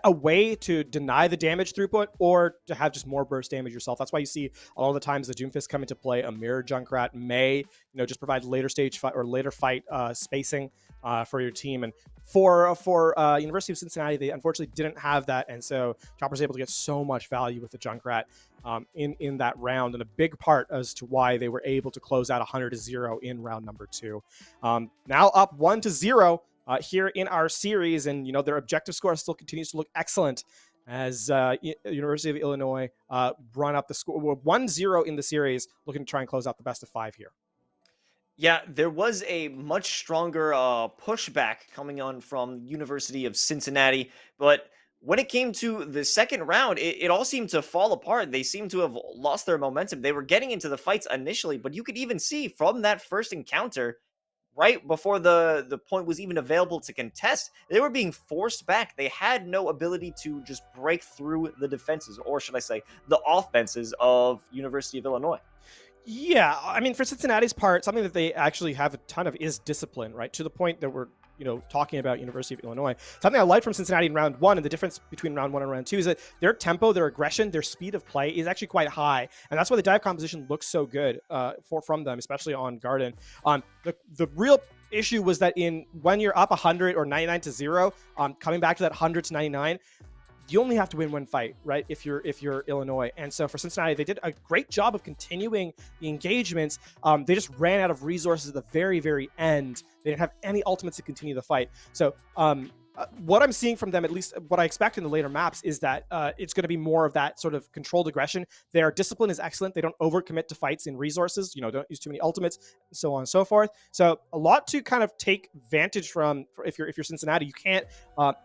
G: a way to deny the damage throughput or to have just more burst damage yourself. That's why you see all the times the Doomfist come into play. A Mirror Junkrat may, just provide later stage fight or later fight spacing for your team. And for University of Cincinnati, they unfortunately didn't have that, and so Chopper's able to get so much value with the Junkrat in that round, and a big part as to why they were able to close out 100-0 in round number 2. Now up 1-0 here in our series, and their objective score still continues to look excellent as University of Illinois run up the score 1-0 in the series, looking to try and close out the best of 5 here.
F: Yeah, there was a much stronger pushback coming on from University of Cincinnati, but when it came to the second round, it all seemed to fall apart. They seemed to have lost their momentum. They were getting into the fights initially, but you could even see from that first encounter, right before the point was even available to contest, they were being forced back. They had no ability to just break through the defenses, or should I say, the offenses of University of Illinois.
G: Yeah, I mean, for Cincinnati's part, something that they actually have a ton of is discipline, right? To the point that we're, talking about University of Illinois. Something I liked from Cincinnati in round 1, and the difference between round 1 and round 2 is that their tempo, their aggression, their speed of play is actually quite high, and that's why the dive composition looks so good from them, especially on Garden. The real issue was that when you're up 100 or 99-0, coming back to that 100-99. You only have to win one fight, right? If you're Illinois. And so for Cincinnati, they did a great job of continuing the engagements. They just ran out of resources at the very, very end. They didn't have any ultimates to continue the fight. So what I'm seeing from them, at least what I expect in the later maps, is that it's going to be more of that sort of controlled aggression. Their discipline is excellent. They don't overcommit to fights in resources, don't use too many ultimates, and so on and so forth. So a lot to kind of take vantage from. If you're Cincinnati, you can't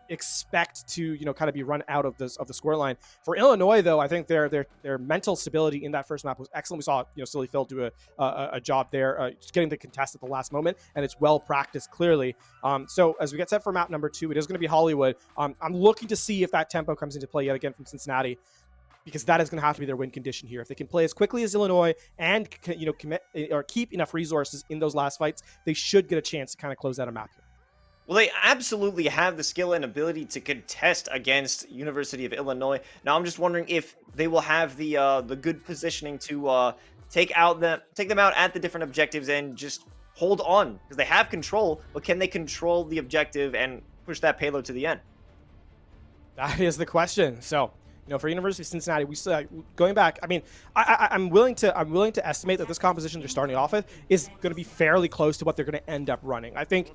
G: expect to kind of be run out of the scoreline. For Illinois, though, I think their mental stability in that first map was excellent. We saw Silly Phil do a job there, just getting the contest at the last moment, and it's well practiced clearly. So as we get set for map number 2, it is going to be Hollywood. I'm looking to see if that tempo comes into play yet again from Cincinnati, because that is going to have to be their win condition here. If they can play as quickly as Illinois and commit or keep enough resources in those last fights, they should get a chance to kind of close out a map here.
F: Well, they absolutely have the skill and ability to contest against University of Illinois. Now, I'm just wondering if they will have the good positioning to take them out at the different objectives and just hold on, because they have control, but can they control the objective and push that payload to the end?
G: That is the question. So, for University of Cincinnati, we still going back. I mean, I'm willing to estimate that this composition they're starting off with is going to be fairly close to what they're going to end up running. I think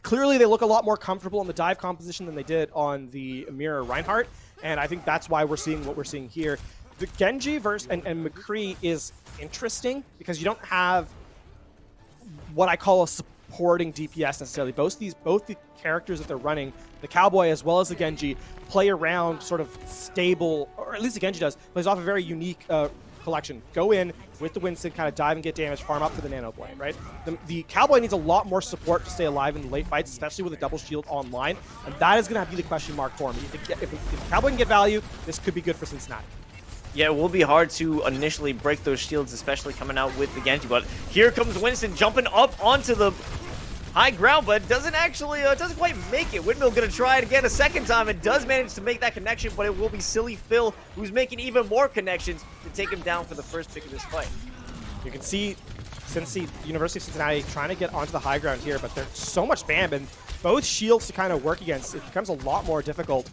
G: clearly they look a lot more comfortable in the dive composition than they did on the Mirror Reinhardt, and I think that's why we're seeing what we're seeing here. The Genji and McCree is interesting because you don't have what I call a supporting DPS necessarily. Both the characters that they're running, the Cowboy as well as the Genji, play around sort of stable, or at least the Genji plays off a very unique collection. Go in with the Winston, kind of dive and get damage, farm up for the Nano Blade, right? The Cowboy needs a lot more support to stay alive in the late fights, especially with a double shield online, and that is going to be the question mark for me. If the Cowboy can get value, this could be good for Cincinnati.
F: Yeah, it will be hard to initially break those shields, especially coming out with the Genji, but here comes Winston jumping up onto the high ground, but doesn't quite make it. Windmill gonna try it again a second time and does manage to make that connection, but it will be Silly Phil who's making even more connections to take him down for the first pick of this fight.
G: You can see University of Cincinnati trying to get onto the high ground here, but there's so much spam and both shields to kind of work against. It becomes a lot more difficult,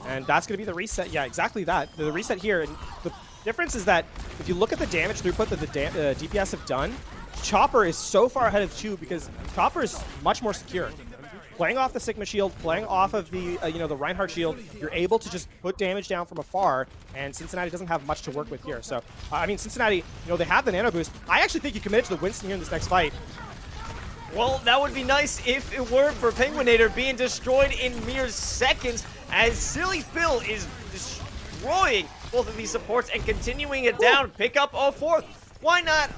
G: and that's going to be the reset. Yeah, exactly that. The reset here, and the difference is that if you look at the damage throughput that the DPS have done, Chopper is so far ahead of Chu because Chopper is much more secure. Playing off the Sigma shield, playing off of the the Reinhardt shield, you're able to just put damage down from afar, and Cincinnati doesn't have much to work with here. So, I mean, Cincinnati, they have the nano boost. I actually think you committed to the Winston here in this next fight.
F: Well, that would be nice if it weren't for Penguinator being destroyed in mere seconds, as Silly Phil is destroying both of these supports and continuing it down. Pick up a fourth. Why not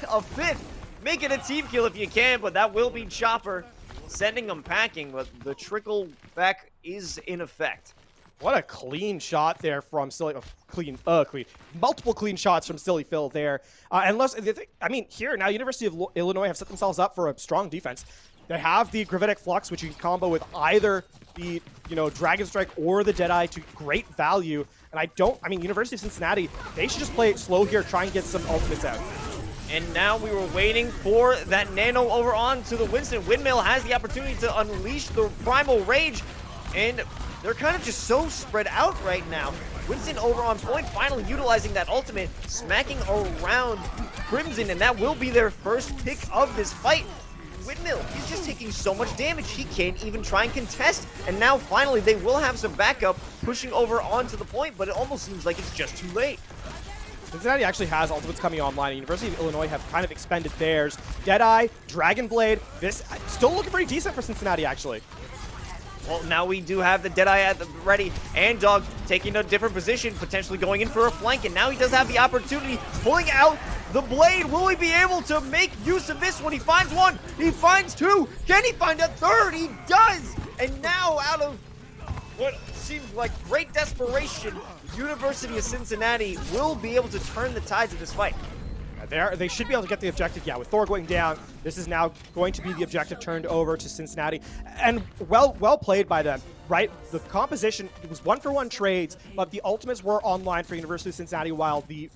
F: a fifth? Make it a team kill if you can, but that will be Chopper sending them packing, but the trickle back is in effect.
G: What a clean shot there from Silly. Clean. Multiple clean shots from Silly Phil there. Here now, University of Illinois have set themselves up for a strong defense. They have the Gravitic Flux, which you can combo with either the Dragon Strike or the Deadeye to great value. And University of Cincinnati, they should just play it slow here, try and get some ultimates out.
F: And now we were waiting for that Nano over onto the Winston. Windmill has the opportunity to unleash the Primal Rage, and they're kind of just so spread out right now. Winston over on point, finally utilizing that ultimate, smacking around Crimson, and that will be their first pick of this fight. Windmill, he's just taking so much damage, he can't even try and contest. And now finally they will have some backup pushing over onto the point, but it almost seems like it's just too late.
G: Cincinnati actually has ultimates coming online. University of Illinois have kind of expended theirs. Deadeye, Dragon Blade, this still looking pretty decent for Cincinnati, actually.
F: Well, now we do have the Deadeye at the ready, and Dog taking a different position, potentially going in for a flank, and now he does have the opportunity, pulling out the blade. Will he be able to make use of this one? He finds one, he finds two. Can he find a third? He does. And now, out of what seems like great desperation, University of Cincinnati will be able to turn the tides of this fight.
G: They should be able to get the objective. Yeah, with Thor going down, this is now going to be the objective turned over to Cincinnati. And well played by them, right? The composition, it was 1-for-1 trades, but the ultimates were online for University of Cincinnati while the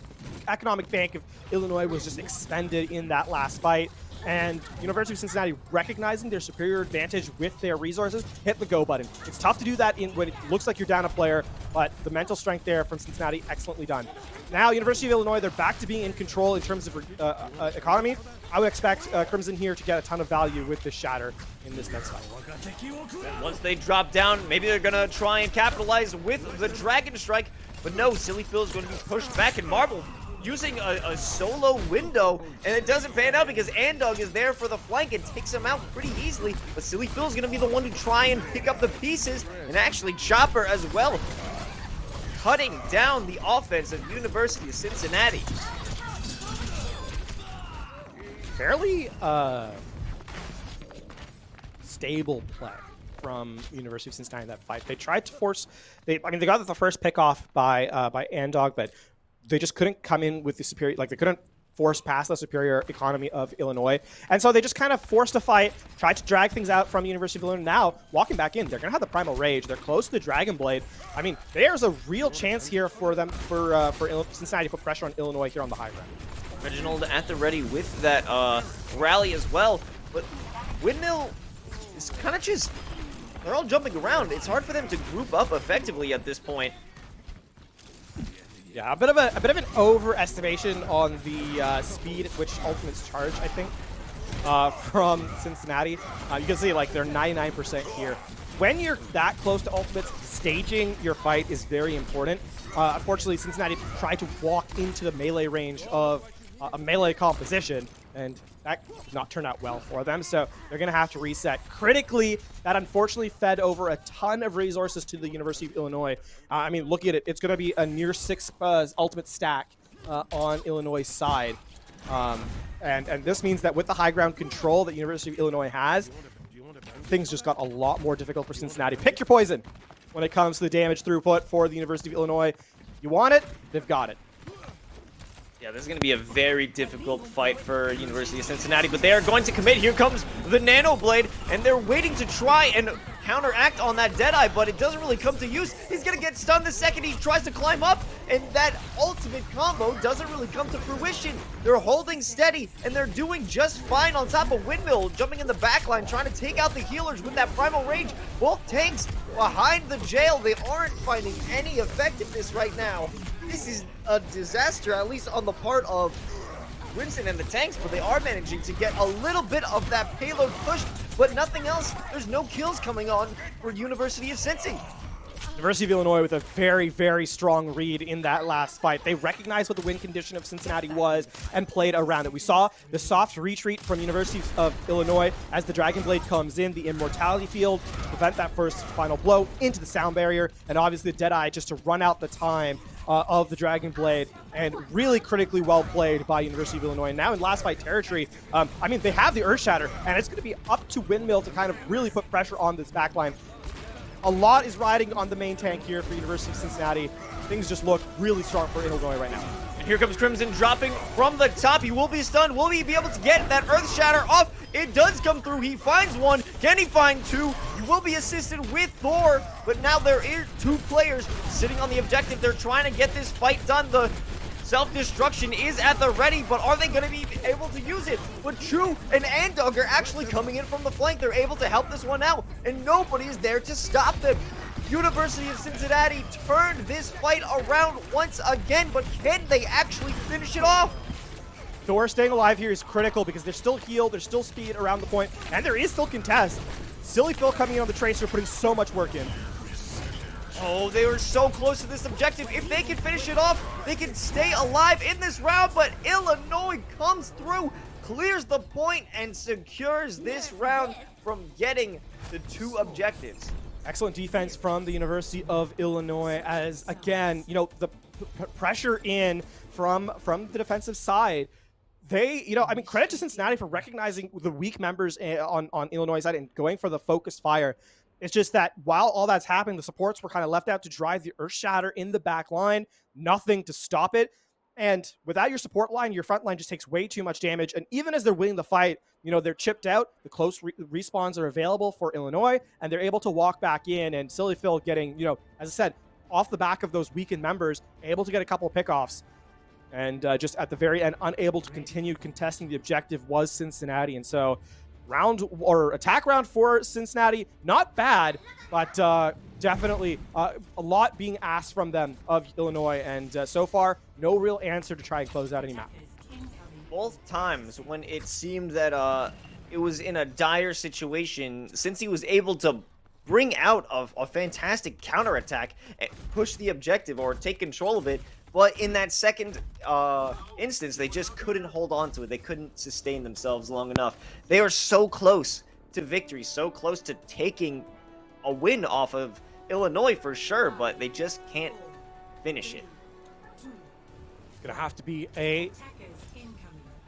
G: Economic Bank of Illinois was just expended in that last fight. And University of Cincinnati, recognizing their superior advantage with their resources, hit the go button. It's tough to do that when it looks like you're down a player, but the mental strength there from Cincinnati, excellently done. Now, University of Illinois, they're back to being in control in terms of economy. I would expect Crimson here to get a ton of value with this shatter in this next fight.
F: And once they drop down, maybe they're going to try and capitalize with the Dragon Strike. But no, Silly Phil is going to be pushed back, and Marble using a solo window, and it doesn't pan out because Andog is there for the flank and takes him out pretty easily. But Silly Phil's going to be the one to try and pick up the pieces, and actually Chopper as well, cutting down the offense of University of Cincinnati.
G: Fairly stable play from University of Cincinnati in that fight. They tried to force, they got the first pick off by Andog, but they just couldn't come in with the superior, like they couldn't force past the superior economy of Illinois. And so they just kind of forced a fight, tried to drag things out from University of Illinois. Now, walking back in, they're going to have the Primal Rage. They're close to the Dragon Blade. I mean, there's a real chance here for them, for Cincinnati to put pressure on Illinois here on the high ground.
F: Reginald at the ready with that rally as well. But Windmill is kind of just, they're all jumping around. It's hard for them to group up effectively at this point.
G: Yeah, a bit of an overestimation on the speed at which ultimates charge, I think, from Cincinnati. You can see like they're 99% here. When you're that close to ultimates, staging your fight is very important. Unfortunately, Cincinnati tried to walk into the melee range of a melee composition, and that did not turn out well for them, so they're going to have to reset. Critically, that unfortunately fed over a ton of resources to the University of Illinois. I mean, looking at it, it's going to be a near 6 ultimate stack on Illinois' side. And this means that with the high ground control that University of Illinois has, things just got a lot more difficult for Cincinnati. Pick your poison when it comes to the damage throughput for the University of Illinois. You want it, they've got it.
F: Yeah, this is going to be a very difficult fight for University of Cincinnati, but they are going to commit. Here comes the Nano Blade, and they're waiting to try and counteract on that Deadeye, but it doesn't really come to use. He's going to get stunned the second he tries to climb up, and that ultimate combo doesn't really come to fruition. They're holding steady, and they're doing just fine on top of Windmill, jumping in the backline, trying to take out the healers with that Primal Rage. Both tanks behind the jail. They aren't finding any effectiveness right now. This is a disaster, at least on the part of Winston and the tanks, but they are managing to get a little bit of that payload pushed, but nothing else. There's no kills coming on for University of Cincy.
G: University of Illinois with a very, very strong read in that last fight. They recognized what the win condition of Cincinnati was and played around it. We saw the soft retreat from University of Illinois as the Dragon Blade comes in, the Immortality Field, to prevent that first final blow into the sound barrier, and obviously the Deadeye just to run out the time of the Dragon Blade, and really critically well played by University of Illinois. And now in last fight territory, I mean, they have the Earth Shatter, and it's going to be up to Windmill to kind of really put pressure on this backline. A lot is riding on the main tank here for University of Cincinnati. Things just look really strong for Illinois right now.
F: And here comes Crimson dropping from the top. He will be stunned. Will he be able to get that Earth Shatter off? It does come through. He finds one. Can he find two? He will be assisted with Thor, but now there are 2 players sitting on the objective. They're trying to get this fight done. The self-destruction is at the ready, but are they going to be able to use it? But True and Andog are actually coming in from the flank. They're able to help this one out, and nobody is there to stop them. University of Cincinnati turned this fight around once again, but can they actually finish it off?
G: Thor staying alive here is critical because there's still heal, there's still speed around the point, and there is still contest. Silly Phil coming in on the Tracer, putting so much work in.
F: Oh, they were so close to this objective. If they can finish it off, they can stay alive in this round, but Illinois comes through, clears the point, and secures this round from getting the 2 objectives.
G: Excellent defense from the University of Illinois as, again, you know, the pressure in from the defensive side they, I mean, credit to Cincinnati for recognizing the weak members on Illinois' side and going for the focused fire. It's just that while all that's happening, the supports were kind of left out to drive the Earth Shatter in the back line, nothing to stop it. And without your support line, your front line just takes way too much damage. And even as they're winning the fight, they're chipped out. The close respawns are available for Illinois, and they're able to walk back in. And Silly Phil getting, as I said, off the back of those weakened members, able to get a couple of pickoffs. And just at the very end, unable to continue contesting the objective was Cincinnati. And so attack round for Cincinnati, not bad, but definitely a lot being asked from them of Illinois. And so far, no real answer to try and close out any map.
F: Both times when it seemed that it was in a dire situation, since he was able to bring out a fantastic counterattack and push the objective or take control of it, but in that second instance, they just couldn't hold on to it. They couldn't sustain themselves long enough. They are so close to victory, so close to taking a win off of Illinois for sure, but they just can't finish it.
G: Gonna have to be Wait,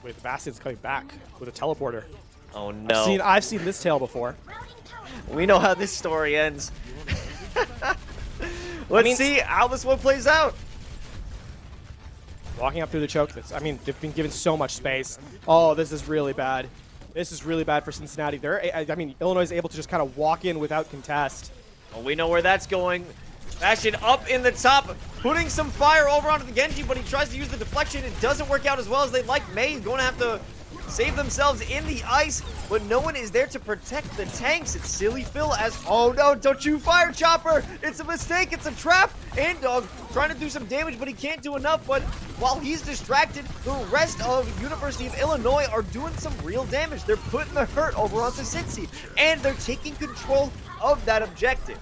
G: the Bastion's coming back with a teleporter.
F: Oh no.
G: I've seen this tale before.
F: We know how this story ends. Let's see how this one plays out.
G: Walking up through the choke. They've been given so much space. Oh, this is really bad. This is really bad for Cincinnati. Illinois is able to just kind of walk in without contest.
F: Well, we know where that's going. Bastion up in the top, putting some fire over onto the Genji, but he tries to use the deflection. It doesn't work out as well as they'd like. May's going to have to save themselves in the ice, but no one is there to protect the tanks. It's Silly Phil as, oh no, don't you fire, Chopper! It's a mistake, it's a trap! And Dog trying to do some damage, but he can't do enough. But while he's distracted, the rest of University of Illinois are doing some real damage. They're putting the hurt over onto Cincy, and they're taking control of that objective.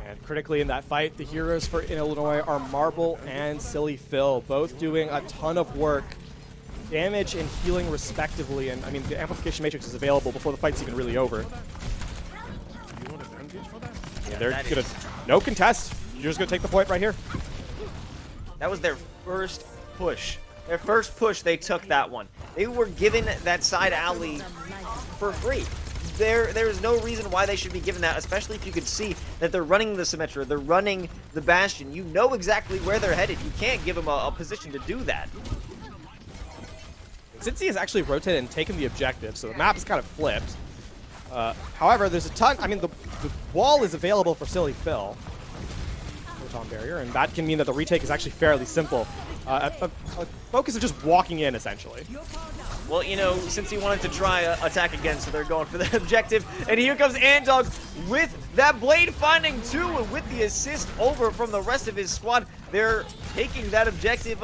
G: And critically in that fight, the heroes for Illinois are Marble and Silly Phil, both doing a ton of work. Damage and healing respectively, and the amplification matrix is available before the fight's even really over. Yeah, they're gonna no contest. You're just gonna take the point right here.
F: That was their first push. Their first push, they took that one. They were given that side alley for free. There's no reason why they should be given that, especially if you could see that they're running the Symmetra, they're running the Bastion. You know exactly where they're headed. You can't give them a position to do that.
G: Cincy has actually rotated and taken the objective, so the map is kind of flipped. However, there's a ton. The wall is available for Silly Phil. Photon barrier, and that can mean that the retake is actually fairly simple. A focus of just walking in, essentially.
F: Well, since he wanted to try attack again, so they're going for the objective. And here comes Andog with that blade finding too, and with the assist over from the rest of his squad. They're taking that objective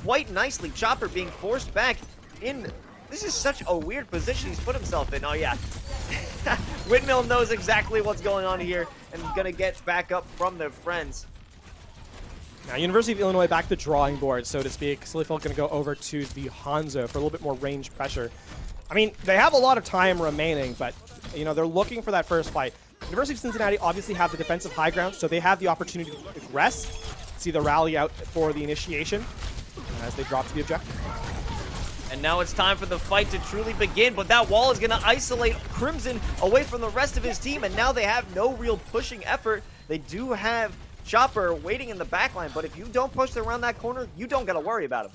F: quite nicely. Chopper being forced back in. This is such a weird position he's put himself in. Oh, yeah. Windmill knows exactly what's going on here and going to get back up from their friends.
G: Now, University of Illinois back to the drawing board, so to speak. Silly Phil going to go over to the Hanzo for a little bit more range pressure. They have a lot of time remaining, but, they're looking for that first fight. University of Cincinnati obviously have the defensive high ground, so they have the opportunity to aggress, see the rally out for the initiation as they drop to the objective.
F: And now it's time for the fight to truly begin, but that wall is going to isolate Crimson away from the rest of his team, and now they have no real pushing effort. They do have Chopper waiting in the backline, but if you don't push around that corner, you don't got to worry about him.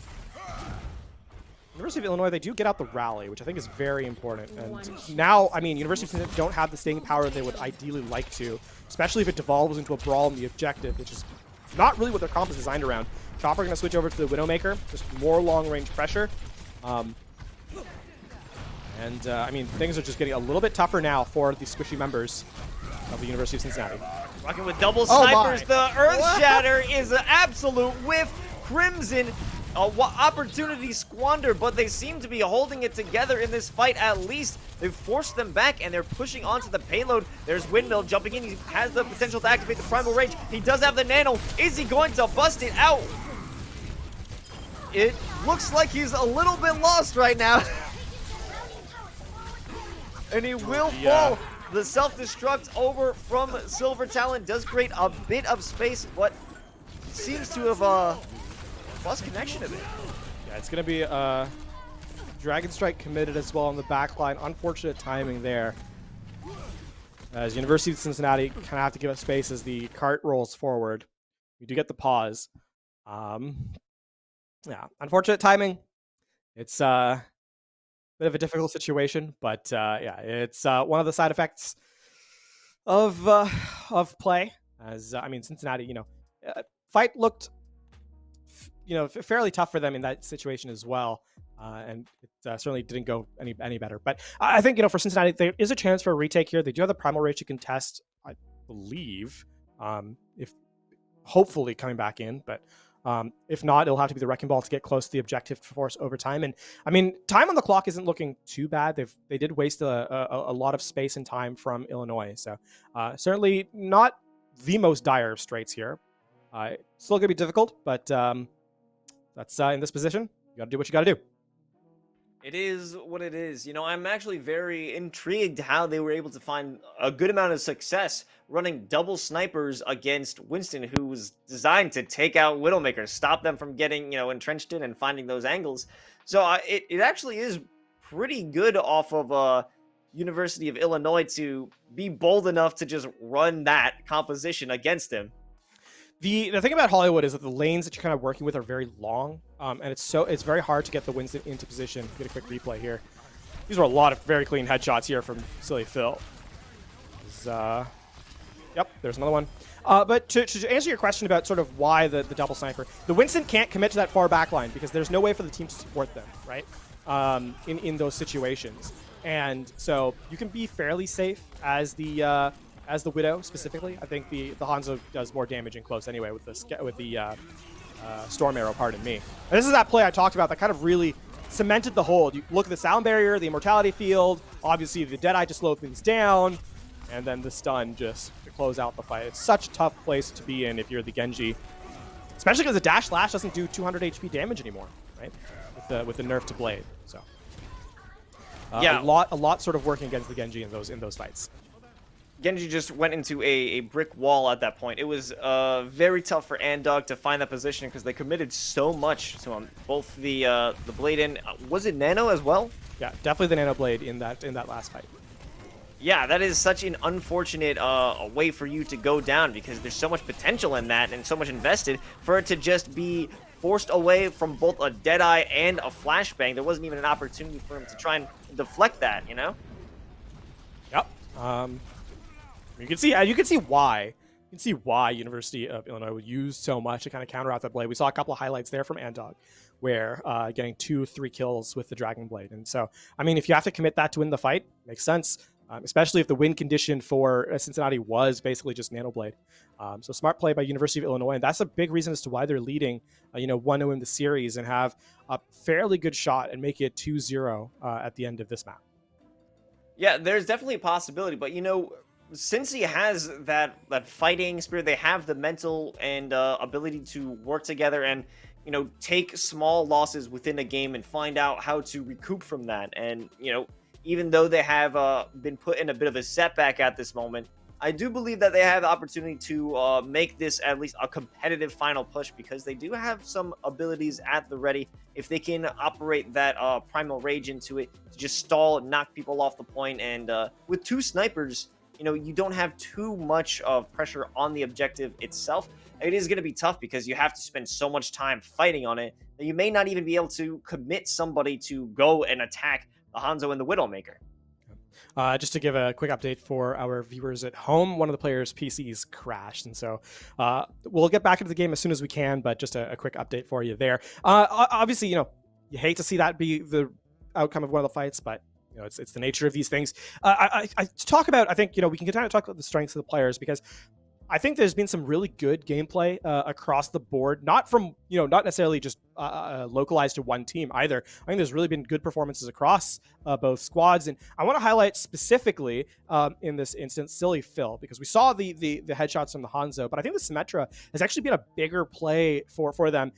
G: University of Illinois, they do get out the rally, which I think is very important. And now, University of Cincinnati don't have the staying power they would ideally like to, especially if it devolves into a brawl in the objective, which is not really what their comp is designed around. Chopper going to switch over to the Widowmaker, just more long-range pressure. Things are just getting a little bit tougher now for the squishy members of the University of Cincinnati.
F: Rocking with double snipers, the Earth Shatter is an absolute whiff. Crimson, opportunity squandered, but they seem to be holding it together in this fight at least. They've forced them back, and they're pushing onto the payload. There's Windmill jumping in. He has the potential to activate the Primal Rage. He does have the Nano. Is he going to bust it out? It looks like he's a little bit lost right now. And he will fall. The self-destruct over from Silver Talon does create a bit of space, but seems to have lost connection of it.
G: Yeah, it's going to be Dragon Strike committed as well on the back line. Unfortunate timing there. As University of Cincinnati kind of have to give up space as the cart rolls forward. We do get the pause. Yeah, unfortunate timing. It's a bit of a difficult situation, but yeah, it's one of the side effects of play. As I mean, Cincinnati, fight looked, fairly tough for them in that situation as well, and it certainly didn't go any better. But I think for Cincinnati, there is a chance for a retake here. They do have the primal rage to contest, I believe, if hopefully coming back in, but. If not, it'll have to be the Wrecking Ball to get close to the objective to force overtime. And I mean, time on the clock isn't looking too bad. They did waste a lot of space and time from Illinois. So certainly not the most dire of straits here. Still going to be difficult, but that's in this position. You got to do what you got to do.
F: It is what it is. I'm actually very intrigued how they were able to find a good amount of success running double snipers against Winston, who was designed to take out Widowmaker, stop them from getting, entrenched in and finding those angles. So it actually is pretty good off of University of Illinois to be bold enough to just run that composition against him.
G: The thing about Hollywood is that the lanes that you're kind of working with are very long, and it's very hard to get the Winston into position. Get a quick replay here. These were a lot of very clean headshots here from Silly Phil. Yep, there's another one. But to answer your question about sort of why the double sniper, the Winston can't commit to that far back line because there's no way for the team to support them, right? In those situations, and so you can be fairly safe as the Widow specifically. I think the Hanzo does more damage in close anyway with the Storm Arrow, pardon me. And this is that play I talked about that kind of really cemented the hold. You look at the sound barrier, the immortality field, obviously the Deadeye to slow things down, and then the stun just to close out the fight. It's such a tough place to be in if you're the Genji, especially because the dash slash doesn't do 200 HP damage anymore, right? With the nerf to blade. So yeah, a lot sort of working against the Genji in those fights.
F: Genji just went into a brick wall at that point. It was very tough for Andog to find that position because they committed so much to him. Both the blade and was it Nano as well?
G: Yeah, definitely the Nano blade in that last fight.
F: Yeah, that is such an unfortunate way for you to go down because there's so much potential in that and so much invested for it to just be forced away from both a Deadeye and a Flashbang. There wasn't even an opportunity for him to try and deflect that, Yep.
G: You can see why. You can see why University of Illinois would use so much to kind of counter out that blade. We saw a couple of highlights there from Andog, where getting 2-3 kills with the Dragon Blade. And so, I mean, if you have to commit that to win the fight, makes sense. Especially if the win condition for Cincinnati was basically just Nano Blade. So smart play by University of Illinois, and that's a big reason as to why they're leading, 1-0 in the series and have a fairly good shot and make it 2-0 at the end of this map.
F: Yeah, there's definitely a possibility, but since he has that fighting spirit, they have the mental and ability to work together and take small losses within a game and find out how to recoup from that. And even though they have been put in a bit of a setback at this moment, I do believe that they have the opportunity to make this at least a competitive final push because they do have some abilities at the ready. If they can operate that primal rage into it to just stall, knock people off the point, and with two snipers, you don't have too much of pressure on the objective itself. It is going to be tough because you have to spend so much time fighting on it that you may not even be able to commit somebody to go and attack the Hanzo and the Widowmaker.
G: Just to give a quick update for our viewers at home, one of the players' PCs crashed, and so we'll get back into the game as soon as we can, but just a quick update for you there. Obviously, you hate to see that be the outcome of one of the fights, but it's the nature of these things. I talk about, I think, we can kind of talk about the strengths of the players because I think there's been some really good gameplay across the board, not necessarily just localized to one team either. I think there's really been good performances across both squads, and I want to highlight specifically in this instance Silly Phil, because we saw the headshots from the Hanzo, but I think the Symmetra has actually been a bigger play for them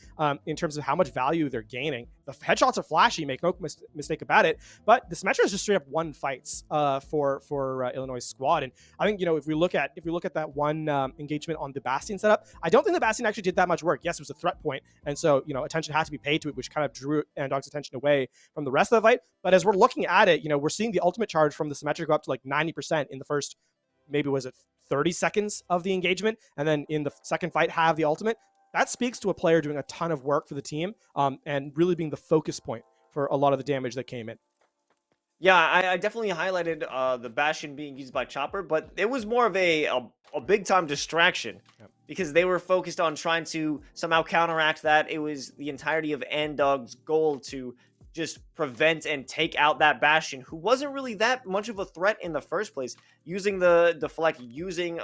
G: in terms of how much value they're gaining. The headshots are flashy, make no mistake about it, but the Symmetra has just straight up won fights for Illinois squad. And I think if we look at that one engagement on the Bastion setup, I don't think the Bastion actually did that much work. Yes, it was a threat point, and so attention attention had to be paid to it, which kind of drew Dog's attention away from the rest of the fight. But as we're looking at it, we're seeing the ultimate charge from the Symmetric go up to like 90% in the first, maybe was it 30 seconds of the engagement, and then in the second fight have the ultimate. That speaks to a player doing a ton of work for the team, and really being the focus point for a lot of the damage that came in.
F: Yeah, I definitely highlighted the Bastion being used by Chopper, but it was more of a big time distraction because they were focused on trying to somehow counteract that. It was the entirety of Dog's goal to just prevent and take out that Bastion, who wasn't really that much of a threat in the first place, using the deflect, using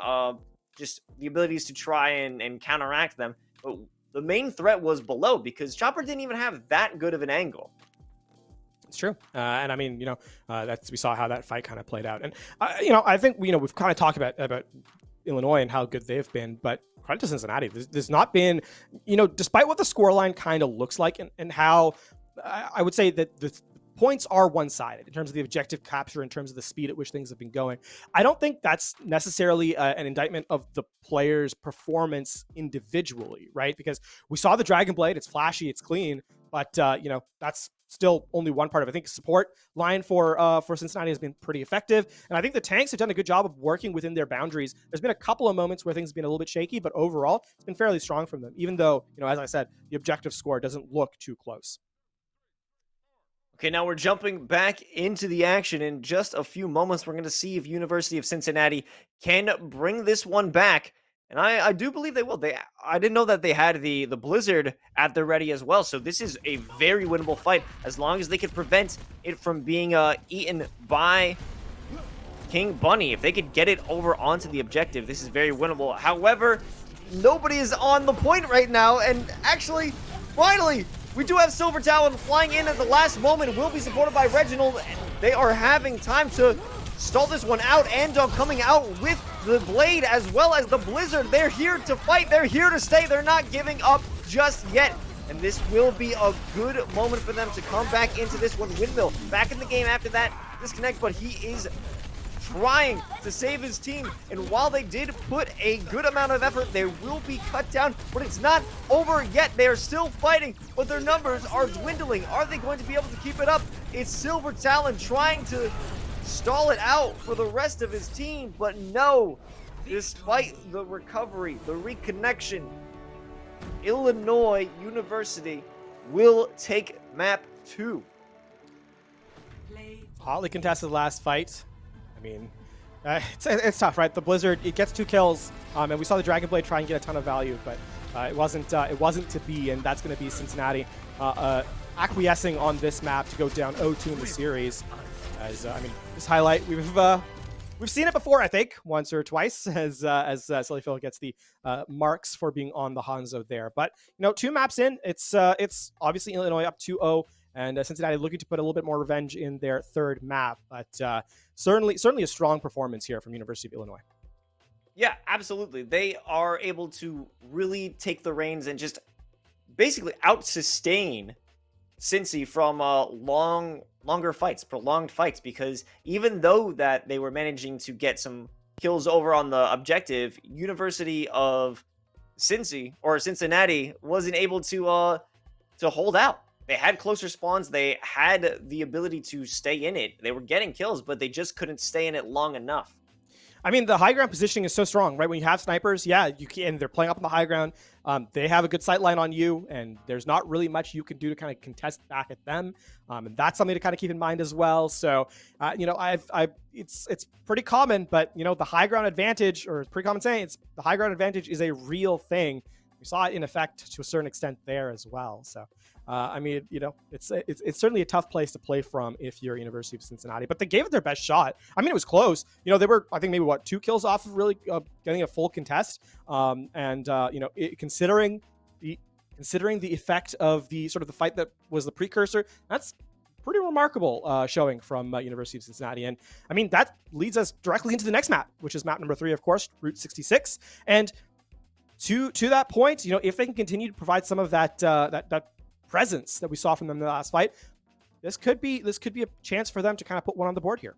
F: just the abilities to try and counteract them. But the main threat was below because Chopper didn't even have that good of an angle.
G: It's true. And I mean, we saw how that fight kind of played out. And, I think, we've kind of talked about Illinois and how good they've been, but credit to Cincinnati. There's not been, despite what the scoreline kind of looks like and how I would say that the points are one-sided in terms of the objective capture, in terms of the speed at which things have been going. I don't think that's necessarily an indictment of the player's performance individually, right? Because we saw the Dragon Blade, it's flashy, it's clean, but that's still only one part of it. I think support line for Cincinnati has been pretty effective, and I think the tanks have done a good job of working within their boundaries. There's been a couple of moments where things have been a little bit shaky, but overall, it's been fairly strong from them, even though, as I said, the objective score doesn't look too close.
F: Okay, now we're jumping back into the action. In just a few moments, we're going to see if University of Cincinnati can bring this one back. And I do believe they will. I didn't know that they had the Blizzard at the ready as well. So this is a very winnable fight as long as they could prevent it from being eaten by King Bunny. If they could get it over onto the objective, this is very winnable. However, nobody is on the point right now. And actually, finally, we do have Silver Talon flying in at the last moment. Will be supported by Reginald. They are having time to stall this one out. Andog coming out with the Blade as well as the Blizzard. They're here to fight. They're here to stay. They're not giving up just yet. And this will be a good moment for them to come back into this one. Windmill back in the game after that disconnect, but he is trying to save his team. And while they did put a good amount of effort, they will be cut down, but it's not over yet. They are still fighting, but their numbers are dwindling. Are they going to be able to keep it up? It's Silver Talon trying to stall it out for the rest of his team, but no, despite the recovery, the reconnection, Illinois University will take map 2.
G: Hotly contested last fight. I mean, it's tough, right? The Blizzard, it gets 2 kills, and we saw the Dragon Blade try and get a ton of value, but it wasn't to be, and that's going to be Cincinnati acquiescing on this map to go down 0-2 in the series. As this highlight, we've seen it before, I think, once or twice, as Silly Phil gets the marks for being on the Hanzo there. But 2 maps in, it's obviously Illinois up 2-0, and Cincinnati looking to put a little bit more revenge in their third map. But certainly a strong performance here from University of Illinois.
F: Yeah, absolutely. They are able to really take the reins and just basically out-sustain Cincy from longer fights, prolonged fights, because even though that they were managing to get some kills over on the objective, University of Cincinnati wasn't able to hold out. They had closer spawns, they had the ability to stay in it. They were getting kills, but they just couldn't stay in it long enough.
G: I mean, the high ground positioning is so strong, right? When you have snipers, yeah, you can, and they're playing up on the high ground. They have a good sight line on you, and there's not really much you can do to kind of contest back at them. And that's something to kind of keep in mind as well. So, it's pretty common, but the high ground advantage, or it's pretty common saying, the high ground advantage is a real thing. We saw it in effect to a certain extent there as well. So, it's certainly a tough place to play from if you're University of Cincinnati, but they gave it their best shot. I mean, it was close. They were, I think, maybe 2 kills off of really getting a full contest. Considering the effect of the sort of the fight that was the precursor, that's pretty remarkable showing from University of Cincinnati. And I mean, that leads us directly into the next map, which is map number 3, of course, Route 66. And to that point, if they can continue to provide some of that presence that we saw from them in the last fight, this could be a chance for them to kind of put one on the board here.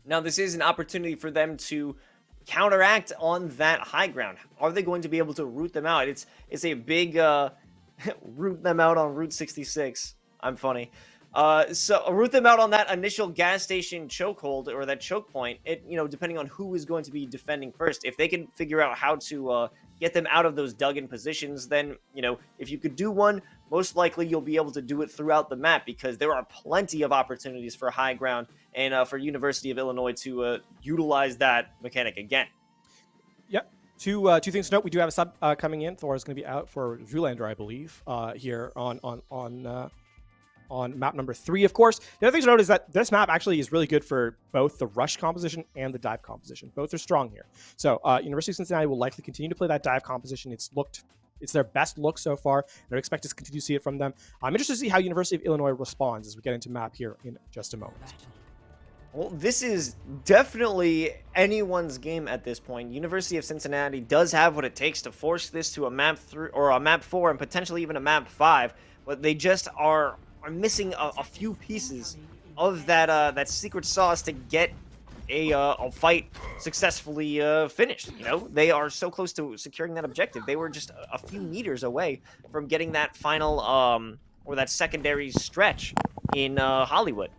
F: Now, this is an opportunity for them to counteract on that high ground. Are they going to be able to root them out? It's a big root them out on Route 66. I'm funny. So root them out on that initial gas station chokehold or that choke point. It, depending on who is going to be defending first, if they can figure out how to get them out of those dug-in positions, then if you could do one, most likely you'll be able to do it throughout the map because there are plenty of opportunities for high ground and for University of Illinois to utilize that mechanic again.
G: Yep. Two things to note. We do have a sub coming in. Thor is going to be out for Zoolander, I believe, here on map number 3, of course. The other thing to note is that this map actually is really good for both the rush composition and the dive composition. Both are strong here. So University of Cincinnati will likely continue to play that dive composition. It's their best look so far. I expect to continue to see it from them. I'm interested to see how University of Illinois responds as we get into map here in just a moment.
F: Well, this is definitely anyone's game at this point. University of Cincinnati does have what it takes to force this to a map 3 or a map 4 and potentially even a map 5, but they just are missing a few pieces of that secret sauce to get a fight successfully finished. They are so close to securing that objective. They were just a few meters away from getting that final or that secondary stretch in Hollywood.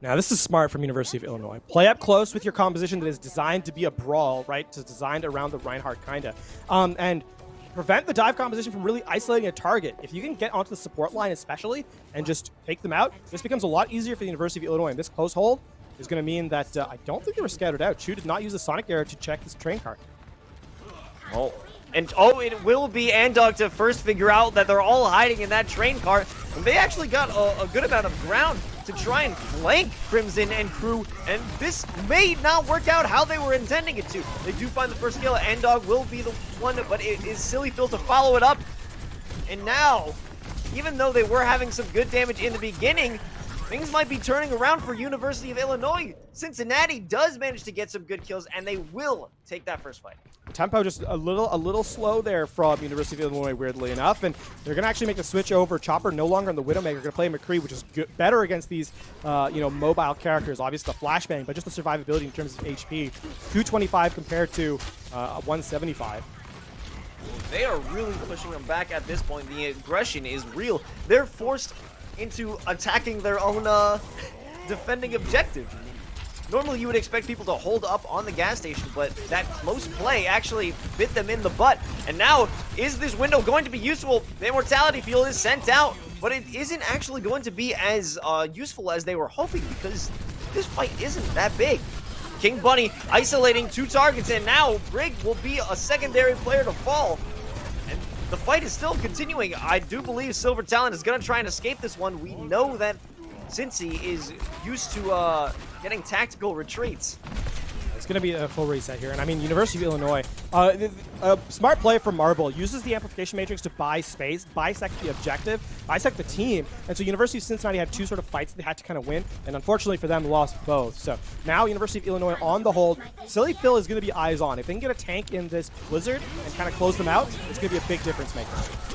G: Now, this is smart from University of Illinois. Play up close with your composition that is designed to be a brawl, right? It's designed around the Reinhardt, kinda. And prevent the dive composition from really isolating a target. If you can get onto the support line especially and just take them out, this becomes a lot easier for the University of Illinois. And this close hold is going to mean that I don't think they were scattered out. Chu did not use the Sonic Arrow to check this train car.
F: It will be Andog to first figure out that they're all hiding in that train car. And they actually got a good amount of ground to try and flank Crimson and crew, and this may not work out how they were intending it to. They do find the first kill. Andog will be the one, but it is Silly Phil to follow it up. And now, even though they were having some good damage in the beginning, things might be turning around for University of Illinois. Cincinnati does manage to get some good kills, and they will take that first fight.
G: Tempo just a little slow there from University of Illinois, weirdly enough, and they're going to actually make the switch over. Chopper no longer on the Widowmaker, going to play McCree, which is better against these, mobile characters. Obviously the flashbang, but just the survivability in terms of HP. 225 compared to 175.
F: They are really pushing them back at this point. The aggression is real. They're forced into attacking their own defending objective. Normally you would expect people to hold up on the gas station, but that close play actually bit them in the butt. And now, is this window going to be useful? The Immortality Field is sent out, but it isn't actually going to be as useful as they were hoping because this fight isn't that big. King Bunny isolating 2 targets, and now Brig will be a secondary player to fall. And the fight is still continuing. I do believe Silver Talon is going to try and escape this one. We know that Cincy is used to getting tactical retreats.
G: It's going to be a full reset here. And I mean, University of Illinois, a smart play from Marble uses the amplification matrix to buy space, bisect the objective, bisect the team. And so University of Cincinnati had 2 sort of fights that they had to kind of win. And unfortunately for them, lost both. So now University of Illinois on the hold. Silly Phil is going to be eyes on. If they can get a tank in this blizzard and kind of close them out, it's going to be a big difference maker.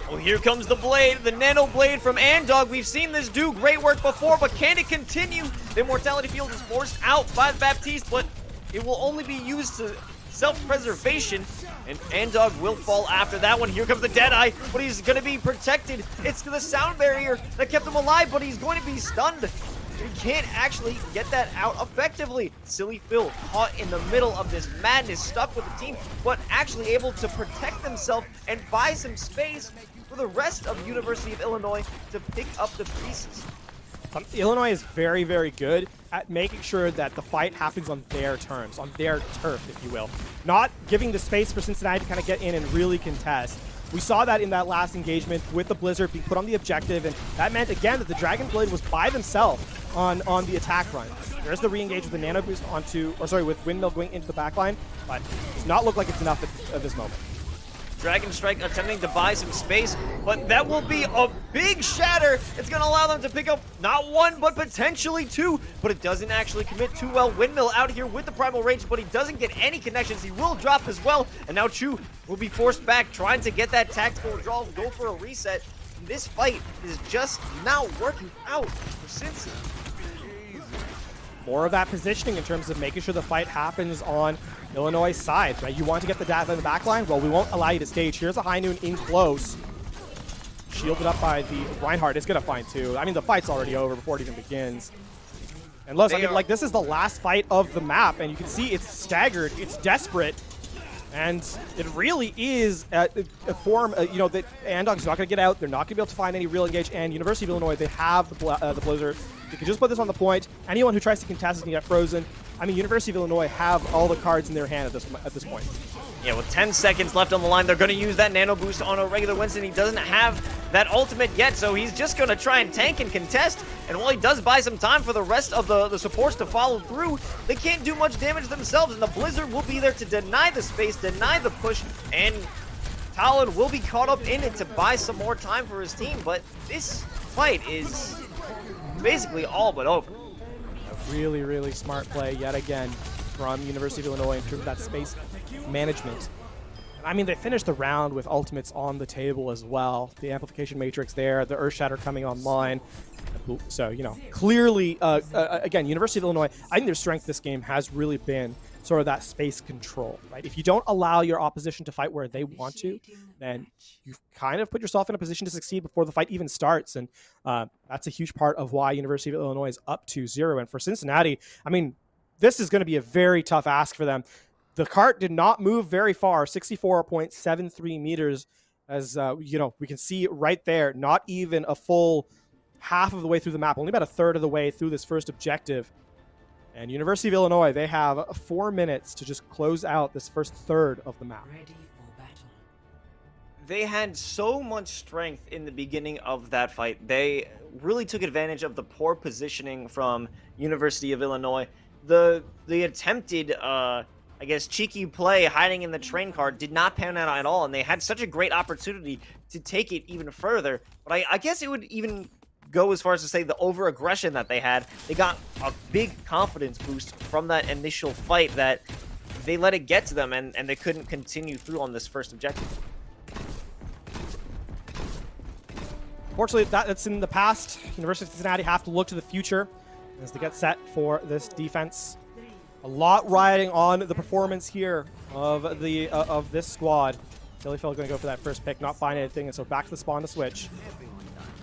F: Well, here comes the blade, the nano blade from Andog. We've seen this do great work before, but can it continue? The Immortality Field is forced out by the Baptiste, but it will only be used to self-preservation, and Andog will fall after that one. Here comes the Deadeye, but he's going to be protected. It's the sound barrier that kept him alive, but he's going to be stunned. He can't actually get that out effectively. Silly Phil caught in the middle of this madness, stuck with the team, but actually able to protect themselves and buy some space for the rest of University of Illinois to pick up the pieces.
G: Illinois is very, very good at making sure that the fight happens on their terms, on their turf, if you will. Not giving the space for Cincinnati to kind of get in and really contest. We saw that in that last engagement with the Blizzard being put on the objective, and that meant, again, that the Dragon Blade was by themselves on the attack run. There's the re-engage with the Nano Boost with Windmill going into the backline, but it does not look like it's enough at this moment.
F: Dragon Strike attempting to buy some space, but that will be a big shatter. It's going to allow them to pick up not 1, but potentially 2, but it doesn't actually commit too well. Windmill out here with the Primal Rage, but he doesn't get any connections. He will drop as well, and now Chu will be forced back, trying to get that tactical withdrawal, go for a reset. This fight is just not working out for Cincy.
G: More of that positioning in terms of making sure the fight happens on Illinois' side, right? You want to get the data in the back line? Well, we won't allow you to stage. Here's a High Noon in close. shielded up by the Reinhardt. It's going to find two. I mean, the fight's already over before it even begins. And look, I mean, like, this is the last fight of the map, and you can see it's staggered, it's desperate, and it really is a form, you know, that Andog's not going to get out. They're not going to be able to find any real engage, and University of Illinois, they have the Blizzard. You can just put this on the point. Anyone who tries to contest is going to get frozen. I mean, University of Illinois have all the cards in their hand at this point.
F: Yeah, with 10 seconds left on the line, they're going to use that nano boost on a regular Winston. He doesn't have that ultimate yet, so he's just going to try and tank and contest. And while he does buy some time for the rest of the supports to follow through, they can't do much damage themselves, and the Blizzard will be there to deny the space, deny the push, and Talon will be caught up in it to buy some more time for his team. But this fight is basically all but over.
G: Really, really smart play yet again from University of Illinois in terms of that space management. I mean, they finished the round with ultimates on the table as well. The amplification matrix there, the Earth Shatter coming online. So, you know, clearly, again, University of Illinois, I think their strength this game has really been sort of that space control, right? If you don't allow your opposition to fight where they want to, then you've kind of put yourself in a position to succeed before the fight even starts. And that's a huge part of why University of Illinois is up 2-0. And for Cincinnati, I mean, this is going to be a very tough ask for them. The cart did not move very far, 64.73 meters, as you know, we can see right there, not even a full half of the way through the map, only about a third of the way through this first objective. And University of Illinois, they have 4 minutes to just close out this first third of the map.
F: They had so much strength in the beginning of that fight. They really took advantage of the poor positioning from University of Illinois. The attempted, I guess, cheeky play hiding in the train car did not pan out at all, and they had such a great opportunity to take it even further. But I guess it would even go as far as to say the over-aggression that they had. They got a big confidence boost from that initial fight that they let it get to them, and they couldn't continue through on this first objective.
G: Fortunately, that's in the past. University of Cincinnati have to look to the future as they get set for this defense. A lot riding on the performance here of this squad. Sillyfield going to go for that first pick, not find anything, and so back to the spawn to switch.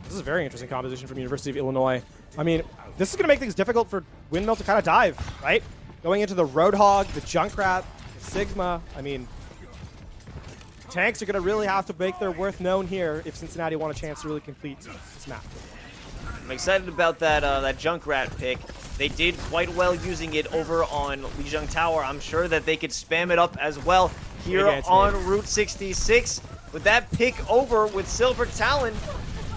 G: This is a very interesting composition from University of Illinois. I mean, this is going to make things difficult for Windmill to kind of dive, right? Going into the Roadhog, the Junkrat, the Sigma. I mean, tanks are going to really have to make their worth known here if Cincinnati want a chance to really complete this map.
F: I'm excited about that Junkrat pick. They did quite well using it over on Lijiang Tower. I'm sure that they could spam it up as well here on Route 66. With that pick over with Silver Talon,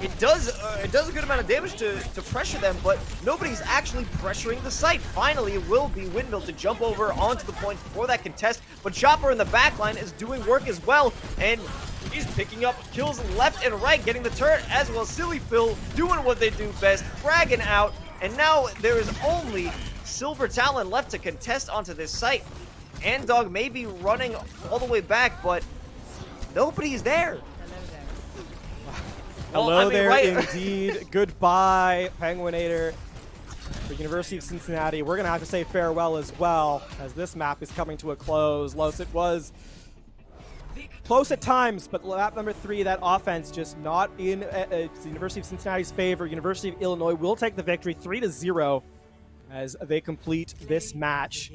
F: it does a good amount of damage to pressure them, but nobody's actually pressuring the site. Finally, it will be Windmill to jump over onto the point for that contest, but Chopper in the backline is doing work as well, and he's picking up kills left and right, getting the turret as well. Silly Phil doing what they do best, fragging out, and now there is only Silver Talon left to contest onto this site. Andog may be running all the way back, but nobody's there.
G: Hello there, indeed. Goodbye, Penguinator. For University of Cincinnati, we're going to have to say farewell as well, as this map is coming to a close. Los, it was close at times, but lap number 3, that offense just not in the University of Cincinnati's favor. University of Illinois will take the victory 3-0 as they complete this match.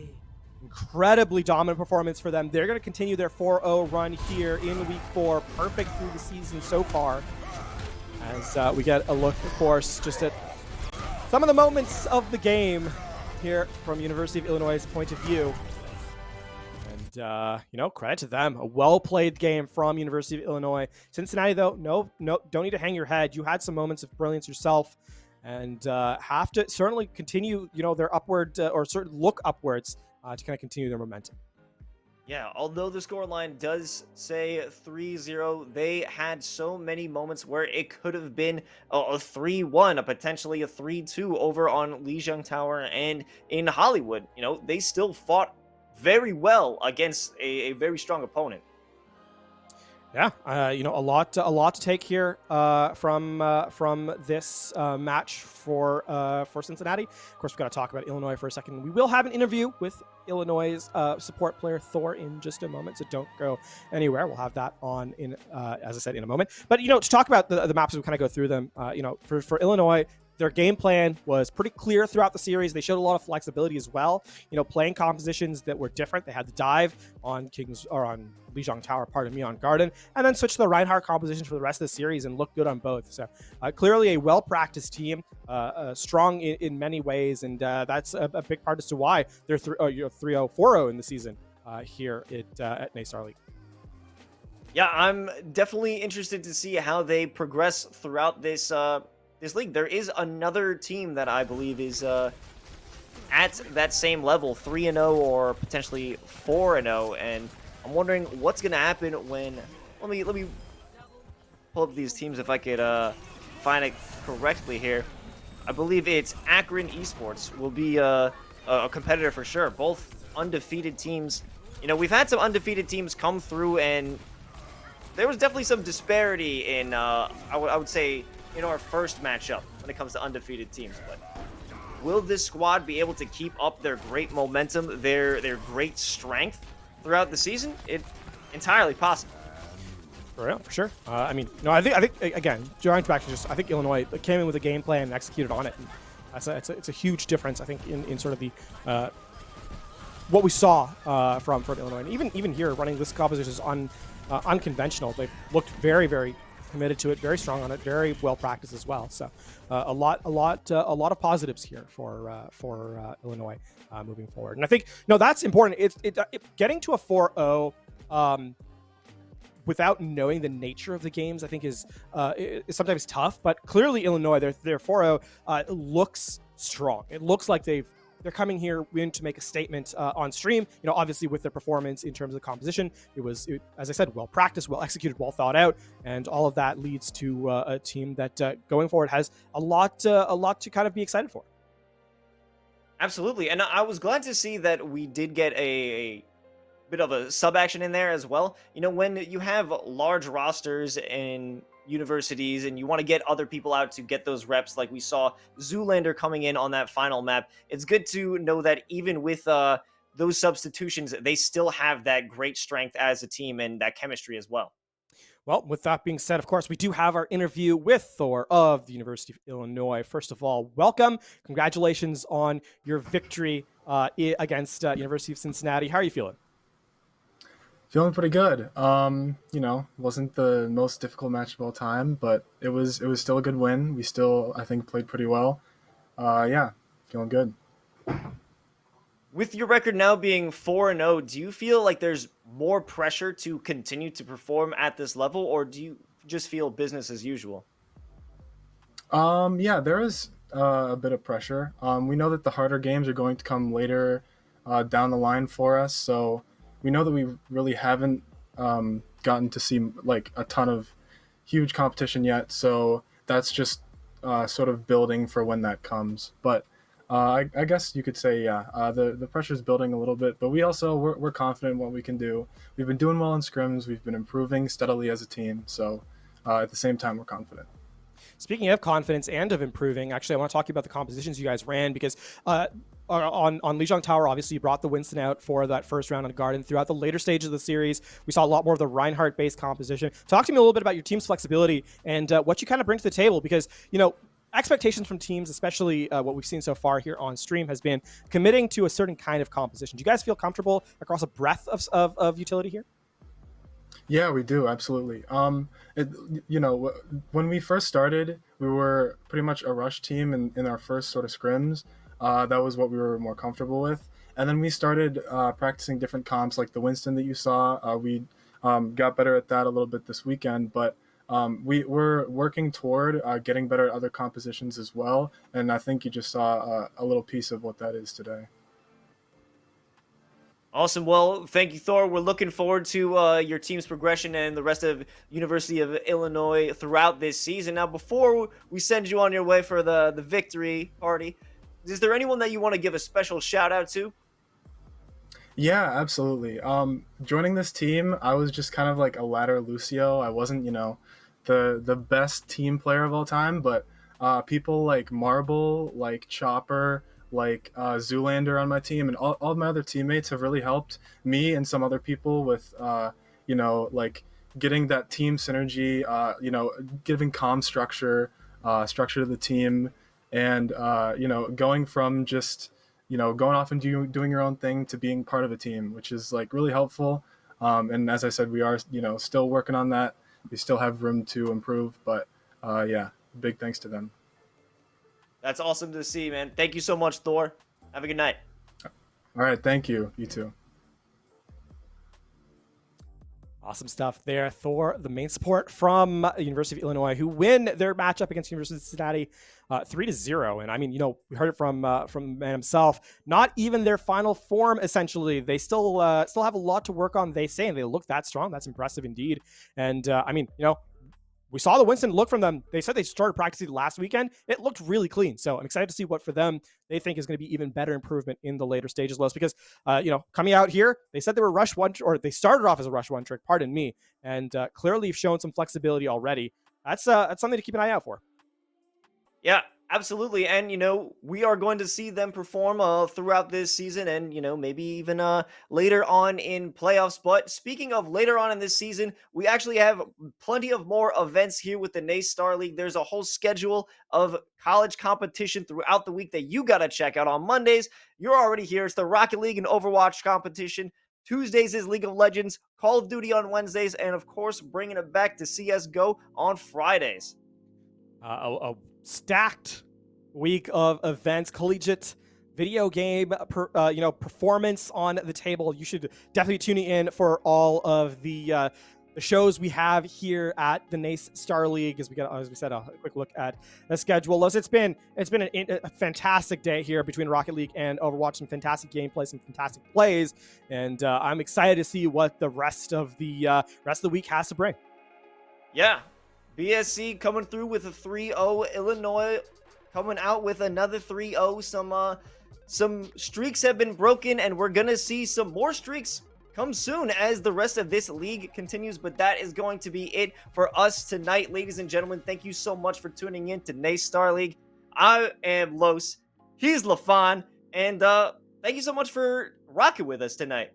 G: Incredibly dominant performance for them. They're going to continue their 4-0 run here in week 4. Perfect through the season so far. As we get a look, of course, just at some of the moments of the game here from University of Illinois' point of view. And, you know, credit to them. A well-played game from University of Illinois. Cincinnati, though, no, don't need to hang your head. You had some moments of brilliance yourself and have to certainly continue, you know, their upward or certain look upwards to kind of continue their momentum.
F: Yeah, although the scoreline does say 3-0, they had so many moments where it could have been a 3-1, potentially a 3-2 over on Lijiang Tower and in Hollywood. You know, they still fought very well against a very strong opponent.
G: Yeah, you know, a lot to take here from this match for Cincinnati. Of course, we've got to talk about Illinois for a second. We will have an interview with Illinois support player Thor in just a moment, so don't go anywhere. We'll have that on in, as I said, in a moment. But to talk about the maps as we kind of go through them, for Illinois, their game plan was pretty clear throughout the series. They showed a lot of flexibility as well. Playing compositions that were different. They had the dive on Lijiang Tower, on Garden, and then switch to the Reinhardt compositions for the rest of the series and look good on both. So clearly a well-practiced team, strong in many ways, and that's a big part as to why they're 3-0, 4-0 in the season here at NACE Starleague.
F: Yeah, I'm definitely interested to see how they progress throughout this league. There is another team that I believe is at that same level, 3-0 or potentially 4-0, and I'm wondering what's going to happen when. Let me pull up these teams if I could find it correctly here. I believe it's Akron Esports will be a competitor for sure. Both undefeated teams. We've had some undefeated teams come through, and there was definitely some disparity in I would say in our first matchup when it comes to undefeated teams. But will this squad be able to keep up their great momentum, their great strength throughout the season? It's entirely possible.
G: For sure. I think again, drawing back to I think Illinois came in with a game plan and executed on it. And it's a huge difference, I think, in sort of the what we saw from Illinois. And even here, running this composition is unconventional. They looked very, very committed to it, very strong on it, very well practiced as well. So a lot of positives here for Illinois moving forward. And I think that's important. It getting to a 4-0 without knowing the nature of the games, I think is sometimes tough. But clearly Illinois, their 4-0 looks strong. It looks like they're coming here in to make a statement on stream. Obviously with their performance in terms of the composition, it was, as I said, well practiced, well executed, well thought out, and all of that leads to a team that going forward has a lot to kind of be excited for.
F: Absolutely, and I was glad to see that we did get a bit of a sub action in there as well. When you have large rosters in universities and you want to get other people out to get those reps, like we saw Zoolander coming in on that final map, it's good to know that even with those substitutions, they still have that great strength as a team and that chemistry as well.
G: Well, with that being said, of course, we do have our interview with Thor of the University of Illinois. First of all, welcome. Congratulations on your victory against University of Cincinnati. How are you feeling?
H: Feeling pretty good. Wasn't the most difficult match of all time, but it was still a good win. We still, I think, played pretty well. Feeling good.
F: With your record now being 4-0, do you feel like there's more pressure to continue to perform at this level, or do you just feel business as usual?
H: There is a bit of pressure. We know that the harder games are going to come later down the line for us, so we know that we really haven't gotten to see like a ton of huge competition yet, so that's just sort of building for when that comes. But I guess you could say, the pressure's building a little bit, but we're confident in what we can do. We've been doing well in scrims. We've been improving steadily as a team, so at the same time, we're confident.
G: Speaking of confidence and of improving, actually, I want to talk to you about the compositions you guys ran, because on Lijiang Tower, obviously you brought the Winston out for that first round on Garden. Throughout the later stages of the series, we saw a lot more of the Reinhardt-based composition. Talk to me a little bit about your team's flexibility and what you kind of bring to the table, because, expectations from teams, especially what we've seen so far here on stream, has been committing to a certain kind of composition. Do you guys feel comfortable across a breadth of utility here?
H: Yeah, we do, absolutely. When we first started, we were pretty much a rush team in our first sort of scrims. That was what we were more comfortable with. And then we started practicing different comps, like the Winston that you saw. We got better at that a little bit this weekend, but we're working toward getting better at other compositions as well. And I think you just saw a little piece of what that is today.
F: Awesome. Well, thank you, Thor. We're looking forward to your team's progression and the rest of University of Illinois throughout this season. Now, before we send you on your way for the victory party, is there anyone that you want to give a special shout out to?
H: Yeah, absolutely. Joining this team, I was just kind of like a ladder Lucio. I wasn't, the best team player of all time, but people like Marble, like Chopper, like Zoolander on my team, and all of my other teammates have really helped me and some other people with, like getting that team synergy, giving calm structure to the team, and, going from just, going off and doing your own thing to being part of a team, which is like really helpful. And as I said, we are, still working on that. We still have room to improve, but yeah, big thanks to them.
F: That's awesome to see, man. Thank you so much, Thor. Have a good night.
H: All right. Thank you. You too.
G: Awesome stuff there. Thor, the main support from the University of Illinois, who win their matchup against University of Cincinnati 3-0. And I mean, we heard it from the man himself. Not even their final form, essentially. They still have a lot to work on, they say, and they look that strong. That's impressive indeed. And we saw the Winston look from them. They said they started practicing last weekend. It looked really clean. So I'm excited to see what for them they think is going to be even better improvement in the later stages, Los, because, coming out here, they said they were rush one, or they started off as a rush one trick, pardon me, and clearly have shown some flexibility already. That's something to keep an eye out for.
F: Yeah, absolutely. And, we are going to see them perform throughout this season and, maybe even later on in playoffs. But speaking of later on in this season, we actually have plenty of more events here with the NACE Starleague. There's a whole schedule of college competition throughout the week that you got to check out. On Mondays, you're already here. It's the Rocket League and Overwatch competition. Tuesdays is League of Legends, Call of Duty on Wednesdays, and of course, bringing it back to CSGO on Fridays.
G: A stacked week of events, collegiate video game, performance on the table. You should definitely tune in for all of the shows we have here at the NACE Starleague. As we said, a quick look at the schedule. It's been a fantastic day here between Rocket League and Overwatch. Some fantastic gameplay, some fantastic plays, and I'm excited to see what the rest of the week has to bring.
F: Yeah. BSC coming through with a 3-0. Illinois coming out with another 3-0. Some streaks have been broken, and we're going to see some more streaks come soon as the rest of this league continues. But that is going to be it for us tonight, ladies and gentlemen. Thank you so much for tuning in to NACE Starleague. I am Los. He's LaFon. And thank you so much for rocking with us tonight.